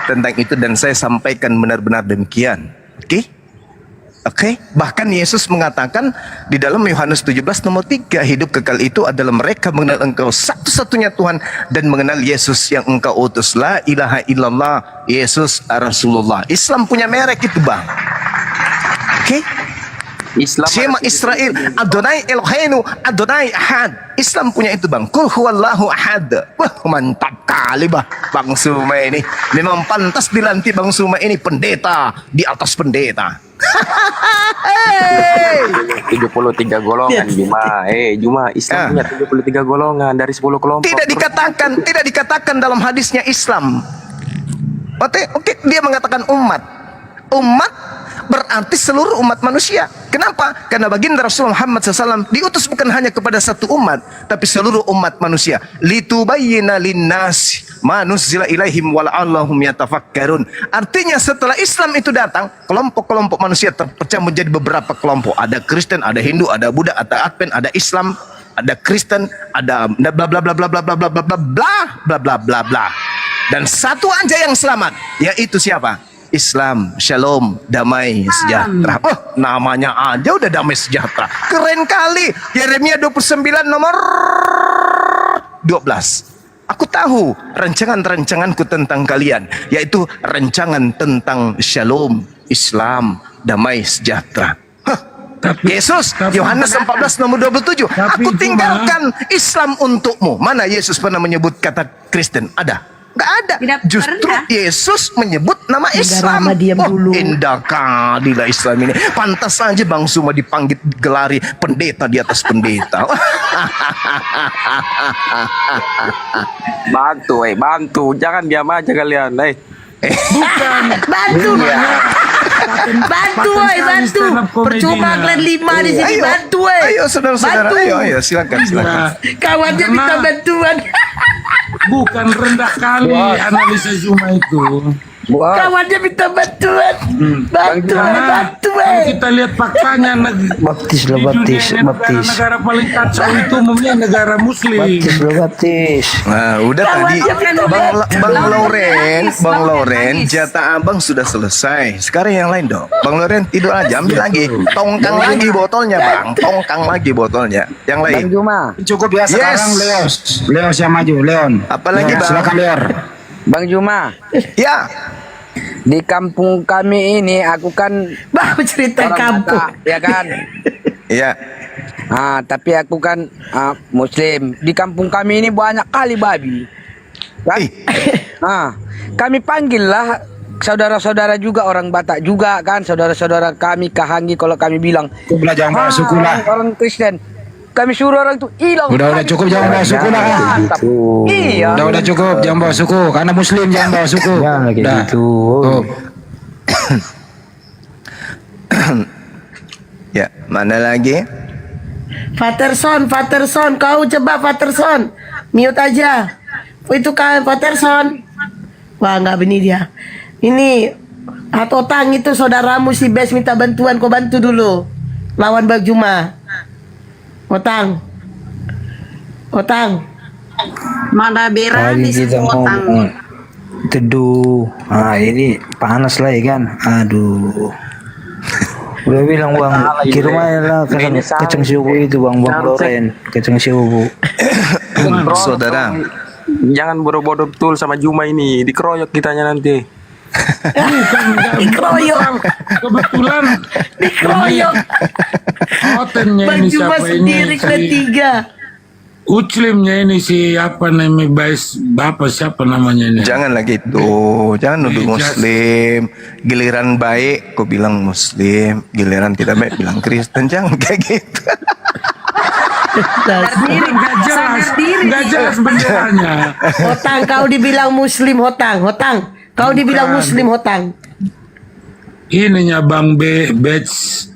tentang itu dan saya sampaikan benar-benar demikian. Oke, bahkan Yesus mengatakan di dalam Yohanes 17 nomor 3, hidup kekal itu adalah mereka mengenal engkau satu-satunya Tuhan dan mengenal Yesus yang engkau utus. La ilaha illallah, Yesus Rasulullah. Islam punya merek itu bang. Oke? Islam Shema Israel, Adonai Eloheinu, Adonai Ahad. Islam punya itu bang. Kul huwallahu ahad. Wah, mantap kali Bang Suma ini. Memang pantas dilantik Bang Suma ini pendeta di atas pendeta. 73 golongan Juma. Juma, Islam punya 73 golongan dari 10 kelompok. Tidak dikatakan dalam hadisnya Islam. Oke, dia mengatakan umat. Umat berarti seluruh umat manusia. Kenapa? Karena baginda Rasulullah Muhammad SAW diutus bukan hanya kepada satu umat, tapi seluruh umat manusia. Litubayyina linnasi ma nuzzila ilaihim wala'allahum yatafakkarun. Artinya setelah Islam itu datang, kelompok-kelompok manusia terpecah menjadi beberapa kelompok. Ada Kristen, ada Hindu, ada Buddha, ada Advent, ada Islam, ada Kristen, ada bla bla bla bla bla bla bla bla bla bla bla bla bla. Dan satu aja yang selamat, yaitu siapa? Islam, shalom, damai sejahtera. Oh, namanya aja udah damai sejahtera. Keren kali. Yeremia 29 nomor 12. Aku tahu rancangan-rancanganku tentang kalian, yaitu rancangan tentang shalom, Islam, damai sejahtera. Yesus, Yohanes 14 nomor 27. Aku tinggalkan Islam untukmu. Mana Yesus pernah menyebut kata Kristen? Ada? Nggak ada. Justru Yesus menyebut nama Islam. Indah kali lah Islam ini. Pantas saja Bang Suma dipanggil gelari pendeta di atas pendeta. Bantu, bantu. Jangan diam aja kalian. Bukan. Bantu. Bantu, woy, bantu. Percuma kalian 5 di sini, Ayo, bantu, woy. ayo saudara-saudara, Bantu. ayo silakan. Kawannya minta bantuan. Bukan rendah kali analisa Zuma itu. Kawannya minta bantuan. Bantu, woy, bantu, woy. Kalau kita lihat faktanya Baptis lah, baptis, baptis. negara paling kacau itu umumnya negara muslim. Baptis lah, baptis. Nah, udah tadi Bang Loren, jatah abang sudah selesai. Sekarang yang lain dong. Bang Loren tidur aja, ambil lagi. Tongkang lagi botolnya, Bang. Tongkang lagi botolnya. Yang lain. Bang Juma. Cukup ya sekarang Leos yang maju, Leon. Apalagi Ya, Bang? silakan Leon. Bang Juma. Ya. Di kampung kami ini aku kan cerita kampung. Batak, ya kan? Iya. Tapi aku kan muslim. Di kampung kami ini banyak kali babi. Kan? Kami panggillah saudara-saudara juga orang Batak juga kan, saudara-saudara kami Kahangi kalau kami bilang. Belajar bahasa suku lah. Orang Kristen. Kami suruh orang tuh hilang. Udah cukup jangan bawa suku lah. Iya. Udah cukup jangan bawa suku karena muslim jangan bawa suku. Jangan lagi gitu. Ya, mana lagi? Faterson, kau coba Faterson. Mute aja. Itu kan Faterson. Wah, nggak benih dia. Ini Atotang itu saudaramu si Bes minta bantuan, kau bantu dulu. Lawan Bang Juma. Otang. Mana berani Tadi si kita Otang. ngomong teduh. Ini panas lah ya kan. Aduh. Udah bilang Bang, kirim aja lah kacang suku itu Bang Loren, kacang suku. Saudara. Jangan bodoh-bodoh betul sama Juma ini, dikeroyok kitanya nanti. Dikeroyok. Kebetulan Dikeroyok. hotennya Bang ini Juma siapa sendiri ini? ketiga. Uclimnya ini siapa namanya Bapak siapa namanya ini? Jangan lagi itu, jangan nuduh muslim. Giliran baik kau bilang muslim, giliran tidak baik bilang Kristen, jangan kayak gitu. Nggak jelas benderanya. Hotang, kau dibilang muslim Hotang. Kau dibilang muslim Hotang. Ininya Bang Bets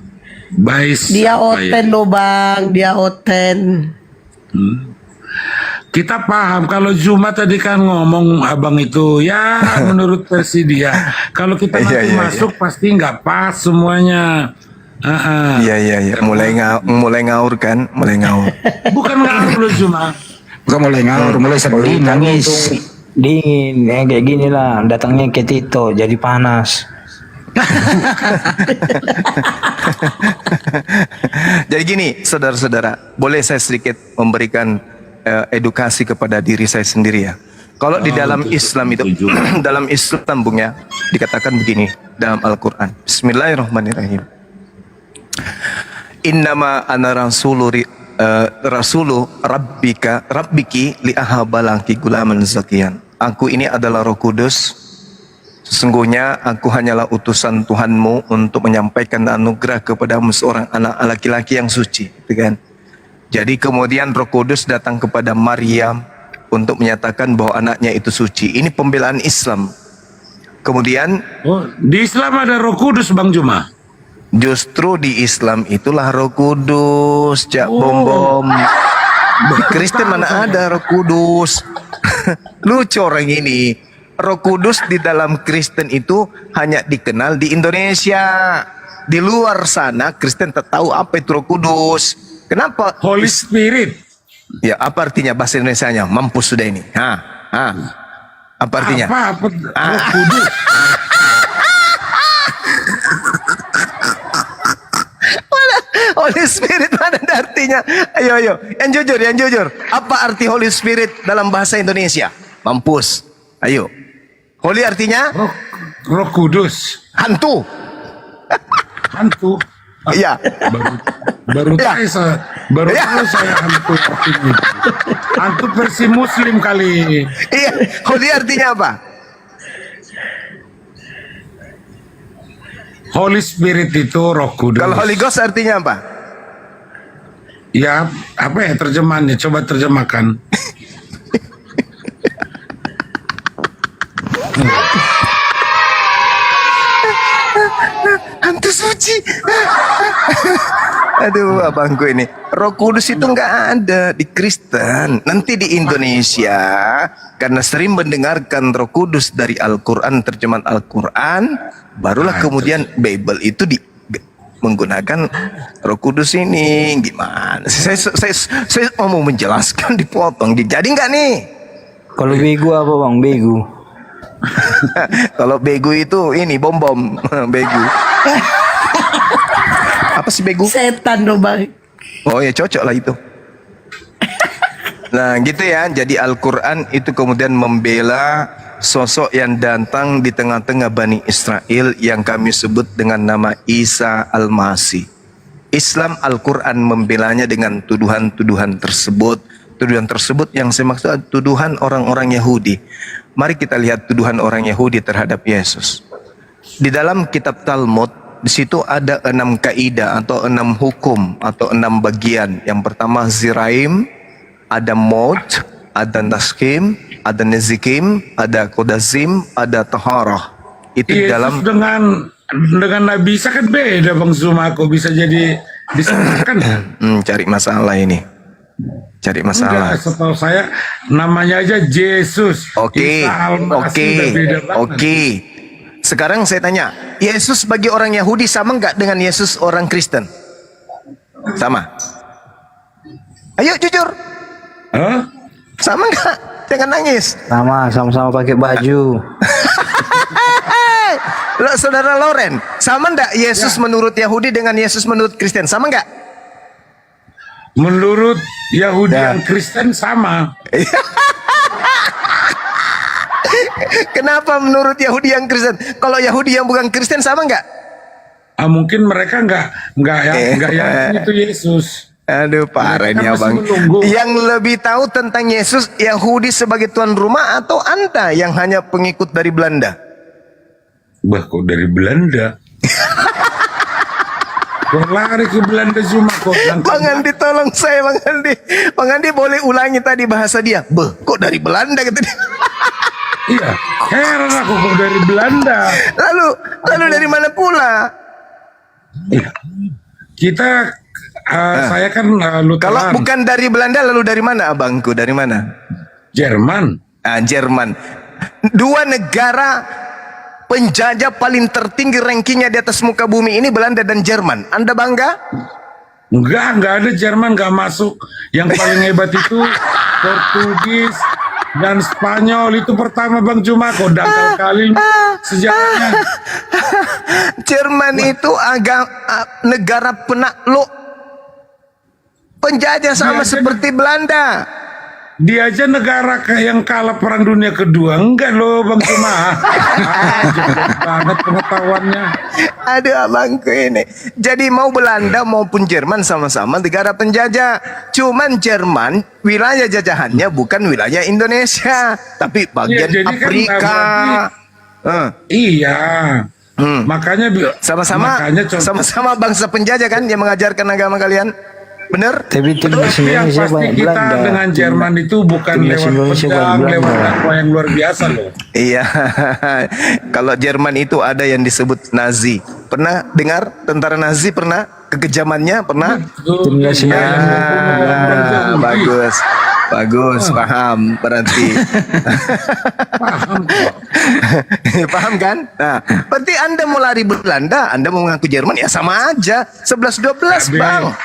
Bais. Dia apa ya? oten loh Bang, dia oten. Kita paham kalau Zuma tadi kan ngomong abang itu ya menurut versi dia. Kalau kita nanti masuk pasti nggak pas semuanya. Iya. Mulai ngaur kan, mulai ngaur. Bukan ngaur lu Zuma. Bukan mulai ngaur, mulai sedih nangis. Dingin, kayak gini lah. Datangnya ke Tito, jadi panas. Jadi gini, saudara-saudara, boleh saya sedikit memberikan edukasi kepada diri saya sendiri ya. Kalau di dalam Islam itu, dalam Islam Bung ya, dikatakan begini dalam Al-Quran. Bismillahirrahmanirrahim. Innama ana rasulu rabbiki li ahabalaki gulaman zakian. Aku ini adalah Roh Kudus. Sesungguhnya aku hanyalah utusan Tuhanmu untuk menyampaikan anugerah kepadamu seorang anak laki-laki yang suci, gitu kan? Jadi kemudian Roh Kudus datang kepada Maryam untuk menyatakan bahwa anaknya itu suci. Ini pembelaan Islam. Kemudian di Islam ada Roh Kudus Bang Juma. Justru di Islam itulah Roh Kudus, Cak Bom. Di Kristen mana ada Roh Kudus? Lucu orang ini. Roh Kudus di dalam Kristen itu hanya dikenal di Indonesia. Di luar sana Kristen tak tahu apa itu Roh Kudus. Kenapa? Holy Spirit. Ya, apa artinya bahasa Indonesianya? Mampus sudah ini. Apa artinya? Apa Roh Kudus? Holy Spirit mana ada artinya? Ayo, yang jujur. Apa arti Holy Spirit dalam bahasa Indonesia? Mampus. Ayo. Holy artinya? Roh Kudus. Hantu. Hantu. Iya. Baru tahu saya hantu artinya. Hantu versi Muslim kali. Iya. Holy artinya apa? Holy Spirit itu Roh Kudus. Kalau Holy Ghost artinya apa? Ya, apa ya terjemahannya? Coba terjemahkan. Suci. Aduh, abangku ini. Roh Kudus itu nggak ada di Kristen. Nanti di Indonesia, karena sering mendengarkan Roh Kudus dari Al-Quran, terjemahan Al-Quran, barulah kemudian Bible itu menggunakan Roh Kudus ini. Gimana? Saya mau menjelaskan dipotong. Jadi nggak nih? Kalau bego apa bang? Bego. Kalau bego itu ini bom bego. Apa sih bego? Setan dong bang. Oh ya cocok lah itu. Nah gitu ya. Jadi Al-Quran itu kemudian membela sosok yang datang di tengah-tengah Bani Israel yang kami sebut dengan nama Isa Al-Masih. Islam Al-Quran membelanya dengan tuduhan-tuduhan tersebut. Tuduhan tersebut yang saya maksud adalah tuduhan orang-orang Yahudi. Mari kita lihat tuduhan orang Yahudi terhadap Yesus. Di dalam kitab Talmud, di situ ada 6 kaidah atau 6 hukum atau 6 bagian. Yang pertama Ziraim, ada Maut, ada Naskim, ada Nezikim, ada Kodazim, ada Taharah. Itu Yesus dalam dengan Nabi Isa kan beda Bang Zuma, kok bisa jadi disamakan? Cari masalah ini. Cari masalah. Enggak, setahu saya namanya aja Yesus. Oke. Sekarang saya tanya, Yesus bagi orang Yahudi sama nggak dengan Yesus orang Kristen? Sama. Ayo jujur. Hah? Sama nggak? Jangan nangis. Sama-sama pakai baju. Saudara Loren, sama nggak Yesus menurut Yahudi dengan Yesus menurut Kristen? Sama nggak? Menurut Yahudi dan Kristen sama. Kenapa menurut Yahudi yang Kristen? Kalau Yahudi yang bukan Kristen sama nggak? Mungkin mereka nggak yakin itu Yesus. Aduh parah ini abang. Yang lebih tahu tentang Yesus Yahudi sebagai tuan rumah atau Anda yang hanya pengikut dari Belanda? Bah, kok dari Belanda? Kok lari ke Belanda cuma kok? Bang Andi tolong saya Bang Andi. Bang Andi boleh ulangi tadi bahasa dia. Beh, kok dari Belanda gitu dia. Iya, heran aku kok dari Belanda. Lalu dari mana pula? Kita saya kan Lutheran. Kalau bukan dari Belanda lalu dari mana abangku? Dari mana? Jerman. Jerman. 2 negara penjajah paling tertinggi rankingnya di atas muka bumi ini Belanda dan Jerman. Anda bangga? Enggak ada Jerman nggak masuk. Yang paling hebat itu Portugis dan Spanyol itu pertama Bang Cuma kok dangkal kali sejarahnya. Jerman itu negara penakluk penjajah sama seperti Belanda. Dia aja negara yang kalah perang dunia kedua. Enggak loh Bang Cuma. Cepet banget pengetahuannya. Aduh abangku ini. Jadi mau Belanda maupun Jerman sama-sama negara penjajah. Cuman Jerman wilayah jajahannya bukan wilayah Indonesia, tapi bagian Afrika. Iya. Makanya sama-sama bangsa penjajah kan yang mengajarkan agama kalian. Bener? Tapi yang pasti kita dengan Jerman itu bukan lewat pedang, lewat apa yang luar biasa loh. Iya. Kalau Jerman itu ada yang disebut Nazi. Pernah dengar tentara Nazi? Pernah? Kekejamannya pernah? Bagus, paham berarti. Paham kan? Nah, berarti Anda mau lari Belanda, Anda mau ngaku Jerman, ya sama aja. 11-12 Bang.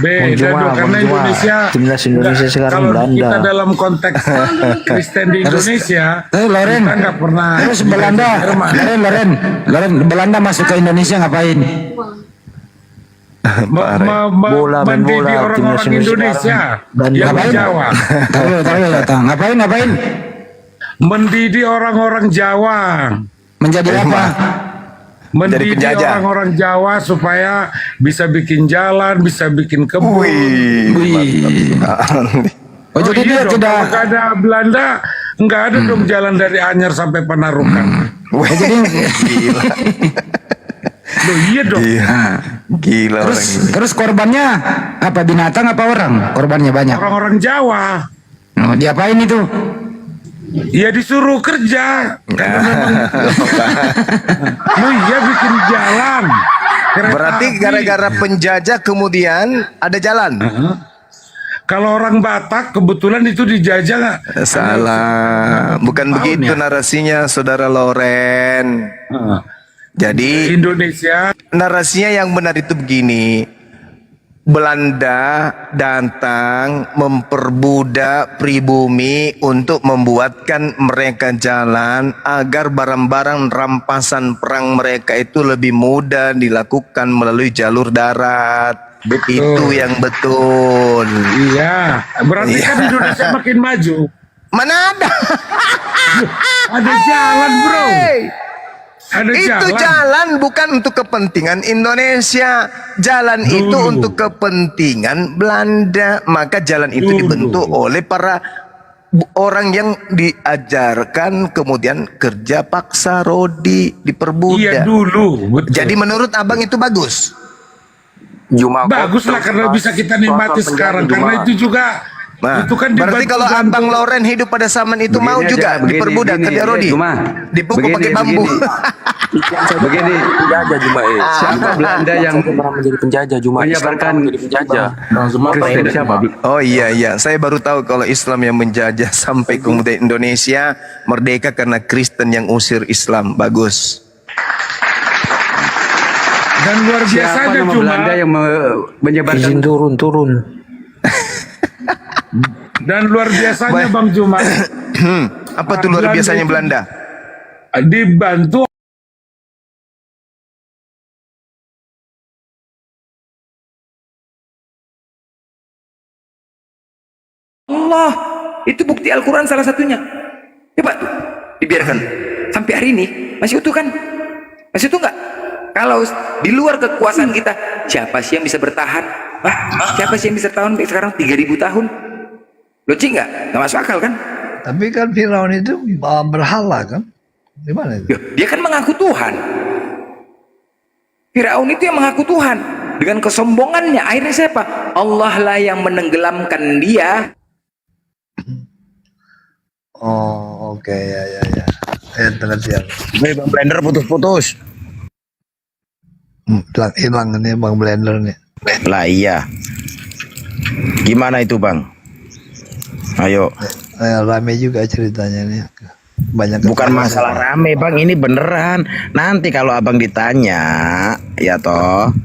Beda dong, karena Indonesia sekarang kalau Belanda. kita dalam konteks Kristen di Indonesia, Loren, kita nggak pernah. Terus Loren, Belanda masuk ke Indonesia ngapain? Mendidik orang-orang Indonesia yang Jawa. Ngapain? Mendidik orang-orang Jawa. Menjadi apa? Mendidik orang-orang Jawa supaya bisa bikin jalan, bisa bikin kebun. Jadi dia tidak ada Belanda, nggak ada dong jalan dari Anyer sampai Panarukan. Iya dong. Gila terus korbannya apa, binatang apa orang? Korbannya banyak. Orang-orang Jawa. Diapain itu? Ya disuruh kerja. Lu iya bikin jalan. Berarti gara-gara penjajah kemudian ada jalan. Kalau orang Batak kebetulan itu dijajah nggak? Salah, bukan begitu narasinya, Saudara Loren. Jadi Indonesia, narasinya yang benar itu begini. Belanda datang memperbudak pribumi untuk membuatkan mereka jalan agar barang-barang rampasan perang mereka itu lebih mudah dilakukan melalui jalur darat. Betul. Itu yang betul. Iya, berarti kan Indonesia makin maju. Mana ada? Ada jalan, bro. Ada Itu jalan bukan untuk kepentingan Indonesia. Jalan itu untuk kepentingan Belanda. Maka jalan itu dibentuk oleh para orang yang diajarkan kemudian kerja paksa, rodi, diperbudak. Iya dulu, betul. Jadi menurut abang itu bagus. Bagus lah karena bisa kita nikmati sekarang. Karena itu juga itu kan berarti kalau abang Loren hidup pada zaman itu mau juga diperbudak kerja rodi, dipukul pakai bambu. Begini, penjajah Juma. Siapa Belanda yang pernah menjadi penjajah Juma? Menyebarkan menjadi penjajah. Kristen siapa? Oh iya, saya baru tahu kalau Islam yang menjajah sampai kemudian Indonesia merdeka karena Kristen yang usir Islam. Bagus. Dan luar biasa ada cuma Belanda yang menyebarkan izin turun. Dan luar biasanya Bang Juma. Apa tuh luar biasanya Belanda? Dibantu Allah, itu bukti Al-Quran salah satunya. Coba tuh, dibiarkan sampai hari ini masih utuh kan? Masih utuh nggak? Kalau di luar kekuasaan kita, siapa sih yang bisa bertahan? Siapa sih yang bisa bertahan sampai sekarang 3000 tahun? Logik nggak? Nggak masuk akal kan? Tapi kan Firaun itu berhala kan? Gimana itu? Dia kan mengaku Tuhan. Firaun itu yang mengaku Tuhan. Dengan kesombongannya, akhirnya siapa? Allah lah yang menenggelamkan dia. Oh, oke, ya. Ya, tengah siang. Bang Blender putus-putus. Hilang ini Bang Blender nih. Lah iya. Gimana itu Bang? Ayo. Rame juga ceritanya nih. Banyak. Bukan masalah rame Bang, ini beneran. Nanti kalau Abang ditanya, ya toh.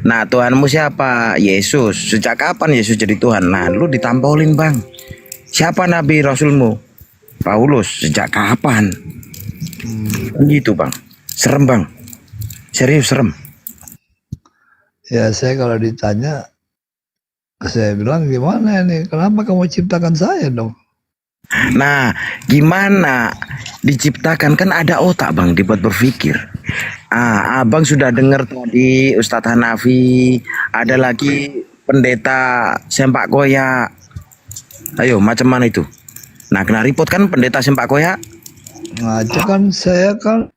Nah, Tuhanmu siapa? Yesus. Sejak kapan Yesus jadi Tuhan? Nah, lu ditampolin Bang. Siapa Nabi Rasulmu? Paulus. Sejak kapan? Gitu Bang. Serem Bang. Serius serem. Ya saya kalau ditanya, saya bilang gimana ini? Kenapa kamu ciptakan saya dong? Nah, gimana diciptakan? Kan ada otak Bang dibuat berpikir. Abang sudah dengar tadi Ustadz Hanafi, ada lagi pendeta Sempak Koya. Ayo, macam mana itu? Nah, kena report kan pendeta Sempak Koya? Nah, itu kan saya kan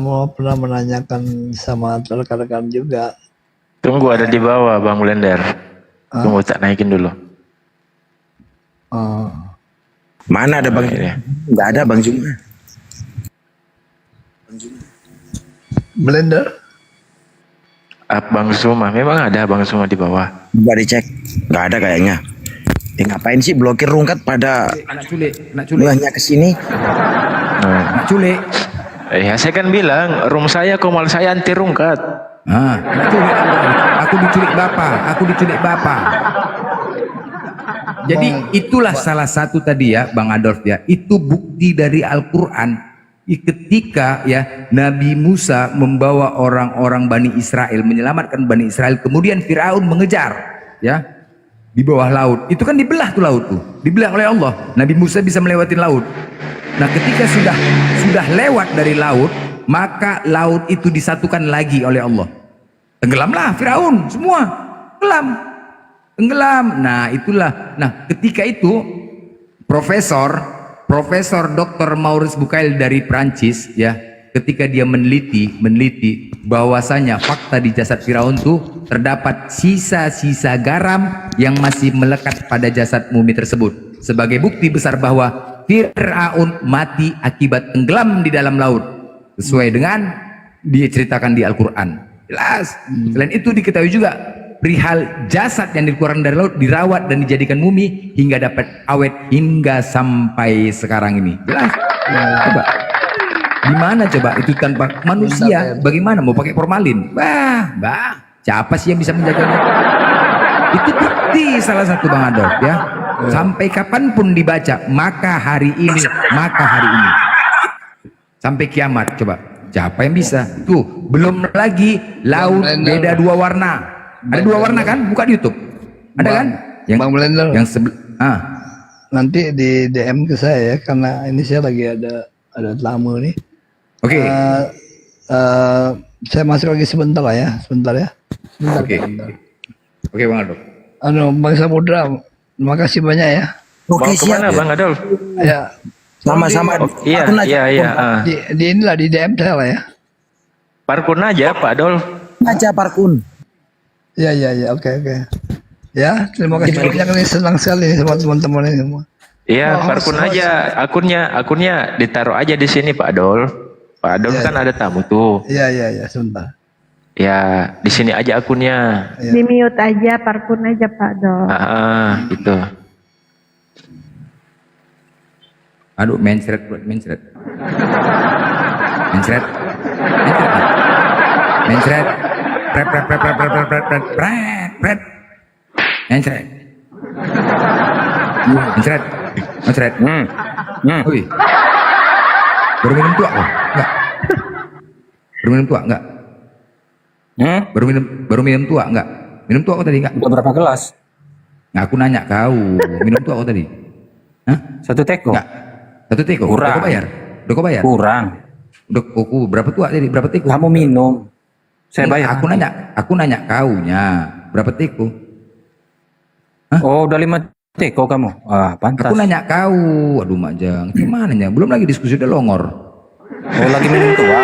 mau pernah menanyakan sama rekan-rekan juga. Tunggu, ada di bawah Bang Blender. Tunggu, tak naikin dulu. Mana ada Bang? Nggak ada Bang Juma. Blender? Bang Suma, memang ada Bang Suma di bawah. Coba dicek, nggak ada kayaknya. Ngapain sih blokir rungkat pada Anak culik. hanya kesini? Anak culik. Ya saya kan bilang, room saya, komal saya anti rungkat. Anak culik. Aku diculik bapak. Jadi itulah salah satu tadi ya Bang Adolf ya, itu bukti dari Al-Quran. Ketika ya Nabi Musa membawa orang-orang Bani Israel, menyelamatkan Bani Israel, kemudian Firaun mengejar ya di bawah laut, itu kan dibelah tuh laut tuh, dibelah oleh Allah. Nabi Musa bisa melewati laut. Nah ketika sudah lewat dari laut, maka laut itu disatukan lagi oleh Allah. Tenggelamlah Firaun semua, tenggelam. Nah itulah, nah ketika itu Profesor Dr. Maurice Bucaille dari Prancis ya, ketika dia meneliti bahwasanya fakta di jasad Firaun tuh terdapat sisa-sisa garam yang masih melekat pada jasad mumi tersebut, sebagai bukti besar bahwa Firaun mati akibat tenggelam di dalam laut sesuai dengan diceritakan di Al-Quran. Jelas. Selain itu diketahui juga perihal jasad yang dikeluarkan dari laut dirawat dan dijadikan mumi hingga dapat awet hingga sampai sekarang ini. Jelas. Coba. Gimana coba itu tanpa manusia? Bagaimana mau pakai formalin? Siapa sih yang bisa menjaganya? Itu bukti salah satu Bang Adolf ya. Sampai kapanpun dibaca, maka hari ini, sampai kiamat. Coba, siapa yang bisa? Tuh, belum lagi laut beda 2 warna. Ada 2 warna kan? Buka di YouTube. Ada kan? Yang Bang Blender. Yang Nanti di DM ke saya ya, karena ini saya lagi ada tamu nih. Oke. Saya masuk lagi sebentar lah ya, sebentar ya. Oke. Oke Bang Adolf. Bang Samudra, terima kasih banyak ya. Mau kemana Bang Adolf? Ya. Sama-sama. Iya. Di inilah di DM saya lah ya. Parkun aja Pak Adolf. Aja parkun. Ya, oke. Ya, terima kasih banyak nih, senang sekali nih sama teman-teman ini semua. Iya, parkun aja. Akunnya ditaruh aja di sini Pak Adolf. Pak Adolf kan ada tamu tuh. Iya, sebentar. Ya, di sini aja akunnya. Di mute aja, parkun aja Pak Dol. Gitu. Aduh, mencret. Mencret. Wih. Baru minum tua kok? Enggak. Baru minum tua enggak? Baru minum tua enggak? Minum tua kok tadi enggak? Udah berapa gelas? Nggak, aku nanya kau. Minum tua kok tadi? Hah? 1 teko? Enggak. 1 teko? Kurang. Udah kau bayar? Kurang. Udah berapa tua tadi? Berapa teko? Kamu minum. Saya bayar. Aku nanya kaunya. Berapa teko? Oh, udah 5 teko kamu. Pantas. Aku nanya kau. Aduh Majang, gimana nya? Belum lagi diskusi udah longor. Oh, lagi minum tua.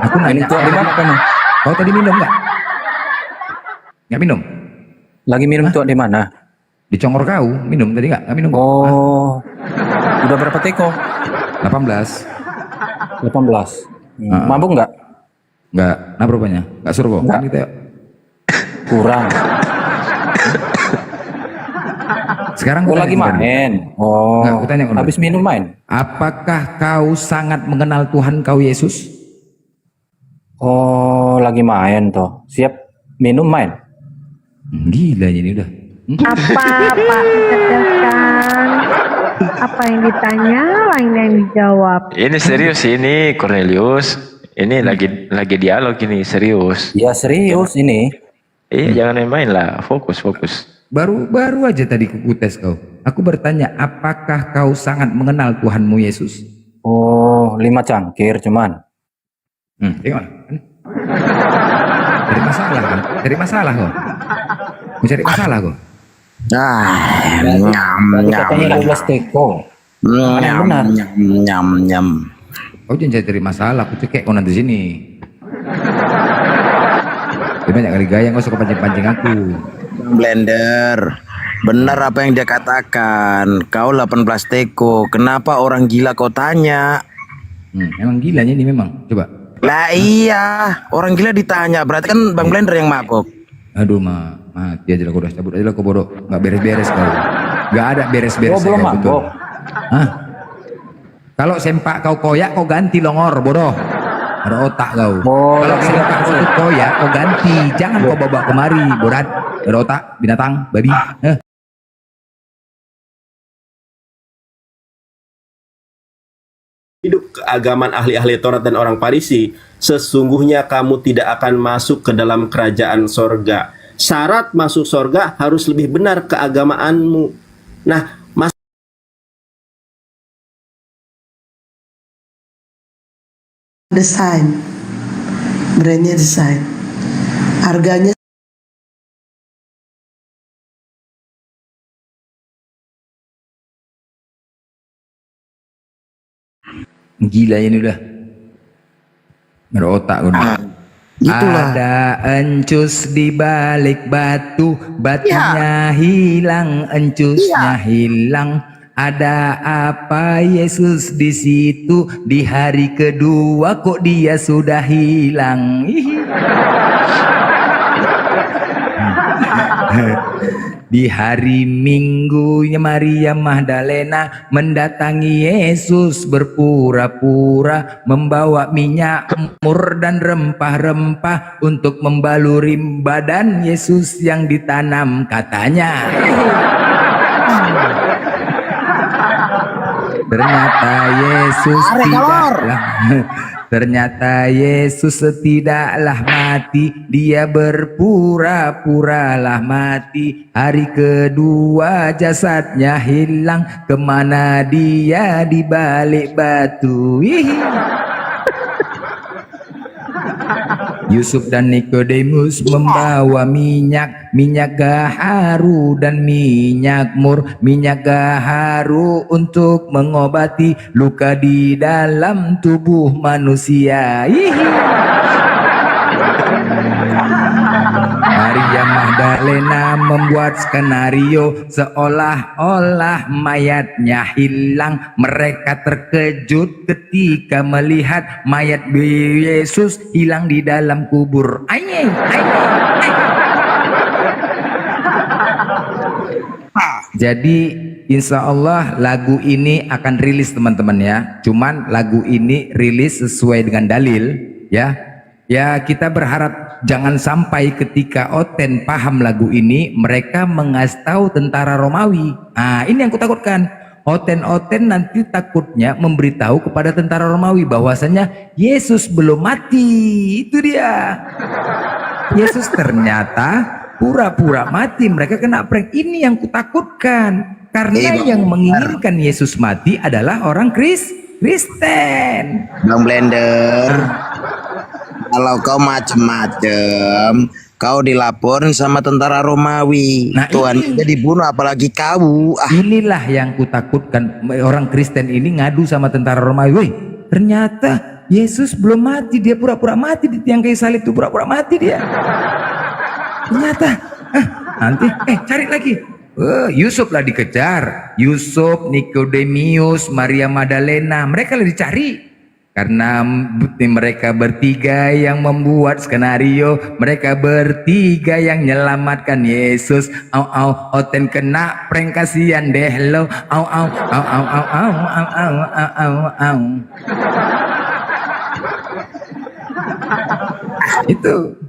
Aku nanya tua di mana kamu? Kau tadi minum nggak? Nggak minum? Lagi minum tua di mana? Di congor kau, minum tadi nggak? Nggak minum? Oh, udah berapa teko? 18. Mabuk nggak? Nggak. Kenapa rupanya? Nggak suruh kok? Kan kita kurang. Sekarang lagi main. Oh, nggak, tanya, habis minum main. Apakah kau sangat mengenal Tuhan kau Yesus? Oh, lagi main toh. Siap minum main. Gila ini udah. Apa Pak tegaskan? Apa yang ditanya, lain yang dijawab. Ini serius ini Cornelius. Ini lagi dialog ini serius. Ya serius ini. Jangan main-main lah, fokus. Baru aja tadi kuku tes kau. Aku bertanya, apakah kau sangat mengenal Tuhanmu Yesus? Oh, 5 cangkir cuman. Tengok. Cari masalah kan? Cari masalah kau. Mau cari masalah kau? Katanya 12 teko. Nyam. Kau jangan cari masalah, aku cekek kau nanti sini. Dia banyak kali gaya, kau suka pancing-pancing aku. Blender, benar apa yang dia katakan. Kau 18 teko, kenapa orang gila kau tanya? Memang gilanya ini memang, coba. Lah iya, orang gila ditanya, berarti kan Bang Blender yang mabok. Aduh mati aja lah, kau udah cabut aja lah kau bodoh. Nggak beres-beres kau. Nggak ada beres-beres. Oh, belum mabok. Hah? Kalau sempak kau koyak, kau ganti longor, bodoh. Ada otak kau. Kalau sempak kau koyak, kau ganti. Jangan kau bawa kemari, bodat. Ada otak, binatang, babi. Hidup keagamaan ahli-ahli Taurat dan orang Farisi, sesungguhnya kamu tidak akan masuk ke dalam kerajaan sorga. Syarat masuk sorga harus lebih benar keagamaanmu. Nah, desain, brandnya desain, harganya gila ini udah. Ada otak udah. Itulah. Ada encus di balik batu, batunya hilang, encusnya hilang. Ada apa Yesus di situ? Di hari kedua kok dia sudah hilang? Di hari Minggunya Maria Magdalena mendatangi Yesus berpura-pura membawa minyak mur dan rempah-rempah untuk membaluri badan Yesus yang ditanam katanya. Ternyata Yesus tidaklah mati, dia berpura-puralah mati. Hari kedua jasadnya hilang, kemana dia di balik batu. Yusuf dan Nikodemus membawa minyak gaharu dan minyak mur, minyak gaharu untuk mengobati luka di dalam tubuh manusia. Maria Magdalena membuat skenario seolah-olah mayatnya hilang. Mereka terkejut ketika melihat mayat Yesus hilang di dalam kubur. Jadi insya Allah lagu ini akan rilis teman-teman ya. Cuman lagu ini rilis sesuai dengan dalil ya. Ya kita berharap jangan sampai ketika Oten paham lagu ini mereka mengasih tahu tentara Romawi. Nah ini yang kutakutkan. Oten nanti takutnya memberitahu kepada tentara Romawi bahwasanya Yesus belum mati. Itu dia. Yesus ternyata pura-pura mati. Mereka kena prank. Ini yang kutakutkan. Karena yang menginginkan Yesus mati adalah orang Kristen. Bang Blender. Kalau kau macem-macem, kau dilaporin sama tentara Romawi. Nah, Tuhan kita dibunuh apalagi kau. Inilah yang kutakutkan. Orang Kristen ini ngadu sama tentara Romawi. Woi, ternyata Yesus belum mati. Dia pura-pura mati di tiang kayu salib itu, pura-pura mati dia. Ternyata, nanti cari lagi. Yusuf lah dikejar. Yusuf, Nikodemus, Maria Magdalena, mereka lah dicari. Karena mereka bertiga yang membuat skenario, mereka bertiga yang menyelamatkan Yesus. Oten kena prank, kasihan deh lo. Itu.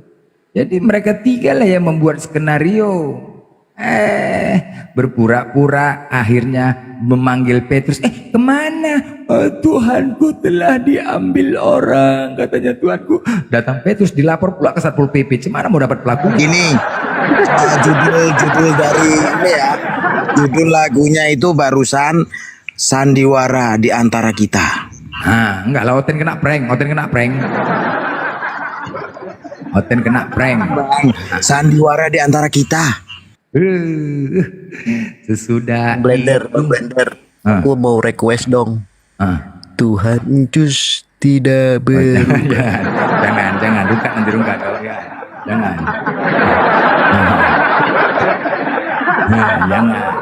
Jadi mereka tiga lah yang membuat skenario. Berpura-pura akhirnya memanggil Petrus. Kemana? Tuhanku telah diambil orang, katanya Tuhanku. Datang Petrus dilapor pula ke Satpol PP. Gimana mau dapat pelaku? Ini judul dari ini ya. Judul lagunya itu barusan sandiwara di antara kita. Enggak lah, Oten kena prank. Sandiwara di antara kita. Sesudah Blender, aku mau request dong. Tuhan Yesus tidak jangan rungkat kalau ya.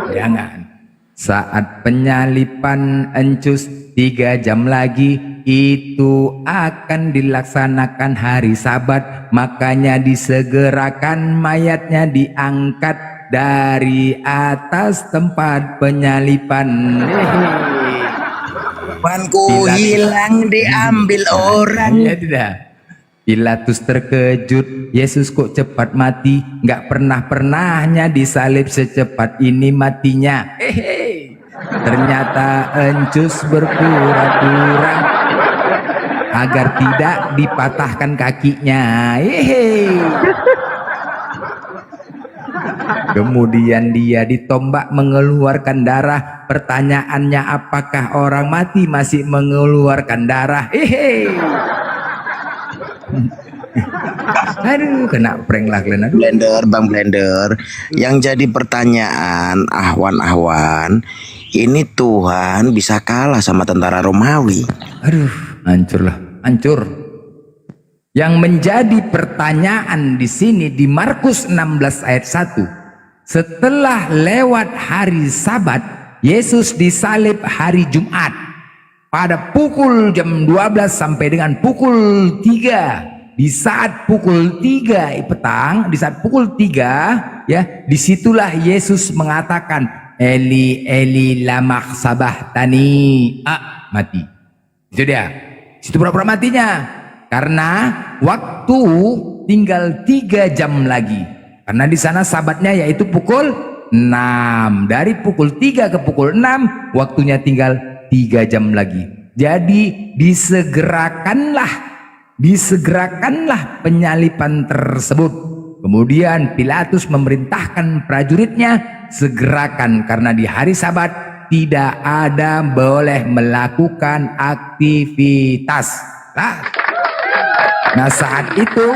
Jangan. Saat penyalipan Encus 3 jam lagi itu akan dilaksanakan hari Sabat, makanya disegerakan mayatnya diangkat dari atas tempat penyalipan. Tuhanku hilang diambil orang. Ya tidak. Pilatus terkejut, Yesus kok cepat mati, nggak pernahnya disalib secepat ini matinya. Ternyata Encus berpura-pura agar tidak dipatahkan kakinya. Kemudian dia ditombak mengeluarkan darah. Pertanyaannya, apakah orang mati masih mengeluarkan darah? Aduh, kena prank lah kalian. Bang Blender. Yang jadi pertanyaan Ahwan, ini Tuhan bisa kalah sama tentara Romawi? Aduh, hancur. Yang menjadi pertanyaan di sini di Markus 16 ayat 1. Setelah lewat hari Sabat, Yesus disalib hari Jumat pada pukul jam 12 sampai dengan pukul 3. Di saat pukul 3 petang, di saat pukul 3 ya, disitulah Yesus mengatakan Eli Eli lama sabachthani, mati. Itu dia. Situ pura-pura matinya karena waktu tinggal 3 jam lagi. Karena di sana sabatnya yaitu pukul 6. Dari pukul 3 ke pukul 6 waktunya tinggal 3 jam lagi. Jadi disegerakanlah penyalipan tersebut. Kemudian Pilatus memerintahkan prajuritnya, segerakan, karena di hari Sabat tidak ada boleh melakukan aktivitas. Nah saat itu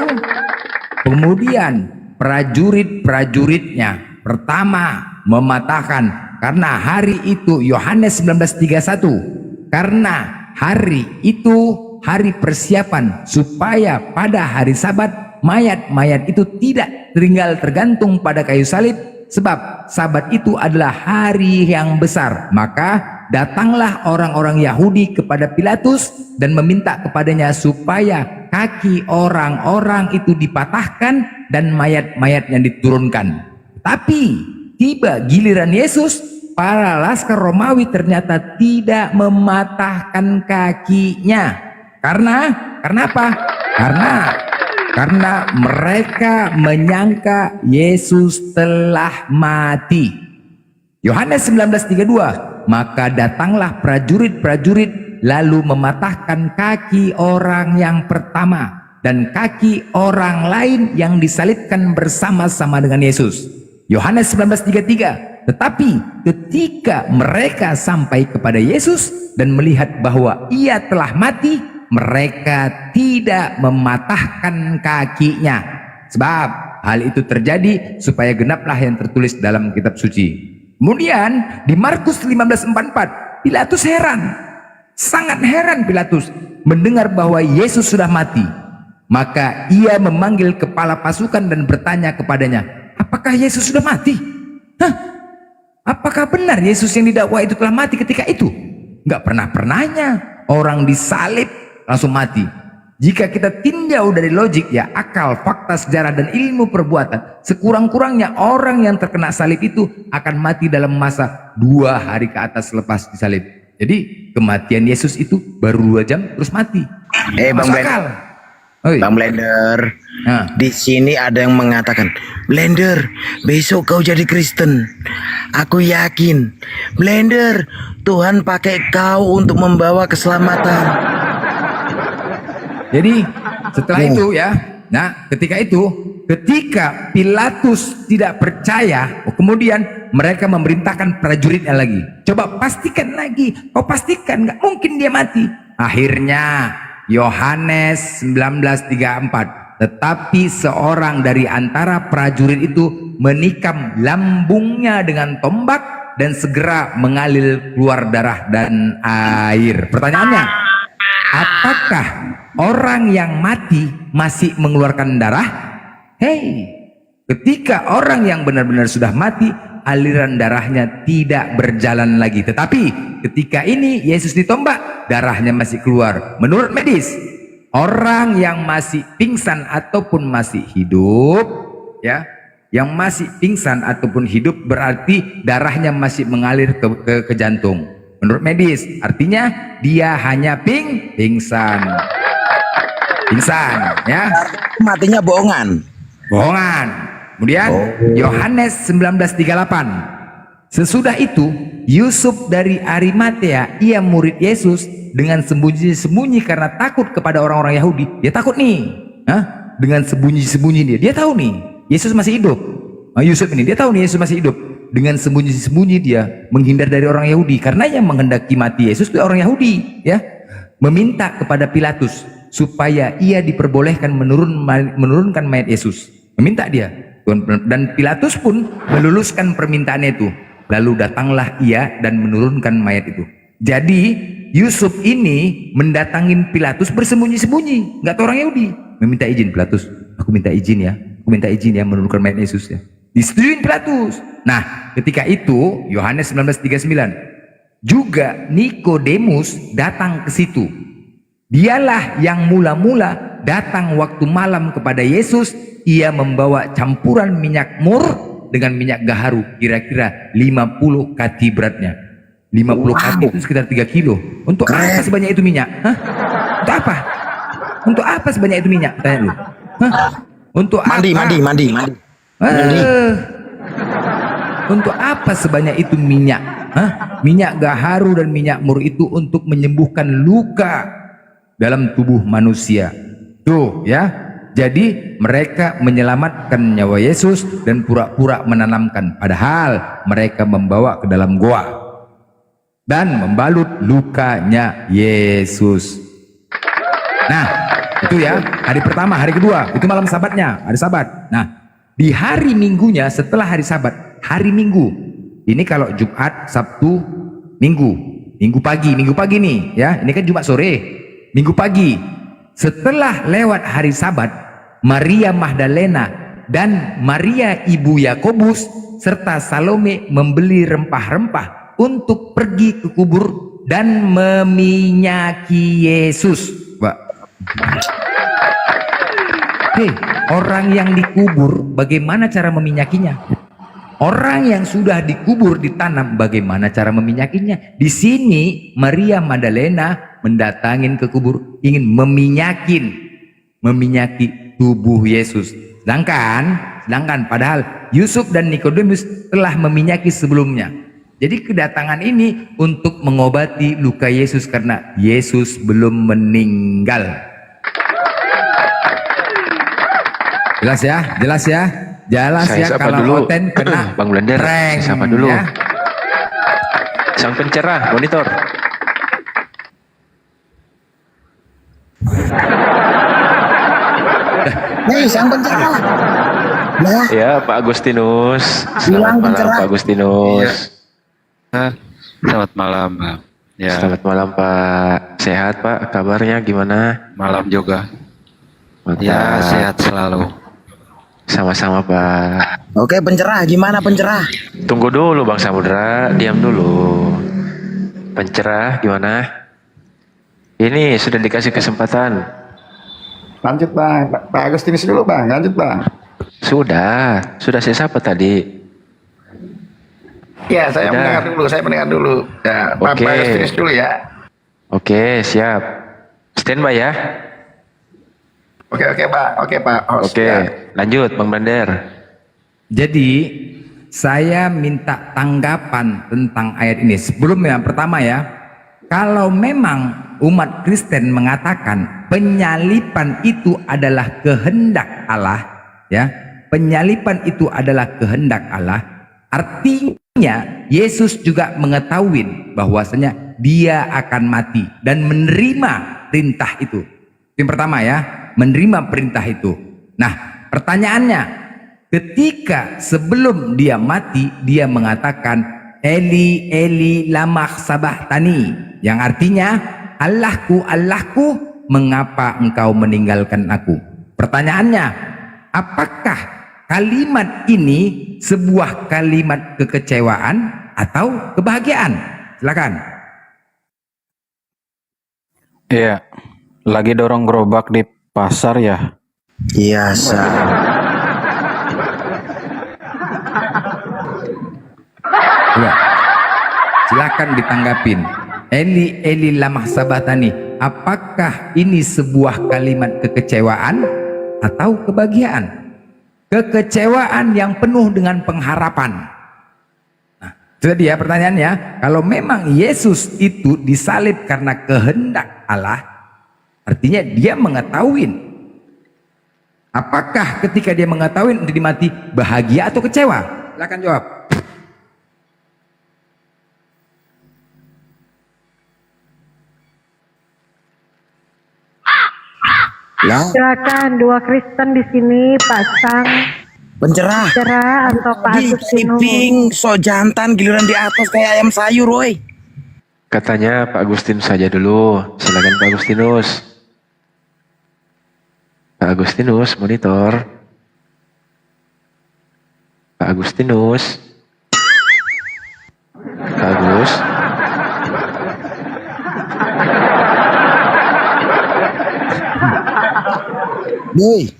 kemudian prajurit-prajuritnya pertama mematahkan, karena hari itu Yohanes 19:31, karena hari itu hari persiapan supaya pada hari Sabat mayat-mayat itu tidak tinggal tergantung pada kayu salib, sebab Sabat itu adalah hari yang besar. Maka datanglah orang-orang Yahudi kepada Pilatus dan meminta kepadanya supaya kaki orang-orang itu dipatahkan dan mayat-mayatnya diturunkan. Tapi tiba giliran Yesus, para laskar Romawi ternyata tidak mematahkan kakinya. Karena apa? Karena mereka menyangka Yesus telah mati. Yohanes 19:32, maka datanglah prajurit-prajurit lalu mematahkan kaki orang yang pertama dan kaki orang lain yang disalibkan bersama-sama dengan Yesus. Yohanes 19:33, tetapi ketika mereka sampai kepada Yesus dan melihat bahwa ia telah mati, mereka tidak mematahkan kakinya. Sebab hal itu terjadi supaya genaplah yang tertulis dalam kitab suci. Kemudian di Markus 15:44, Pilatus heran, sangat heran Pilatus mendengar bahwa Yesus sudah mati. Maka ia memanggil kepala pasukan dan bertanya kepadanya, apakah Yesus sudah mati? Apakah benar Yesus yang didakwa itu telah mati ketika itu? Nggak pernah-pernahnya orang disalib langsung mati. Jika kita tinjau dari logik ya, akal, fakta, sejarah, dan ilmu perbuatan, sekurang-kurangnya orang yang terkena salib itu akan mati dalam masa 2 hari ke atas lepas disalib. Jadi kematian Yesus itu baru 2 jam terus mati. Bang Blender, di sini ada yang mengatakan, Blender, besok kau jadi Kristen. Aku yakin, Blender, Tuhan pakai kau untuk membawa keselamatan. Jadi setelah itu ya, nah ketika Pilatus tidak percaya, kemudian mereka memerintahkan prajuritnya lagi, coba pastikan lagi, kau pastikan, nggak mungkin dia mati. Akhirnya Yohanes 19:34, tetapi seorang dari antara prajurit itu menikam lambungnya dengan tombak dan segera mengalir keluar darah dan air. Pertanyaannya, apakah orang yang mati masih mengeluarkan darah? Ketika orang yang benar-benar sudah mati, aliran darahnya tidak berjalan lagi. Tetapi ketika ini Yesus ditombak, darahnya masih keluar. Menurut medis, orang yang masih pingsan ataupun masih hidup, ya, yang masih pingsan ataupun hidup berarti darahnya masih mengalir ke jantung. Menurut medis, artinya dia hanya pingsan, ya. Matinya bohongan. Kemudian Yohanes 19:38, sesudah itu Yusuf dari Arimatea, ia murid Yesus, dengan sembunyi-sembunyi karena takut kepada orang-orang Yahudi. Dia takut nih, dengan sembunyi-sembunyi dia tahu nih Yesus masih hidup. Yusuf ini dia tahu nih Yesus masih hidup. Dengan sembunyi-sembunyi dia menghindar dari orang Yahudi, karena yang menghendaki mati Yesus itu orang Yahudi, ya. Meminta kepada Pilatus supaya ia diperbolehkan menurunkan mayat Yesus. Meminta dia, dan Pilatus pun meluluskan permintaannya itu. Lalu datanglah ia dan menurunkan mayat itu. Jadi Yusuf ini mendatangin Pilatus bersembunyi-sembunyi, nggak tahu orang Yahudi. Meminta izin, Pilatus, aku minta izin ya menurunkan mayat Yesus ya. Disetujuin Pilatus. Nah, ketika itu Yohanes 19:39 juga Nikodemus datang ke situ. Dialah yang mula-mula datang waktu malam kepada Yesus. Ia membawa campuran minyak mur dengan minyak gaharu, kira-kira 50 kati beratnya. 50 kati itu sekitar 3 kilo. Untuk apa sebanyak itu minyak? Hah? Untuk apa? Untuk apa sebanyak itu minyak? Tanya lu. Hah? Untuk Mandi. Untuk apa sebanyak itu minyak? Hah? Minyak gaharu dan minyak mur itu untuk menyembuhkan luka dalam tubuh manusia. Tuh ya. Jadi mereka menyelamatkan nyawa Yesus dan pura-pura menanamkan, padahal mereka membawa ke dalam goa dan membalut lukanya Yesus. Nah, itu ya, hari pertama, hari kedua, itu malam sabatnya, hari sabat. Nah, di hari minggunya setelah hari sabat, hari minggu. Ini kalau Jumat, Sabtu, Minggu pagi nih ya. Ini kan Jumat sore, Minggu pagi. Setelah lewat hari sabat, Maria Magdalena dan Maria ibu Yakobus serta Salome membeli rempah-rempah untuk pergi ke kubur dan meminyaki Yesus. Hei, orang yang dikubur bagaimana cara meminyakinya? Orang yang sudah dikubur ditanam bagaimana cara meminyakinya? Di sini Maria Magdalena mendatangin ke kubur, ingin meminyaki tubuh Yesus. Sedangkan padahal Yusuf dan Nikodemus telah meminyaki sebelumnya. Jadi kedatangan ini untuk mengobati luka Yesus karena Yesus belum meninggal. Jelas ya? Saya sapa Kalau dulu. Oten kena Bang Blender, prank, saya sapa dulu. ya. Sang pencerah, monitor. Nih, sang pencerah. Nah, Ya, Pak Agustinus. Selamat Bilang malam, pencerah. Pak Agustinus. Selamat malam, Bang. Ya, Selamat malam, Pak. Sehat, Pak? Kabarnya gimana? malam juga. Mantap. Ya, sehat selalu. Sama-sama, Pak. oke pencerah, gimana pencerah? Tunggu dulu, Bang Samudra. Diam dulu. Pencerah gimana? Ini sudah dikasih kesempatan. Lanjut Bang, Pak Agustinus dulu Bang, lanjut Bang. Sudah saya sapa tadi. Ya, saya mendengar dulu. Ya, Pak Oke. Agustinus dulu ya. Oke, siap. Standby ya. Oke Pak, host. Oke, Ya. lanjut Bang Blender. Jadi saya minta tanggapan tentang ayat ini. Sebelum yang pertama ya, kalau memang umat Kristen mengatakan penyalipan itu adalah kehendak Allah, ya, penyalipan itu adalah kehendak Allah, artinya Yesus juga mengetahui bahwasanya dia akan mati dan menerima perintah itu. Yang pertama ya, menerima perintah itu. Nah, pertanyaannya, ketika sebelum dia mati, dia mengatakan Eli Eli lama sabachthani, yang artinya Allahku Allahku, mengapa engkau meninggalkan aku? Pertanyaannya, apakah kalimat ini sebuah kalimat kekecewaan atau kebahagiaan? Silakan. Iya, lagi dorong gerobak di pasar ya. Iya, Ya. Silakan ditanggapin. Eli Eli lama sabachthani, apakah ini sebuah kalimat kekecewaan atau kebahagiaan? Kekecewaan yang penuh dengan pengharapan. Nah, itu dia pertanyaannya. Kalau memang Yesus itu disalib karena kehendak Allah, artinya dia mengetahui. Apakah ketika dia mengetahui untuk dimati bahagia atau kecewa? Silakan jawab. Silakan dua Kristen di sini pasang pencerah. Pencerah atau Pak Di Agustinus. clipping, so jantan giliran di atas kayak ayam sayur, woi. Katanya Pak Agustinus saja dulu. Silakan Pak Agustinus. Pak Agustinus, monitor. Pak Pak Agustinus. Pak Agus. Boy.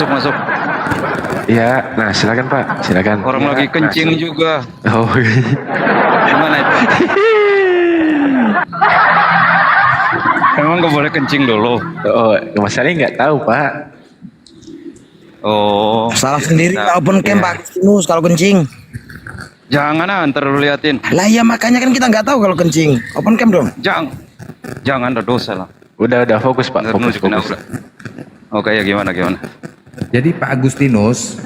Masuk. Ya, nah silakan Pak, silakan. Orang lagi kencing juga. Oh, Gimana itu? Emang gak boleh kencing dulu? oh, masalahnya nggak tahu Pak. Oh. Salah sendiri open cam Pak Agustinus kalau kencing. Jangan ntar lu liatin. Lah iya makanya kan kita nggak tahu kalau kencing. Open cam dong. Jangan ada dosa lah. Udah fokus Pak, fokus. Oke ya gimana? Jadi Pak Agustinus,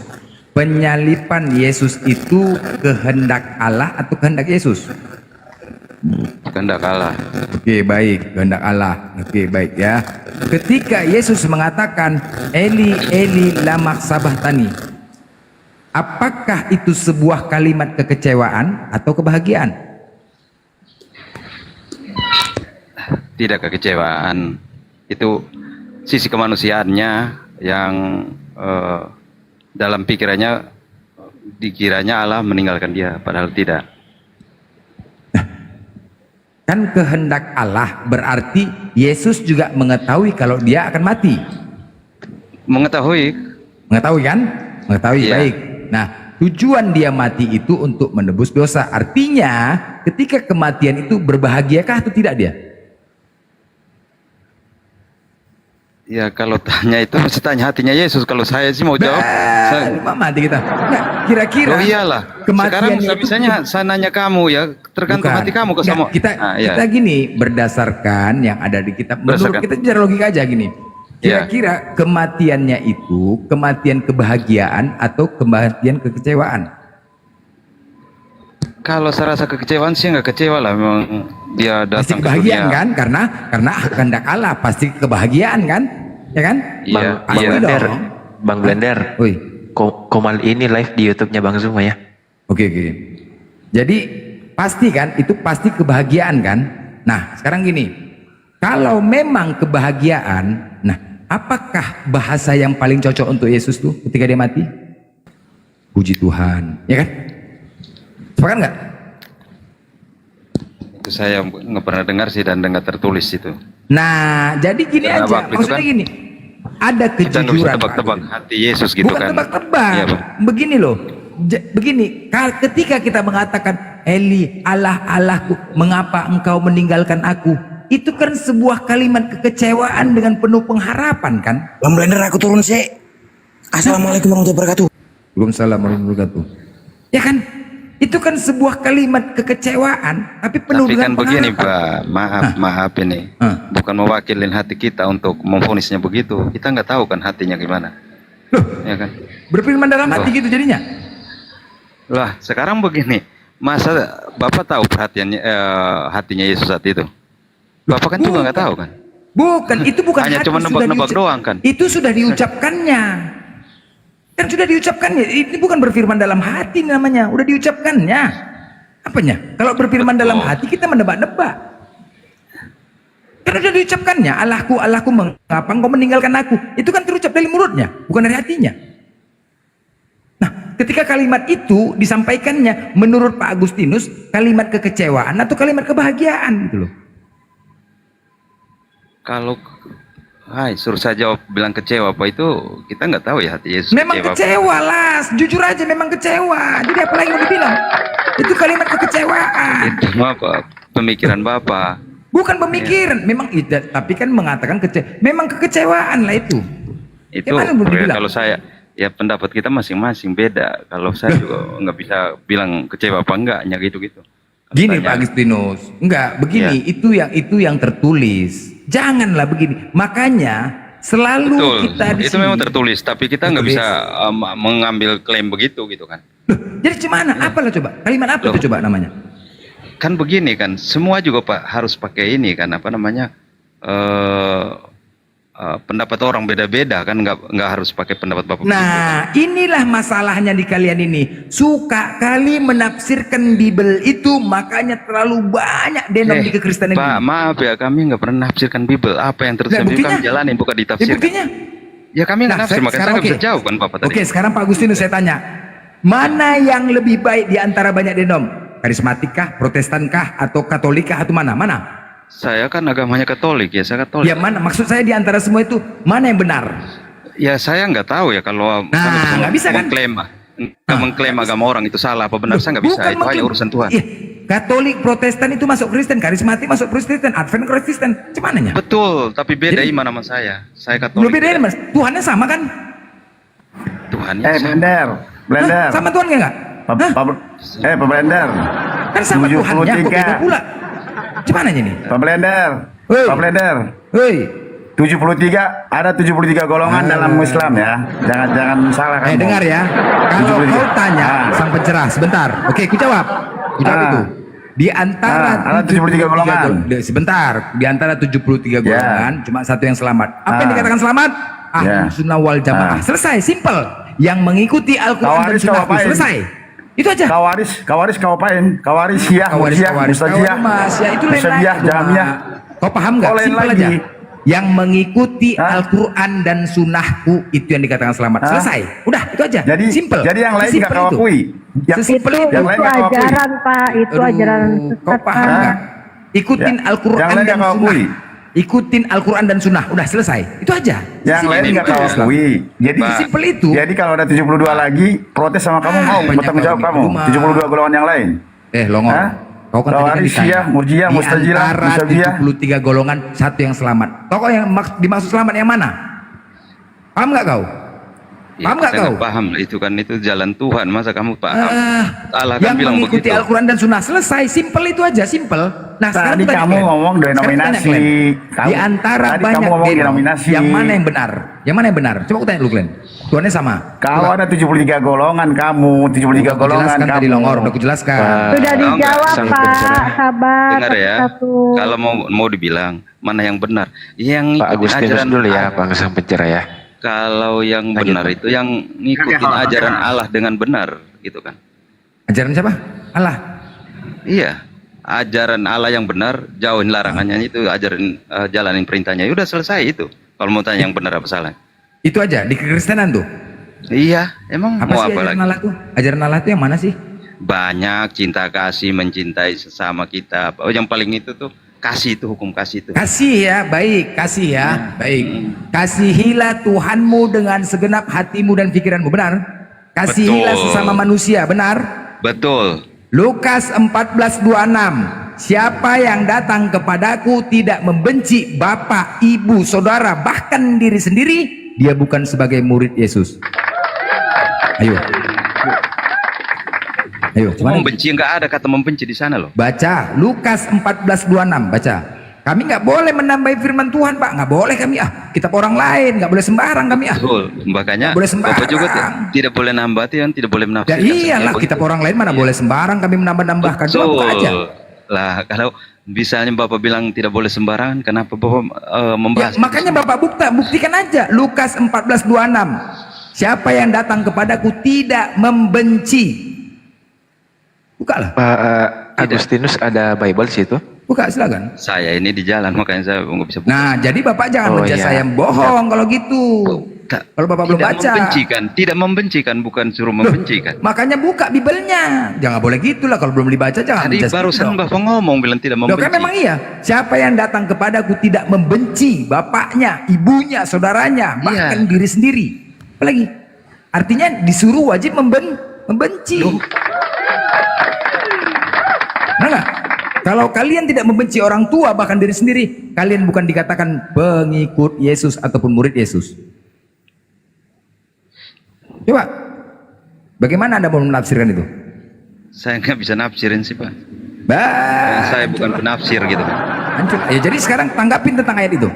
penyalipan Yesus itu kehendak Allah atau kehendak Yesus? Kehendak Allah. Oke, baik, kehendak Allah. Oke, baik ya. Ketika Yesus mengatakan Eli Eli lama sabachthani, apakah itu sebuah kalimat kekecewaan atau kebahagiaan? Tidak kekecewaan. Itu sisi kemanusiaannya yang dalam pikirannya dikiranya Allah meninggalkan dia, padahal tidak. Kan kehendak Allah berarti Yesus juga mengetahui kalau dia akan mati. Mengetahui kan? Mengetahui, Iya. baik. Nah, tujuan dia mati itu untuk menebus dosa. Artinya ketika kematian itu berbahagiakah atau tidak dia? Ya kalau tanya itu mesti tanya hatinya Yesus. Kalau saya sih mau jawab. Mati kita. Nah, kira-kira. Oh iyalah. Sekarang misalnya saya nanya kamu ya, tergantung hati kamu ke semua. Kita gini, berdasarkan yang ada di kitab. Menurut kita secara logika aja gini. Kira-kira kematiannya itu kematian kebahagiaan atau kematian kekecewaan? Kalau saya rasa kekecewaan sih nggak kecewa lah, memang dia Pasti datang ke kebahagiaan dunia. kan? Karena kehendak Allah pasti kebahagiaan kan? Ya kan? Bang Blender. Komal ini live di YouTube-nya Bang Zuma ya. Oke. Jadi pasti kan? Itu pasti kebahagiaan kan? Nah sekarang gini, kalau memang kebahagiaan, nah apakah bahasa yang paling cocok untuk Yesus tuh ketika dia mati? Puji Tuhan, ya kan? Sepakat nggak? Itu saya nggak pernah dengar sih dan nggak tertulis itu. Nah, jadi gini Karena aja, waktu itu maksudnya kan gini, ada Kita nggak bisa kejujuran. tebak-tebak hati Yesus gitu Bukan kan. tebak-tebak, Iya, Bang. begini loh, begini, ketika kita mengatakan Eli, Allah, Allahku, mengapa engkau meninggalkan aku? Itu kan sebuah kalimat kekecewaan dengan penuh pengharapan kan? Bang Blender aku turun sih. Assalamualaikum warahmatullahi wabarakatuh. Belum salam warahmatullahi wabarakatuh. Ya kan? Itu kan sebuah kalimat kekecewaan, tapi penuh Tapi kan dengan begini pengharapan. Pak, maaf ini, bukan mewakilin hati kita untuk memvonisnya begitu. Kita nggak tahu kan hatinya gimana. Ya kan? Berfirman dalam hati gitu jadinya. Lah, sekarang begini, masa Bapak tahu perhatiannya hatinya Yesus saat itu? Bapak kan juga nggak tahu kan? Bukan, itu bukan Hanya hati, cuma sudah nebak-nebak doang kan? Itu sudah diucapkannya. Kan sudah diucapkannya. Ini bukan berfirman dalam hati namanya, udah diucapkannya. Apanya? Kalau berfirman dalam hati kita menebak-nebak. Kan sudah diucapkannya, Allahku, Allahku, mengapa engkau meninggalkan aku? Itu kan terucap dari mulutnya, bukan dari hatinya. Nah, ketika kalimat itu disampaikannya, menurut Pak Agustinus, kalimat kekecewaan atau kalimat kebahagiaan gitu loh. Kalau suruh saya jawab bilang kecewa apa itu kita nggak tahu ya hati Yesus. Memang kecewa lah, jujur aja memang kecewa. Jadi apa lagi mau dibilang? Itu kalimat kekecewaan. Itu apa? Pemikiran Bapak. Bukan pemikiran, memang tapi kan mengatakan memang kekecewaan lah itu. Itu kalau saya ya pendapat kita masing-masing beda. Kalau saya juga nggak bisa bilang kecewa apa enggaknya gitu-gitu. Gini Pak Agustinus, enggak begini, itu yang tertulis. Janganlah begini. Makanya selalu kita di itu sini. memang tertulis, tapi kita nggak bisa mengambil klaim begitu gitu kan. Jadi gimana? Apalah coba? Kalimat apa itu coba namanya? Kan begini kan, semua juga Pak harus pakai ini kan apa namanya pendapat orang beda-beda kan, nggak harus pakai pendapat Bapak. Nah, inilah masalahnya di kalian ini. Suka kali menafsirkan Bible itu, makanya terlalu banyak denom di kekristenan Pak, ini. maaf ya, kami nggak pernah nafsirkan Bible. Apa yang tertulis Nah, di Bible buktinya? kami jalanin, bukan ditafsirkan. Buktinya? Ya kami nggak nafsir, makanya saya nggak bisa oke. jawab kan Bapak tadi. Oke, sekarang Pak Agustinus saya tanya, mana yang lebih baik di antara banyak denom? Karismatikah, Protestankah, atau Katolikah, atau mana? Mana? Saya kan agamanya Katolik ya, saya Katolik. Ya mana? Maksud saya di antara semua itu mana yang benar? Ya saya nggak tahu ya kalau nggak bisa kan? mengklaim agama orang itu salah apa benar, saya nggak bisa. Itu hanya urusan Tuhan. Iya, Katolik, Protestan itu masuk Kristen, karismatik masuk Kristen, Advent Kristen, cumananya? Betul, tapi beda iman sama saya. Saya Katolik. Belum beda mas, Tuhannya sama kan? Tuhannya Blender, Blender. Sama Tuhan nggak? Pak Blender. Kan sama Tuhannya, kok beda pula? Cumananya nih? Pak Blender. Pak Blender. 73 ada 73 golongan dalam Islam ya. Jangan salah kamu. Dengar ya. Kalau kau tanya sang pencerah sebentar. Oke, ku jawab. Ku jawab itu. Di antara ada 73 golongan. Sebentar, di antara 73 golongan cuma satu yang selamat. Apa yang dikatakan selamat? Ahlus sunnah wal jamaah. Selesai, simple. Yang mengikuti Al-Qur'an dan Sunnah selesai. Itu aja. Kawaris kau apain? Kawaris Syiah, Mustajiyah. Ya itu lain lagi. Kau paham nggak? Simple aja. Yang mengikuti Al-Quran dan Sunnahku itu yang dikatakan selamat. Selesai. Udah, itu aja. Jadi simple. Jadi yang lain nggak kau akui. Sesimpel itu. Yang lain nggak kau akui. Ajaran Pak, itu ajaran Kau paham nggak? Ikutin Al-Quran dan Sunnah. Ikutin Al-Quran dan Sunnah. Udah selesai. Itu aja. Yang lain nggak kau akui. Jadi simpel itu. Jadi kalau ada 72 lagi protes sama kamu mau bertanggung jawab kamu. 72 golongan yang lain. Longor. Kau kan tadi Syiah, Murjiah, Mustajiyah, Mustajiyah. 73 golongan satu yang selamat. Tokoh yang dimaksud selamat yang mana? Paham nggak kau? Paham nggak kau? Paham, itu kan itu jalan Tuhan. Masa kamu paham? Allah kan yang bilang mengikuti begitu. Al-Quran dan Sunnah selesai, simple itu aja, simple. Nah sekarang tadi kamu ngomong denominasi. Di antara banyak denominasi, yang mana yang benar? Yang mana yang benar? Coba aku tanya dulu, Glenn. Tuhannya sama. Kau ada 73 golongan, kamu 73 golongan kamu. Tadi Longor, udah kujelaskan. Sudah dijawab Pak, sabar. Dengar ya, kalau mau dibilang mana yang benar, yang Pak Agustinus ajaran dulu ya, Pak Sang Pencerah ya. Kalau yang benar itu yang ngikutin ajaran Allah dengan benar, gitu kan? Ajaran siapa? Allah. Iya, ajaran Allah yang benar, jauhin larangannya itu, ajarin jalanin perintahnya. Udah selesai itu. Kalau mau tanya yang benar apa salah? Itu aja di kekristenan tuh. Iya, emang apa mau sih apa ajaran lagi? Allah tuh? Ajaran Allah tuh yang mana sih? Banyak, cinta kasih, mencintai sesama kita. Oh, yang paling itu tuh kasih, itu hukum kasih itu. Kasih ya, baik, kasih ya, baik. Kasihilah Tuhanmu dengan segenap hatimu dan pikiranmu, benar? Kasihilah Betul. sesama manusia, benar? Betul. Lukas 14:26. Siapa yang datang kepadaku tidak membenci bapak, ibu, saudara, bahkan diri sendiri, dia bukan sebagai murid Yesus. Ayo. Ayo, Membenci nggak ada kata membenci di sana loh. baca Lukas 14:26, baca. Kami nggak boleh menambahi firman Tuhan, Pak. Nggak boleh kami kitab orang lain, nggak boleh sembarang kami Betul. Makanya boleh sembarang. Bapak juga tidak boleh nambah, tidak boleh Ya menafsirkan. iyalah, kitab orang lain mana boleh sembarang kami menambah-nambahkan. Coba buka aja. Lah, kalau misalnya Bapak bilang tidak boleh sembarangan, kenapa Bapak membahas? Ya, makanya Bapak buktikan aja Lukas 14:26. Siapa yang datang kepadaku tidak membenci. Bukalah. Pak Agustinus ada Bible di situ? Buka silakan. Saya ini di jalan, makanya saya nggak bisa buka. Nah, jadi Bapak jangan Oh, menjadi iya. saya bohong kalau gitu. Kalau Bapak belum baca. Tidak membencikan, bukan suruh membencikan. Makanya buka Bibelnya. Jangan boleh gitulah kalau belum dibaca jangan. Tadi barusan Bapak ngomong bilang tidak Loh, membenci. kan memang iya. Siapa yang datang kepadaku tidak membenci bapaknya, ibunya, saudaranya, bahkan diri sendiri. Apalagi? Artinya disuruh wajib membenci. Nah, nggak? Kalau kalian tidak membenci orang tua bahkan diri sendiri, kalian bukan dikatakan pengikut Yesus ataupun murid Yesus. Coba, bagaimana Anda mau menafsirkan itu? Saya nggak bisa nafsirin sih Pak. Saya bukan penafsir gitu. Hancur. Ya, jadi sekarang tanggapin tentang ayat itu.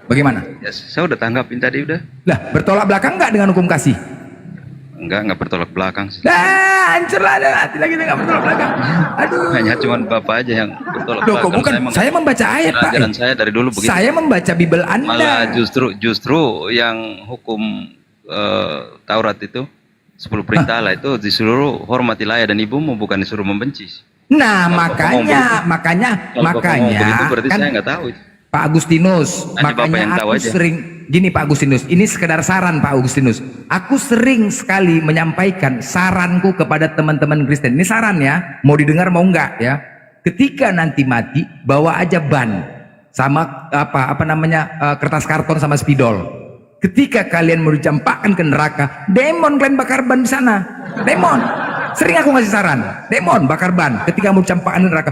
Bagaimana? Ya, saya udah tanggapin tadi udah. Lah, bertolak belakang nggak dengan hukum kasih? Nggak bertolak belakang sih. Lah, hancur lah, hati lagi nggak bertolak belakang. Aduh. Hanya cuma Bapak aja yang bertolak Loh, belakang. kok bukan? Saya membaca ayat, Pak. Ajaran saya dari dulu begitu. Saya membaca Bibel Anda. Malah justru yang hukum Taurat itu 10 perintah Allah itu disuruh hormatilah ayah dan ibumu, bukan disuruh membenci. Nah, makanya Kalau Bapak ngomong begitu berarti kan saya nggak tahu itu. Pak Agustinus, Nanti Bapak yang makanya tahu aku aja. sering gini Pak Agustinus, ini sekedar saran Pak Agustinus. Aku sering sekali menyampaikan saranku kepada teman-teman Kristen. Ini saran ya, mau didengar mau enggak ya. Ketika nanti mati, bawa aja ban sama apa namanya kertas karton sama spidol. Ketika kalian mau dicampakkan ke neraka, demon kalian bakar ban di sana. Demon. Sering aku ngasih saran, demon bakar ban ketika mau dicampakkan ke neraka.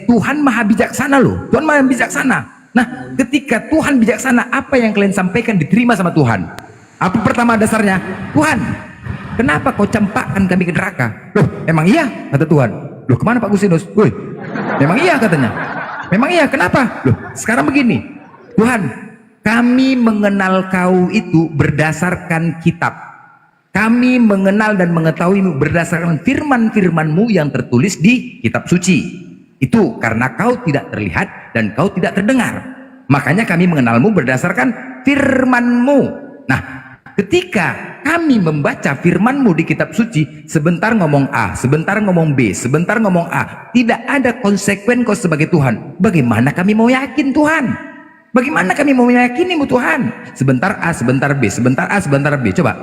Tuhan maha bijaksana loh. Tuhan maha bijaksana. Nah, ketika Tuhan bijaksana, apa yang kalian sampaikan diterima sama Tuhan. Apa pertama dasarnya? Tuhan, kenapa kau campakkan kami ke neraka? Loh, emang iya? Kata Tuhan. Loh, kemana Pak Agustinus? Woi, memang iya katanya. Memang iya, kenapa? Loh, sekarang begini. Tuhan, kami mengenal kau itu berdasarkan kitab. Kami mengenal dan mengetahuimu berdasarkan firman-firmanmu yang tertulis di kitab suci. Itu karena kau tidak terlihat dan kau tidak terdengar. Makanya kami mengenalmu berdasarkan firman-Mu. Nah, ketika kami membaca firman-Mu di kitab suci, sebentar ngomong A, sebentar ngomong B, sebentar ngomong A, tidak ada konsekuen kau sebagai Tuhan. Bagaimana kami mau yakin Tuhan? Bagaimana kami mau meyakinimu Tuhan? Sebentar A, sebentar B, sebentar A, sebentar B. Coba.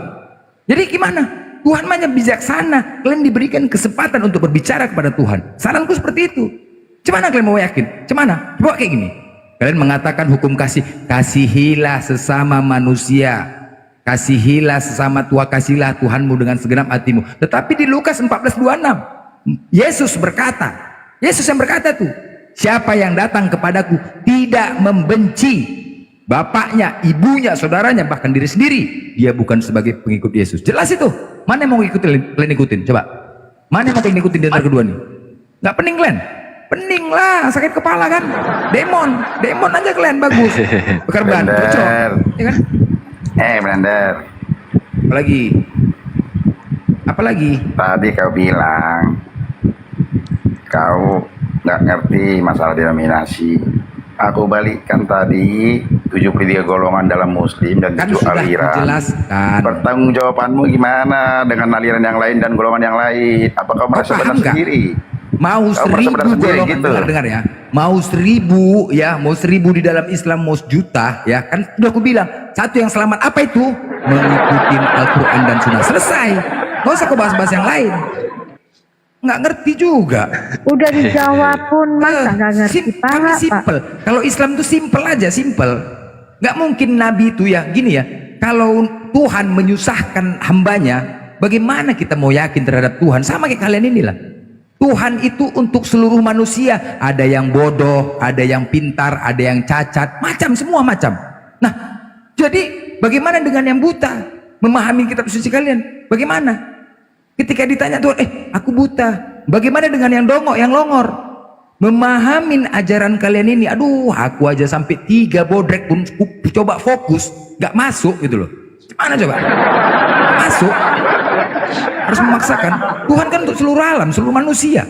Jadi gimana? Tuhan hanya bijaksana. Kalian diberikan kesempatan untuk berbicara kepada Tuhan. Saranku seperti itu. Gimana kalian mau yakin? Gimana? Coba kayak gini. Kalian mengatakan hukum kasih. Kasihilah sesama manusia. Kasihilah sesama tua. Kasihlah Tuhanmu dengan segenap hatimu. Tetapi di Lukas 14:26, Yesus berkata, Yesus yang berkata tuh, siapa yang datang kepadaku tidak membenci bapaknya, ibunya, saudaranya, bahkan diri sendiri, dia bukan sebagai pengikut Yesus. Jelas itu. Mana yang mau ikutin? Kalian ikutin? Coba. Mana yang mau kalian ikutin di antara kedua nih? Nggak pening kalian? Pening lah, sakit kepala kan? Demon aja kalian bagus. Bakar ban, cocok, ya kan? Blender. Apalagi? Tadi kau bilang kau nggak ngerti masalah denominasi. Aku balikkan tadi 73 golongan dalam Muslim dan 7 aliran. Dijelaskan. Pertanggungjawabanmu gimana dengan aliran yang lain dan golongan yang lain? Apa kau merasa benar sendiri? Mau 1000 golongan, dengar ya, mau 1000 ya, mau 1000 di dalam Islam, mau sejuta ya, kan udah aku bilang, satu yang selamat apa itu? Mengikuti Al-Quran dan Sunnah. Selesai, nggak usah kau bahas-bahas yang lain. Nggak ngerti juga. Udah dijawab pun masa nggak ngerti Pak. Simple. Kalau Islam tuh simple aja, simple. Nggak mungkin Nabi itu ya, gini ya, kalau Tuhan menyusahkan hambanya, bagaimana kita mau yakin terhadap Tuhan? Sama kayak kalian inilah. Tuhan itu untuk seluruh manusia. Ada yang bodoh, ada yang pintar, ada yang cacat, macam semua macam. Nah, jadi bagaimana dengan yang buta? Memahami kitab suci kalian? Bagaimana? Ketika ditanya Tuhan, aku buta. Bagaimana dengan yang dongok, yang longor? Memahamin ajaran kalian ini. Aduh, aku aja sampai 3 bodrek pun coba fokus, gak masuk gitu loh. Gimana coba? Gak masuk. Harus memaksakan. Tuhan kan untuk seluruh alam, seluruh manusia.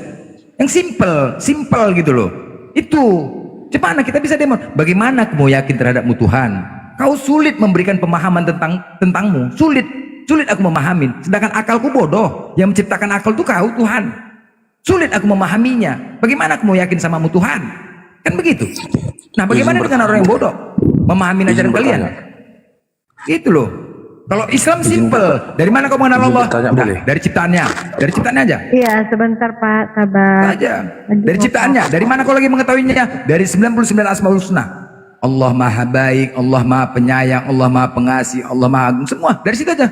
Yang simple gitu loh. Itu. Gimana kita bisa demon? Bagaimana aku mau yakin terhadapmu Tuhan? Kau sulit memberikan pemahaman tentangmu. Sulit aku memahamin. Sedangkan akalku bodoh. Yang menciptakan akal itu kau Tuhan. Sulit aku memahaminya. Bagaimana aku mau yakin samamu Tuhan? Kan begitu. Nah, bagaimana dengan orang yang bodoh? Memahami ajaran kalian? Itu loh. Kalau Islam simple. Dari mana kau mengenal Allah? Udah, dari ciptaannya. Dari ciptaannya aja. Iya, sebentar Pak, sabar. Aja. Dari ciptaannya. Dari mana kau lagi mengetahuinya? Dari 99 Asmaul Husna. Allah Maha Baik, Allah Maha Penyayang, Allah Maha Pengasih, Allah Maha Agung, semua. Dari situ aja.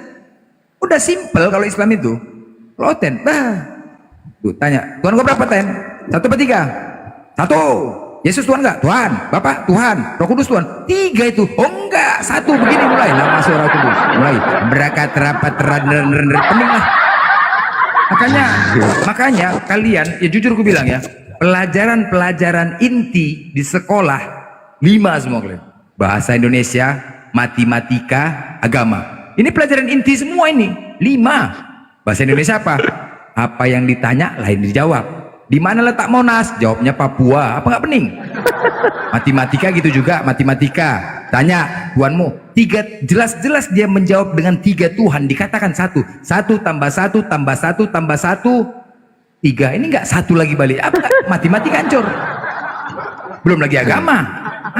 Udah simple kalau Islam itu. Kalau ten, tuh tanya, Tuhan kau berapa ten? 1 apa 3? 1. Yesus Tuhan enggak? Tuhan. Bapak Tuhan. Roh Kudus Tuhan. 3 itu. Oh enggak. 1 begini mulai. Nama surah Kudus. Mulai. Berakat rapat pening lah. Makanya kalian, ya jujur aku bilang ya, pelajaran inti di sekolah 5 semua kalian. Bahasa Indonesia, matematika, agama. Ini pelajaran inti semua ini. 5. Bahasa Indonesia apa? Apa yang ditanya lain dijawab. Di mana letak Monas? Jawabnya Papua. Apa nggak pening? Matematika gitu juga, matematika. Tanya Tuhanmu. 3, jelas-jelas dia menjawab dengan 3 Tuhan. Dikatakan 1. 1 tambah 1 tambah 1 tambah 1 3. Ini nggak 1 lagi balik. Apa? Matematika hancur. Belum lagi agama.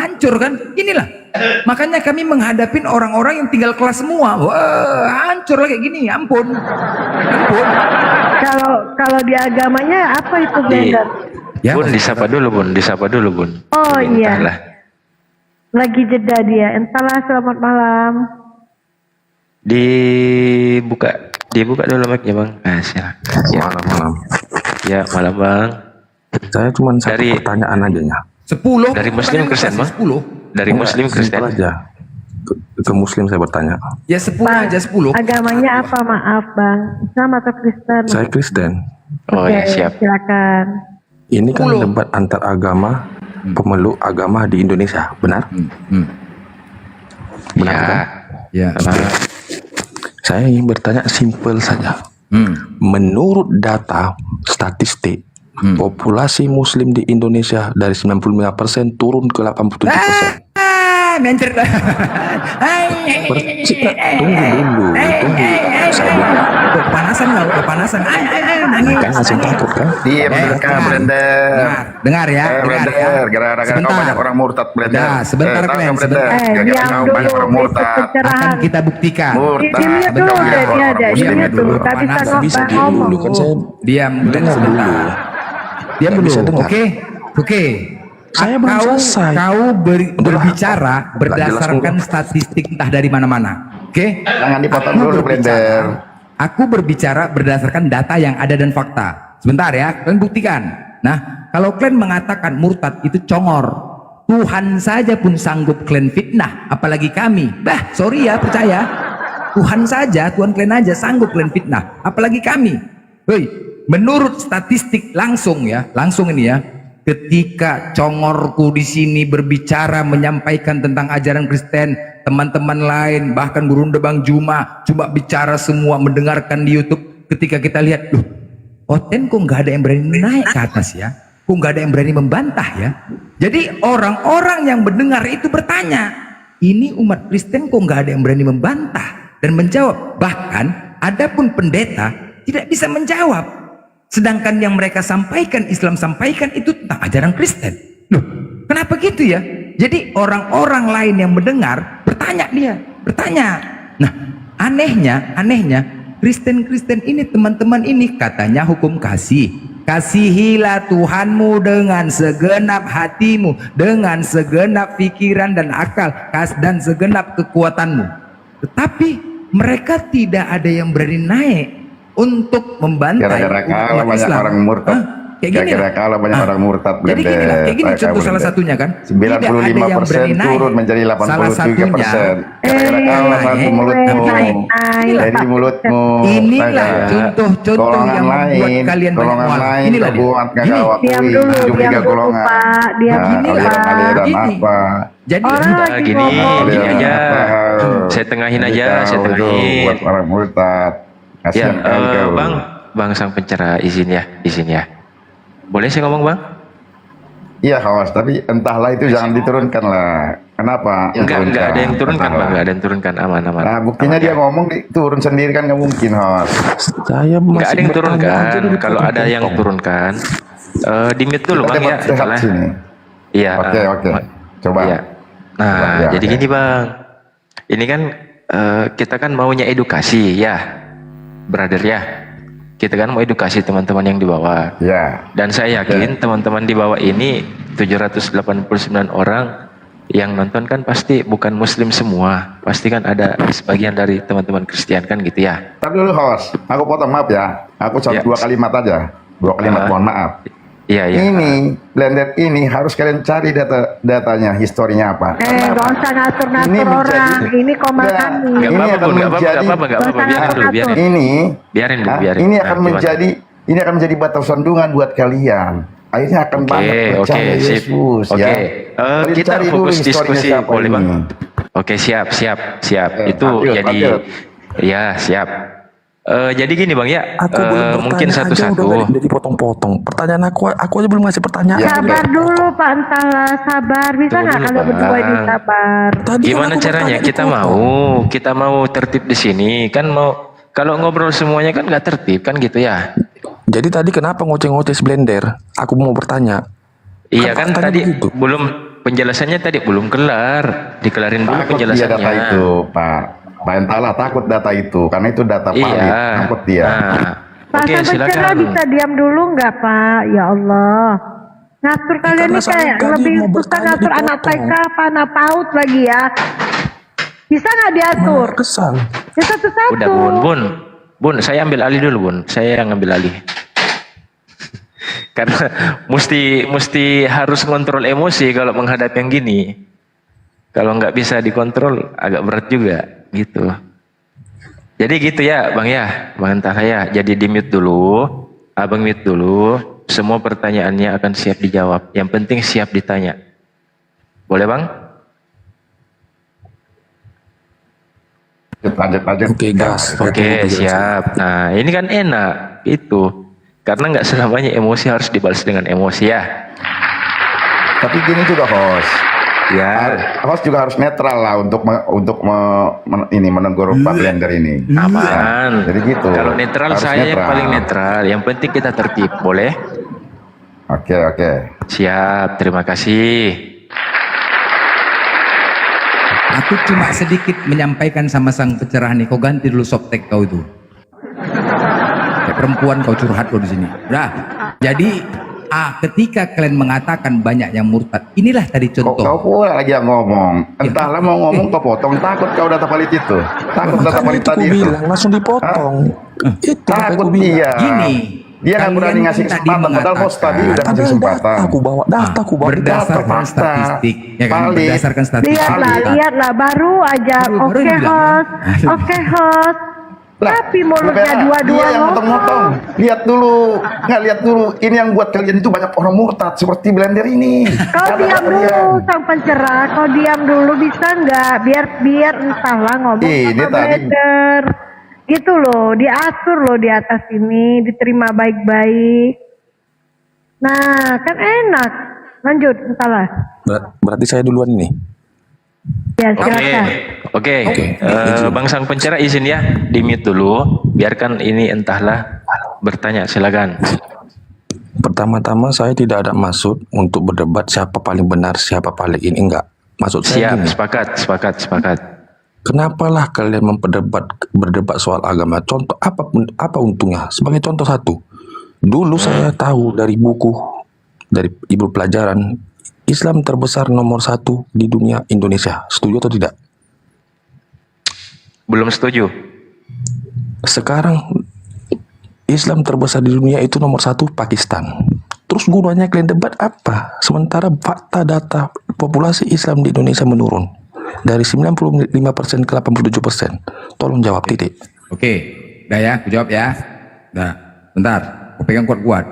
hancur kan? Inilah. Makanya kami menghadapin orang-orang yang tinggal kelas semua. Wah, hancur lah kayak gini. Ampun. Ampun. Kalau di agamanya apa itu blender? Ya, Bun, disapa dulu Bun. Oh iya. Entahlah. Lagi jeda dia. Entahlah, selamat malam. Dibuka dulu mic-nya Bang. Nah, silakan. Ya, malam. Ya, malam Bang. Saya cuma satu pertanyaan aja ya. 10. Dari Muslim Kristen Bang? 10. Dari Muslim Kristen aja. Ke Muslim saya bertanya. Ya 10 aja 10. Agamanya apa, maaf Bang? Islam atau Kristen? Saya Kristen. Oh Oke, ya, siap. Silakan. Ini kan debat antar agama, pemeluk agama di Indonesia, benar? Benar Ya. kan? Ya. Saya ingin bertanya simpel saja. Menurut data statistik, populasi Muslim di Indonesia dari 95% turun ke 87%. Mencret. Tunggu dulu. Saya bilang. Kepanasan kau, kepanasan. Kan langsung takut kan? Diam Blender. Dengar ya, dengar ya. Gara-gara kau banyak orang murtad Blender. Nah, sebentar Glenn, sebentar. Gara-gara kau banyak orang murtad. Akan kita buktikan. Diamnya dulu deh, diamnya dulu. Tak bisa ngomong. Kan saya diam sebentar. Diam dulu. Oke. Saya belum selesai. Kau berbicara berdasarkan statistik entah dari mana-mana. Oke? Jangan dipotong dulu Blender. Aku berbicara berdasarkan data yang ada dan fakta. Sebentar ya, kalian buktikan. Nah, kalau kalian mengatakan murtad itu congor, Tuhan saja pun sanggup kalian fitnah, apalagi kami. Bah, sorry ya, percaya. Tuhan kalian aja sanggup kalian fitnah, apalagi kami. Hei, menurut statistik langsung ini ya. Ketika congorku di sini berbicara menyampaikan tentang ajaran Kristen, teman-teman lain bahkan Gurunda Bang Juma cuma bicara semua mendengarkan di YouTube. Ketika kita lihat, loh, Oten kok nggak ada yang berani naik ke atas ya? Kok nggak ada yang berani membantah ya? Jadi orang-orang yang mendengar itu bertanya, ini umat Kristen kok nggak ada yang berani membantah dan menjawab. Bahkan adapun pendeta tidak bisa menjawab. Sedangkan yang mereka sampaikan, Islam sampaikan itu tentang ajaran Kristen. Loh, kenapa gitu ya? Jadi orang-orang lain yang mendengar bertanya Nah, anehnya Kristen ini, teman-teman ini katanya hukum kasih. Kasihilah Tuhanmu dengan segenap hatimu, dengan segenap pikiran dan akal, dan segenap kekuatanmu. Tetapi mereka tidak ada yang berani naik untuk membantai Gara-gara kalah banyak Islam. orang murtad. Gara-gara kalah banyak orang murtad. Jadi gini lah, kayak gini contoh salah satunya kan. 95% turun menjadi 83%. Gara-gara kalah satu mulutmu. Jadi mulutmu. Inilah contoh-contoh yang membuat kalian banyak mual. Inilah dia. Diam dulu, Pak. Diam dulu, Pak. Jadi gini aja. Saya tengahin aja, saya tengahin. Buat orang murtad. Ya, Bang sang pencerah izin ya. Boleh saya ngomong Bang? Iya kawas, tapi entahlah itu jangan diturunkan lah. Kenapa? Enggak ada yang turunkan Bang, enggak ada yang turunkan, aman. Nah buktinya dia ngomong turun sendiri kan nggak mungkin kawas. Saya enggak ada yang turunkan. Kalau ada yang turunkan, di mute dulu Bang ya. Iya. Oke. Coba. Iya. Nah, jadi gini Bang. Ini kan kita kan maunya edukasi ya, brother ya. Kita kan mau edukasi teman-teman yang di bawah. Ya. Dan saya yakin teman-teman di bawah ini 789 orang yang nonton kan pasti bukan Muslim semua. Pasti kan ada sebagian dari teman-teman Kristen kan gitu ya. Tapi dulu kawas, aku potong maaf ya. Aku cuma 2 kalimat aja. 2 kalimat mohon maaf. Iya. Ini blender ini harus kalian cari datanya, historinya apa. Gak usah ngatur-ngatur orang. Ini koma kami. Gak apa-apa, biarin dulu. Ini akan menjadi batu sandungan buat kalian. Akhirnya akan banyak percaya Yesus ya. Kita fokus diskusi boleh Bang. Oke, siap. Itu jadi ya siap. Jadi gini Bang ya, mungkin satu-satu. Jadi potong-potong. Pertanyaan aku aja belum ngasih pertanyaan. Sabar dulu Pak, entahlah sabar. Bisa nggak kalau berdua ini sabar? Gimana caranya? Kita mau tertib di sini kan mau. Kalau ngobrol semuanya kan nggak tertib kan gitu ya. Jadi tadi kenapa ngoceh-ngoceh Blender? Aku mau bertanya. Iya kan tadi belum penjelasannya tadi belum kelar. Dikelarin dulu Takut dia penjelasannya. data itu, Pak. Pak entahlah takut data itu, karena itu data valid. Iya. Takut dia. Nah, Pak oke, Sampai Cerah silakan. bisa diam dulu nggak Pak? Ya Allah. Ngatur kalian karena nih saya kayak tadi lebih mau susah bertanya ngatur anak dipotong. TK apa anak PAUD lagi ya. Bisa nggak diatur? Kesal. Ya satu-satu. Udah Bun, saya ambil alih dulu Bun. Saya yang ambil alih. Karena mesti harus kontrol emosi kalau menghadapi yang gini. Kalau nggak bisa dikontrol agak berat juga gitu. Jadi gitu ya Bang ya, Bang Entah ya. Jadi di mute dulu, Abang mute dulu. Semua pertanyaannya akan siap dijawab. Yang penting siap ditanya. Boleh Bang? Lanjut. Oke, gas. Oke, siap. Nah, ini kan enak itu. Karena nggak selamanya emosi harus dibalas dengan emosi ya. Tapi gini juga host. Ya. Host juga harus netral lah untuk menegur Pak Blender ini. Aman. Jadi gitu. Kalau netral Harus saya yang paling netral. Yang penting kita tertib, boleh? Oke. Siap, terima kasih. Aku cuma sedikit menyampaikan sama sang pencerah nih, kau ganti dulu softtek kau itu. Kayak perempuan kau curhat kau di sini. Udah. Jadi ketika kalian mengatakan banyak yang murtad, inilah tadi contoh. Kau pula lagi yang ngomong. Entahlah mau ngomong kau potong. Takut kau data valid itu. Takut data valid tadi itu. bilang langsung dipotong. Itu Takut dia. Gini, Dia nggak berani ngasih tadi kesempatan. Padahal host tadi udah ngasih kesempatan. Aku bawa data, aku bawa berdasarkan statistik, ya kan? Valid. Berdasarkan statistik. Lihatlah, baru aja. Oke host, oke host. Tapi mulutnya dua-dua Dia yang motong-motong. Lihat dulu, nggak lihat dulu. Ini yang buat kalian itu banyak orang murtad seperti Blender ini. Kau diam dulu, sang pencerah. Kau diam dulu bisa nggak? Biar entahlah ngomong Ini sama tadi. Blender. Gitu loh, diatur loh di atas ini, diterima baik-baik. Nah, kan enak. Lanjut, entahlah. Berarti saya duluan ini. Ya, silakan. Oke. Bang Sang Pencerah izin ya, di mute dulu. Biarkan ini Entahlah bertanya, silakan. Pertama-tama saya tidak ada maksud untuk berdebat siapa paling benar, siapa paling ini, enggak. Maksud saya Siap, gini. sepakat. Kenapalah kalian berdebat soal agama? Contoh apa untungnya? Sebagai contoh satu, dulu saya tahu dari buku, dari ibu pelajaran, Islam terbesar nomor 1 di dunia Indonesia. Setuju atau tidak? Belum setuju. Sekarang Islam terbesar di dunia itu nomor 1 Pakistan. Terus gunanya kalian debat apa? Sementara fakta data populasi Islam di Indonesia menurun dari 95% ke 87%. Tolong jawab, titik. Oke, udah ya, aku jawab ya. Nah, bentar, aku pegang kuat-kuat.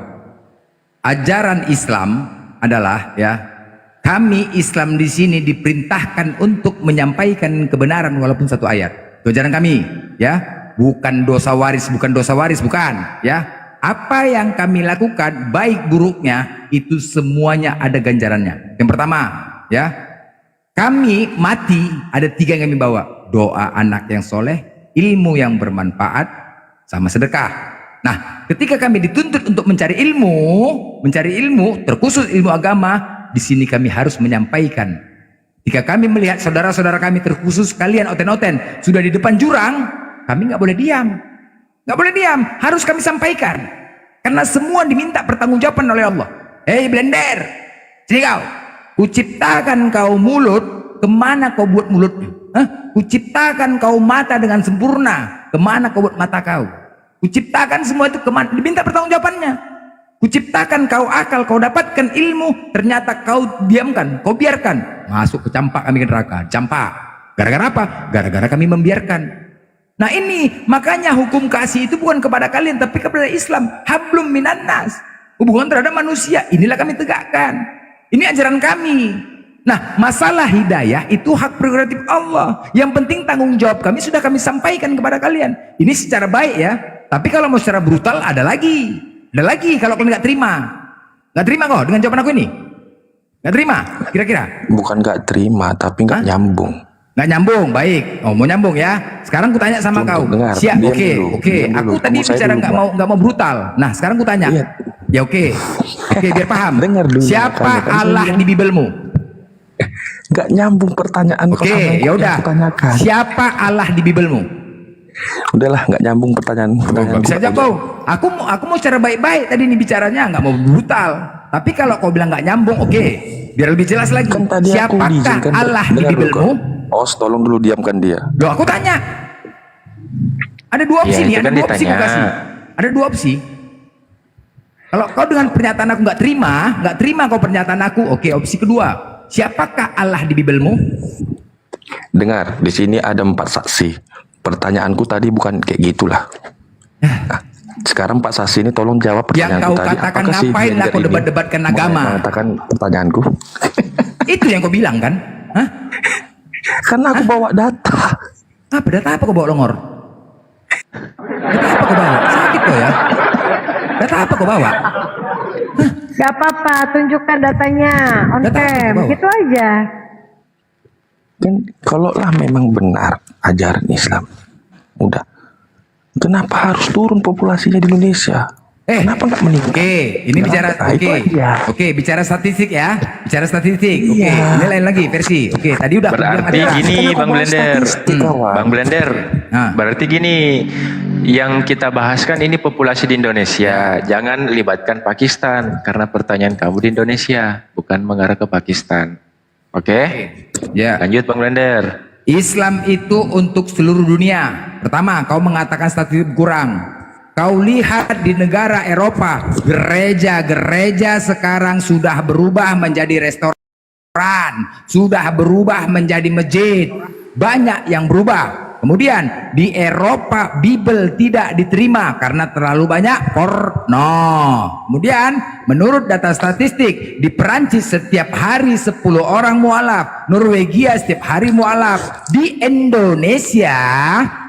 Ajaran Islam adalah ya, kami Islam di sini diperintahkan untuk menyampaikan kebenaran walaupun satu ayat. Itu ajaran kami, ya. Bukan dosa waris, bukan, ya. Apa yang kami lakukan, baik buruknya, itu semuanya ada ganjarannya. Yang pertama, ya. Kami mati, ada 3 yang kami bawa. Doa anak yang soleh, ilmu yang bermanfaat, sama sedekah. Nah, ketika kami dituntut untuk mencari ilmu, terkhusus ilmu agama, di sini kami harus menyampaikan. Jika kami melihat saudara-saudara kami terkhusus kalian oten-oten sudah di depan jurang, kami nggak boleh diam. Nggak boleh diam, harus kami sampaikan. Karena semua diminta pertanggungjawaban oleh Allah. Hei Blender, sini kau. Kuciptakan kau mulut, kemana kau buat mulutnya? Kuciptakan kau mata dengan sempurna, kemana kau buat mata kau? Kuciptakan semua itu kemana? Diminta pertanggungjawabannya. Kuciptakan kau akal, kau dapatkan ilmu, ternyata kau diamkan, kau biarkan. Masuk ke campak kami ke neraka. Campak. Gara-gara apa? Gara-gara kami membiarkan. Nah ini, makanya hukum kasih itu bukan kepada kalian, tapi kepada Islam. Hablum minannas. Hubungan terhadap manusia, inilah kami tegakkan. Ini ajaran kami. Nah, masalah hidayah itu hak prerogatif Allah. Yang penting tanggung jawab kami sudah kami sampaikan kepada kalian. Ini secara baik ya. Tapi kalau mau secara brutal ada lagi. Ada lagi kalau kalian nggak terima. Nggak terima kok dengan jawaban aku ini? Nggak terima? Kira-kira? Bukan nggak terima, tapi nggak nyambung. Nggak nyambung, baik. Oh, mau nyambung ya. Sekarang ku tanya sama kau. Siap, oke. Aku tadi bicara nggak mau brutal. Nah, sekarang ku tanya. Ya oke, biar paham. Siapa Allah di Bibelmu? nggak nyambung pertanyaan kau sama Oke, yang ya udah. aku tanyakan. Siapa Allah di Bibelmu? Udahlah, nggak nyambung pertanyaan. Gak bisa jawab. Aku mau cara baik-baik tadi nih bicaranya, nggak mau brutal. Tapi kalau kau bilang nggak nyambung, oke. Biar lebih jelas lagi. Kan tadi aku Siapakah diizinkan Allah di dengar dulu, Bibelmu? kau. Os, tolong dulu diamkan dia. Loh, aku tanya. Ada dua opsi Ya, nih, itu ada kan dua opsi ditanya. aku kasih. Ada dua opsi. Kalau kau dengan pernyataan aku nggak terima kau pernyataan aku, oke. Opsi kedua, siapakah Allah di Bibelmu? Dengar, di sini ada 4 saksi. Pertanyaanku tadi bukan kayak gitulah. Nah, sekarang Pak Saksi ini tolong jawab Yang pertanyaanku kau tadi. katakan Apakah si ngapain blender aku ini debat-debatkan agama? mengatakan pertanyaanku? Itu yang kau bilang kan? Hah? Karena aku bawa data. Apa data apa kau bawa longor? Data apa kau bawa? Sakit kau ya? Data apa kau bawa? Gak apa-apa, tunjukkan datanya on cam, gitu aja. Kan kalau lah memang benar ajaran Islam, udah. Kenapa harus turun populasinya di Indonesia? Kenapa nggak meningkat? Oke, ini bicara oke, bicara statistik ya. Bicara statistik. Oke, ini lain lagi versi. Oke, tadi udah Berarti gini Bang Blender. Bang Blender. Berarti gini, yang kita bahaskan ini populasi di Indonesia. Jangan libatkan Pakistan karena pertanyaan kamu di Indonesia, bukan mengarah ke Pakistan. Oke? Ya. Lanjut Bang Blender. Islam itu untuk seluruh dunia. Pertama, kau mengatakan statistik kurang. Kau lihat di negara Eropa, gereja-gereja sekarang sudah berubah menjadi restoran, sudah berubah menjadi masjid. Banyak yang berubah. Kemudian di Eropa Bible tidak diterima karena terlalu banyak porno. Kemudian menurut data statistik di Perancis setiap hari 10 orang mualaf, Norwegia setiap hari mualaf, di Indonesia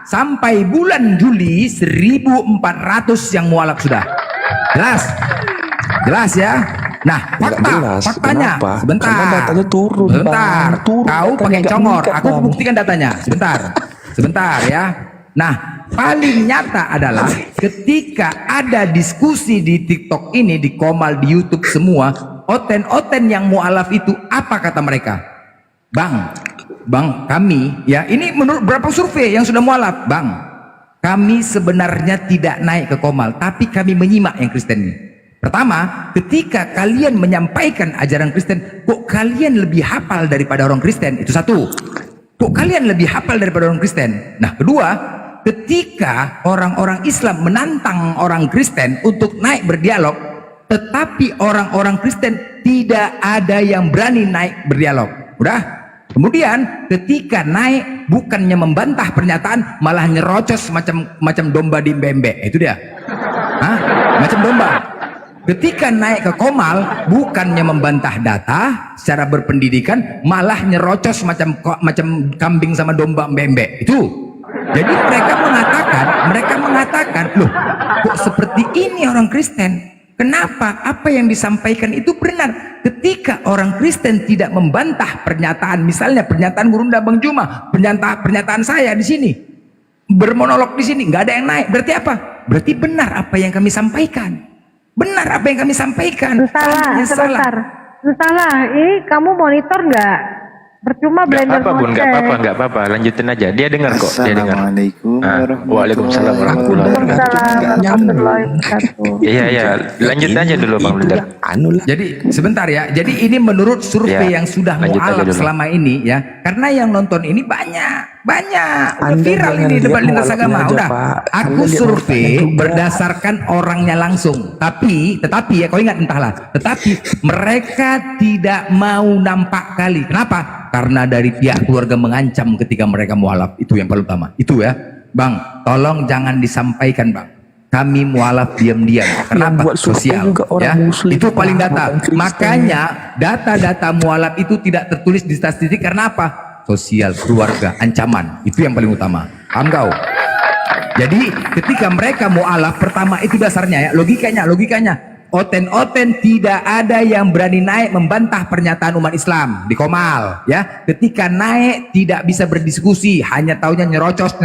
sampai bulan Juli 1.400 yang mualaf sudah. Jelas ya. Nah, faktanya, sebentar. Karena datanya turun. Sebentar. Kau pakai congor. Aku buktikan datanya. Sebentar ya. Nah, paling nyata adalah ketika ada diskusi di TikTok ini, di Komal, di YouTube semua, oten-oten yang mualaf itu apa kata mereka? Bang, kami ya, ini menurut berapa survei yang sudah mualaf, Bang, kami sebenarnya tidak naik ke Komal, tapi kami menyimak yang Kristen ini. Pertama, ketika kalian menyampaikan ajaran Kristen, kok kalian lebih hafal daripada orang Kristen? Itu satu. Kok kalian lebih hafal daripada orang Kristen? Nah, kedua, ketika orang-orang Islam menantang orang Kristen untuk naik berdialog, tetapi orang-orang Kristen tidak ada yang berani naik berdialog. Udah? Kemudian ketika naik bukannya membantah pernyataan, malah nyerocos macam domba di embe-embe. Itu dia. Hah? Macam domba. Ketika naik ke Komal bukannya membantah data secara berpendidikan, malah nyerocos macam kambing sama domba embe-embe. Itu. Jadi mereka mengatakan, loh, kok seperti ini orang Kristen? Kenapa? Apa yang disampaikan itu benar. Ketika orang Kristen tidak membantah pernyataan, misalnya pernyataan Gurunda Bang Juma, pernyataan saya di sini, bermonolog di sini, nggak ada yang naik. Berarti apa? Berarti benar apa yang kami sampaikan. Benar apa yang kami sampaikan. Entahlah. Kamu monitor nggak? Percuma blender Bun, nggak apa-apa, lanjutin aja. Dia dengar kok, dia dengar. Assalamualaikum Waalaikumsalam warahmatullahi wabarakatuh. Iya, lanjut aja dulu Bang Blender. Jadi sebentar ya. Jadi ini menurut survei yang sudah mualaf selama ini ya. Karena yang nonton ini banyak. Udah viral ini debat lintas agama. Udah. Aku survei berdasarkan orangnya langsung. Tetapi ya kau ingat entahlah. Tetapi mereka tidak mau nampak kali. Kenapa? Karena dari pihak keluarga mengancam ketika mereka mualaf. Itu yang paling utama. Itu ya. Bang, tolong jangan disampaikan, Bang. Kami mualaf diam-diam. Kenapa? Sosial. Ya. Itu paling data. Makanya data-data mualaf itu tidak tertulis di statistik karena apa? Sosial, keluarga, ancaman. Itu yang paling utama. Paham kau? Jadi ketika mereka mualaf, pertama itu dasarnya ya, logikanya. Oten-oten tidak ada yang berani naik membantah pernyataan umat Islam di Komal ya. Ketika naik tidak bisa berdiskusi, hanya taunya nyerocos,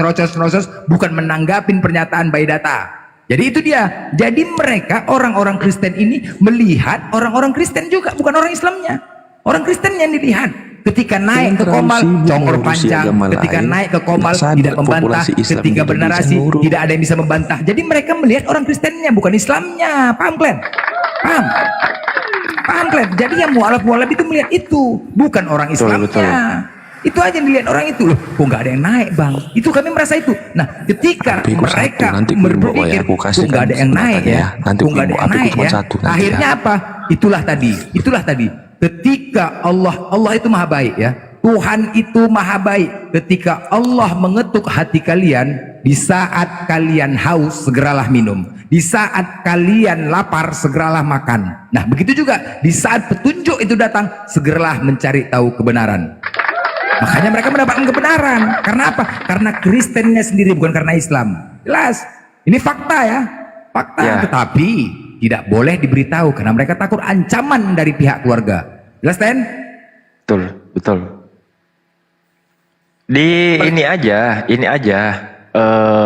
bukan menanggapin pernyataan by data. Jadi itu dia. Jadi mereka orang-orang Kristen ini melihat orang-orang Kristen juga, bukan orang Islamnya. Orang Kristen yang dilihat. Ketika naik ke Komal, congor panjang. Ketika naik ke Komal, tidak membantah. Ketika bernarasi, tidak ada yang bisa membantah. Jadi mereka melihat orang Kristennya, bukan Islamnya. Paham kalian? Paham? Paham kalian? Jadi yang mualaf-mualaf itu melihat itu, bukan orang Islamnya. Itu aja yang dilihat orang itu. Loh, kok nggak ada yang naik, Bang? Itu kami merasa itu. Nah, ketika mereka berpikir, kok nggak ada yang naik ya? Kok nggak ada yang naik ya? Akhirnya apa? Itulah tadi. Ketika Allah itu maha baik ya. Tuhan itu maha baik. Ketika Allah mengetuk hati kalian, di saat kalian haus, segeralah minum. Di saat kalian lapar, segeralah makan. Nah, begitu juga di saat petunjuk itu datang, segeralah mencari tahu kebenaran. Makanya mereka mendapatkan kebenaran. Karena apa? Karena Kristennya sendiri, bukan karena Islam. Jelas. Ini fakta ya. Fakta. Tetapi tidak boleh diberitahu karena mereka takut ancaman dari pihak keluarga. Jelas, Ten? Betul. Ini aja,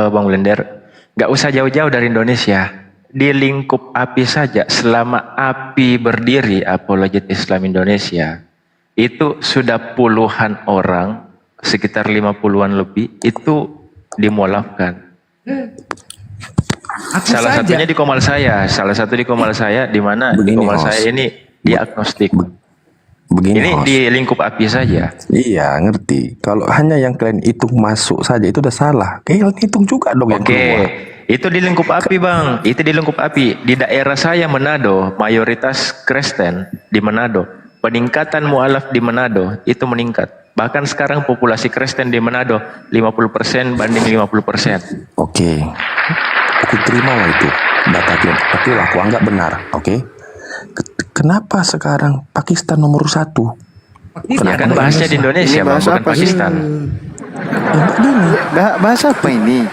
Bang Blender, nggak usah jauh-jauh dari Indonesia. Di lingkup API saja, selama API berdiri, Apologet Islam Indonesia, itu sudah puluhan orang, sekitar 50-an lebih, itu dimualafkan. Salah satunya di Komal saya, di mana di Komal saya ini diagnostik. Begini, ini di lingkup API saja. Iya, ngerti. Kalau hanya yang kalian hitung masuk saja itu udah salah. Kalian hitung juga dong yang keluar. Itu di lingkup API, Bang. Itu di lingkup API. Di daerah saya Manado, mayoritas Kristen di Manado. Peningkatan mualaf di Manado itu meningkat. Bahkan sekarang populasi Kristen di Manado 50% banding 50%. Oke. Aku terima lah itu data kalian. Tapi aku anggap benar, oke? Kenapa sekarang Pakistan nomor 1? Ya kan bahasnya di Indonesia, Bang, bukan Pakistan. Bahasa apa ini?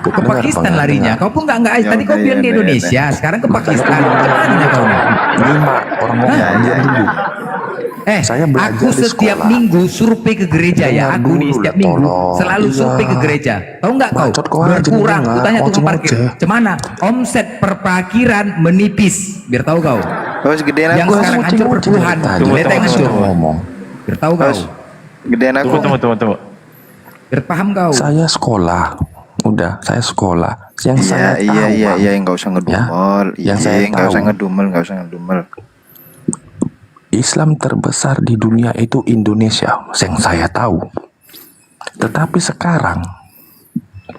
Ke Pakistan larinya. Kau pun nggak tadi kau bilang di Indonesia, sekarang ke Pakistan. Kemana kau nih? 5 orang ngomong dulu. Saya aku setiap minggu survei ke gereja ya. Aku nih setiap minggu selalu survei ke gereja. Tahu nggak kau? Berkurang. Aku tanya tukang parkir. Cemana? Omset perparkiran menipis. Biar tahu kau. Yang sekarang hancur perpuluhan. Lihat yang hancur. Biar tahu kau. Gedean aku. Tunggu. Biar paham kau. Saya sekolah. Udah, saya sekolah. Yang saya tahu. Iya, nggak usah ngedumel. Yang saya tahu. Nggak usah ngedumel. Islam terbesar di dunia itu Indonesia, yang saya tahu. Tetapi sekarang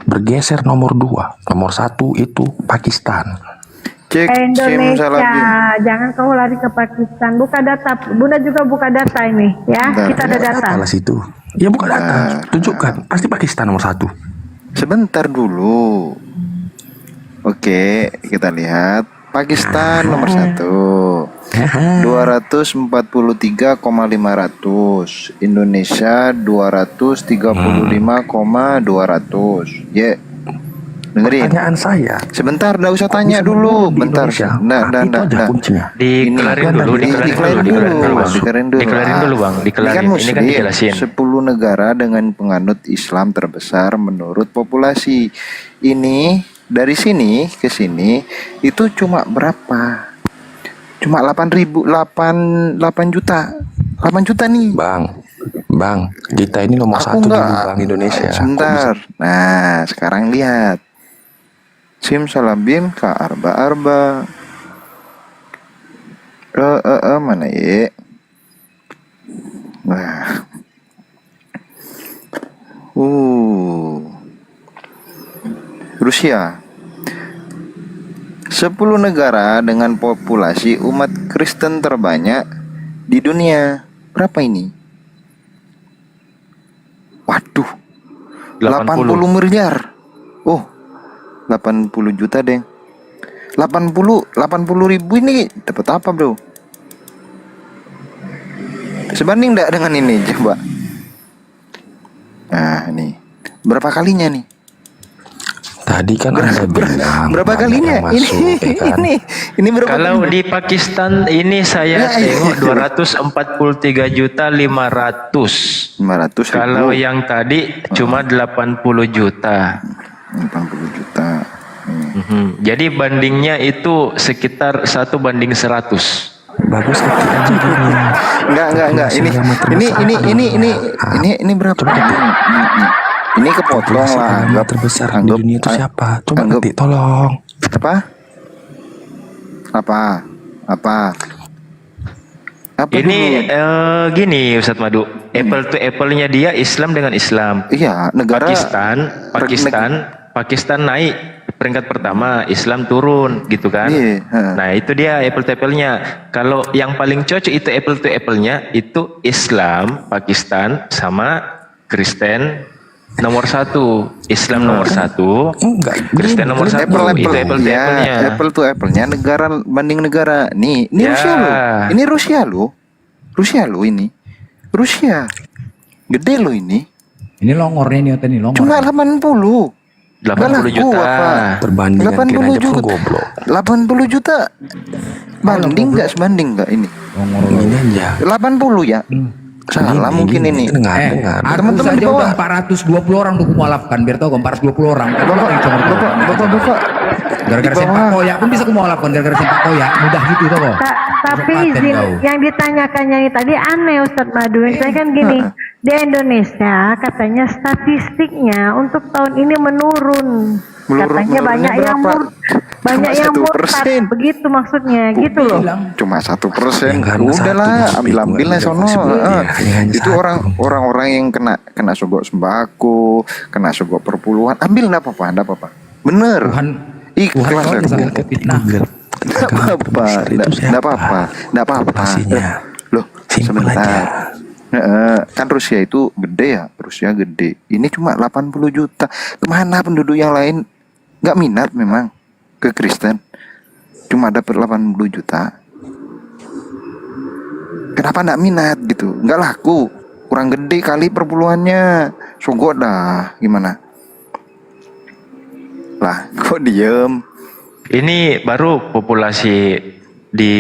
bergeser nomor 2, nomor 1 itu Pakistan. Indonesia, jangan kau lari ke Pakistan. Buka data, Bunda juga buka data ini, ya. Kita ada data. Alas itu, ya buka data, tunjukkan. Pasti Pakistan nomor 1. Sebentar dulu. Oke, kita lihat. Pakistan nomor 1 243,500, Indonesia 235,200. Ya, dengerin. Pertanyaan saya. Sebentar, nggak usah tanya dulu. Bentar. Dikelarin dulu, Bang. Ini kan dijelasin. 10 negara dengan penganut Islam terbesar menurut populasi. Ini dari sini ke sini itu cuma berapa? Cuma 8 juta nih. Bang, kita ini nomor 1 di Bank Indonesia. Sebentar. Nah, sekarang lihat. Simsalabim ka arba. Mana ya? Nah. Rusia. 10 negara dengan populasi umat Kristen terbanyak di dunia. Berapa ini? Waduh, 80 miliar. Oh, 80 juta deh. 80 ribu ini dapat apa, bro? Sebanding enggak dengan ini, coba. Nah, nih. Berapa kalinya nih? Tadi kan Anda bilang berapa kalinya? Ini berapa? Kalau di Pakistan ini saya tengok 243.500.000. Kalau yang tadi cuma 80 juta. 80 juta. Jadi bandingnya itu sekitar 1:100. Bagus kecil aja gini. Enggak. Ini berapa? Ini kepotong lah. Agama terbesar di dunia itu siapa? Coba ketik, tolong. Apa Ini gini Ustadz Madu, apple to apple-nya dia Islam dengan Islam. Iya, negara Pakistan naik peringkat pertama, Islam turun gitu kan. Nah, itu dia apple to apple-nya. Kalau yang paling cocok itu apple to apple-nya itu Islam, Pakistan sama Kristen nomor 1. Islam nomor 1, Kristen nomor 1. Itu apple to apple-nya. Apple to apple-nya negara banding negara. Nih, ini Rusia loh. Ini Rusia loh ini. Rusia. Gede loh ini. Ini longornya nih, Oten, ini longor. Cuma 80. 80 juta. Perbandingan 80 juta. 80 juta. Banding enggak sebanding enggak ini? Ini aja. 80 ya? Salah mungkin ini. Aku saja udah 420 orang tuh kumualafkan, biar tahu 420 orang. Bapak. Gara-gara sempak koyak pun bisa kumualafkan, gara-gara sempak koyak mudah gitu tuh kok. Tapi izin yang ditanyakannya ini tadi aneh Ustadz Madu. Saya kan gini, di Indonesia katanya statistiknya untuk tahun ini menurun. Katanya banyak yang murtad, begitu maksudnya, gitu loh. Cuma 1%. Udahlah, ambil lah sono. Itu orang-orang yang kena sogok sembako, kena sogok perpuluhan, ambil enggak apa-apa. Bener. Ikhlas aku. Enggak apa-apa. Loh, sebentar. Kan Rusia itu gede ya, ini cuma 80 juta. Kemana penduduk yang lain nggak minat memang ke Kristen, cuma dapat 80 juta. Kenapa nggak minat gitu? Nggak laku, kurang gede kali perpuluhannya. Sogok dah, gimana? Lah, kok diem? Ini baru populasi di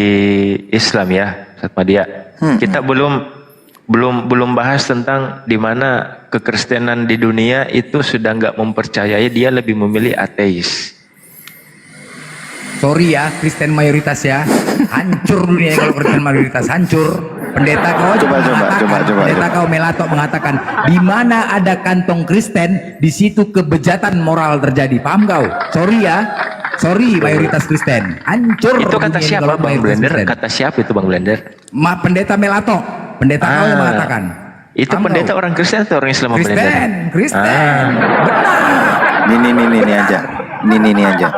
Islam ya, Satmadia. Kita belum bahas tentang di mana kekristenan di dunia itu sudah nggak mempercayai, dia lebih memilih ateis. Sorry ya, Kristen mayoritas ya, hancur dunia kalau Kristen mayoritas hancur. Pendeta kau Melato mengatakan, di mana ada kantong Kristen, di situ kebejatan moral terjadi. Paham kau? Sorry mayoritas Kristen hancur. Itu kata siapa Bang Blender? Kata siapa itu Bang Blender? Pendeta Melato. Pendeta kau yang mengatakan. Itu pendeta orang Kristen atau orang Islam? Kristen. Benar. Ini aja.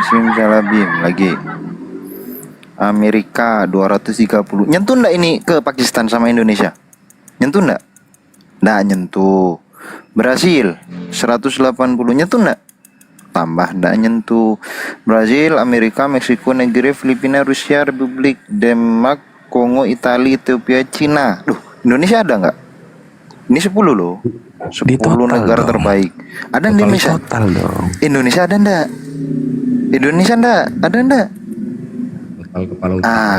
Simsalabim lagi. Amerika 230. Nyentuh enggak ini ke Pakistan sama Indonesia? Nyentuh enggak? Enggak nyentuh. Brasil 180. Nyentuh enggak? Tambah enggak nyentuh. Brazil, Amerika, Meksiko, Nigeria, Filipina, Rusia, Republik Denmark, Kongo, Italia, Ethiopia, Cina. Indonesia ada nggak? Ini 10 loh. 10 negara terbaik. Ada di Indonesia? Indonesia ada ndak? Ada ndak?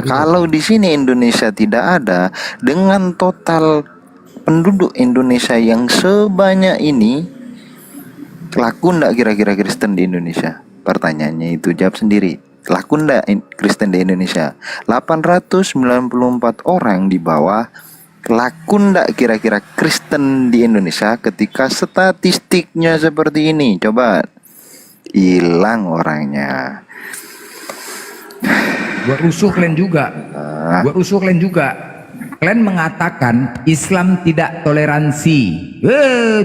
Kalau di sini Indonesia tidak ada, dengan total penduduk Indonesia yang sebanyak ini, laku ndak kira-kira Kristen di Indonesia? Pertanyaannya itu, jawab sendiri. Laku ndak Kristen di Indonesia? 894 orang di bawah. Laku ndak kira-kira Kristen di Indonesia ketika statistiknya seperti ini? Coba, hilang orangnya. Buat rusuh kalian juga. Kalian mengatakan Islam tidak toleransi.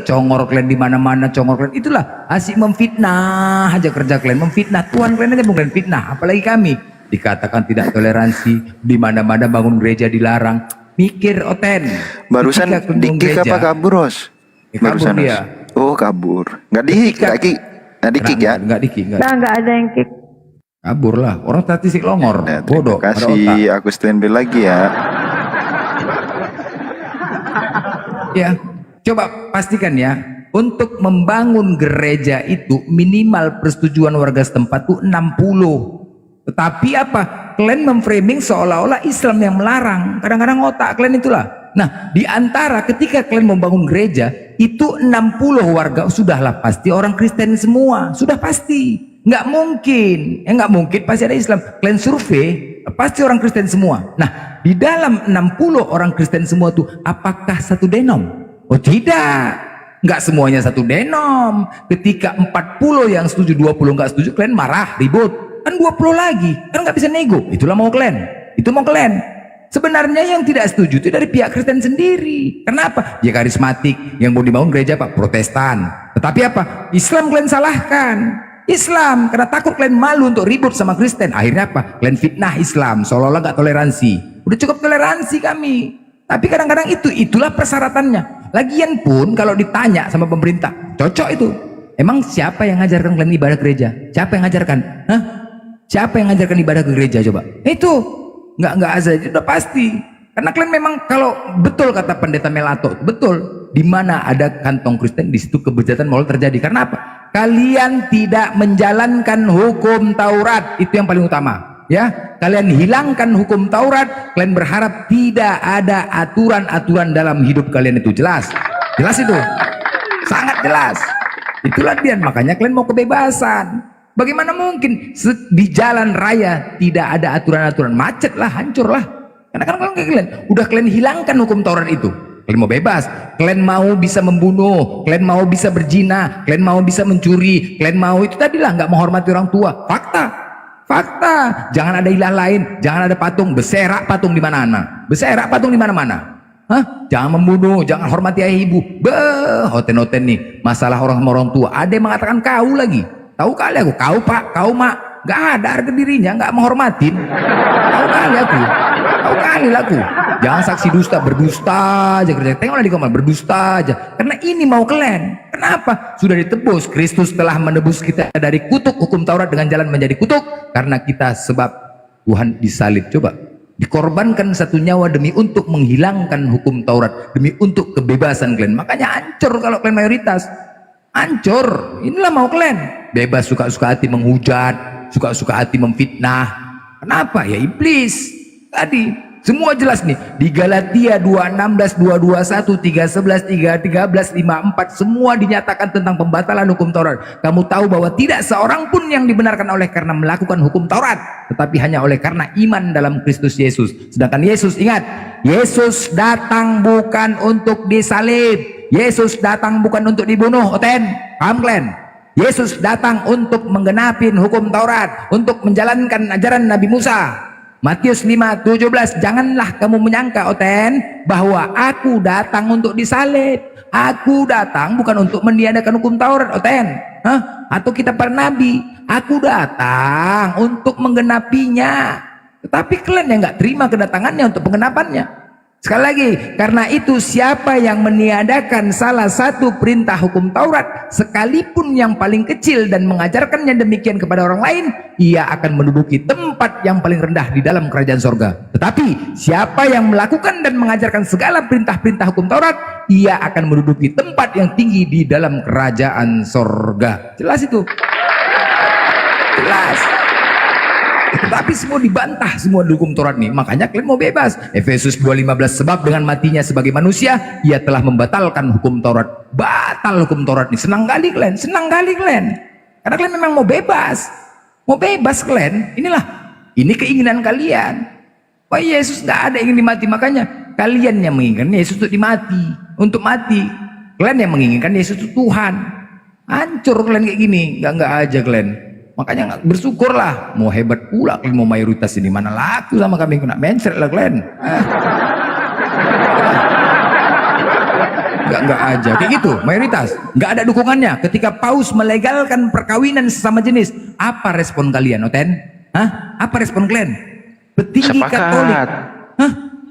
Congor kalian di mana-mana, congor kalian. Itulah asik memfitnah aja kerja kalian, memfitnah. Tuhan kalian aja bukan fitnah, apalagi kami. Dikatakan tidak toleransi, di mana-mana bangun gereja dilarang. Mikir Oten. Barusan dikik apa kabur, Ros? Barusan dia. Oh, kabur. Enggak dikik ya? Enggak dikik. Enggak ada yang kick. Kabur lah, orang statistik longor. Bodoh. Kasih aku standby lagi ya. Ya, coba pastikan ya, untuk membangun gereja itu minimal persetujuan warga setempat itu 60. Tetapi apa? Kalian memframing seolah-olah Islam yang melarang. Kadang-kadang otak kalian itulah. Nah, di antara ketika kalian membangun gereja, itu 60 warga sudahlah pasti orang Kristen semua. Sudah pasti. Nggak mungkin. Nggak mungkin pasti ada Islam. Kalian survei, pasti orang Kristen semua. Nah, di dalam 60 orang Kristen semua tuh, apakah satu denom? Oh tidak. Nggak semuanya satu denom. Ketika 40 yang setuju, 20 nggak setuju, kalian marah, ribut. Kan 20 lagi. Kan nggak bisa nego. Itulah mau kalian. Itu mau kalian. Sebenarnya yang tidak setuju itu dari pihak Kristen sendiri. Kenapa? Ya karismatik, yang mau dibangun gereja Pak, Protestan. Tetapi apa? Islam kalian salahkan. Islam, karena takut kalian malu untuk ribut sama Kristen. Akhirnya apa? Kalian fitnah Islam, seolah-olah gak toleransi. Udah cukup toleransi kami. Tapi kadang-kadang itulah persyaratannya. Lagian pun kalau ditanya sama pemerintah, cocok itu. Emang siapa yang ngajarkan kalian ibadah gereja? Siapa yang ngajarkan? Hah? Siapa yang ngajarkan ibadah ke gereja coba? Itu. Nggak aja, udah pasti. Karena kalian memang kalau betul kata pendeta Melato, betul. Di mana ada kantong Kristen, di situ kebejatan mulai terjadi. Karena apa? Kalian tidak menjalankan hukum Taurat, itu yang paling utama. Ya, kalian hilangkan hukum Taurat, kalian berharap tidak ada aturan-aturan dalam hidup kalian itu. Jelas itu, sangat jelas. Itulah dia, makanya kalian mau kebebasan. Bagaimana mungkin di jalan raya tidak ada aturan-aturan? Macet lah, hancur lah. Karena kan kalian hilangkan hukum Taurat itu. Kalian mau bebas, kalian mau bisa membunuh, kalian mau bisa berzina, kalian mau bisa mencuri, kalian mau itu tadilah nggak menghormati orang tua. Fakta. Jangan ada ilah lain, jangan ada patung, beserak patung di mana-mana. Beserak patung di mana-mana. Hah? Jangan membunuh, jangan hormati ayah ibu. Hoten-hoten nih, masalah orang tua. Ada yang mengatakan kau lagi. Tahu kali aku, kau pak, kau mak, nggak ada harga dirinya, nggak menghormatin. Tahu kali aku. Jangan saksi dusta, berdusta aja kerja. Tengoklah di kamar, berdusta aja. Karena ini mau kalian. Kenapa? Sudah ditebus. Kristus telah menebus kita dari kutuk hukum Taurat dengan jalan menjadi kutuk. Karena kita sebab Tuhan disalib. Coba, dikorbankan satu nyawa demi untuk menghilangkan hukum Taurat, demi untuk kebebasan kalian. Makanya hancur kalau kalian mayoritas. Hancur. Inilah mau kalian. Bebas suka-suka hati menghujat, suka-suka hati memfitnah. Kenapa? Ya iblis. Tadi semua jelas nih di Galatia 2:16, 2:21, 3:11, 3:13, 5:4 semua dinyatakan tentang pembatalan hukum Taurat. Kamu tahu bahwa tidak seorang pun yang dibenarkan oleh karena melakukan hukum Taurat, tetapi hanya oleh karena iman dalam Kristus Yesus. Sedangkan Yesus, ingat, Yesus datang bukan untuk disalib. Yesus datang bukan untuk dibunuh. Oten, paham kalian? Yesus datang untuk menggenapi hukum Taurat, untuk menjalankan ajaran Nabi Musa. Matius 5:17, janganlah kamu menyangka, Oten, bahwa aku datang untuk disalib. Aku datang bukan untuk meniadakan hukum Taurat, Oten. Atau kita para nabi. Aku datang untuk menggenapinya. Tetapi kalian yang nggak terima kedatangannya untuk penggenapannya. Sekali lagi, karena itu siapa yang meniadakan salah satu perintah hukum Taurat, sekalipun yang paling kecil dan mengajarkannya demikian kepada orang lain, ia akan menduduki tempat yang paling rendah di dalam kerajaan sorga. Tetapi siapa yang melakukan dan mengajarkan segala perintah-perintah hukum Taurat, ia akan menduduki tempat yang tinggi di dalam kerajaan sorga. Jelas itu? Jelas. Tetapi semua dibantah, semua hukum Taurat nih. Makanya kalian mau bebas. Efesus 2:15, sebab dengan matinya sebagai manusia, ia telah membatalkan hukum Taurat. Batal hukum Taurat nih. Senang kali kalian. Karena kalian memang mau bebas. Mau bebas kalian. Ini keinginan kalian. Wah, Yesus nggak ada yang ingin dimati. Makanya kalian yang menginginkan Yesus untuk dimati. Untuk mati. Kalian yang menginginkan Yesus itu Tuhan. Hancur kalian kayak gini. Nggak aja kalian. Makanya bersyukurlah, mau hebat pula kalian mau mayoritas ini, mana laku sama kami, kena mencret lah kalian. Nggak aja kayak gitu, mayoritas nggak ada dukungannya. Ketika Paus melegalkan perkawinan sesama jenis, apa respon kalian, Oten? Apa respon kalian? Petinggi Katolik.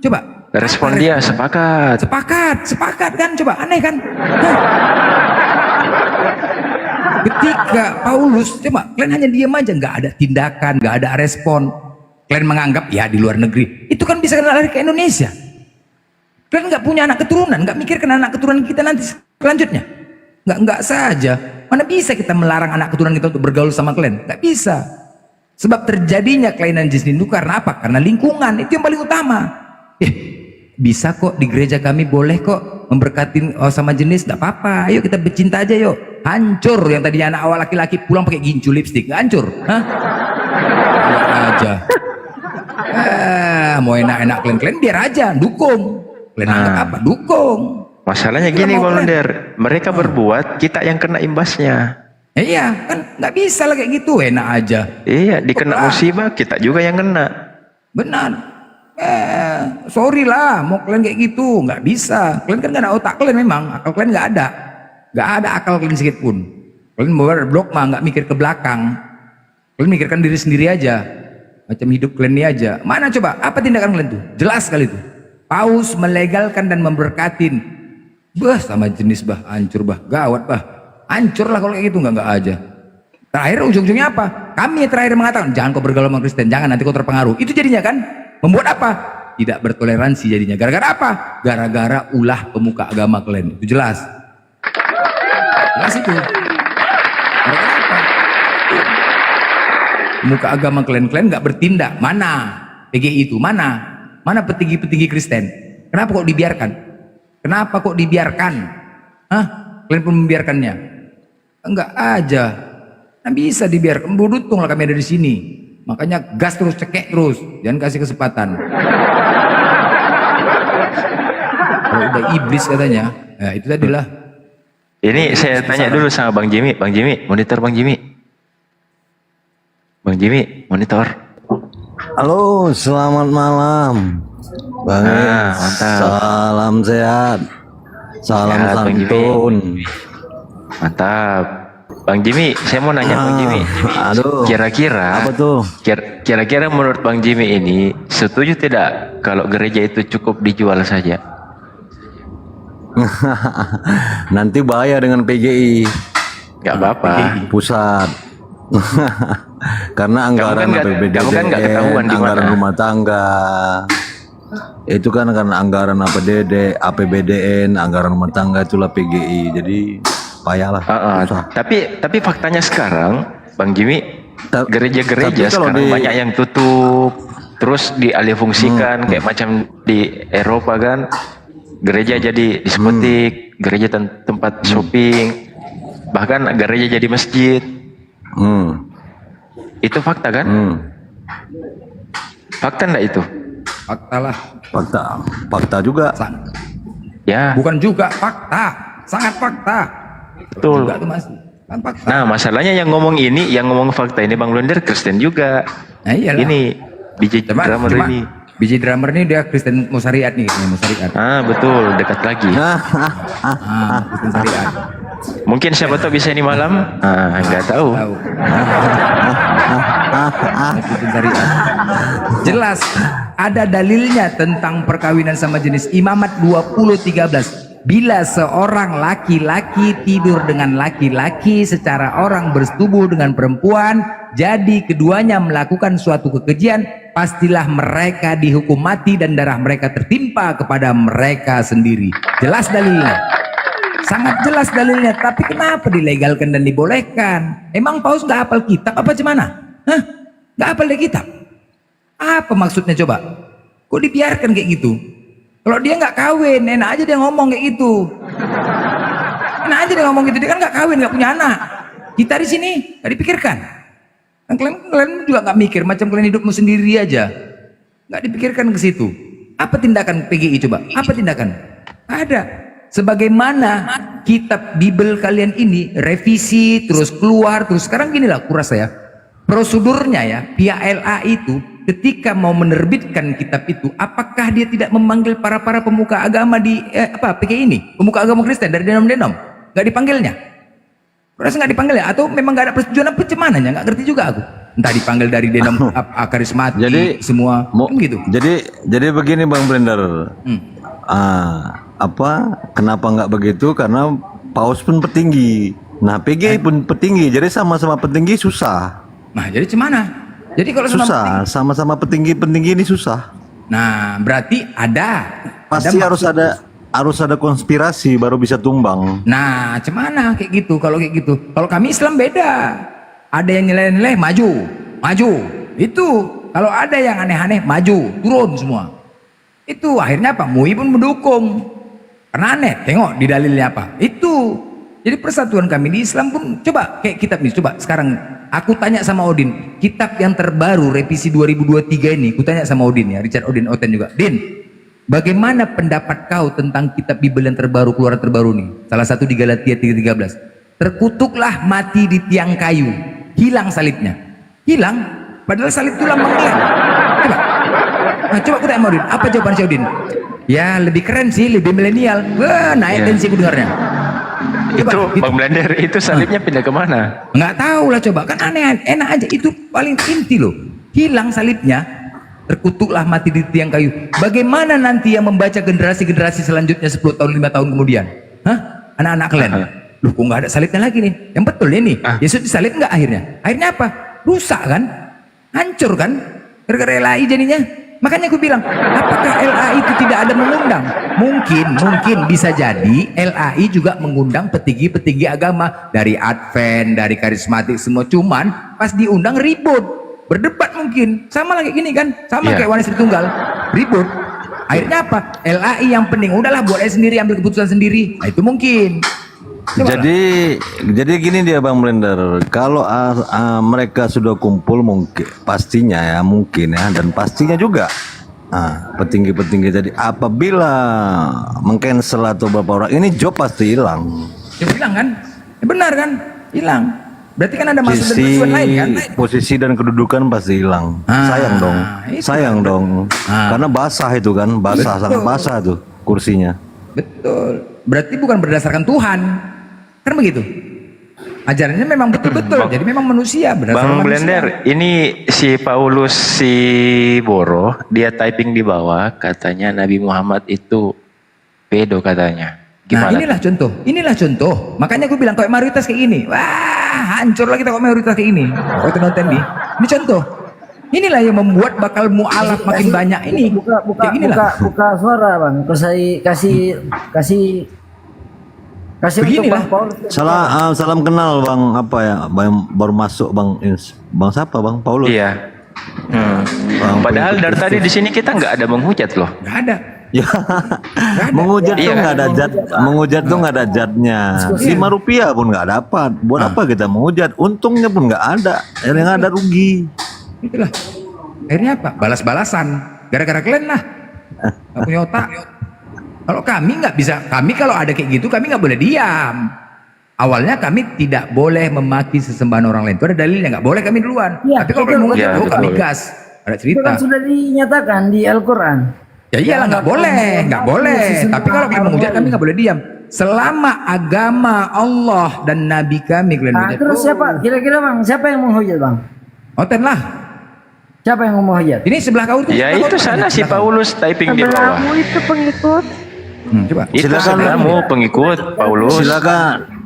Coba respon dia sepakat kan, coba aneh kan? Ketika Paulus, coba kalian hanya diam aja, nggak ada tindakan, nggak ada respon. Kalian menganggap ya di luar negeri itu kan bisa lari ke Indonesia. Kalian nggak punya anak keturunan, nggak mikirkan anak keturunan kita nanti selanjutnya. Nggak saja. Mana bisa kita melarang anak keturunan kita untuk bergaul sama kalian? Nggak bisa. Sebab terjadinya kelainan jenis itu karena apa? Karena lingkungan, itu yang paling utama. Bisa kok di gereja kami boleh kok memberkati sama jenis, nggak apa-apa. Ayo kita bercinta aja yuk. Hancur yang tadinya anak awal laki-laki pulang pakai gincu lipstick, nggak hancur? Hah? Enak aja. Mau enak-enak kalian biar aja, dukung. Kalian anggap apa? Dukung. Masalahnya Kita gini mau Kolonder, mereka berbuat, kita yang kena imbasnya. Iya, kan nggak bisa lah kayak gitu, enak aja. Iya, dikena musibah, kita juga yang kena. Benar. Sorry lah, mau kalian kayak gitu, nggak bisa. Kalian kan nggak ada otak kalian memang, akal kalian nggak ada akal kalian sedikit pun. Kalian blok mah nggak mikir ke belakang. Kalian mikirkan diri sendiri aja, macam hidup kalian ini aja. Mana coba, apa tindakan kalian tuh? Jelas kali itu. Paus melegalkan dan memberkatin. Bah, sama jenis bah, hancur bah, gawat bah. Hancur lah kalau kayak gitu, nggak aja. Terakhir ujung-ujungnya apa? Kami terakhir mengatakan jangan kau bergaul sama Kristen, jangan nanti kau terpengaruh. Itu jadinya kan membuat apa? Tidak bertoleransi jadinya. Gara-gara apa? Gara-gara ulah pemuka agama kalian. Itu jelas. Jelas itu. Gara-gara apa? Pemuka agama kalian nggak bertindak. Mana PGI itu? Mana petinggi-petinggi Kristen? Kenapa kok dibiarkan? Kenapa kok dibiarkan? Hah? Kalian pun membiarkannya? Enggak aja. Nah, bisa dibiarkan. Beruntung lah kami ada di sini. Makanya gas terus, cekek terus. Jangan kasih kesempatan. Kalau udah iblis katanya, ya itu tadilah. Ini saya tanya dulu sama Bang Jimmy. Bang Jimmy, monitor Bang Jimmy. Bang Jimmy, monitor. Halo, selamat malam. Bang, mantap. salam sehat. Salam Sehat, Bang Jimmy. santun. Mantap. Bang Jimmy, saya mau nanya Bang Jimmy. Aduh. Kira-kira Apa tuh? Kira-kira menurut Bang Jimmy ini setuju tidak kalau gereja itu cukup dijual saja? Nanti bahaya dengan PGI. Gak apa-apa. Pusat. Karena anggaran APBD, kamu kan nggak ketahuan di anggaran mana. rumah tangga. Itu kan karena anggaran APBDN, anggaran rumah tangga itulah PGI. Jadi payahlah. Tapi faktanya sekarang, Bang Jimmy, gereja-gereja tapi kalau sekarang di- banyak yang tutup, terus dialihfungsikan kayak macam di Eropa kan, gereja jadi diskotik, gereja tempat shopping, bahkan gereja jadi masjid. Itu fakta kan? Fakta enggak itu? Fakta lah. Fakta juga. Ya. Bukan juga fakta, sangat fakta. Betul. Juga tuh Mas. Kan fakta. Nah, masalahnya yang ngomong ini, yang ngomong fakta ini Bang Lunder Kristen juga. Nah, iyalah. Ini BJ Drummer ini. BJ Drummer ini dia Kristen Musariat nih, Musariat. Betul, dekat lagi. Kristen Syariat. Mungkin siapa tahu bisa ini malam? Nggak tahu. Kristen Syariat. Jelas ada dalilnya tentang perkawinan sama jenis. Imamat 20:13. Bila seorang laki-laki tidur dengan laki-laki secara orang bersetubuh dengan perempuan, jadi keduanya melakukan suatu kekejian, pastilah mereka dihukum mati dan darah mereka tertimpa kepada mereka sendiri. Jelas dalilnya. Sangat jelas dalilnya. Tapi kenapa dilegalkan dan dibolehkan? Emang Paus nggak hafal kitab apa gimana? Hah? Nggak hafal deh kitab? Apa maksudnya coba? Kok dibiarkan kayak gitu? Kalau dia nggak kawin, enak aja dia ngomong kayak gitu. Enak aja dia ngomong gitu, dia kan nggak kawin, nggak punya anak. Kita di sini nggak dipikirkan. Kan kalian juga nggak mikir, macam kalian hidupmu sendiri aja. Nggak dipikirkan ke situ. Apa tindakan PGI coba? Apa tindakan? Ada. Sebagaimana kitab Bible kalian ini revisi terus keluar terus. Sekarang gini lah kuras saya. Prosedurnya ya, pihak LA itu ketika mau menerbitkan kitab itu, apakah dia tidak memanggil para pemuka agama di PGI ini, pemuka agama Kristen dari denom-denom? Nggak dipanggilnya? Rasa nggak dipanggil ya? Atau memang nggak ada persetujuan apa cemananya? Nggak ngerti juga aku. Entah dipanggil dari denom karismatik, Jadi semua gitu. Jadi begini Bang Blender. Kenapa nggak begitu? Karena Paus pun petinggi. Nah PGI pun petinggi. Jadi sama-sama petinggi susah. Nah jadi gimana? Jadi kalau susah, sama-sama petinggi ini susah. Nah, berarti pasti harus ada konspirasi baru bisa tumbang. Nah, cemana kayak gitu? Kalau kayak gitu, kalau kami Islam beda. Ada yang nilai-nilai maju. Itu kalau ada yang aneh-aneh maju, turun semua. Itu akhirnya apa? MUI pun mendukung. Karena aneh, tengok di dalilnya apa. Itu. Jadi persatuan kami di Islam pun, coba kayak kitab ini, coba sekarang aku tanya sama Odin, kitab yang terbaru revisi 2023 ini, aku tanya sama Odin ya, Richard Odin Oten juga. Din, bagaimana pendapat kau tentang kitab Bible yang terbaru, keluaran terbaru nih? Salah satu di Galatia 3:13. Terkutuklah mati di tiang kayu, hilang salibnya. Hilang, padahal salib itu lambang Tuhan. Coba. Nah, coba aku tanya sama Odin, apa jawaban si Odin? Ya lebih keren sih, lebih milenial. Wah, naik tensi aku dengarnya. Itu Bang Blender, itu salibnya pindah kemana? Nggak tahu lah, coba kan aneh, enak aja, itu paling inti loh. Hilang salibnya, terkutuklah mati di tiang kayu. Bagaimana nanti yang membaca generasi-generasi selanjutnya 10 tahun 5 tahun kemudian? Hah? Anak-anak kalian? Loh, kok nggak ada salibnya lagi nih? Yang betul ini, Yesus disalib nggak akhirnya? Akhirnya apa? Rusak kan? Hancur kan? Gara-gara LAI jadinya. Makanya aku bilang, apakah LAI itu tidak ada mengundang? Mungkin bisa jadi LAI juga mengundang petinggi-petinggi agama dari Advent, dari karismatik semua. Cuman pas diundang ribut, berdebat mungkin. Sama lagi gini kan, sama kayak Wanita Tunggal, ribut. Akhirnya apa? LAI yang penting, udahlah buat aja sendiri, ambil keputusan sendiri. Nah itu mungkin. Jadi gini dia Bang Blender, kalau mereka sudah kumpul mungkin pastinya ya mungkin ya dan pastinya juga petinggi-petinggi jadi apabila mengcancel atau beberapa orang ini job pasti hilang. Job hilang kan? Ya benar kan? Hilang. Berarti kan ada maksud dan tujuan lain kan? Posisi dan kedudukan pasti hilang. Sayang dong. Karena basah itu kan, sangat basah tuh kursinya. Betul. Berarti bukan berdasarkan Tuhan. Kan begitu. Ajarannya memang betul-betul. Jadi memang manusia berdasarkan Bang manusia. Blender, ini si Paulus si Boro, dia typing di bawah katanya Nabi Muhammad itu pedo katanya. Nah Gimana? inilah contoh. Makanya aku bilang kalau mayoritas kayak gini, wah hancur lah kita kalau mayoritas kayak ini. Nonton nih. Ini contoh. Inilah yang membuat bakal mualaf makin banyak ini. Buka suara Bang. Kasih Beginilah. untuk Bang Paul. Salam kenal Bang apa ya? Bang baru masuk Bang siapa Bang Paulus? Iya. Padahal dari tadi di sini kita nggak ada menghujat loh. Nggak ada. Ya, menghujat tuh nggak ada jad, menghujat tuh nggak ada jadnya. 5 rupiah pun nggak dapat. Buat apa kita menghujat? Untungnya pun nggak ada. Yang ada rugi. Itulah. Akhirnya apa? Balas-balasan. Gara-gara kalian lah. Nggak punya otak. Kalau kami nggak bisa, kami kalau ada kayak gitu kami nggak boleh diam. Awalnya kami tidak boleh memaki sesembahan orang lain. Itu ada dalilnya, nggak boleh kami duluan. Tapi kalau kami mengucap, kami gas. Ada Itu cerita. kan sudah dinyatakan di Al-Quran. Ya iyalah nggak boleh. Tapi kalau kami menghujat kami nggak boleh diam. Selama agama Allah dan Nabi kami kalian hujat. Terus siapa? Kira-kira Bang, siapa yang menghujat Bang? Oten lah. Siapa yang menghujat? Ini sebelah kau tuh. Ya itu sana si Paulus typing di bawah. Sebelahmu itu pengikut. Coba. Itu sebelahmu pengikut Paulus.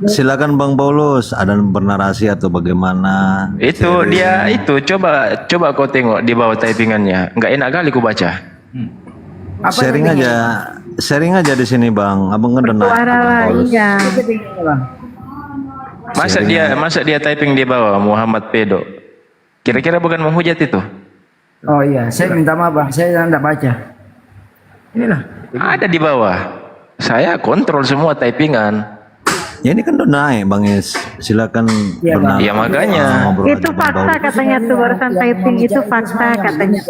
Silakan Bang Paulus, ada bernarasi atau bagaimana? Itu dia itu coba kau tengok di bawah typingannya. Nggak enak kali ku baca. Sharing aja di sini Bang. Abang kan Suara lain ya. Masa dia typing di bawah Muhammad pedo. Kira-kira bukan menghujat itu? Oh iya, saya minta maaf Bang, saya tidak baca. Inilah. Ada di bawah. Saya kontrol semua typingan. Ya ini kan udah naik Bang Is. Silakan bernarasi. Ya makanya. Itu fakta katanya tuh barusan typing itu fakta katanya.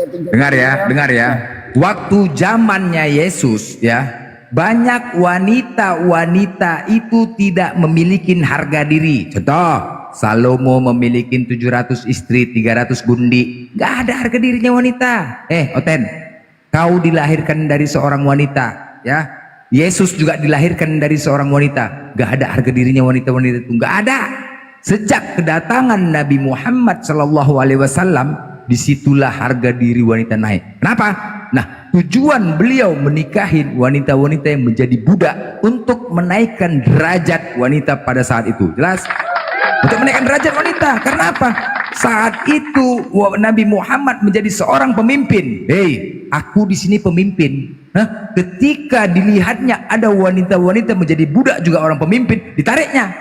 Dengar ya. Waktu zamannya Yesus ya, banyak wanita-wanita itu tidak memiliki harga diri. Contoh, Salomo memiliki 700 istri, 300 gundi. Gak ada harga dirinya wanita. Oten, kau dilahirkan dari seorang wanita, ya. Yesus juga dilahirkan dari seorang wanita. Gak ada harga dirinya wanita-wanita itu. Gak ada. Sejak kedatangan Nabi Muhammad SAW, disitulah harga diri wanita naik. Kenapa? Nah, tujuan beliau menikahi wanita-wanita yang menjadi budak untuk menaikkan derajat wanita pada saat itu. Jelas? Untuk menaikkan derajat wanita. Karena apa? Saat itu Nabi Muhammad menjadi seorang pemimpin. Aku di sini pemimpin. Ketika dilihatnya ada wanita-wanita menjadi budak juga orang pemimpin, ditariknya.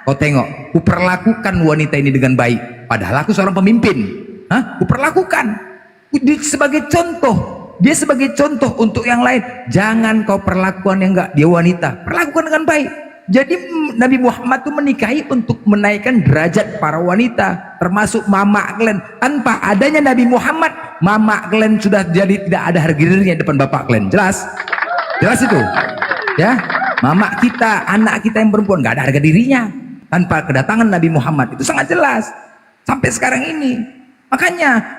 Kau tengok, kuperlakukan wanita ini dengan baik. Padahal aku seorang pemimpin. Kuperlakukan sebagai contoh Dia sebagai contoh untuk yang lain. Jangan kau perlakuan yang enggak, dia wanita, perlakukan dengan baik. Jadi Nabi Muhammad itu menikahi untuk menaikkan derajat para wanita, termasuk Mama Glenn. Tanpa adanya Nabi Muhammad, Mama Glenn sudah jadi tidak ada harga dirinya di depan Bapak Glenn. Jelas? Jelas itu? Ya, Mama kita, anak kita yang perempuan nggak ada harga dirinya tanpa kedatangan Nabi Muhammad. Itu sangat jelas sampai sekarang ini.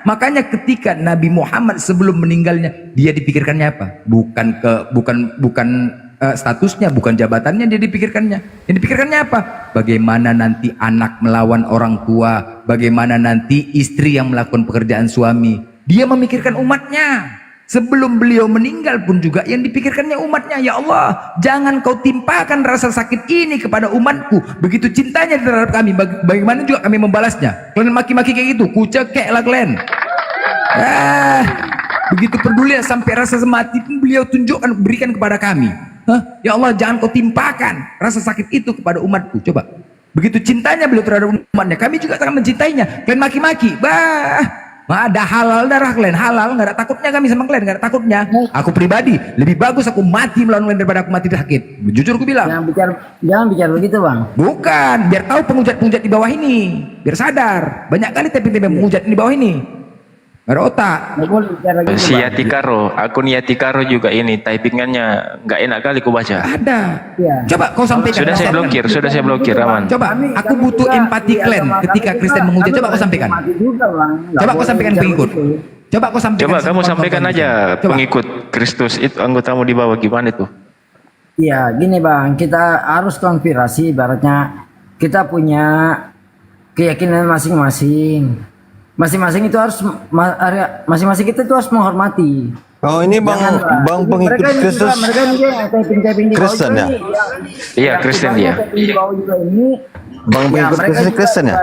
Makanya ketika Nabi Muhammad sebelum meninggalnya, dia dipikirkannya apa? Bukan statusnya, bukan jabatannya dia dipikirkannya. Yang dipikirkannya apa? Bagaimana nanti anak melawan orang tua, bagaimana nanti istri yang melakukan pekerjaan suami. Dia memikirkan umatnya. Sebelum beliau meninggal pun juga yang dipikirkannya umatnya. Ya Allah, jangan kau timpakan rasa sakit ini kepada umatku. Begitu cintanya terhadap kami, bagaimana juga kami membalasnya. Kalian maki-maki kayak gitu, kucekek lah kalian. Begitu peduli sampai rasa mati pun beliau tunjukkan, berikan kepada kami. Ya Allah, jangan kau timpakan rasa sakit itu kepada umatku. Coba, begitu cintanya beliau terhadap umatnya, kami juga sangat mencintainya. Kalian maki-maki, ada halal darah kalian, halal, nggak ada takutnya kami sama kalian, nggak ada takutnya. Aku pribadi lebih bagus aku mati melawan kalian daripada aku mati sakit. Jujur aku bilang. Jangan bicara begitu bang. Bukan, biar tahu penghujat-penghujat di bawah ini, biar sadar. Banyak kali tapi penghujat di bawah ini. Nggak ada otak. Si Yatikaro, akun Yatikaro juga ini typingannya nggak enak kali ku baca. Ada. Coba kau sampaikan. Sudah saya blokir, aman. Coba, aku butuh empati kalian ketika Kristen menghujat. Coba kau sampaikan. Coba kau sampaikan pengikut. Coba kau sampaikan. Coba kamu sampaikan aja pengikut Kristus itu anggotamu di bawah gimana itu? Iya, gini bang, kita harus konspirasi. Ibaratnya kita punya keyakinan masing-masing. Masing-masing itu harus masing-masing kita itu harus menghormati. Oh ini bang pengikut Kristus Kristen ya? Iya Kristen dia. Bang pengikut Kristus Kristen ya?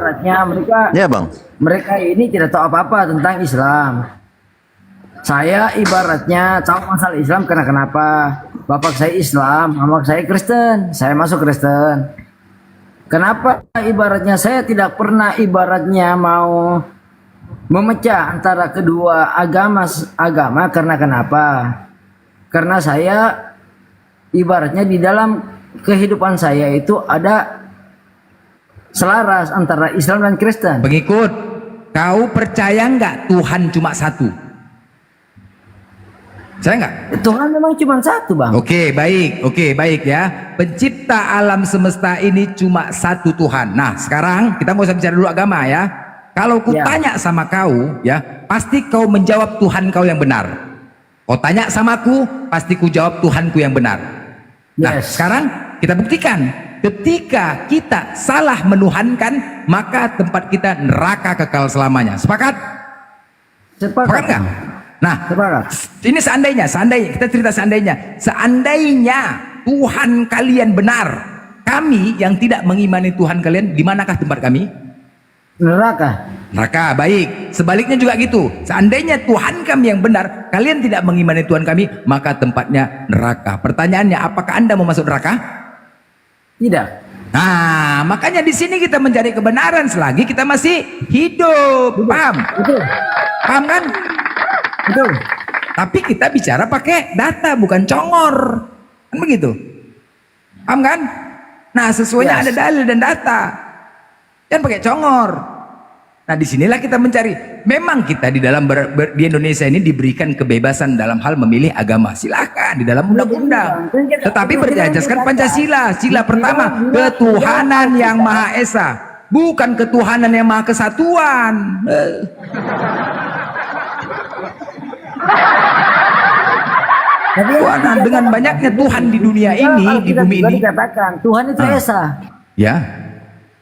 Ya bang. Mereka ini tidak tahu apa-apa tentang Islam. Saya ibaratnya tahu masalah Islam karena kenapa? Bapak saya Islam, mama saya Kristen, saya masuk Kristen. Kenapa ibaratnya saya tidak pernah ibaratnya mau memecah antara kedua agama karena kenapa? Karena saya ibaratnya di dalam kehidupan saya itu ada selaras antara Islam dan Kristen. Pengikut, kau percaya nggak Tuhan cuma satu? Saya nggak? Tuhan memang cuma satu bang. Oke baik ya. Pencipta alam semesta ini cuma satu Tuhan. Nah sekarang kita nggak usah bicara dulu agama ya. Kalau ku tanya sama kau, ya pasti kau menjawab Tuhan kau yang benar. Kau tanya sama aku, pasti ku jawab Tuhanku yang benar. Nah, sekarang kita buktikan. Ketika kita salah menuhankan, maka tempat kita neraka kekal selamanya. Sepakat? Sepakat nggak? Nah, ini seandainya kita cerita seandainya Tuhan kalian benar, kami yang tidak mengimani Tuhan kalian, di manakah tempat kami? Neraka. Baik. Sebaliknya juga gitu. Seandainya Tuhan kami yang benar, kalian tidak mengimani Tuhan kami, maka tempatnya neraka. Pertanyaannya, apakah Anda mau masuk neraka? Tidak. Nah, makanya di sini kita mencari kebenaran selagi kita masih hidup. Paham? Betul. Paham kan? Betul. Tapi kita bicara pakai data, bukan congor. Kan begitu? Paham kan? Nah, sesuainya ada dalil dan data. Jangan pakai congor. Nah disinilah kita mencari. Memang kita di dalam di Indonesia ini diberikan kebebasan dalam hal memilih agama. Silakan di dalam undang-undang. Tetapi berdasarkan Pancasila. Sila pertama, ketuhanan yang Maha Esa, bukan ketuhanan yang Maha Kesatuan. Tuhan, dengan banyaknya Tuhan di dunia ini, di bumi ini. Dikatakan Tuhan itu Esa. Ya.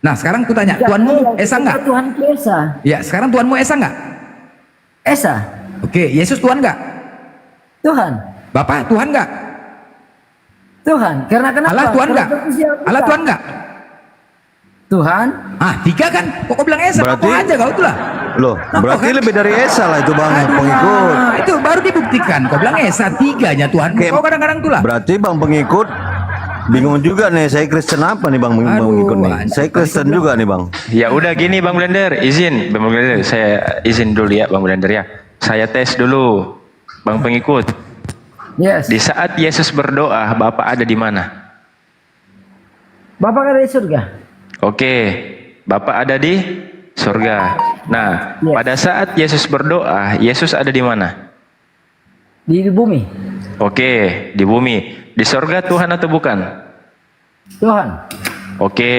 Nah sekarang aku tanya, Tuhanmu Esa nggak? Tuhan itu Esa. Ya sekarang Tuhanmu Esa nggak? Esa. Oke, Yesus Tuhan nggak? Tuhan. Bapak Tuhan nggak? Tuhan. Karena kenapa? Allah Tuhan nggak? Allah Tuhan nggak? Tuhan. Tiga kan? Kok kau bilang Esa? Berarti Kok aja kau itulah. Loh, berarti lebih dari Esa lah itu bang pengikut. Itu baru dibuktikan. Kau bilang Esa, tiganya Tuhan. Kau kadang-kadang itulah. Berarti bang pengikut bingung juga nih, saya Kristen apa nih bang pengikut nih? Saya Kristen juga nih bang. Ya udah gini bang Blender, izin bang Blender, saya izin dulu ya bang Blender ya. Saya tes dulu. Bang pengikut. Yes. Di saat Yesus berdoa, Bapak ada di mana? Bapak ada di surga. Oke, Bapak ada di surga. Nah, pada saat Yesus berdoa, Yesus ada di mana? Di bumi. Oke, di bumi. Di surga Tuhan atau bukan? Tuhan. Oke,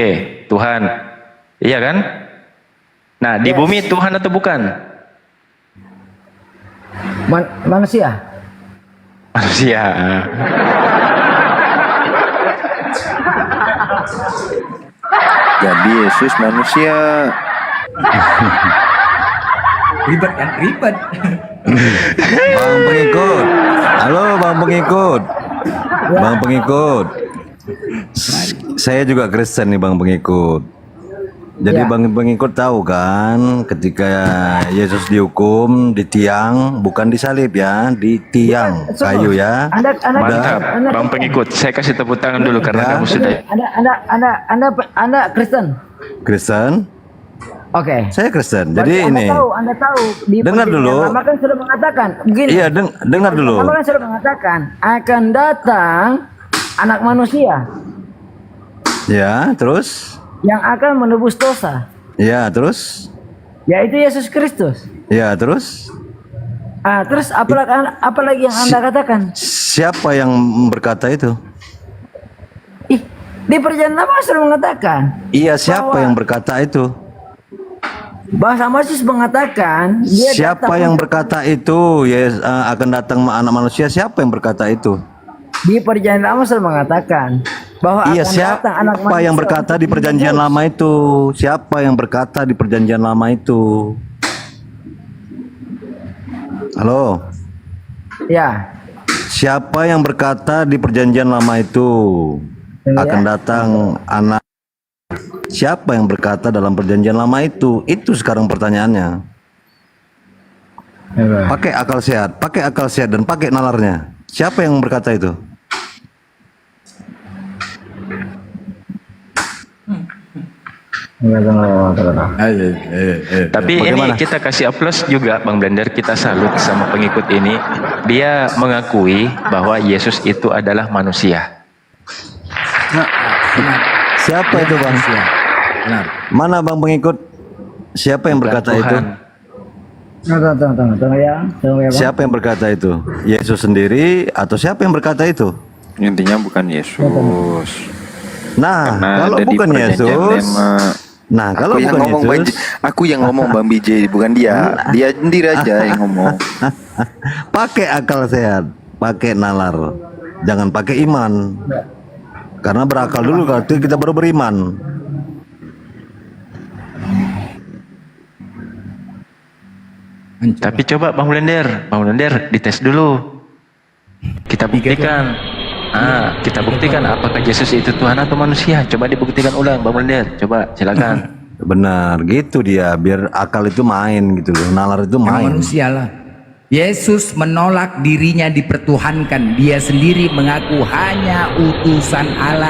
Tuhan. Iya kan? Nah, di bumi Tuhan atau bukan? Manusia. Manusia. Jadi Yesus manusia. Ribet kan? Ribet. Bang pengikut. Halo Bang pengikut. Bang pengikut. Saya juga Kristen nih Bang pengikut. Jadi Bang pengikut tahu kan ketika Yesus dihukum di tiang, bukan disalib ya, di tiang kayu ya. Mantap, Bang pengikut. Saya kasih tepuk tangan dulu karena kamu sudah. Anda Kristen. Kristen? Oke. Saya Kristen. Berarti Jadi ini. Anda tahu di Dengar dulu. Lama kan sudah mengatakan begini. Iya, dengar dulu. Lama kan sudah mengatakan akan datang anak manusia Ya, terus? yang akan menebus dosa, Ya, terus? yaitu Yesus Kristus. Ya, terus? Terus apalagi yang Anda katakan? Siapa yang berkata itu? Di perjanjian lama sudah mengatakan. Iya, siapa yang berkata itu? Bahasa Moses mengatakan dia Siapa yang berkata itu? Yes, akan datang anak manusia. Siapa yang berkata itu? di perjanjian lama sudah mengatakan bahwa Iya, akan datang anak siapa yang berkata di perjanjian lama itu? Siapa yang berkata di perjanjian lama itu? Halo? Ya. Siapa yang berkata di perjanjian lama itu akan datang anak? Siapa yang berkata dalam perjanjian lama itu? Itu sekarang pertanyaannya. Pakai akal sehat dan pakai nalarnya. Siapa yang berkata itu? Tapi Bagaimana? ini kita kasih aplaus juga Bang Blender, kita salut sama pengikut ini. Dia mengakui bahwa Yesus itu adalah manusia. Siapa itu Bang? Mana Bang pengikut? Siapa yang berkata itu? Tunggu ya, Bang. Siapa yang berkata itu? Yesus sendiri atau siapa yang berkata itu? Intinya bukan Yesus. Nah, Karena kalau ada di bukan perjanjian Yesus, lama. nah kalau Aku yang bukan ngomong Yesus, Aku yang ngomong Bang BJ, bukan dia. Dia sendiri aja yang ngomong. pakai akal sehat, pakai nalar, jangan pakai iman. Karena berakal dulu kalau kita baru beriman. Tapi coba Bang Blender dites dulu. Kita buktikan. Kita buktikan apakah Yesus itu Tuhan atau manusia. Coba dibuktikan ulang Bang Blender. Coba silakan. Benar, gitu dia. Biar akal itu main gitu loh. Nalar itu main. Manusia lah. Yesus menolak dirinya dipertuhankan. Dia sendiri mengaku hanya utusan Allah.